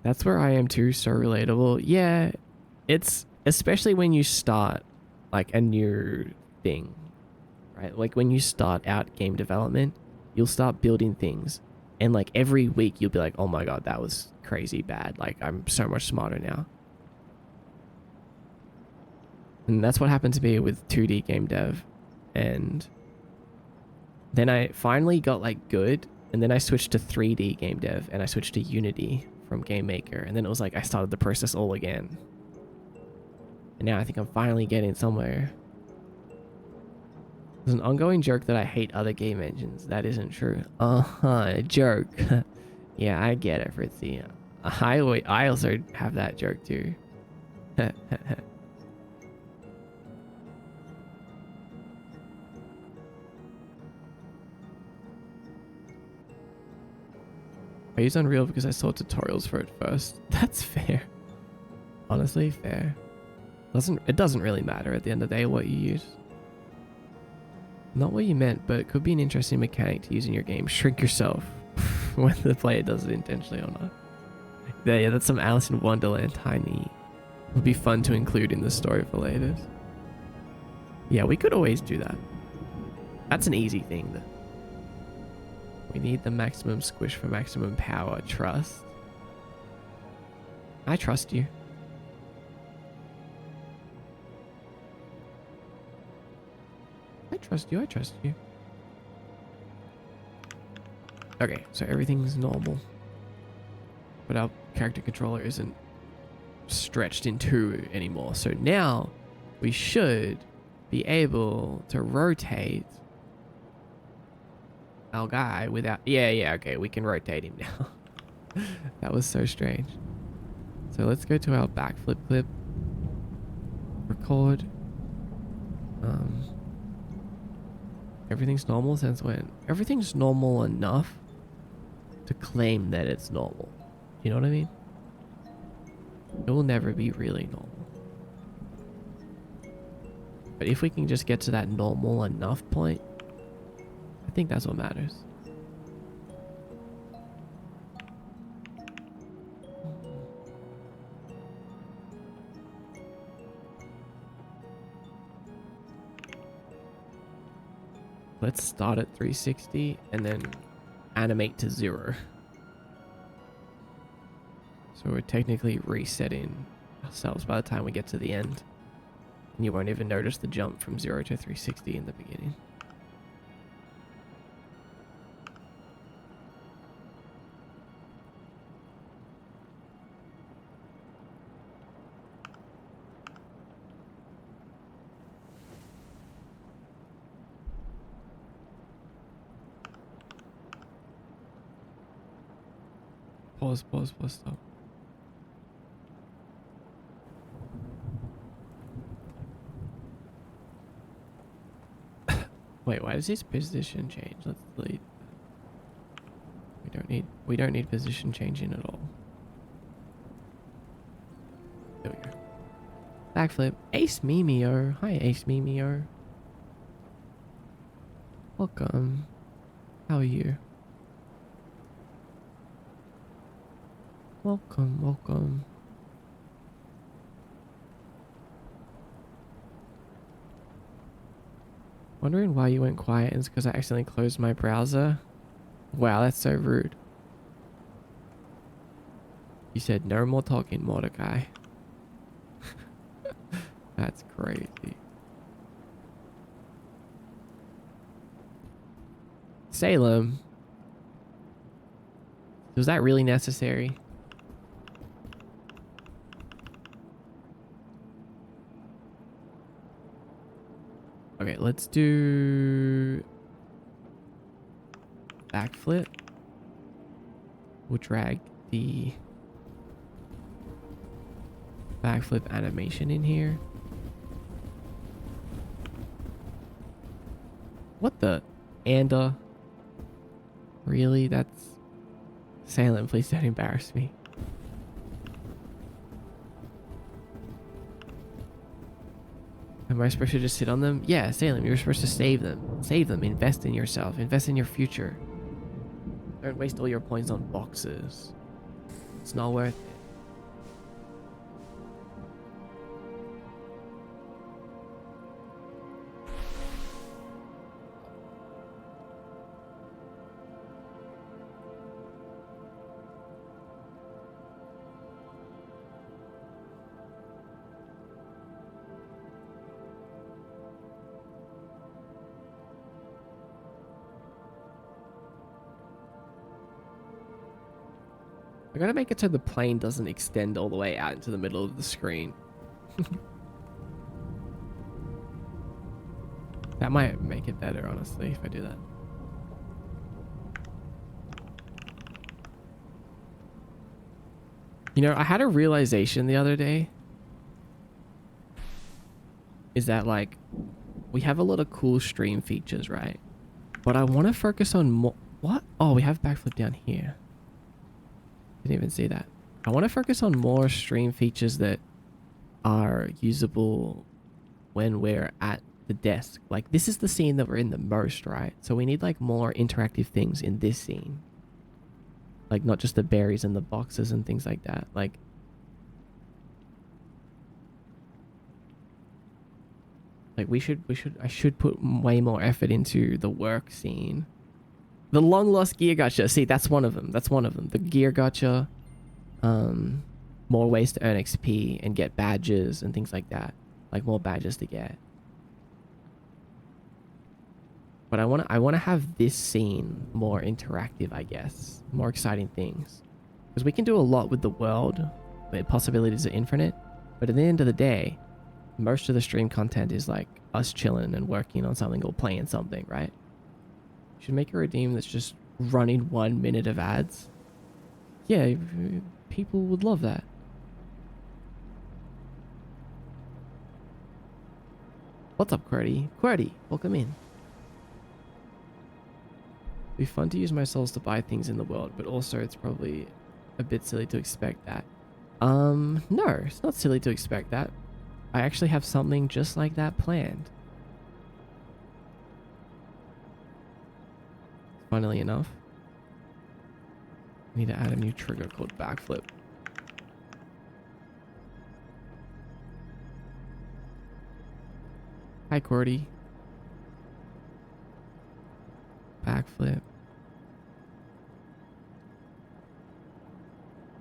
That's where I am too, so relatable. Yeah, it's especially when you start like a new thing, right? Like when you start out game development, you'll start building things, and like every week you'll be like, oh my god, that was crazy bad. Like I'm so much smarter now. And that's what happened to me with 2D game dev. And then I finally got like good, and then I switched to 3D game dev, and I switched to Unity from Game Maker, and then it was like I started the process all again. And now I think I'm finally getting somewhere. There's an ongoing joke that I hate other game engines. That isn't true. Joke. Yeah, I get it, Fritzy. I also have that joke too. I use Unreal because I saw tutorials for it first. That's fair. Honestly, fair. It doesn't really matter at the end of the day what you use. Not what you meant, but it could be an interesting mechanic to use in your game. Shrink yourself when the player does it intentionally or not. Yeah, that's some Alice in Wonderland tiny. Would be fun to include in the story for later. Yeah, we could always do that. That's an easy thing. Though. We need the maximum squish for maximum power. Trust. I trust you. I trust you. I trust you. Okay, so everything's normal. But our character controller isn't stretched in two anymore. So now we should be able to rotate our guy without... Yeah, okay, we can rotate him now. That was so strange. So let's go to our backflip clip. Record. Everything's normal since when? Everything's normal enough to claim that it's normal. You know what I mean? It will never be really normal. But if we can just get to that normal enough point, I think that's what matters. Let's start at 360 and then animate to 0. So we're technically resetting ourselves by the time we get to the end. And you won't even notice the jump from 0 to 360 in the beginning. Pause, stop. Wait, why does his position change? Let's delete. We don't need position changing at all. There we go. Backflip. Ace Mimio. Hi, Ace Mimio. Welcome. How are you? Welcome. Wondering why you went quiet. It's because I accidentally closed my browser. Wow, that's so rude. You said no more talking, Mordecai. That's crazy. Salem. Was that really necessary? Okay, let's do backflip. We'll drag the backflip animation in here. What the? Really? That's... Salem, please don't embarrass me. Am I supposed to just sit on them? Yeah, Salem, you're supposed to save them. Save them. Invest in yourself. Invest in your future. Don't waste all your points on boxes. It's not worth it. I gotta make it so the plane doesn't extend all the way out into the middle of the screen. That might make it better, honestly, if I do that. You know, I had a realization the other day. Is that, like, we have a lot of cool stream features, right? But I want to focus on more... What? Oh, we have backflip down here. Didn't even see that. I want to focus on more stream features that are usable when we're at the desk. Like, this is the scene that we're in the most, right? So we need like more interactive things in this scene. Like, not just the berries and the boxes and things like that. Like, I should put way more effort into the work scene. The long lost gear gacha. See, that's one of them. That's one of them. The gear gacha. More ways to earn XP and get badges and things like that. Like more badges to get. But I want to have this scene more interactive, I guess. More exciting things. Because we can do a lot with the world, where possibilities are infinite. But at the end of the day, most of the stream content is like us chilling and working on something or playing something, right? Should make a redeem that's just running 1 minute of ads. Yeah, people would love that. What's up, QWERTY? QWERTY, welcome in. It'd be fun to use my souls to buy things in the world, but also it's probably a bit silly to expect that. No, it's not silly to expect that. I actually have something just like that planned. Funnily enough. I need to add a new trigger called backflip. Hi, QWERTY. Backflip.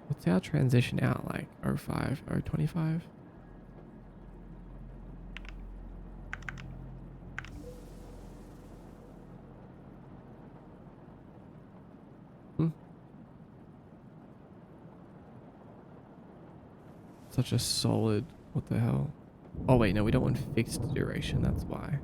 What's our transition out like? 05, 025? Such a solid... What the hell? Oh wait, no, we don't want fixed duration, that's why.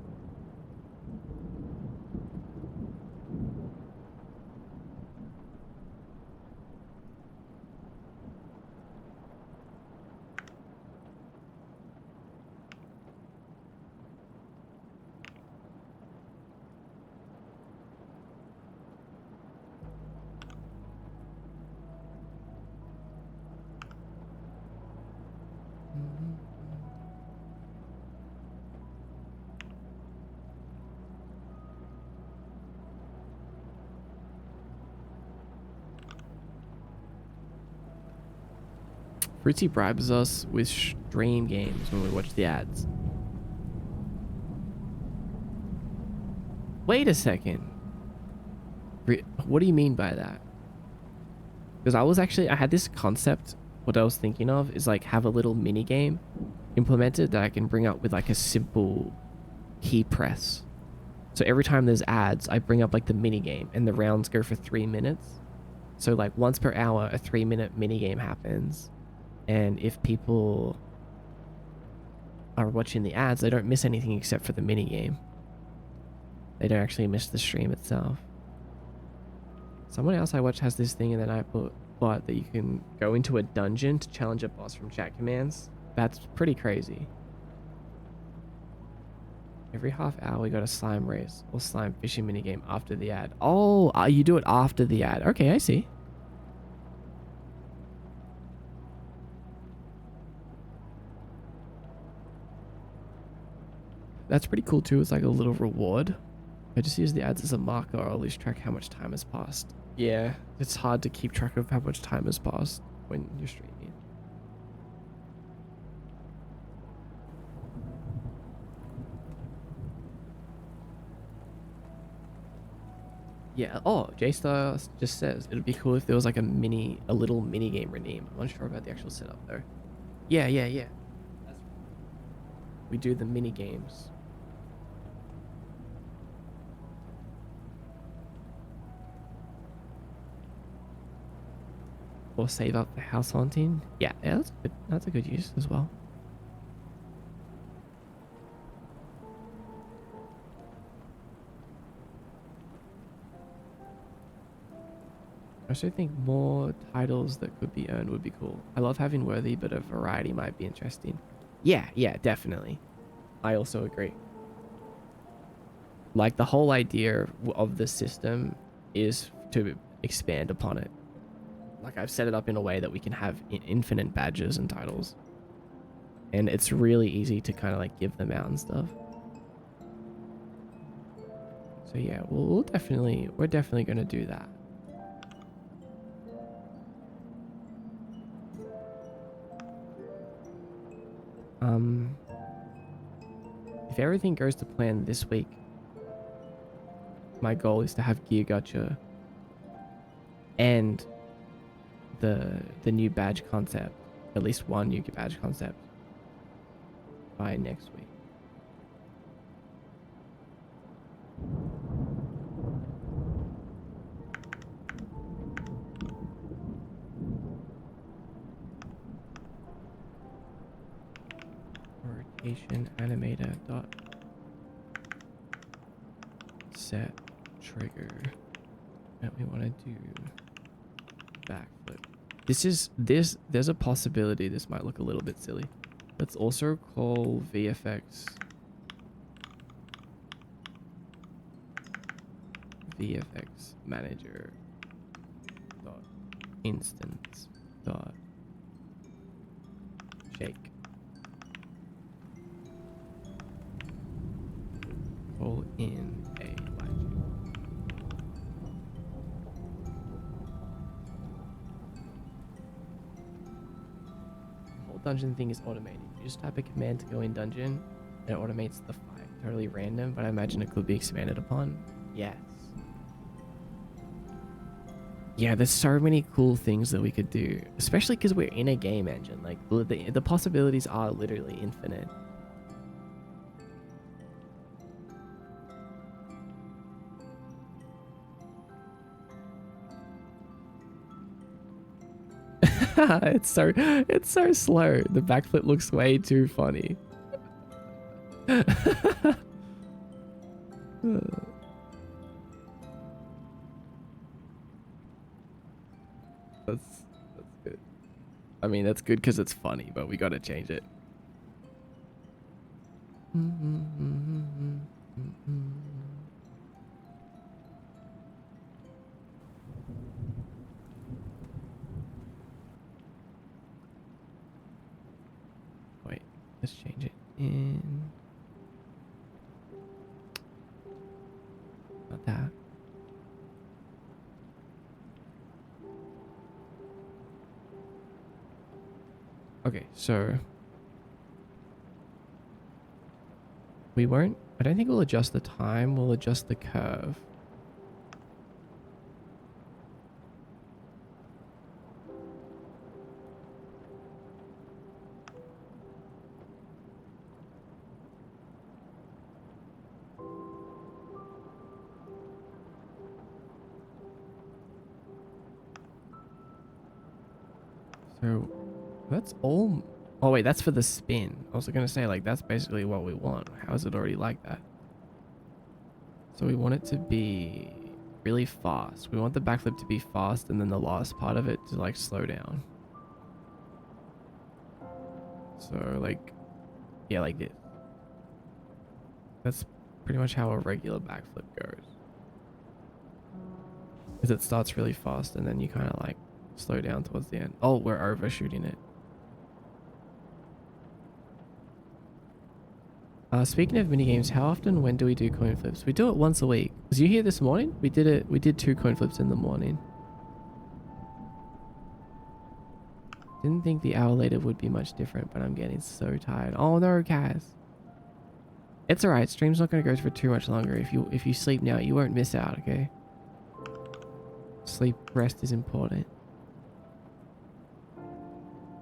Fruitsy bribes us with stream games when we watch the ads. Wait a second. What do you mean by that? Because I had this concept. What I was thinking of is like have a little mini game implemented that I can bring up with like a simple key press. So every time there's ads, I bring up like the mini game and the rounds go for 3 minutes. So like once per hour, a 3-minute mini game happens. And if people are watching the ads, they don't miss anything except for the mini game. They don't actually miss the stream itself. Someone else I watch has this thing, and then I thought that you can go into a dungeon to challenge a boss from chat commands. That's pretty crazy. Every half hour we got a slime race or slime fishing minigame after the ad. Oh, you do it after the ad. Okay, I see. That's pretty cool too. It's like a little reward. I just use the ads as a marker, or I'll lose track how much time has passed. Yeah, it's hard to keep track of how much time has passed when you're streaming. Yeah, oh, J-Star just says it'd be cool if there was like a little mini game redeem. I'm unsure about the actual setup though. Yeah. We do the mini games. Or save up for house haunting. Yeah, that's a good use as well. I also think more titles that could be earned would be cool. I love having worthy, but a variety might be interesting. Yeah, definitely. I also agree. Like the whole idea of the system is to expand upon it. like I've set it up in a way that we can have infinite badges and titles. And it's really easy to kind of like give them out and stuff. So yeah, we're definitely going to do that. If everything goes to plan this week, my goal is to have Gear Gacha and the new badge concept, at least one new badge concept, by next week. Rotation animator dot set trigger, and we want to do backflip. There's a possibility this might look a little bit silly. Let's also call VFX manager dot instance dot shake. Call in a latitude. The whole dungeon thing is automated. You just type a command to go in dungeon, and it automates the fight. Totally random, but I imagine it could be expanded upon. Yes. Yeah, there's so many cool things that we could do, especially because we're in a game engine. Like the possibilities are literally infinite. it's so slow. The backflip looks way too funny. That's good. I mean, that's good because it's funny, but we gotta change it. Wait, let's change it in. Not that. Okay, so we won't. I don't think we'll adjust the time. We'll adjust the curve. So that's all. Oh wait, that's for the spin. I was gonna say, like, that's basically what we want. How is it already like that? So we want it to be really fast. We want the backflip to be fast, and then the last part of it to like slow down. So like, yeah, like this. That's pretty much how a regular backflip goes. Is it starts really fast and then you kind of like slow down towards the end. Oh, we're overshooting it. Speaking of mini games, how often, when do we do coin flips? We do it once a week. Was you here this morning? We did 2 coin flips in the morning. Didn't think the hour later would be much different, but I'm getting so tired. Oh no, guys. It's alright, stream's not gonna go for too much longer. If you sleep now, you won't miss out, okay? Sleep, rest is important.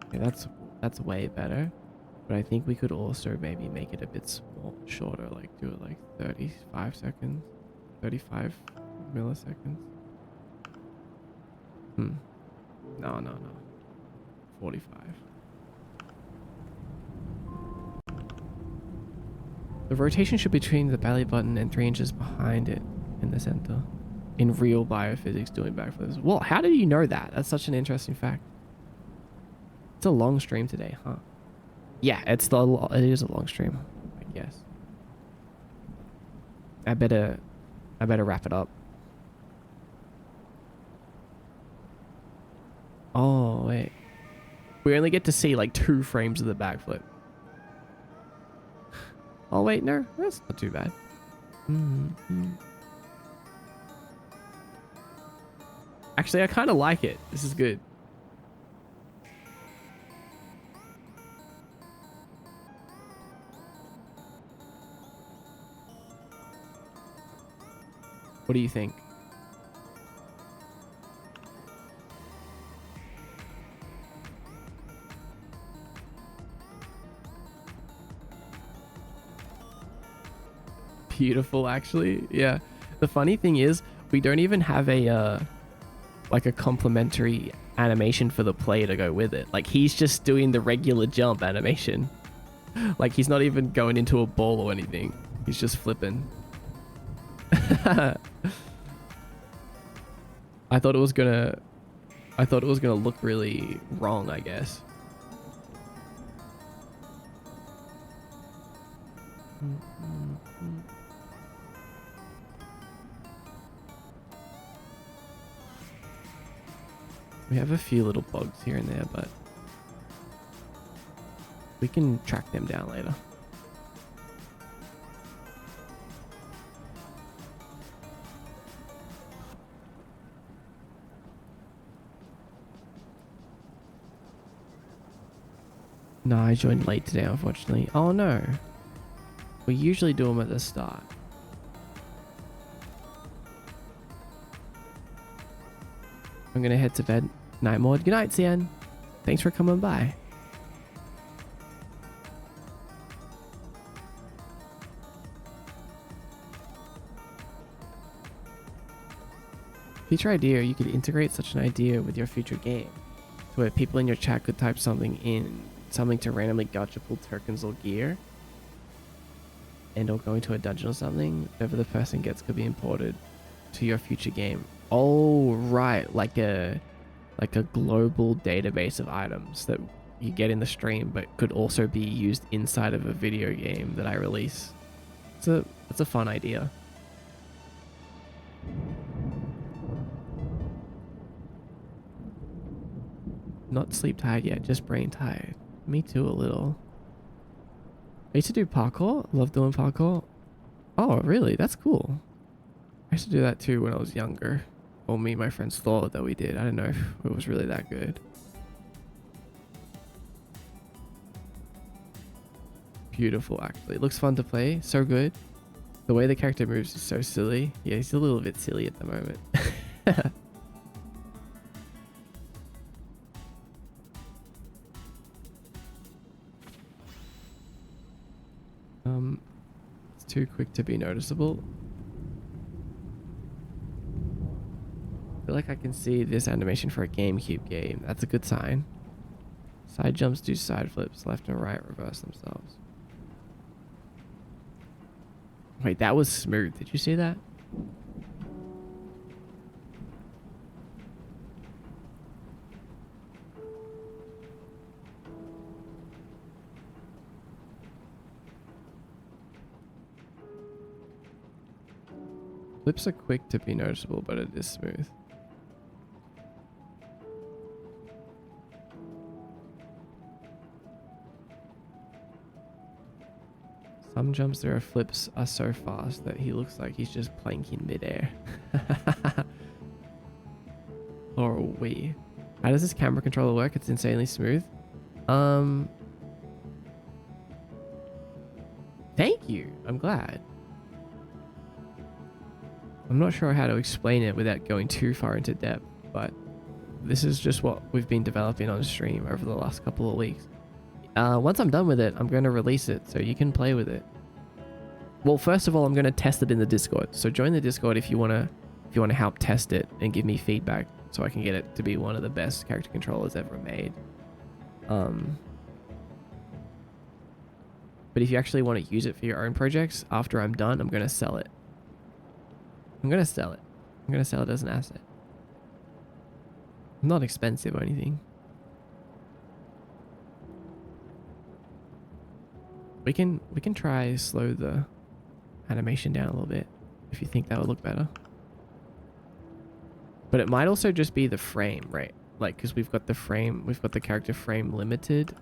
Okay, that's way better. But I think we could also maybe make it a bit shorter, like do it like 35 seconds, 35 milliseconds. No. 45. The rotation should be between the belly button and 3 inches behind it in the center. In real biophysics doing backflips. Well, how did you know that? That's such an interesting fact. It's a long stream today, huh? Yeah, it is a long stream, I guess. I better wrap it up. Oh, wait. We only get to see like 2 frames of the backflip. Oh, wait, no. That's not too bad. Actually, I kind of like it. This is good. What do you think? Beautiful, actually. Yeah. The funny thing is, we don't even have a like a complementary animation for the player to go with it. Like, he's just doing the regular jump animation. Like, he's not even going into a ball or anything. He's just flipping. I thought it was gonna look really wrong, I guess. We have a few little bugs here and there, but we can track them down later. No, I joined late today, unfortunately. Oh no. We usually do them at the start. I'm gonna head to bed. Night mode. Good night, Cian. Thanks for coming by. Future idea, you could integrate such an idea with your future game, to where people in your chat could type something to randomly gotcha pull tokens or gear, and or go into a dungeon or something. Whatever the person gets could be imported to your future game. Oh, right, like a global database of items that you get in the stream, but could also be used inside of a video game that I release. It's a fun idea. Not sleep tired yet, just brain tired. Me too, a little. I used to do parkour. Love doing parkour. Oh, really? That's cool. I used to do that too when I was younger. Well, me and my friends thought that we did. I don't know if it was really that good. Beautiful, actually. It looks fun to play. So good. The way the character moves is so silly. Yeah, he's a little bit silly at the moment. It's too quick to be noticeable. I feel like I can see this animation for a GameCube game. That's a good sign. Side jumps do side flips, left and right reverse themselves. Wait, that was smooth. Did you see that? Flips are quick to be noticeable, but it is smooth. Some jumps there are flips are so fast that he looks like he's just planking midair. Or a Wii. How does this camera controller work? It's insanely smooth. Thank you. I'm glad. I'm not sure how to explain it without going too far into depth, but this is just what we've been developing on stream over the last couple of weeks. Once I'm done with it, I'm going to release it so you can play with it. Well, first of all, I'm going to test it in the Discord. So join the Discord if you want to help test it and give me feedback so I can get it to be one of the best character controllers ever made. But if you actually want to use it for your own projects, after I'm done, I'm going to sell it. I'm going to sell it as an asset. Not expensive or anything. We can try slow the animation down a little bit if you think that would look better. But it might also just be the frame rate. like, because we've got the character frame limited.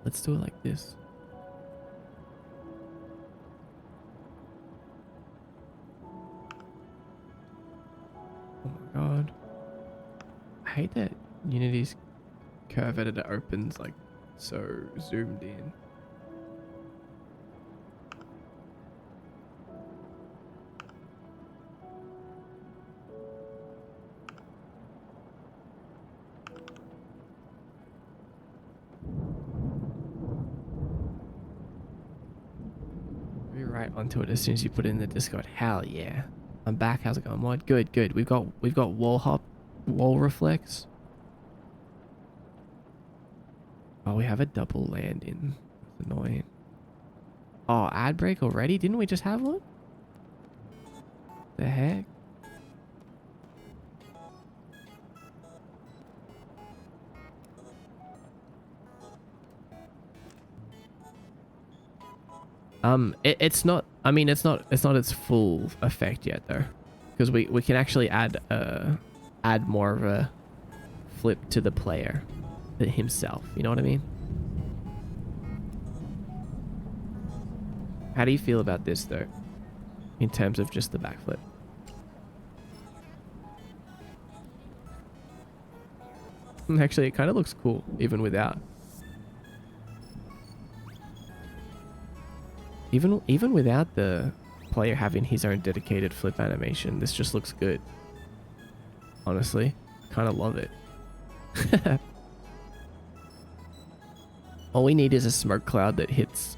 Let's do it like this. Oh my god. I hate that Unity's curve editor opens like so zoomed in. Be right onto it as soon as you put it in the Discord. Hell yeah. I'm back. How's it going, Mod? Good, good. We've got wall reflex. Oh, we have a double land in. That's annoying. Oh, ad break already? Didn't we just have one? The heck? It's not, I mean, it's not its full effect yet though, because we can actually add more of a flip to the player himself, you know what I mean? How do you feel about this though, in terms of just the backflip? Actually, it kind of looks cool even without. Even without the player having his own dedicated flip animation, this just looks good. Honestly, kind of love it. All we need is a smoke cloud that hits,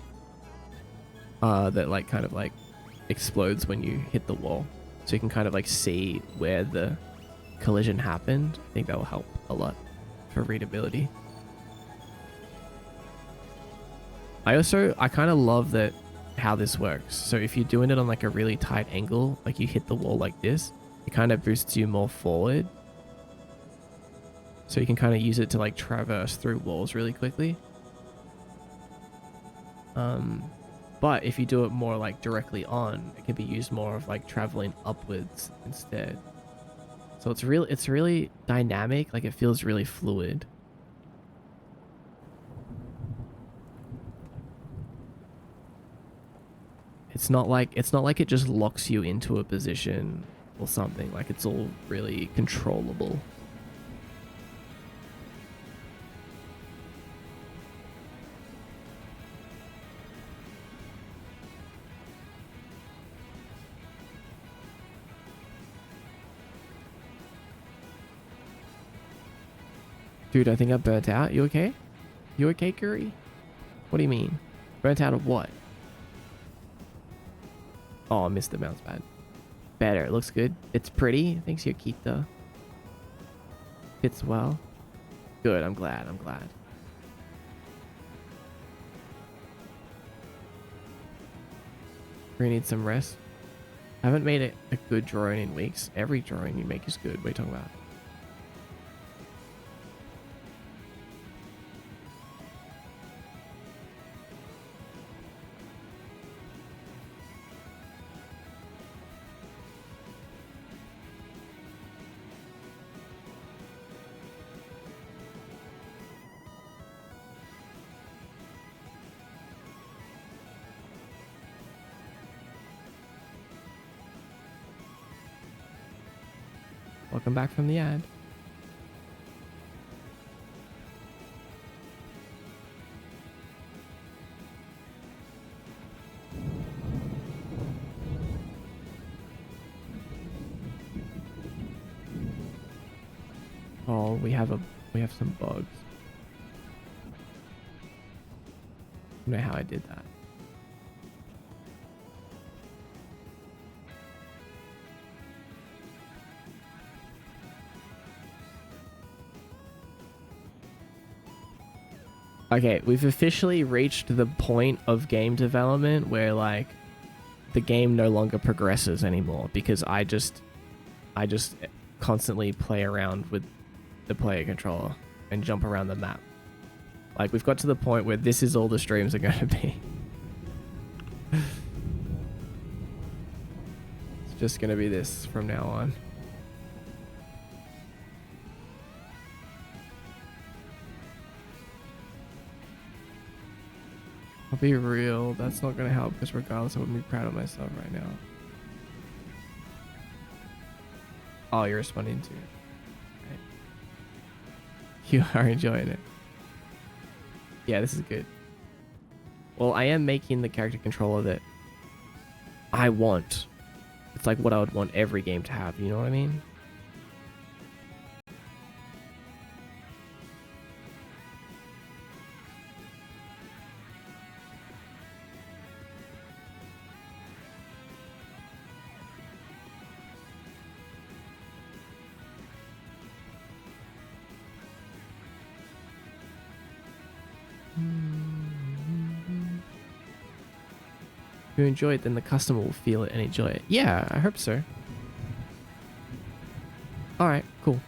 that like kind of like explodes when you hit the wall, so you can kind of like see where the collision happened. I think that will help a lot for readability. I kind of love that how this works. So if you're doing it on like a really tight angle, like you hit the wall like this, it kind of boosts you more forward, so you can kind of use it to like traverse through walls really quickly. But if you do it more like directly on, it can be used more of like traveling upwards instead. So it's really dynamic, like it feels really fluid. It's not like it just locks you into a position or something. Like it's all really controllable. Dude, I think I burnt out. You okay? You okay, Curry? What do you mean? Burnt out of what? Oh, I missed the mouse pad. Better. It looks good. It's pretty. Thanks, Yokita. Fits well. Good. I'm glad. I'm glad. We need some rest. I haven't made a good drawing in weeks. Every drawing you make is good. What are you talking about? Welcome back from the ad. Oh, we have some bugs. I don't know how I did that. Okay, we've officially reached the point of game development where like the game no longer progresses anymore because I just constantly play around with the player controller and jump around the map. Like we've got to the point where this is all the streams are going to be. just gonna be this from now on. I'll be real, that's not gonna help because regardless I wouldn't be proud of myself right now. Oh, you're responding to it. Right. You are enjoying it. Yeah, this is good. Well, I am making the character controller that I want. It's like what I would want every game to have, you know what I mean? If you enjoy it, then the customer will feel it and enjoy it. Yeah, I hope so. Alright, cool.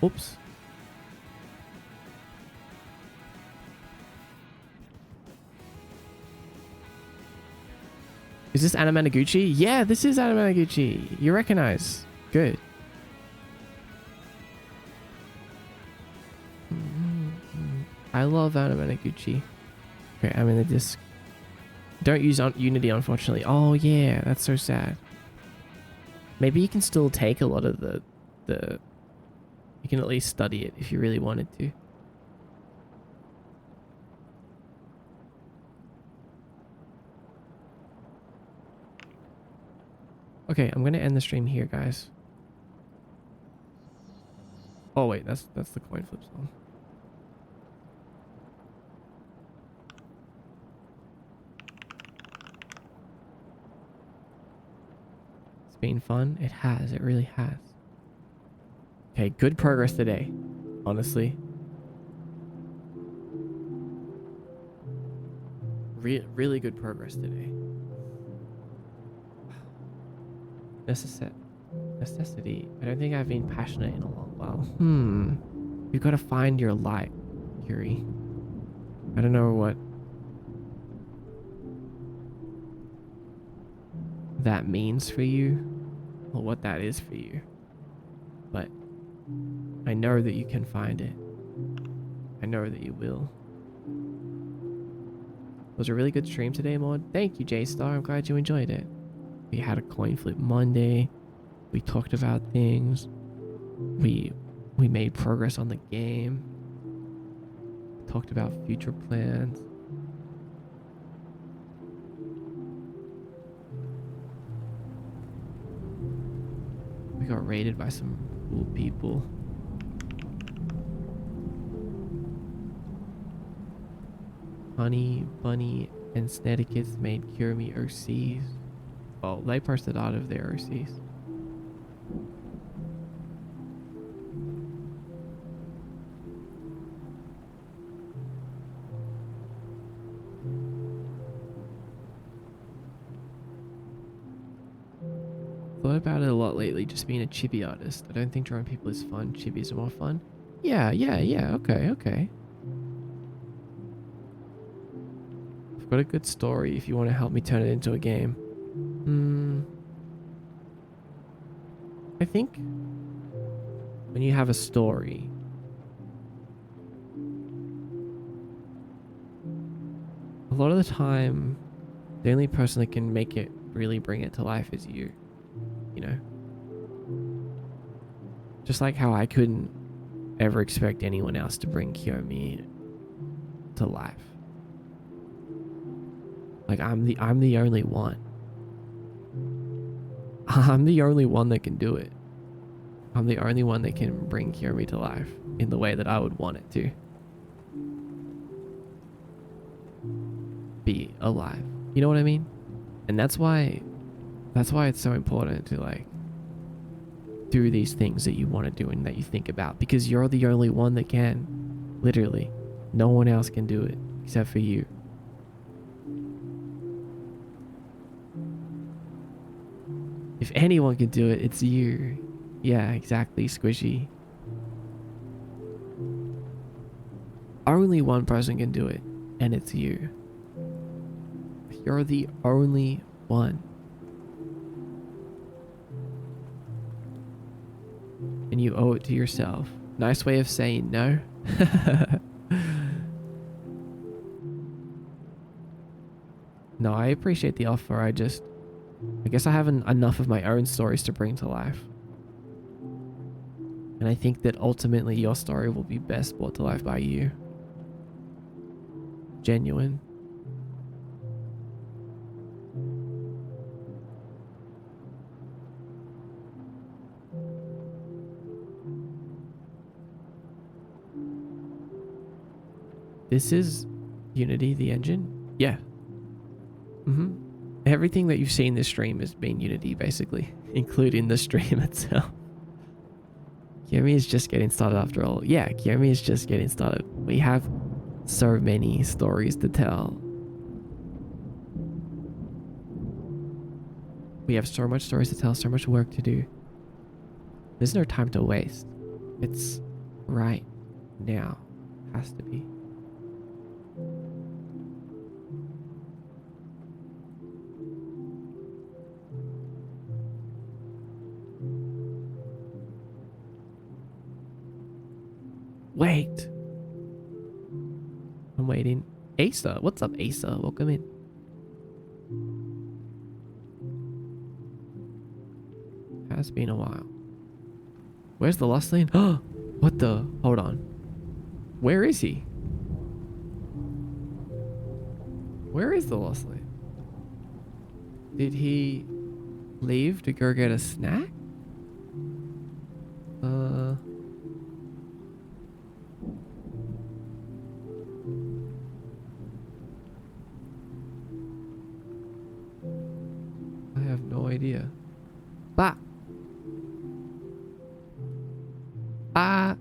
Oops. Is this Anna Managuchi? Yeah, this is Anna Managuchi. You recognize. Good. I love Anna Managuchi. Okay, I'm in the disc. Don't use Unity, unfortunately. Oh, yeah, that's so sad. Maybe you can still take a lot of the... You can at least study it if you really wanted to. Okay, I'm gonna end the stream here, guys. Oh wait, that's the coin flip song. It's been fun. It has. It really has. Okay, good progress today. Honestly. Really good progress today. Necessity. I don't think I've been passionate in a long while. You've got to find your light, Yuri. I don't know what that means for you or what that is for you, but I know that you can find it. I know that you will. It was a really good stream today, Maud. Thank you, J-Star. I'm glad you enjoyed it. We had a coin flip Monday. We talked about things. We made progress on the game. Talked about future plans. We got raided by some cool people. Honey, Bunny, and Snetikits made Cure Me OCs. Well, they posted out of their OCs. Thought about it a lot lately, just being a chibi artist. I don't think drawing people is fun. Chibis are more fun. Yeah, okay. I've got a good story if you want to help me turn it into a game. I think when you have a story, a lot of the time, the only person that can make it really bring it to life is you. You know? Just like how I couldn't ever expect anyone else to bring Kiyomi to life. Like I'm the only one. I'm the only one that can do it. I'm the only one that can bring Kiyomi to life in the way that I would want it to. Be alive. You know what I mean? And that's why it's so important to like do these things that you want to do and that you think about, because you're the only one that can. Literally. No one else can do it except for you. If anyone can do it, it's you. Yeah, exactly, Squishy. only one person can do it, and it's you. You're the only one. And you owe it to yourself. Nice way of saying no. No, I appreciate the offer. I guess I haven't enough of my own stories to bring to life. And I think that ultimately your story will be best brought to life by you. Genuine. This is Unity, the engine? Yeah. Everything that you've seen this stream has been Unity, basically, including the stream itself. Kiyomi is just getting started after all. Yeah, Kiyomi is just getting started. We have so many stories to tell. We have so much stories to tell, so much work to do. There's no time to waste. It's right now. Has to be. Wait. I'm waiting. Asa. What's up, Asa? Welcome in. Has been a while. Where's the Lost Lane? Oh, what the? Hold on. Where is he? Where is the Lost Lane? Did he leave to go get a snack? I have no idea. Bah. Ah.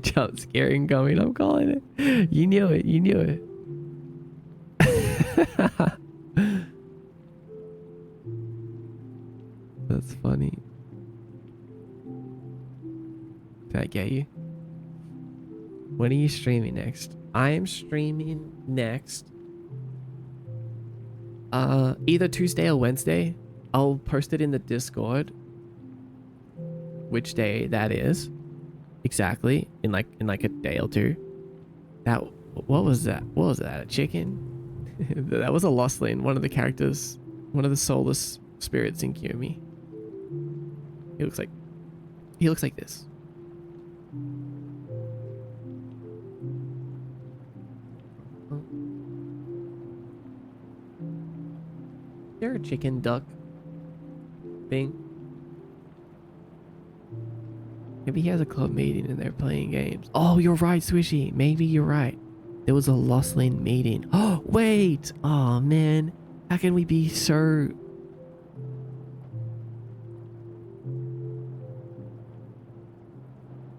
Jump scaring coming. I'm calling it. You knew it. You knew it. That's funny. Did I get you? When are you streaming next? I am streaming next. Either Tuesday or Wednesday. I'll post it in the Discord. Which day that is. Exactly. In like a day or two. What was that? What was that? A chicken? That was a Lost Lane. One of the characters. One of the soulless spirits in Kiyomi. He looks like this. Is there a chicken duck thing? Maybe he has a club meeting and they're playing games. Oh, you're right, Swishy. Maybe you're right. There was a Lost Lane meeting. Oh, wait. Oh, man. How can we be so...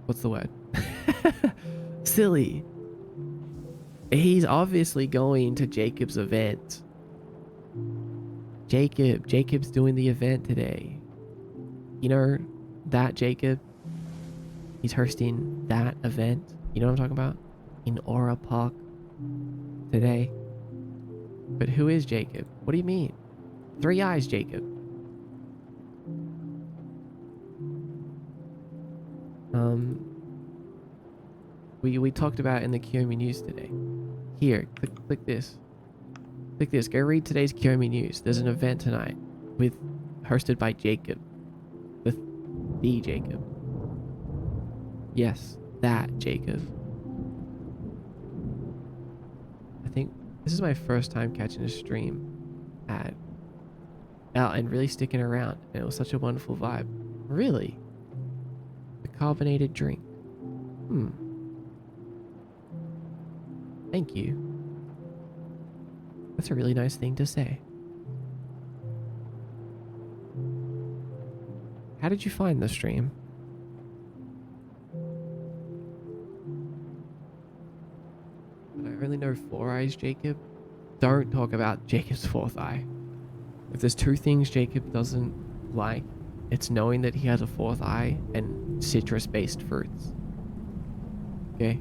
What's the word? Silly. He's obviously going to Jacob's event. Jacob's doing the event today. You know, that Jacob. He's hosting that event. You know what I'm talking about? In Aura Park today. But who is Jacob? What do you mean? Three Eyes Jacob. We talked about in the Kiyomi News today. Here, click this. Click this. Go read today's Kiyomi News. There's an event tonight hosted by Jacob. With the Jacob. Yes, that Jacob. I think this is my first time catching a stream ad. And really sticking around. And it was such a wonderful vibe. Really? The carbonated drink. Thank you. That's a really nice thing to say. How did you find the stream? I only know Four Eyes Jacob. Don't talk about Jacob's fourth eye. If there's two things Jacob doesn't like, it's knowing that he has a fourth eye and citrus-based fruits. Okay.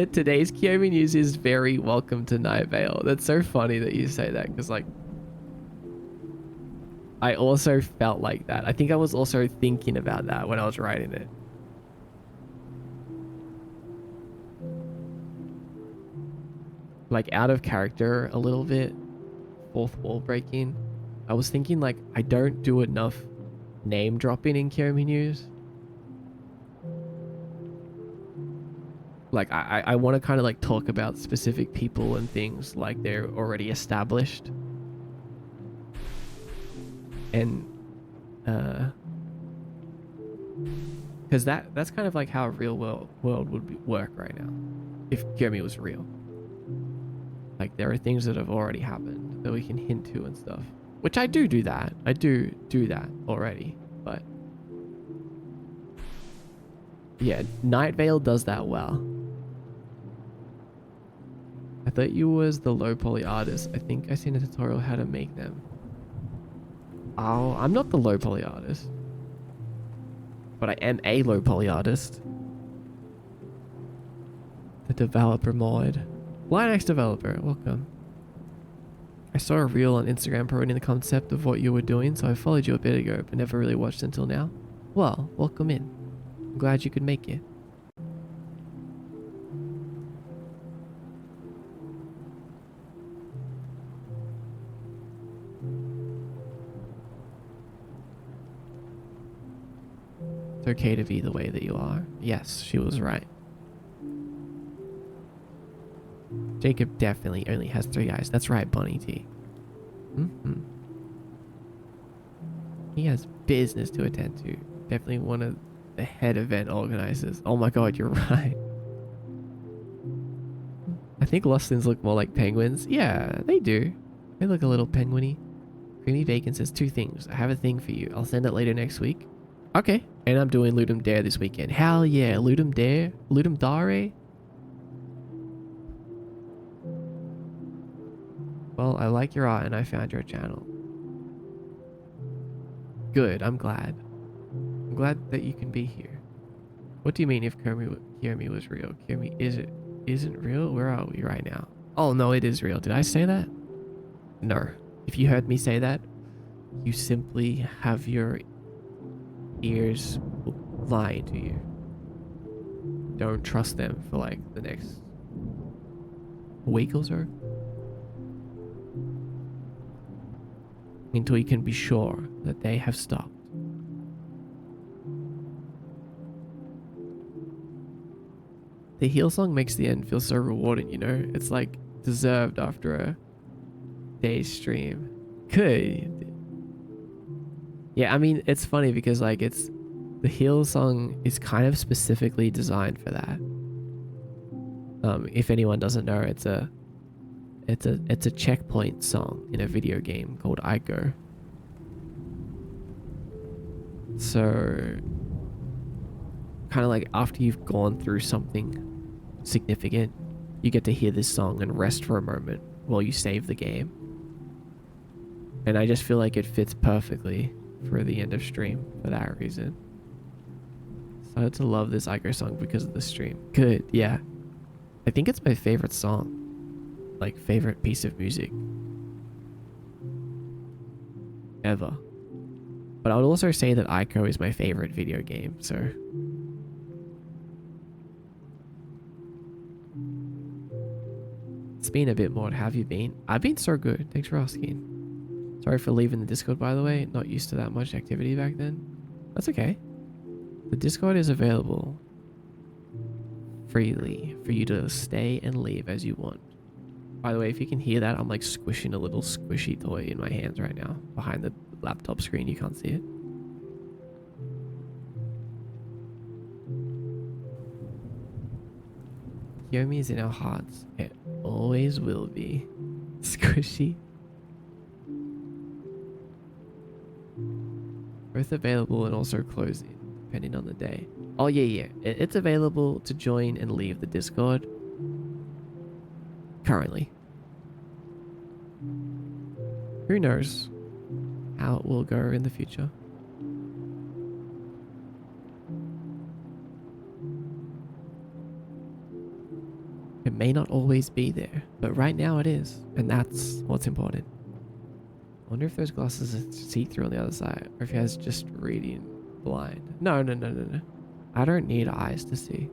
Today's Kiyomi news is very welcome to Night Vale. That's so funny that you say that, because like I also felt like that. I think I was also thinking about that when I was writing it. Like out of character a little bit, fourth wall breaking. I was thinking like I don't do enough name dropping in Kiyomi news. Like I want to kind of like talk about specific people and things like they're already established. And because that's kind of like how a real world would work right now if Kiyomi was real. Like there are things that have already happened that we can hint to and stuff, which I do that. I do that already, but yeah, Night Vale does that well. I thought you was the low poly artist. I think I seen a tutorial how to make them. Oh, I'm not the low poly artist, but I am a low poly artist. The developer mod. Linex developer, welcome. I saw a reel on Instagram promoting the concept of what you were doing, so I followed you a bit ago, but never really watched until now. Well, welcome in. I'm glad you could make it. It's okay to be the way that you are. Yes, she was right. Jacob definitely only has 3 eyes. That's right, Bonnie T. He has business to attend to. Definitely one of the head event organizers. Oh my god, you're right. I think Lostins look more like penguins. Yeah, they do. They look a little penguiny. Creamy Bacon says 2 things. I have a thing for you. I'll send it later next week. Okay. And I'm doing Ludum Dare this weekend. Hell yeah. Ludum Dare? Ludum Dare? Well, I like your art and I found your channel. Good, I'm glad. I'm glad that you can be here. What do you mean if Kiyomi was real? Kiyomi isn't real? Where are we right now? Oh no, it is real. Did I say that? No. If you heard me say that, you simply have your ears lying to you. Don't trust them for like the next week or so. Until you can be sure that they have stopped. The heal song makes the end feel so rewarding, you know? It's like deserved after a day's stream. Good. Yeah, I mean, it's funny because like the heal song is kind of specifically designed for that. If anyone doesn't know, it's a checkpoint song in a video game called Ico. So kind of like after you've gone through something significant, you get to hear this song and rest for a moment while you save the game. And I just feel like it fits perfectly for the end of stream for that reason. Started to love this Ico song because of the stream. Good, yeah. I think it's my favorite song. Like favorite piece of music ever. But I would also say that Ico is my favorite video game, so it's been a bit more. How have you been? I've been so good. Thanks for asking. Sorry for leaving the Discord, by the way. Not used to that much activity back then. That's okay. The Discord is available freely for you to stay and leave as you want. By the way, if you can hear that, I'm like squishing a little squishy toy in my hands right now behind the laptop screen. You can't see it. Kiyomi is in our hearts. It always will be. Squishy. Both available and also closing, depending on the day. Oh yeah. It's available to join and leave the Discord. Currently. Who knows how it will go in the future. may not always be there, but right now it is, and that's what's important. I wonder if those glasses are see-through on the other side, or if he has just reading blind. No. I don't need eyes to see.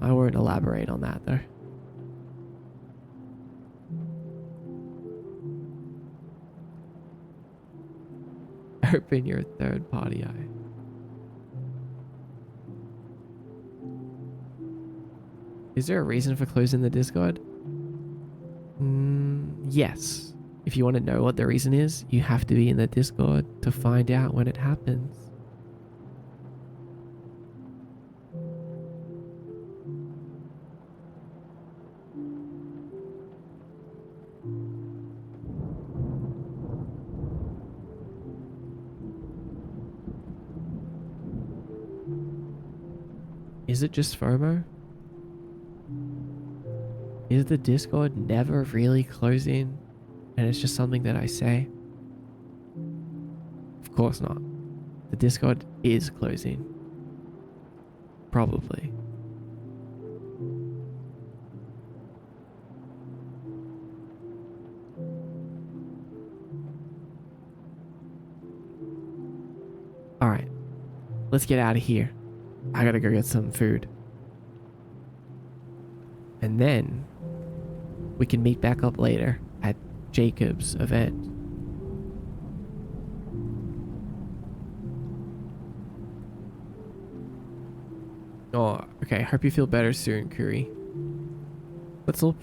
I won't elaborate on that though. Open your third party eye. Is there a reason for closing the Discord? Yes. If you want to know what the reason is, you have to be in the Discord to find out when it happens. Is it just FOMO? Is the Discord never really closing and it's just something that I say? Of course not. The Discord is closing. Probably. Alright. Let's get out of here. I gotta go get some food. And then we can meet back up later at Jacob's event. Oh, okay. Hope you feel better soon, Kuri. Let's all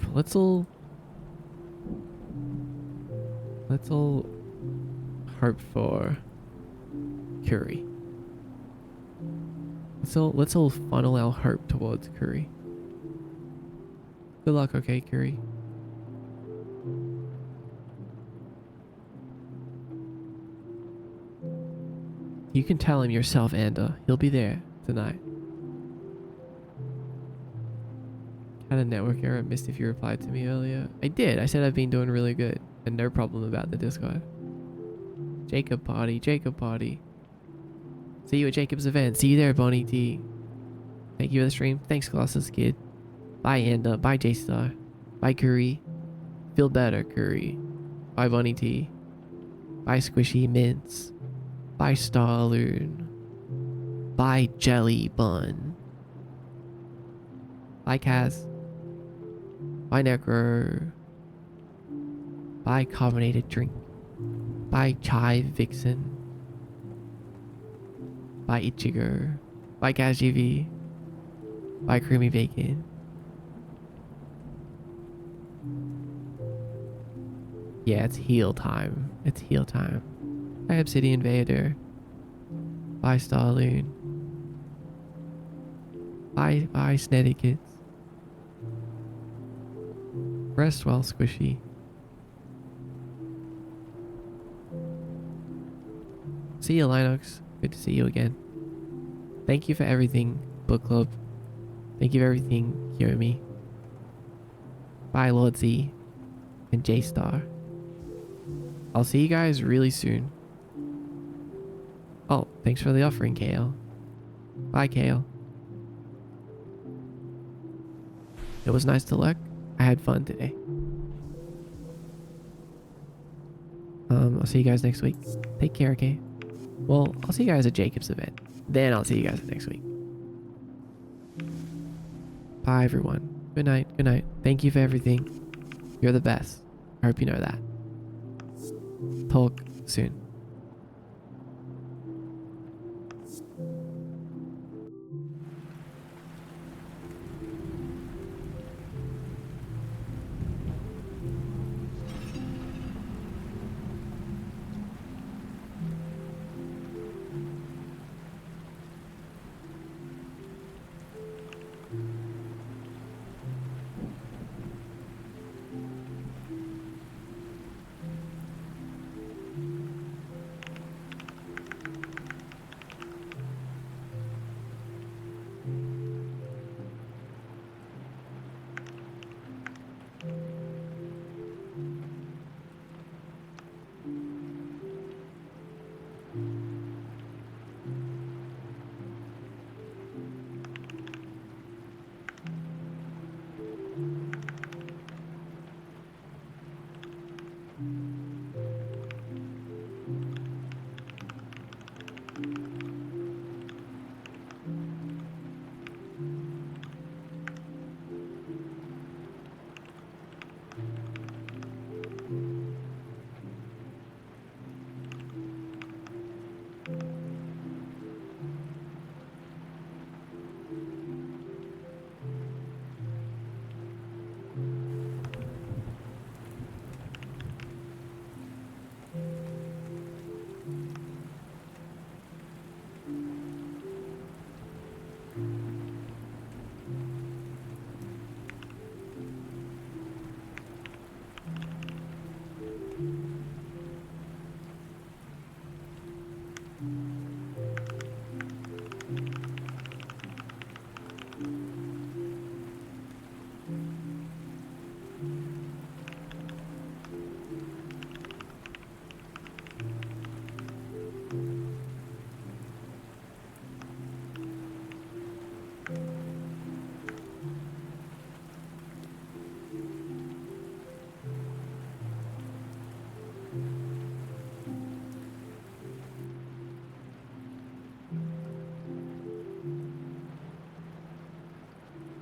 hope for Kuri. Let's all funnel our hope towards Kuri. Good luck, okay, Kuri? You can tell him yourself, Anda. He'll be there tonight. Had a network error. Missed if you replied to me earlier. I did. I said I've been doing really good. And no problem about the Discord. Jacob party. See you at Jacob's event. See you there, Bonnie T. Thank you for the stream. Thanks, Glasses Kid. Bye, Anda. Bye, J-Star. Bye, Kuri. Feel better, Kuri. Bye, Bonnie T. Bye, Squishy Mints. Bye, Starloon. Bye, Jelly Bun. Bye, Kaz. Bye, Necro. Bye, Carbonated Drink. Bye, Chai Vixen. Bye, Ichigo. Bye, KazGV. Bye, Creamy Bacon. Yeah, it's heal time. It's heal time. Bye, Obsidian Vader. Bye, Starloon. Bye, Snetikits. Rest well, Squishy. See you, Linux. Good to see you again. Thank you for everything, Book Club. Thank you for everything, Yomi. Bye, Lord Z. And J-Star. I'll see you guys really soon. Oh, thanks for the offering, Kale. Bye, Kale. It was nice to look. I had fun today. I'll see you guys next week. Take care, okay? Well, I'll see you guys at Jacob's event. Then I'll see you guys next week. Bye, everyone. Good night. Good night. Thank you for everything. You're the best. I hope you know that. Talk soon.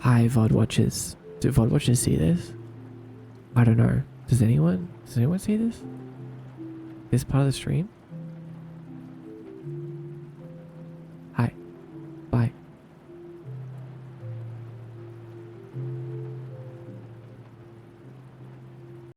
Hi, VOD watchers. Do VOD watchers see this? I don't know. Does anyone see this? This part of the stream?